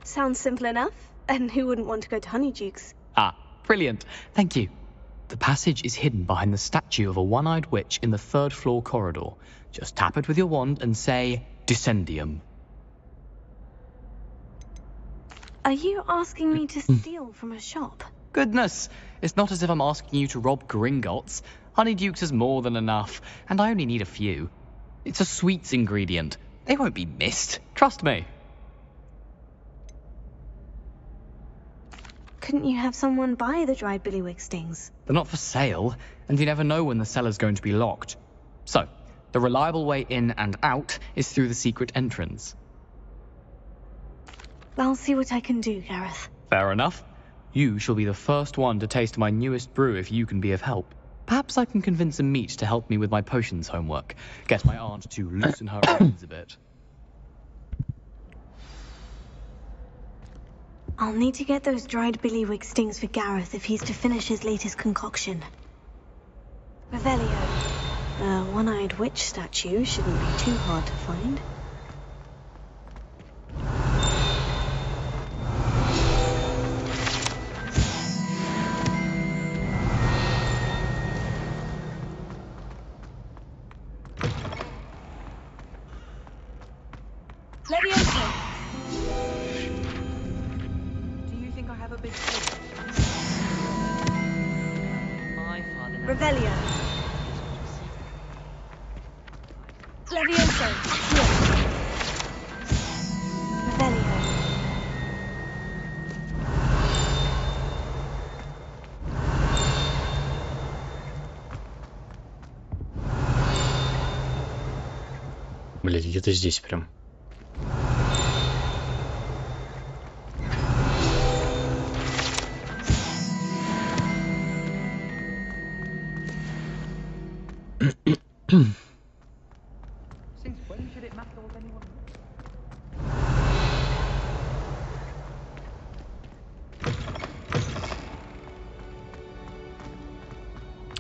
Sounds simple enough. And who wouldn't want to go to Honeyduke's? Ah, brilliant. Thank you. The passage is hidden behind the statue of a one-eyed witch in the third-floor corridor. Just tap it with your wand and say, Descendium. Are you asking me to steal from a shop? Goodness, it's not as if I'm asking you to rob Gringotts. Honeyduke's is more than enough, and I only need a few. It's a sweets ingredient. They won't be missed. Trust me. Couldn't you have someone buy the dried billywig stings? They're not for sale, and you never know when the cellar's going to be locked. So, the reliable way in and out is through the secret entrance. I'll see what I can do, Gareth. Fair enough. You shall be the first one to taste my newest brew if you can be of help. Perhaps I can convince a meat to help me with my potions homework. Get my aunt to loosen her reins a bit. I'll need to get those dried billywig stings for Gareth if he's to finish his latest concoction. Revelio. A one-eyed witch statue shouldn't be too hard to find. Revelio. Levioso. Revelio. Блять, где-то здесь прям.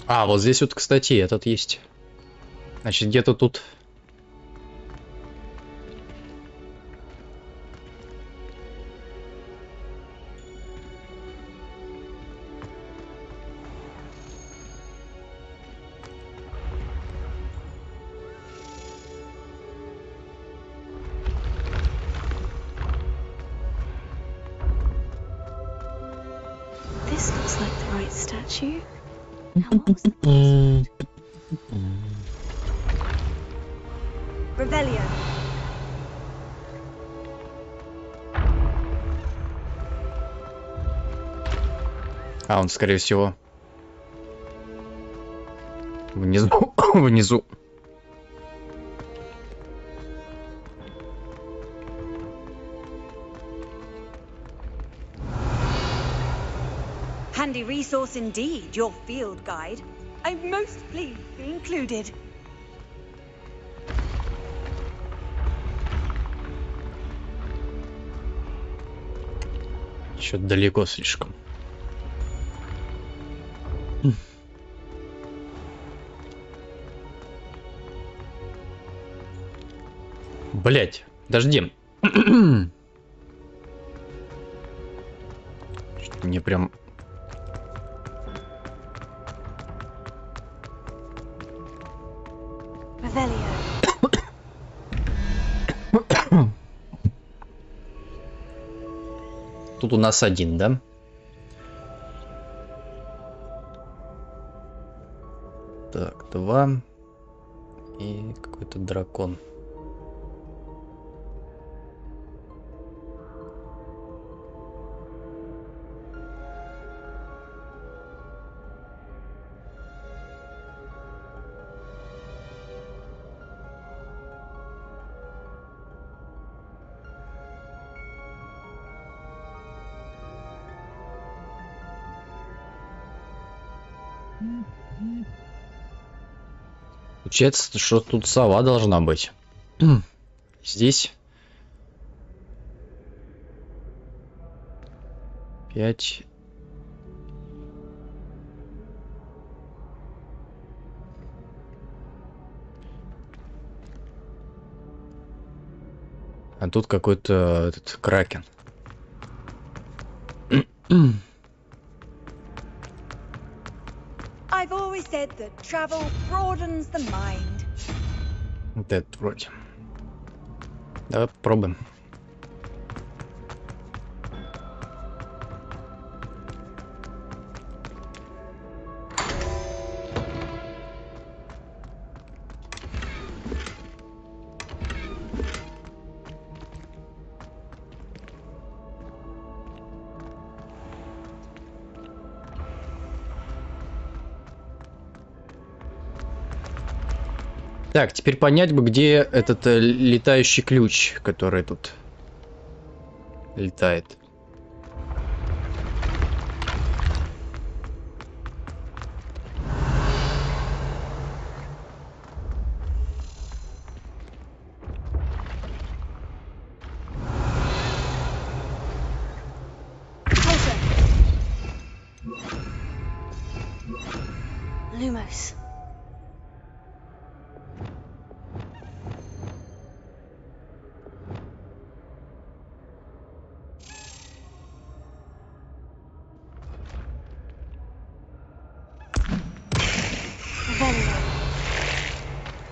А, вот здесь вот, кстати, этот есть. Значит, где-то тут. This looks like the right statue. Now, what was the Revelio. А, он, скорее всего, внизу. Внизу. Handy resource indeed, your field guide. I'm most pleased to be included. Что-то далеко слишком. Блять, подожди. Что-то мне прям... Тут у нас один, да? Так, 2. И какой-то дракон. Получается, что тут сова должна быть. Здесь 5. А тут какой-то этот кракен. I've always said that travel broadens the mind. Вот этот вроде. Давай попробуем. Так, теперь понять бы, где этот летающий ключ, который тут летает. Lumos.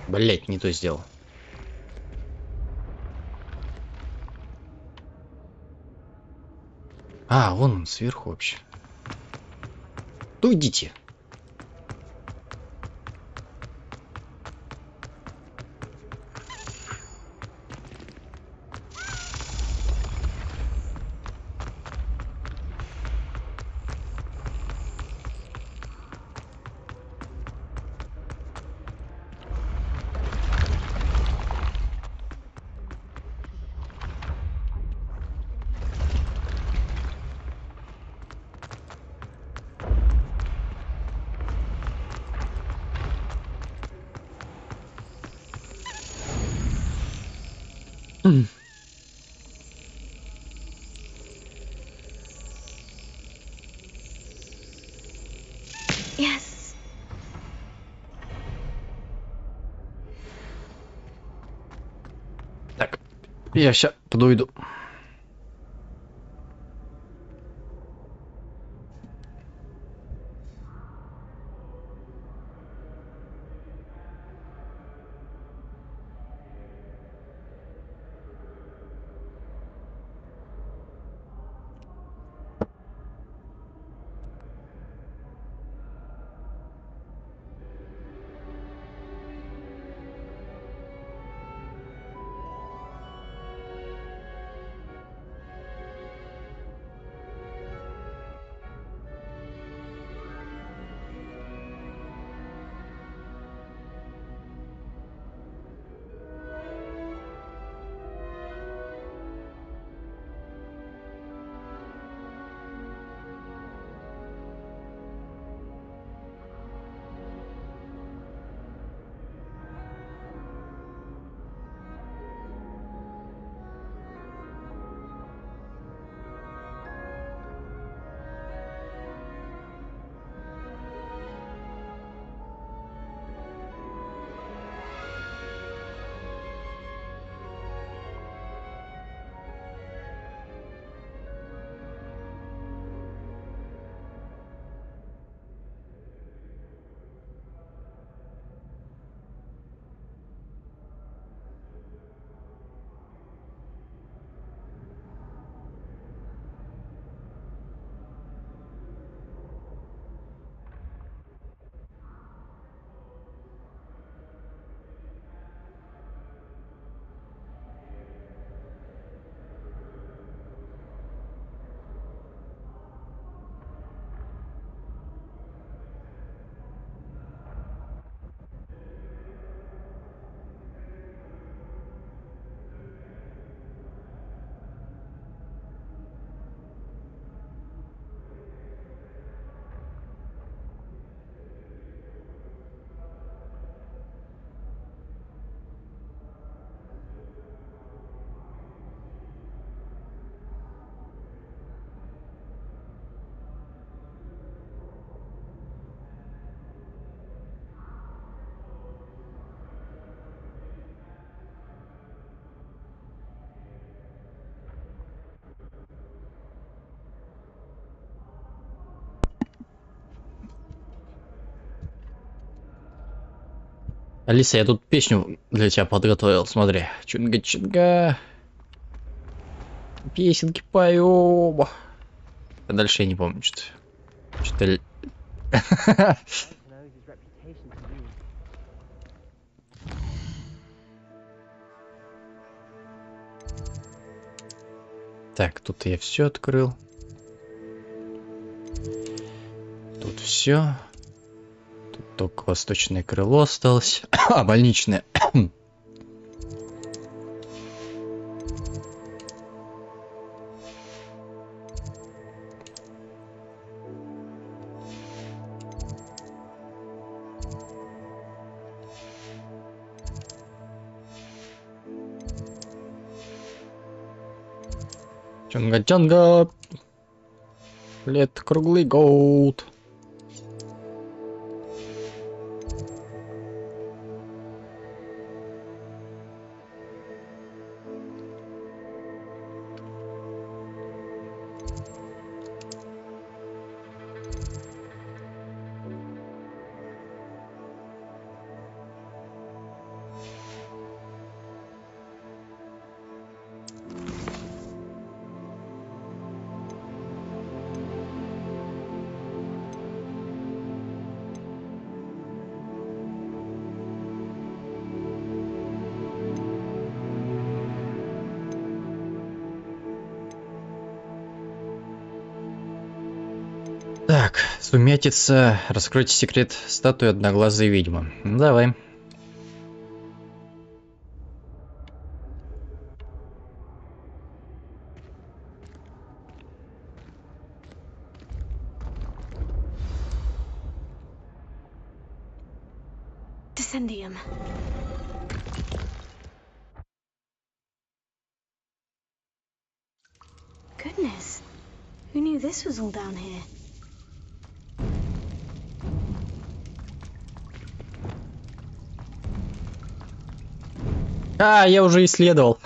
Блять, не то сделал. А, вон он сверху вообще. Ну идите. Yes. Так, я сейчас подойду. Алиса, я тут песню для тебя подготовил, смотри. Чунга-чунга. Песенки поем. А дальше я не помню, что-то... Так, тут я все открыл. Тут все. Тут только восточное крыло осталось. А, больничное. Чонга-чонга. Лет круглый год. Сумятица. Раскройте секрет статуи одноглазой ведьмы. Ну, давай. Descendium. Goodness, who knew this was all down here? А, я уже исследовал.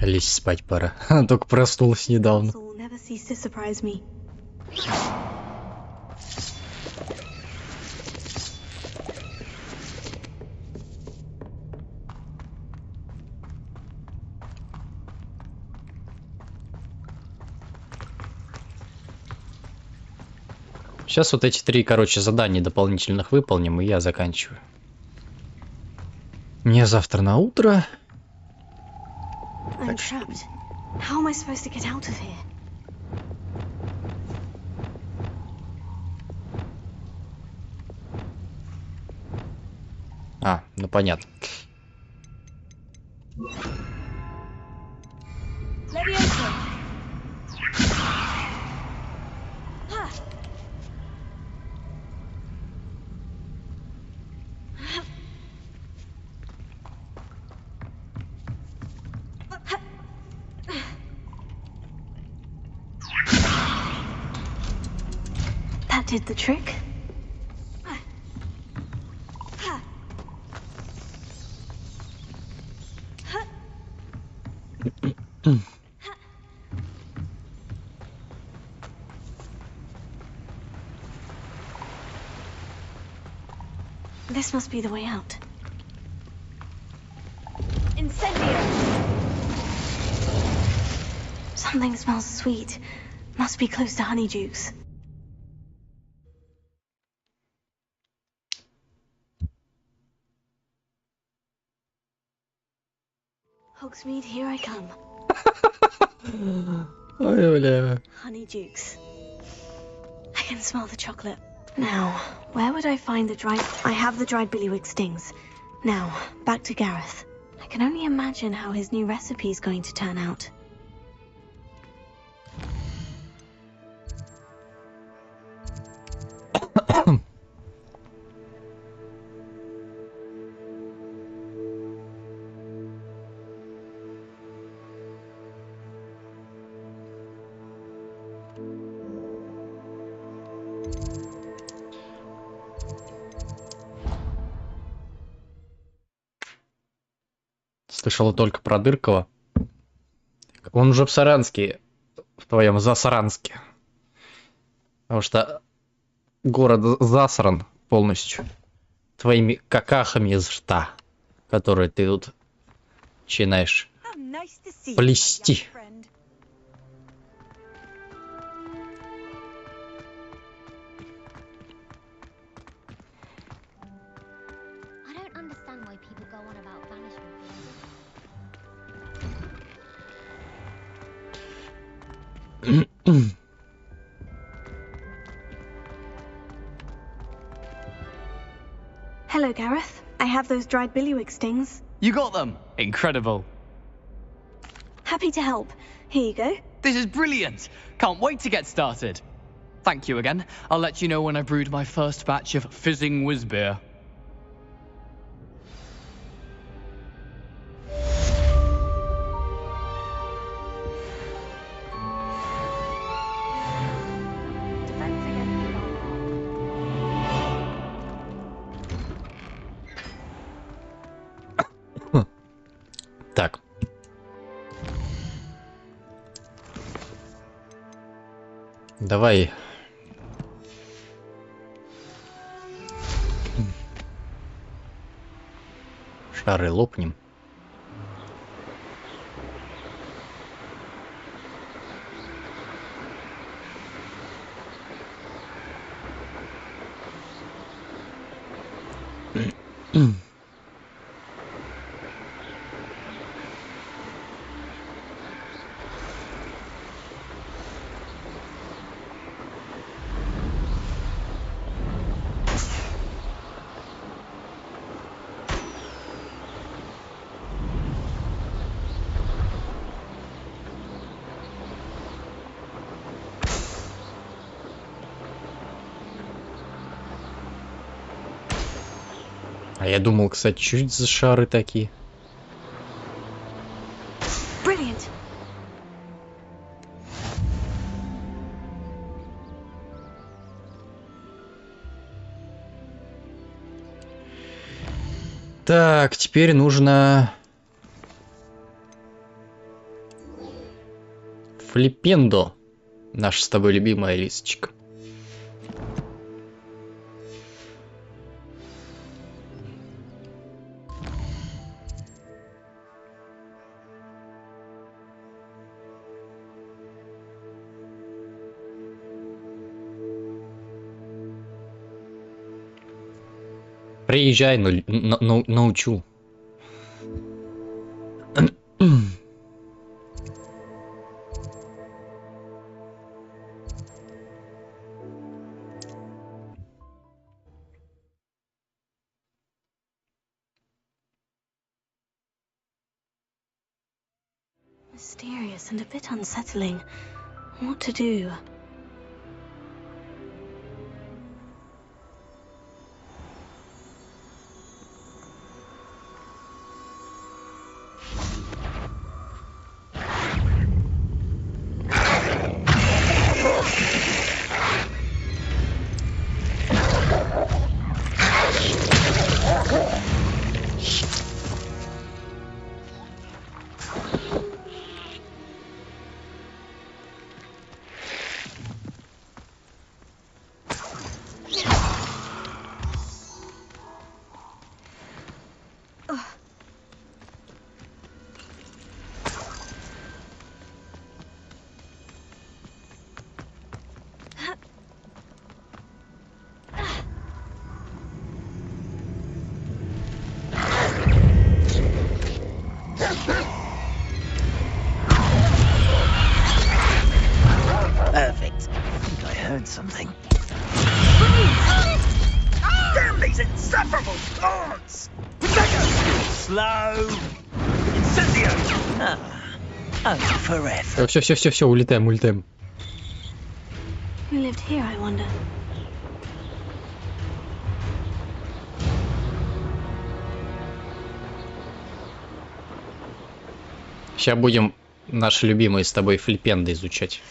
Лечь спать пора. Только проснулась недавно. Сейчас вот эти 3, короче, задания дополнительных выполним, и я заканчиваю. Мне завтра на утро. I'm trapped. How am I supposed to get out of here? А, ну понятно. That did the trick. This must be the way out. Incendio! Something smells sweet. Must be close to Honeydukes. Hogsmeade, here I come. Ой, бля. Honeydukes. I can smell the chocolate. Now, where would I find the dried... I have the dried billywig stings. Now, back to Gareth. I can only imagine how his new recipe is going to turn out. Слышала только про Дыркова. Он уже в Саранске, в твоем Засаранске. Потому что город засран полностью твоими какахами из рта, которые ты тут начинаешь плести. Hello, Gareth. I have those dried billywig stings. You got them? Incredible. Happy to help. Here you go. This is brilliant. Can't wait to get started. Thank you again. I'll let you know when I brewed my first batch of fizzing whiz beer. Так. Давай. Шары лопнем. А я думал, кстати, чуть за шары такие. Brilliant. Так, теперь нужно... Флипендо. Наша с тобой любимая лисочка. Приезжай, научу. Mysterious and a bit unsettling. What to do? Perfect. I think I heard something. Damn these insufferable plants! Slow. Incendio. Oh, forever. Все, улетаем. Who lived here, I wonder? Сейчас будем наши любимые с тобой флипенды изучать.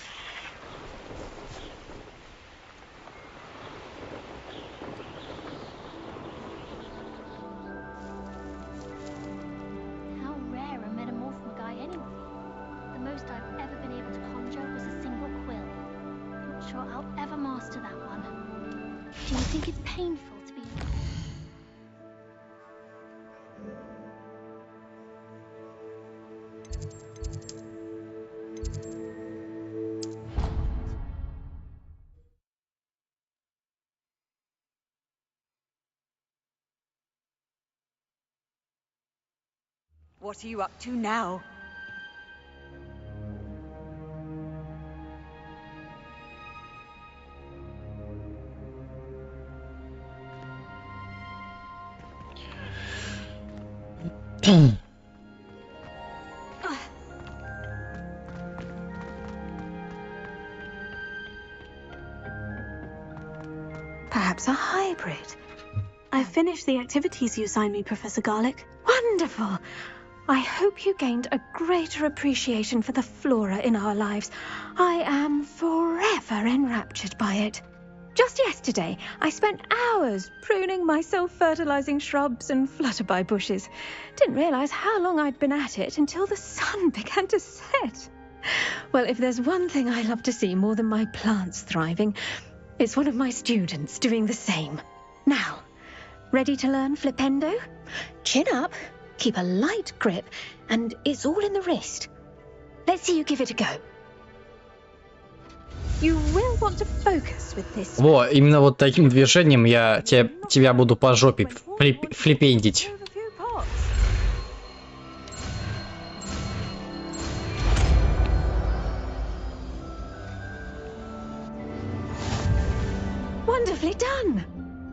What are you up to now? Perhaps a hybrid. I've finished the activities you signed me, Professor Garlic. Wonderful! I hope you gained a greater appreciation for the flora in our lives. I am forever enraptured by it. Just yesterday, I spent hours pruning my self-fertilizing shrubs and flutterby bushes. Didn't realize how long I'd been at it until the sun began to set. Well, if there's one thing I love to see more than my plants thriving, it's one of my students doing the same. Now, ready to learn flipendo? Chin up, keep a light grip, and it's all in the wrist. Let's see you give it a go. You will want to focus with this. Во, именно вот таким движением я тебя буду по жопе флипендить. Wonderfully done.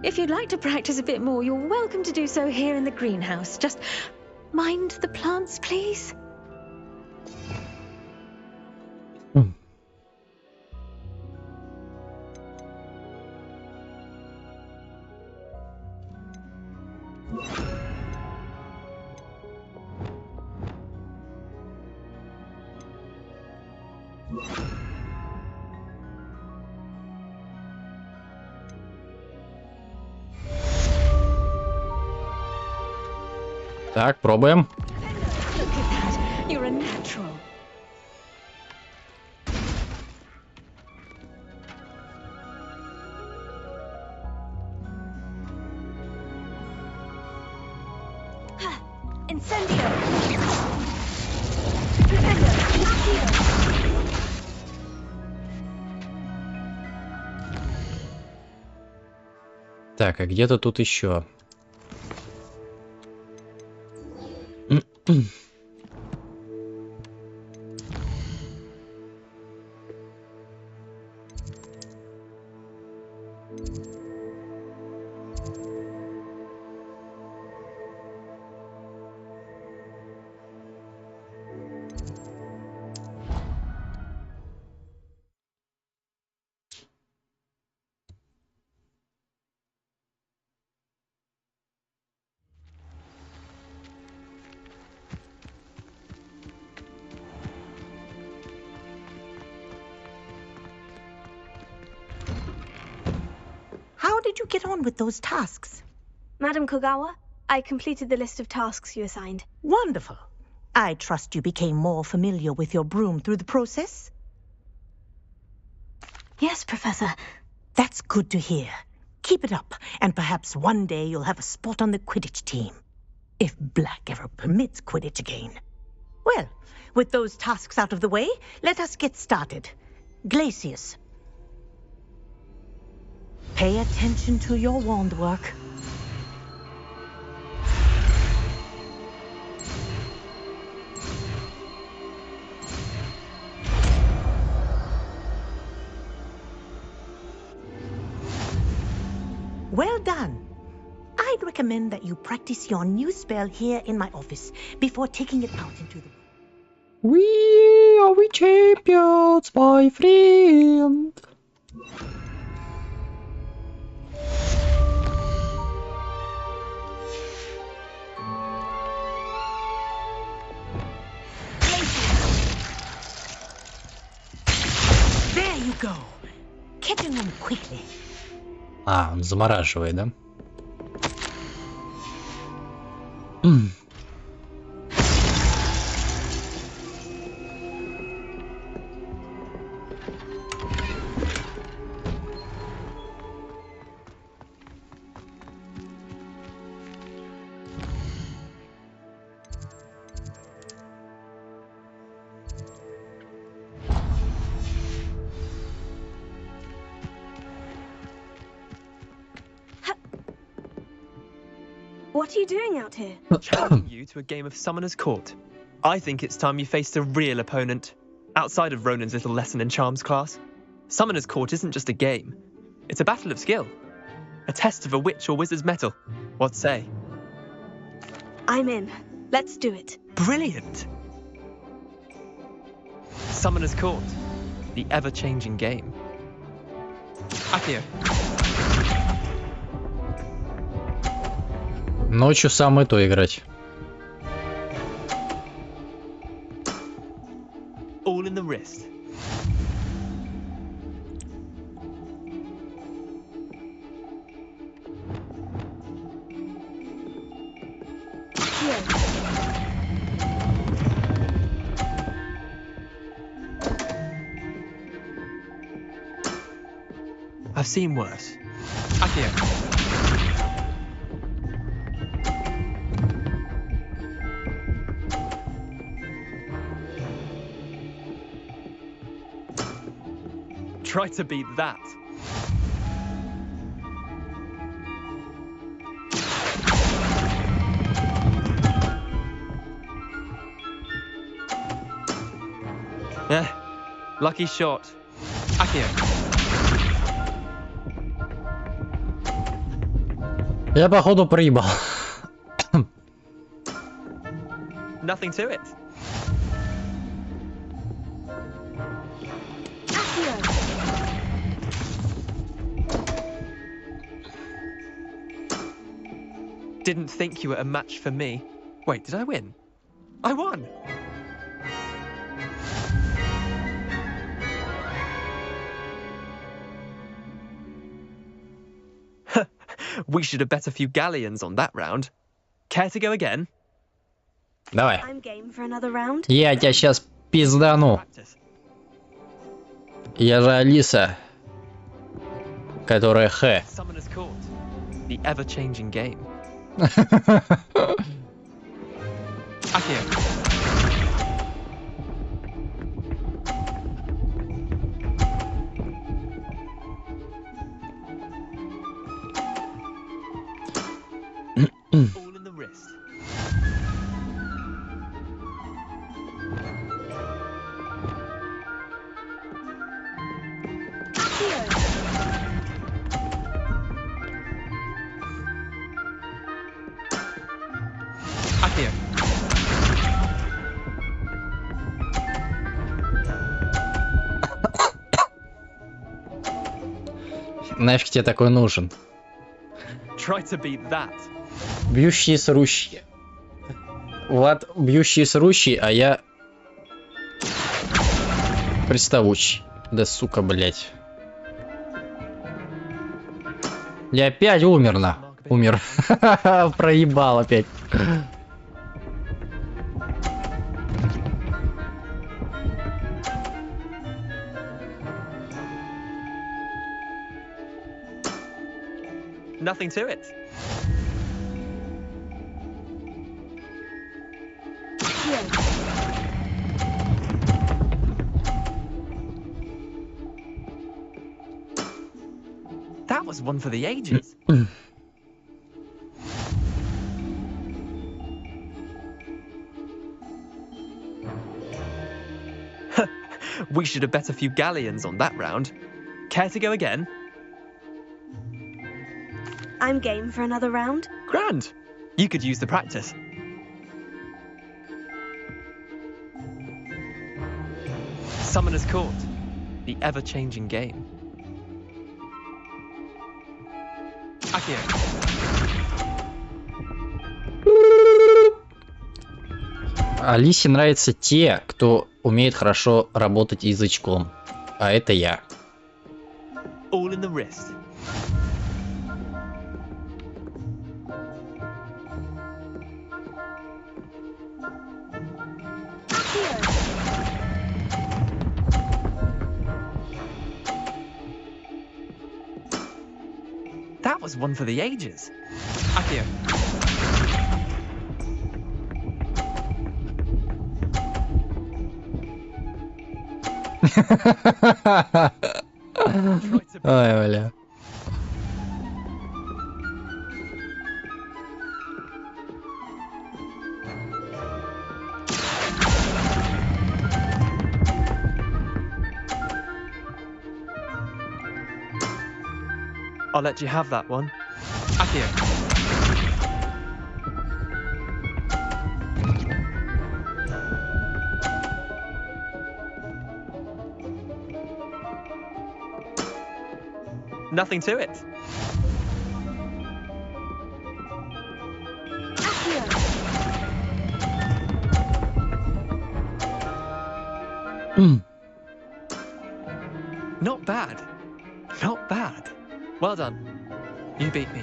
If you'd like to practice a bit more, you're welcome to do so here in the greenhouse. Just mind the plants, please. Так, пробуем. Look at that. You're a natural. Incendio! Так, а где-то тут еще. How did you get on with those tasks? Madam Kogawa, I completed the list of tasks you assigned. Wonderful. I trust you became more familiar with your broom through the process? Yes, Professor. That's good to hear. Keep it up, and perhaps one day you'll have a spot on the Quidditch team. If Black ever permits Quidditch again. Well, with those tasks out of the way, let us get started. Glacius. Pay attention to your wand work. Well done. I'd recommend that you practice your new spell here in my office before taking it out into the world. We are champions, my friend. There you go. Catching them quickly. А, он замораживает, да? What are you doing out here? Challenging you to a game of Summoner's Court. I think it's time you faced a real opponent, outside of Ronan's little lesson in charms class. Summoner's Court isn't just a game. It's a battle of skill. A test of a witch or wizard's mettle. What say? I'm in. Let's do it. Brilliant! Summoner's Court. The ever-changing game. Akio. Ночью самое то играть. All in the wrist. I've seen worse. Akio. Try to beat that. Lucky shot. Akio. Я походу проебал. Nothing to it. Didn't think you were a match for me. Wait, did I win? I won! We should have bet a few galleons on that round. Care to go again? Давай. I'm game for another round. Я тебя сейчас пиздану. Я же Алиса, которая Х. Summoner's Court, the ever-changing game. Akio. All in the wrist. Akio. Нафиг тебе такой нужен? Try to beat that. Бьющие срущие. Влад бьющие срущие, а я приставучий. Да сука, блять. Я опять умер. Проебал опять. Nothing to it. That was one for the ages. We should have bet a few galleons on that round. Care to go again? I'm game for another round. Grand. You could use the practice. Summoner's Court, the ever-changing game. Akio. Алисе нравятся те, кто умеет хорошо работать язычком. А это я. All in the wrist. That was one for the ages. Akio. Ой, бля. I'll let you have that one. Akio. Nothing to it. Not bad. Not bad. Well done. You beat me.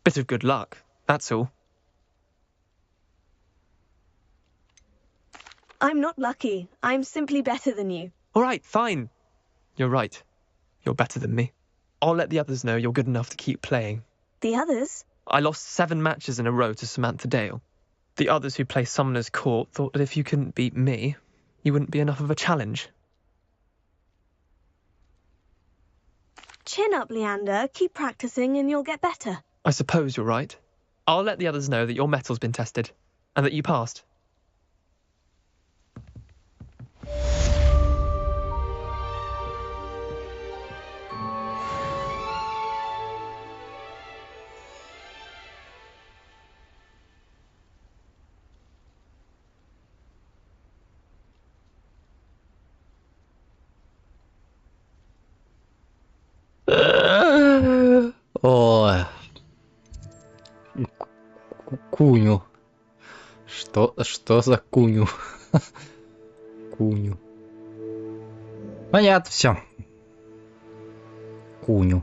Bit of good luck, that's all. I'm not lucky. I'm simply better than you. All right, fine. You're right. You're better than me. I'll let the others know you're good enough to keep playing. The others? I lost 7 matches in a row to Samantha Dale. The others who play Summoner's Court thought that if you couldn't beat me, you wouldn't be enough of a challenge. Chin up, Leander. Keep practicing and you'll get better. I suppose you're right. I'll let the others know that your metal's been tested, and that you passed. Ой. Куню. Что за куню? Куню. Понятно, все. Кукуню.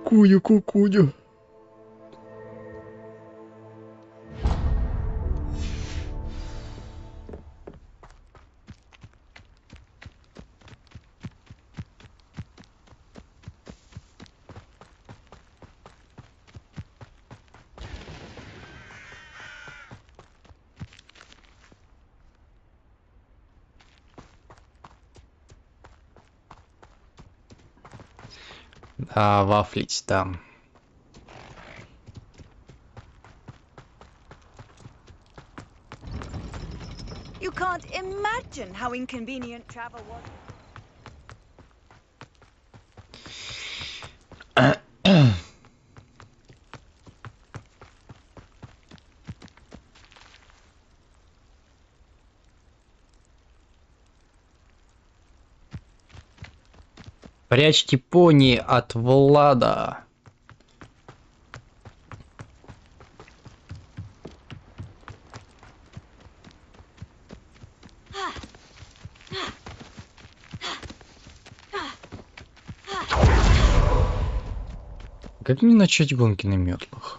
Кукуню. А, вафлить там. You can't imagine how inconvenient travel was. Прячьте пони от Влада. Как мне начать гонки на метлах?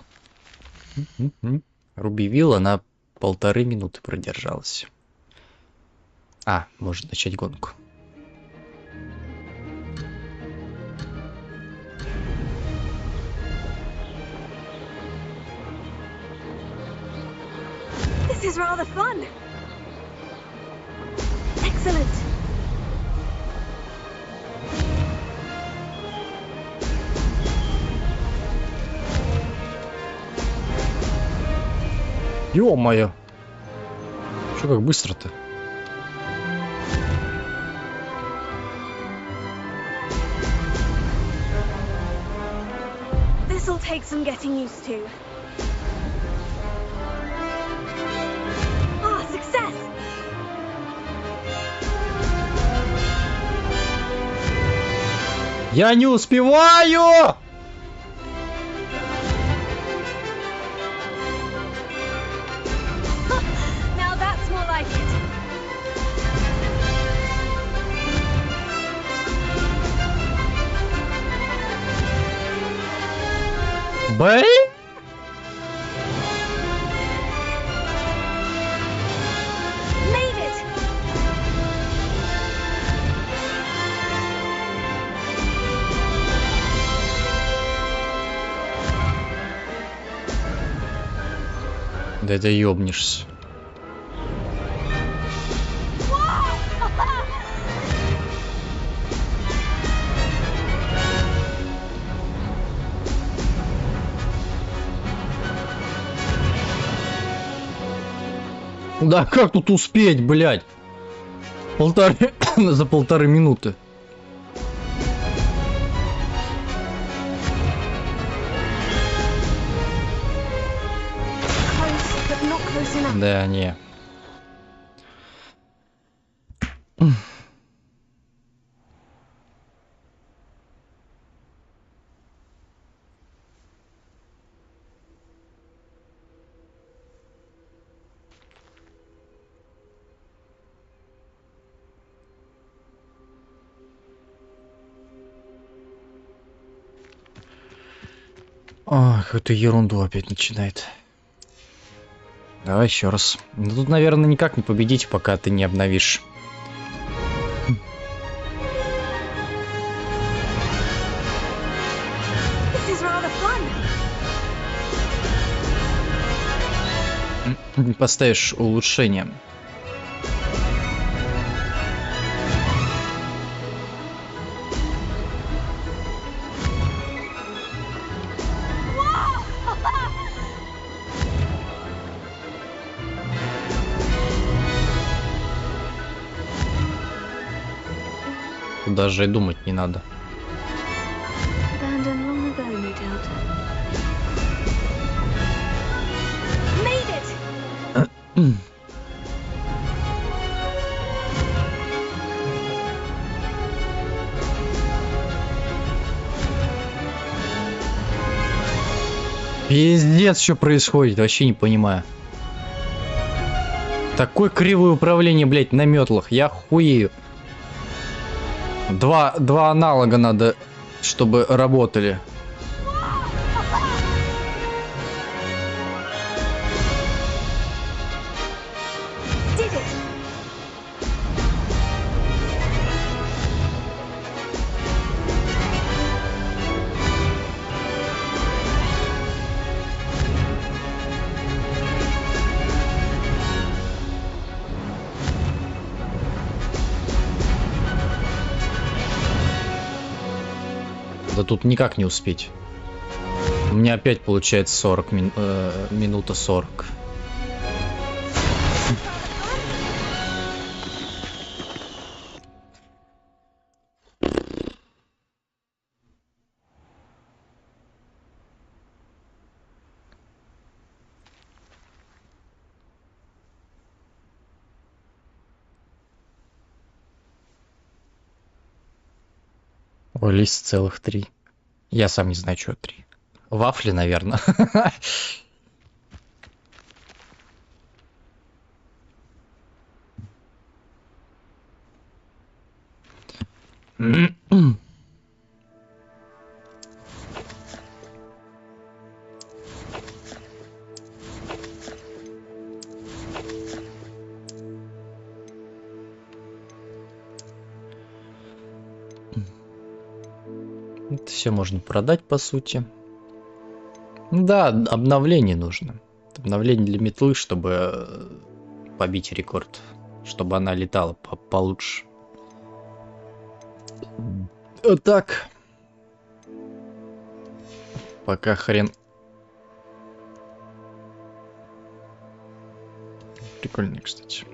Руби Вилла на 1,5 минуты продержалась. А, может начать гонку. This is rather fun. Excellent. Ё-моё! Чё как быстро-то? This'll take some getting used to. Ah, success! Я не успеваю! Now that's more like it. Бэй? Made it! Да это ёбнешься. Да как тут успеть, блядь? За 1,5 минуты. Close, but not close enough. Да, не. А, какую-то ерунду опять начинает. Давай еще раз. Ну, тут, наверное, никак не победить, пока ты не обновишь. This is rather fun. Поставишь улучшение. Даже и думать не надо. Abandoned long ago, no doubt. Made it! Пиздец, что происходит, вообще не понимаю. Такое кривое управление, блядь, на метлах. Я хуею. Два аналога надо, чтобы работали. Да тут никак не успеть. У меня опять получается 40 минута 40. Ой, лист целых 3. Я сам не знаю, что 3. Вафли, наверное. Это все можно продать, по сути. Да, обновление нужно. Обновление для метлы, чтобы побить рекорд. Чтобы она летала получше. Так. Пока хрен. Прикольно, кстати.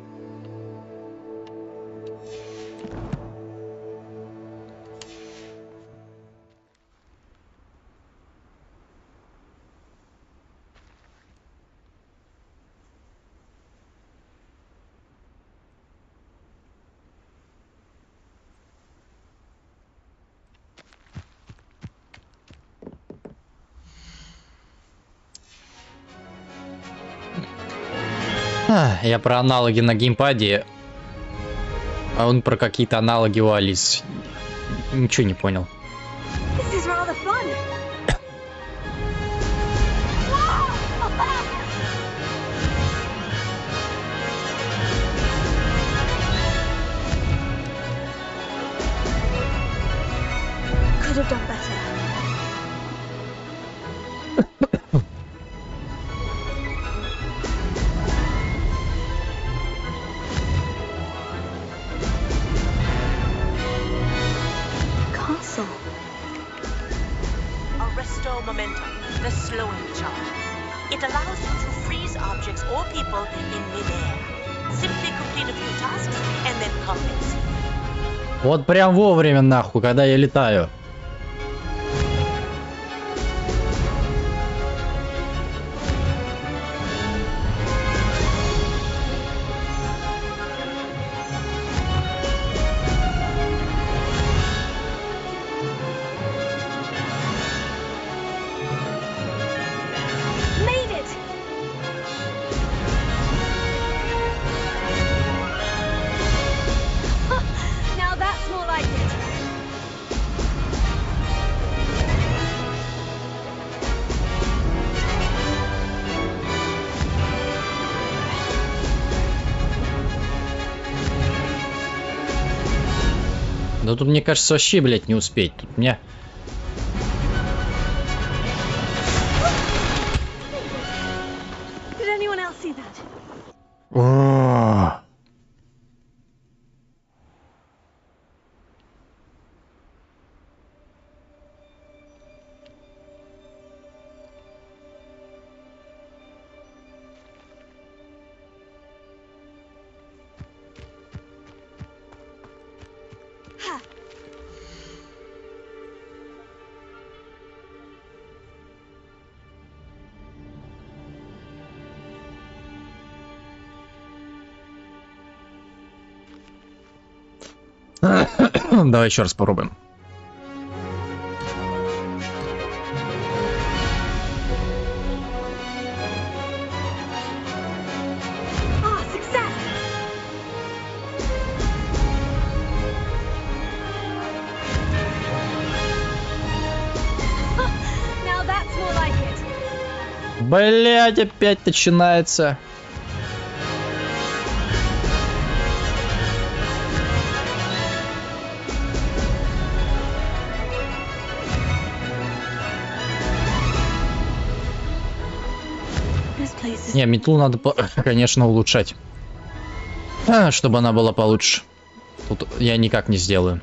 Я про аналоги на геймпаде, а он про какие-то аналоги у Алис. Ничего не понял. Could have done better. Momentum, the slowing charge. It allows you to freeze objects or people in mid-air. Simply complete a few tasks and then compensate. Вот прям вовремя, нахуй, когда я летаю. Да тут, мне кажется, вообще, блядь, не успеть. Тут у меня... О! Давай еще раз попробуем. Success! Блять, опять начинается. Не, метлу надо, конечно, улучшать. Чтобы она была получше. Тут я никак не сделаю.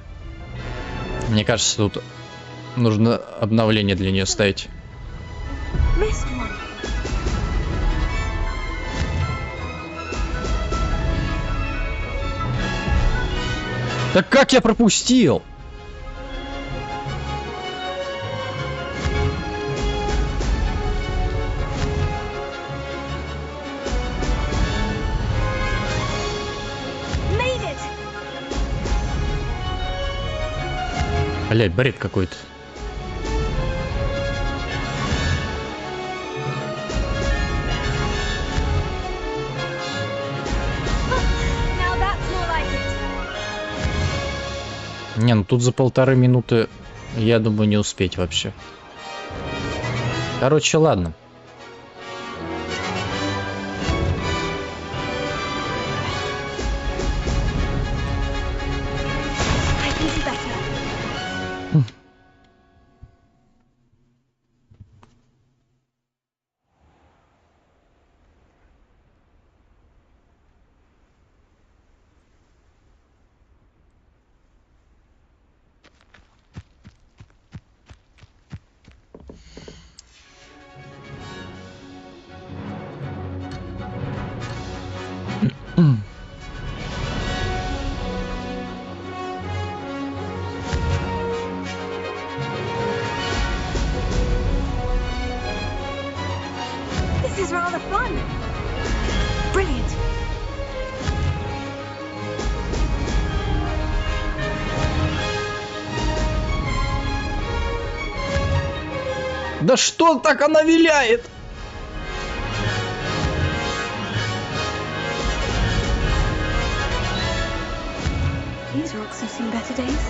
Мне кажется, тут нужно обновление для нее ставить. Так как я пропустил? Блять, бред какой-то. Не, ну тут за 1,5 минуты, я думаю, не успеть вообще. Короче, ладно. This is rather fun. Brilliant. Да что так она виляет? These rocks have seen better days.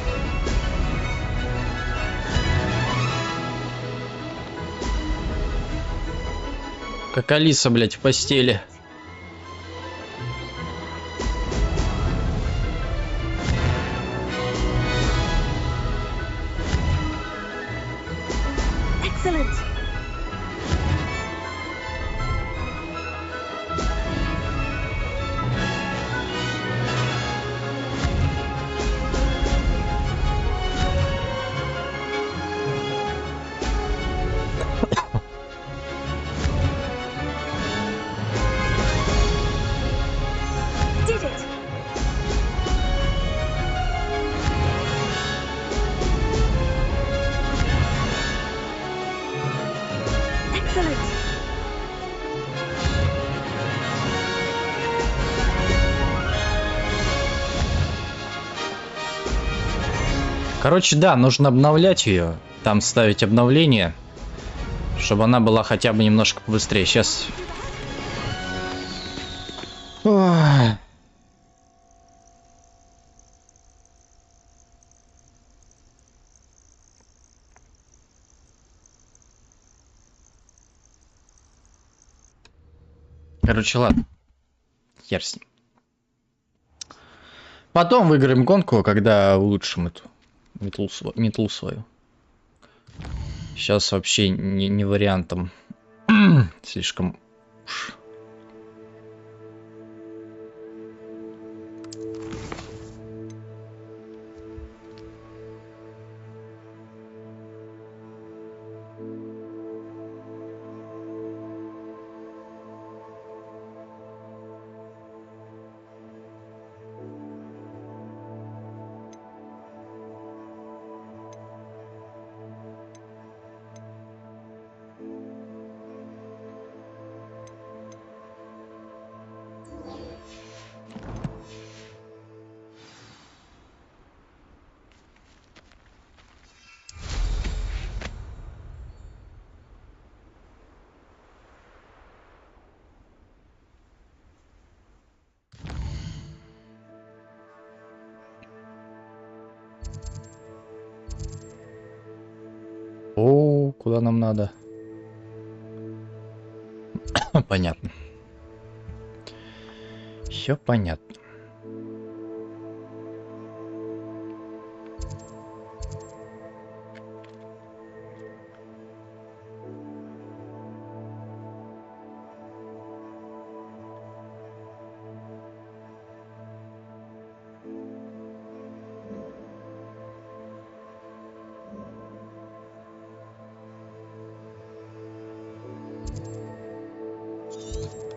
Как Алиса, блять, в постели. Excellent. Did it. Excellent. Короче, да, нужно обновлять ее. Там ставить обновление, чтобы она была хотя бы немножко побыстрее. Сейчас. Ой. Короче, ладно. Хер с ним. Потом выиграем гонку, когда улучшим эту метлу свою. Сейчас вообще не вариантом. Слишком уж. О, куда нам надо? Понятно. Все понятно.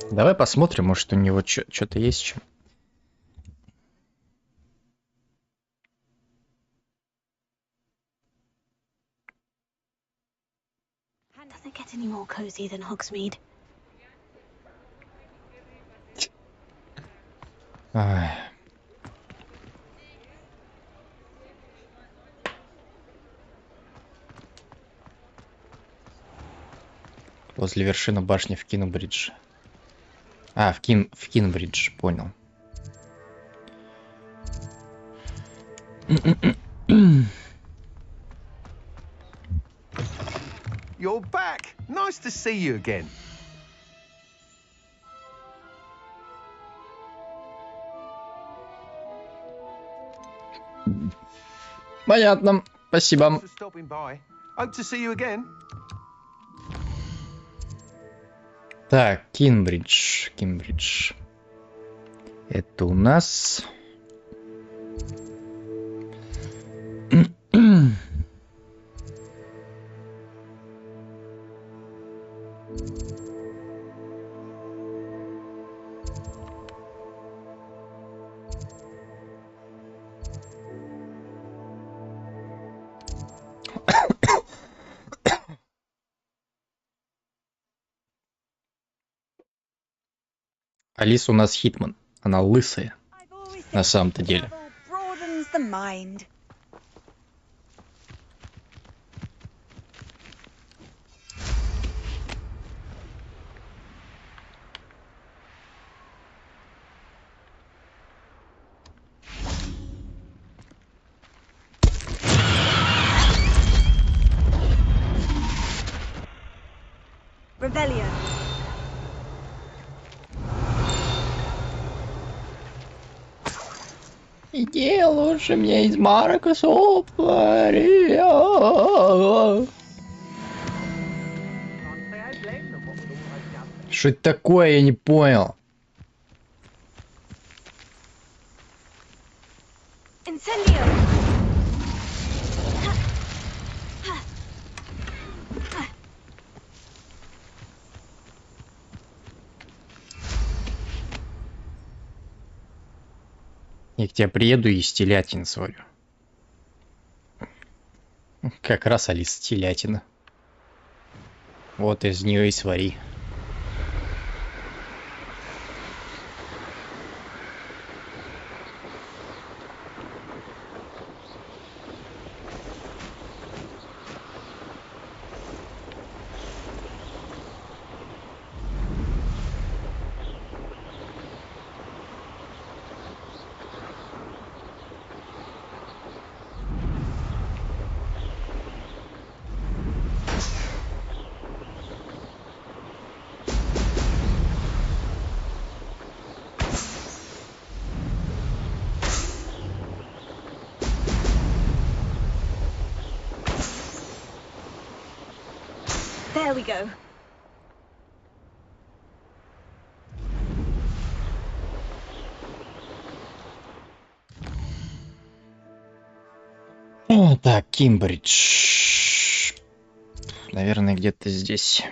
Давай посмотрим, может, у него что-то есть еще. Doesn't get any more cozy than Hogsmeade. Ай. Возле вершины башни в Кинбридж. А, в Кинбридж, понял. You're back. Nice to see you again. Понятно. Спасибо. Thanks for stopping by. Hope to see you again. Так, Кинбридж. Это у нас... Алиса у нас Хитман. Она лысая. На самом-то деле. Rebellion. Иди лучше мне из Марка Сопария. Что это такое, я не понял. Я к тебе приеду и телятин сварю. Как раз Алиса телятина. Вот из нее и свари. There we go. Так, Кинбридж. Наверное, где-то здесь.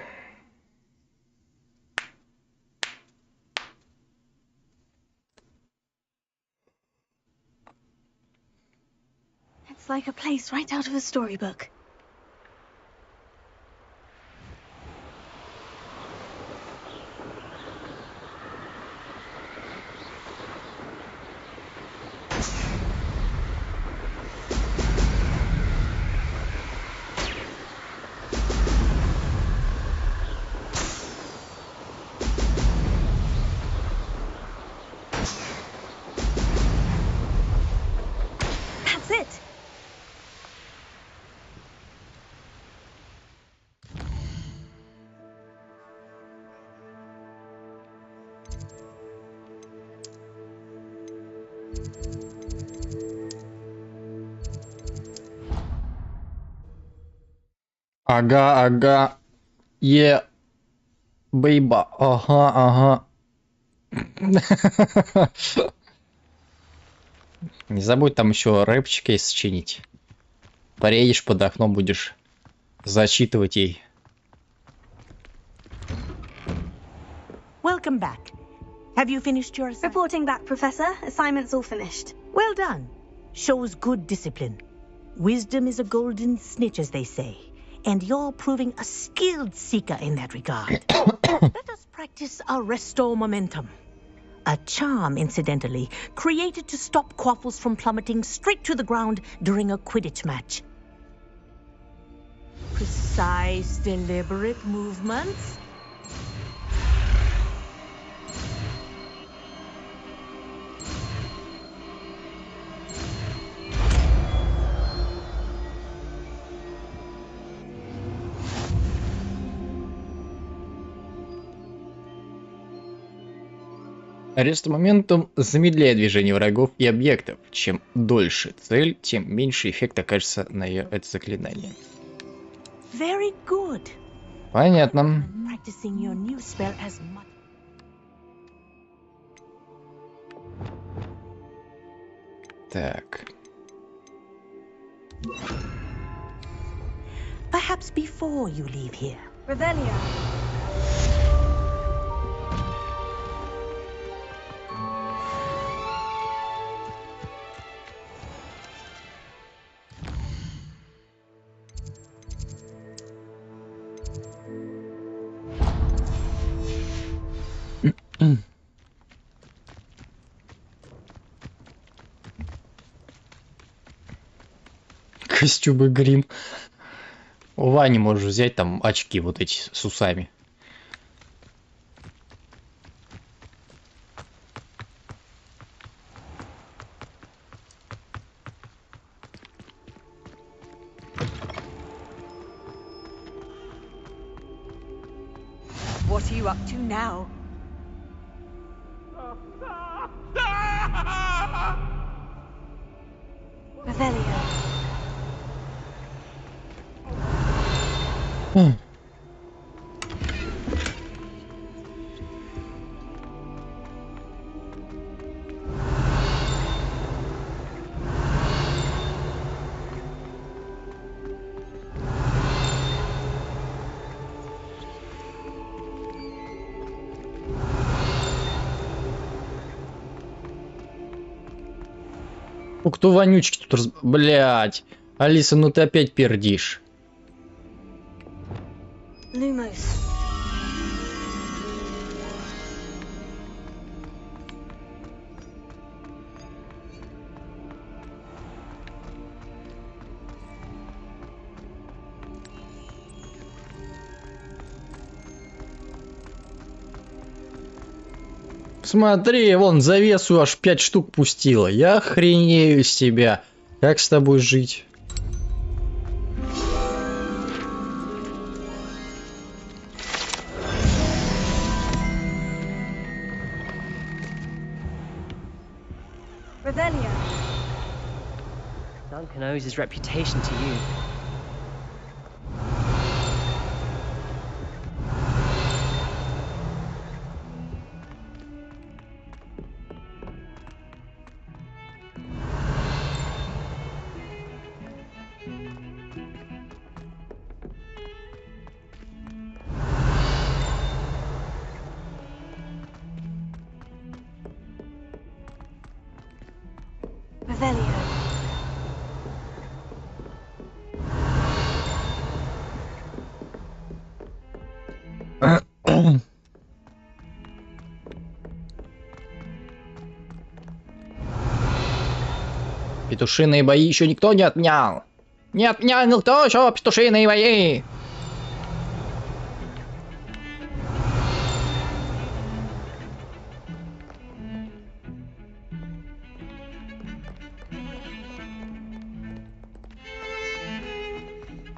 It's like a place right out of a storybook. Ага. Бейба. Ага. Не забудь там еще рэпчики сочинить. Поедешь под окном, будешь зачитывать ей. Welcome back. Have you finished your assignment? Reporting back, Professor. Assignment's all finished. Well done. Shows good discipline. Wisdom is a golden snitch, as they say. And you're proving a skilled seeker in that regard. Let us practice our restore momentum. A charm, incidentally, created to stop quaffles from plummeting straight to the ground during a Quidditch match. Precise, deliberate movements. Арест моментом замедляет движение врагов и объектов. Чем дольше цель, тем меньше эффект окажется на ее это заклинание. Very good. Понятно. Practicing your new spell as much. Так. Perhaps before you leave here. Revelio. Костюмы грим. У Вани можешь взять там очки вот эти с усами. What are you up to now? Revelio. Ну кто вонючки тут Блять. Алиса, ну ты опять пердишь. Lumos. Смотри, вон завесу аж 5 штук пустила. Я охренею с тебя. Как с тобой жить? Revelio. Duncan owes his reputation to you. Revelio. Петушиные бои еще никто не отменял. Не отменял никто еще петушиные бои.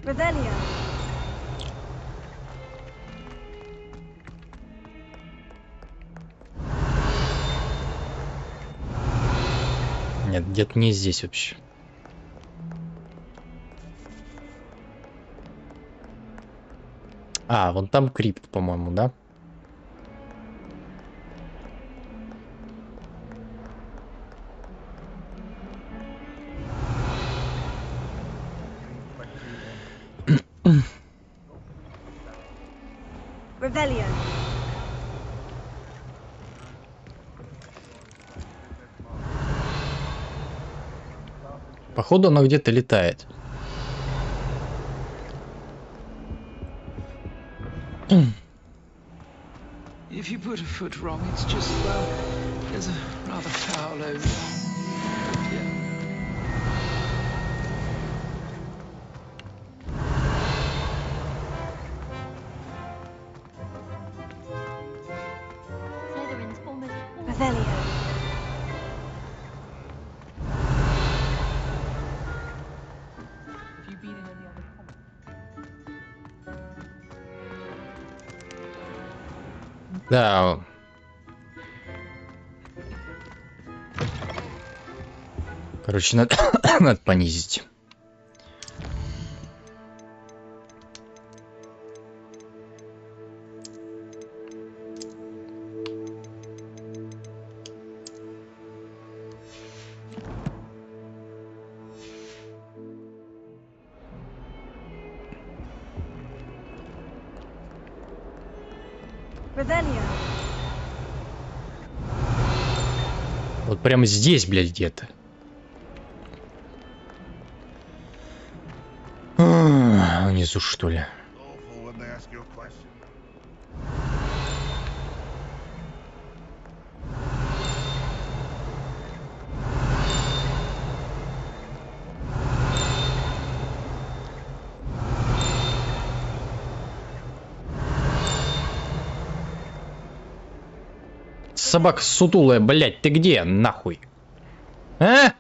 Revelio. Нет, где-то не здесь вообще. А, вон там крипт, по-моему, да? Rebellion. Походу, она где-то летает. If you put a foot wrong, it's just, well, there's a rather foul odor. Yeah. Slytherin's almost all Revelio. Have you been in any other comments? Да. Короче, надо, надо понизить. Revelio. Вот прямо здесь, блядь, где-то. Внизу, что ли? Собака сутулая, блядь, ты где, нахуй? А?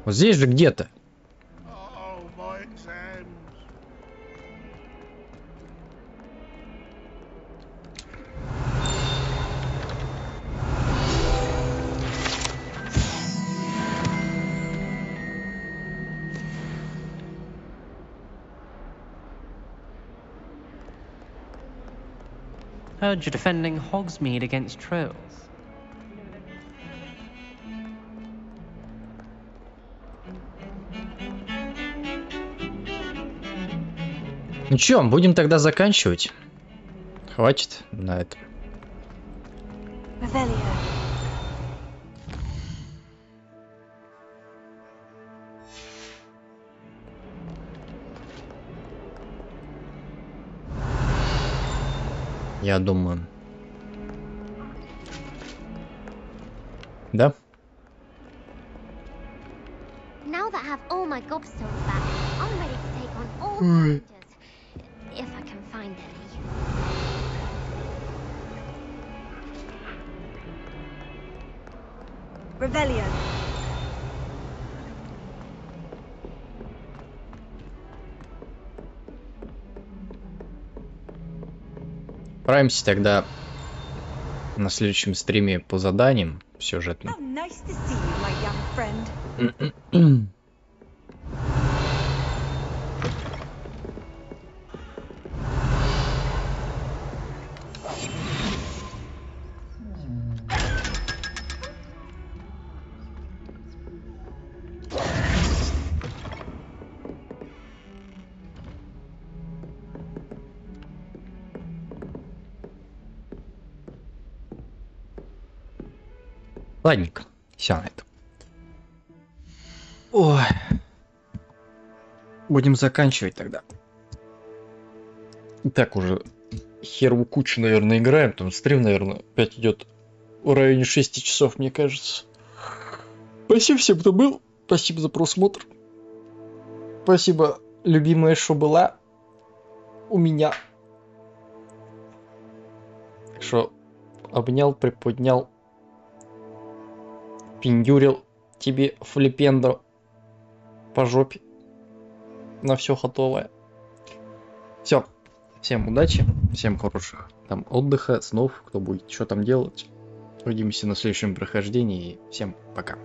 Вот здесь же где-то. Heard you're defending Hogsmeade against trolls. Ну чё, будем тогда заканчивать? Хватит на это. Revelio. Я думаю. Да? Now that I have all my gobstones back, I'm ready to take on all challenges. If I can find any. Revelio. Отправимся тогда на следующем стриме по заданиям сюжетным. Oh, nice to see you, my young friend. Ладненько, все на этом. Ой. Будем заканчивать тогда. И так уже херову кучу, наверное, играем. Там стрим, наверное, опять идет в районе 6 часов, мне кажется. Спасибо всем, кто был. Спасибо за просмотр. Спасибо, любимая, что была у меня. Так что обнял, приподнял. Пиндюрил тебе флипендро по жопе на все готовое. Все, всем удачи, всем хороших там отдыха, снов, кто будет что там делать. Увидимся на следующем прохождении. Всем пока.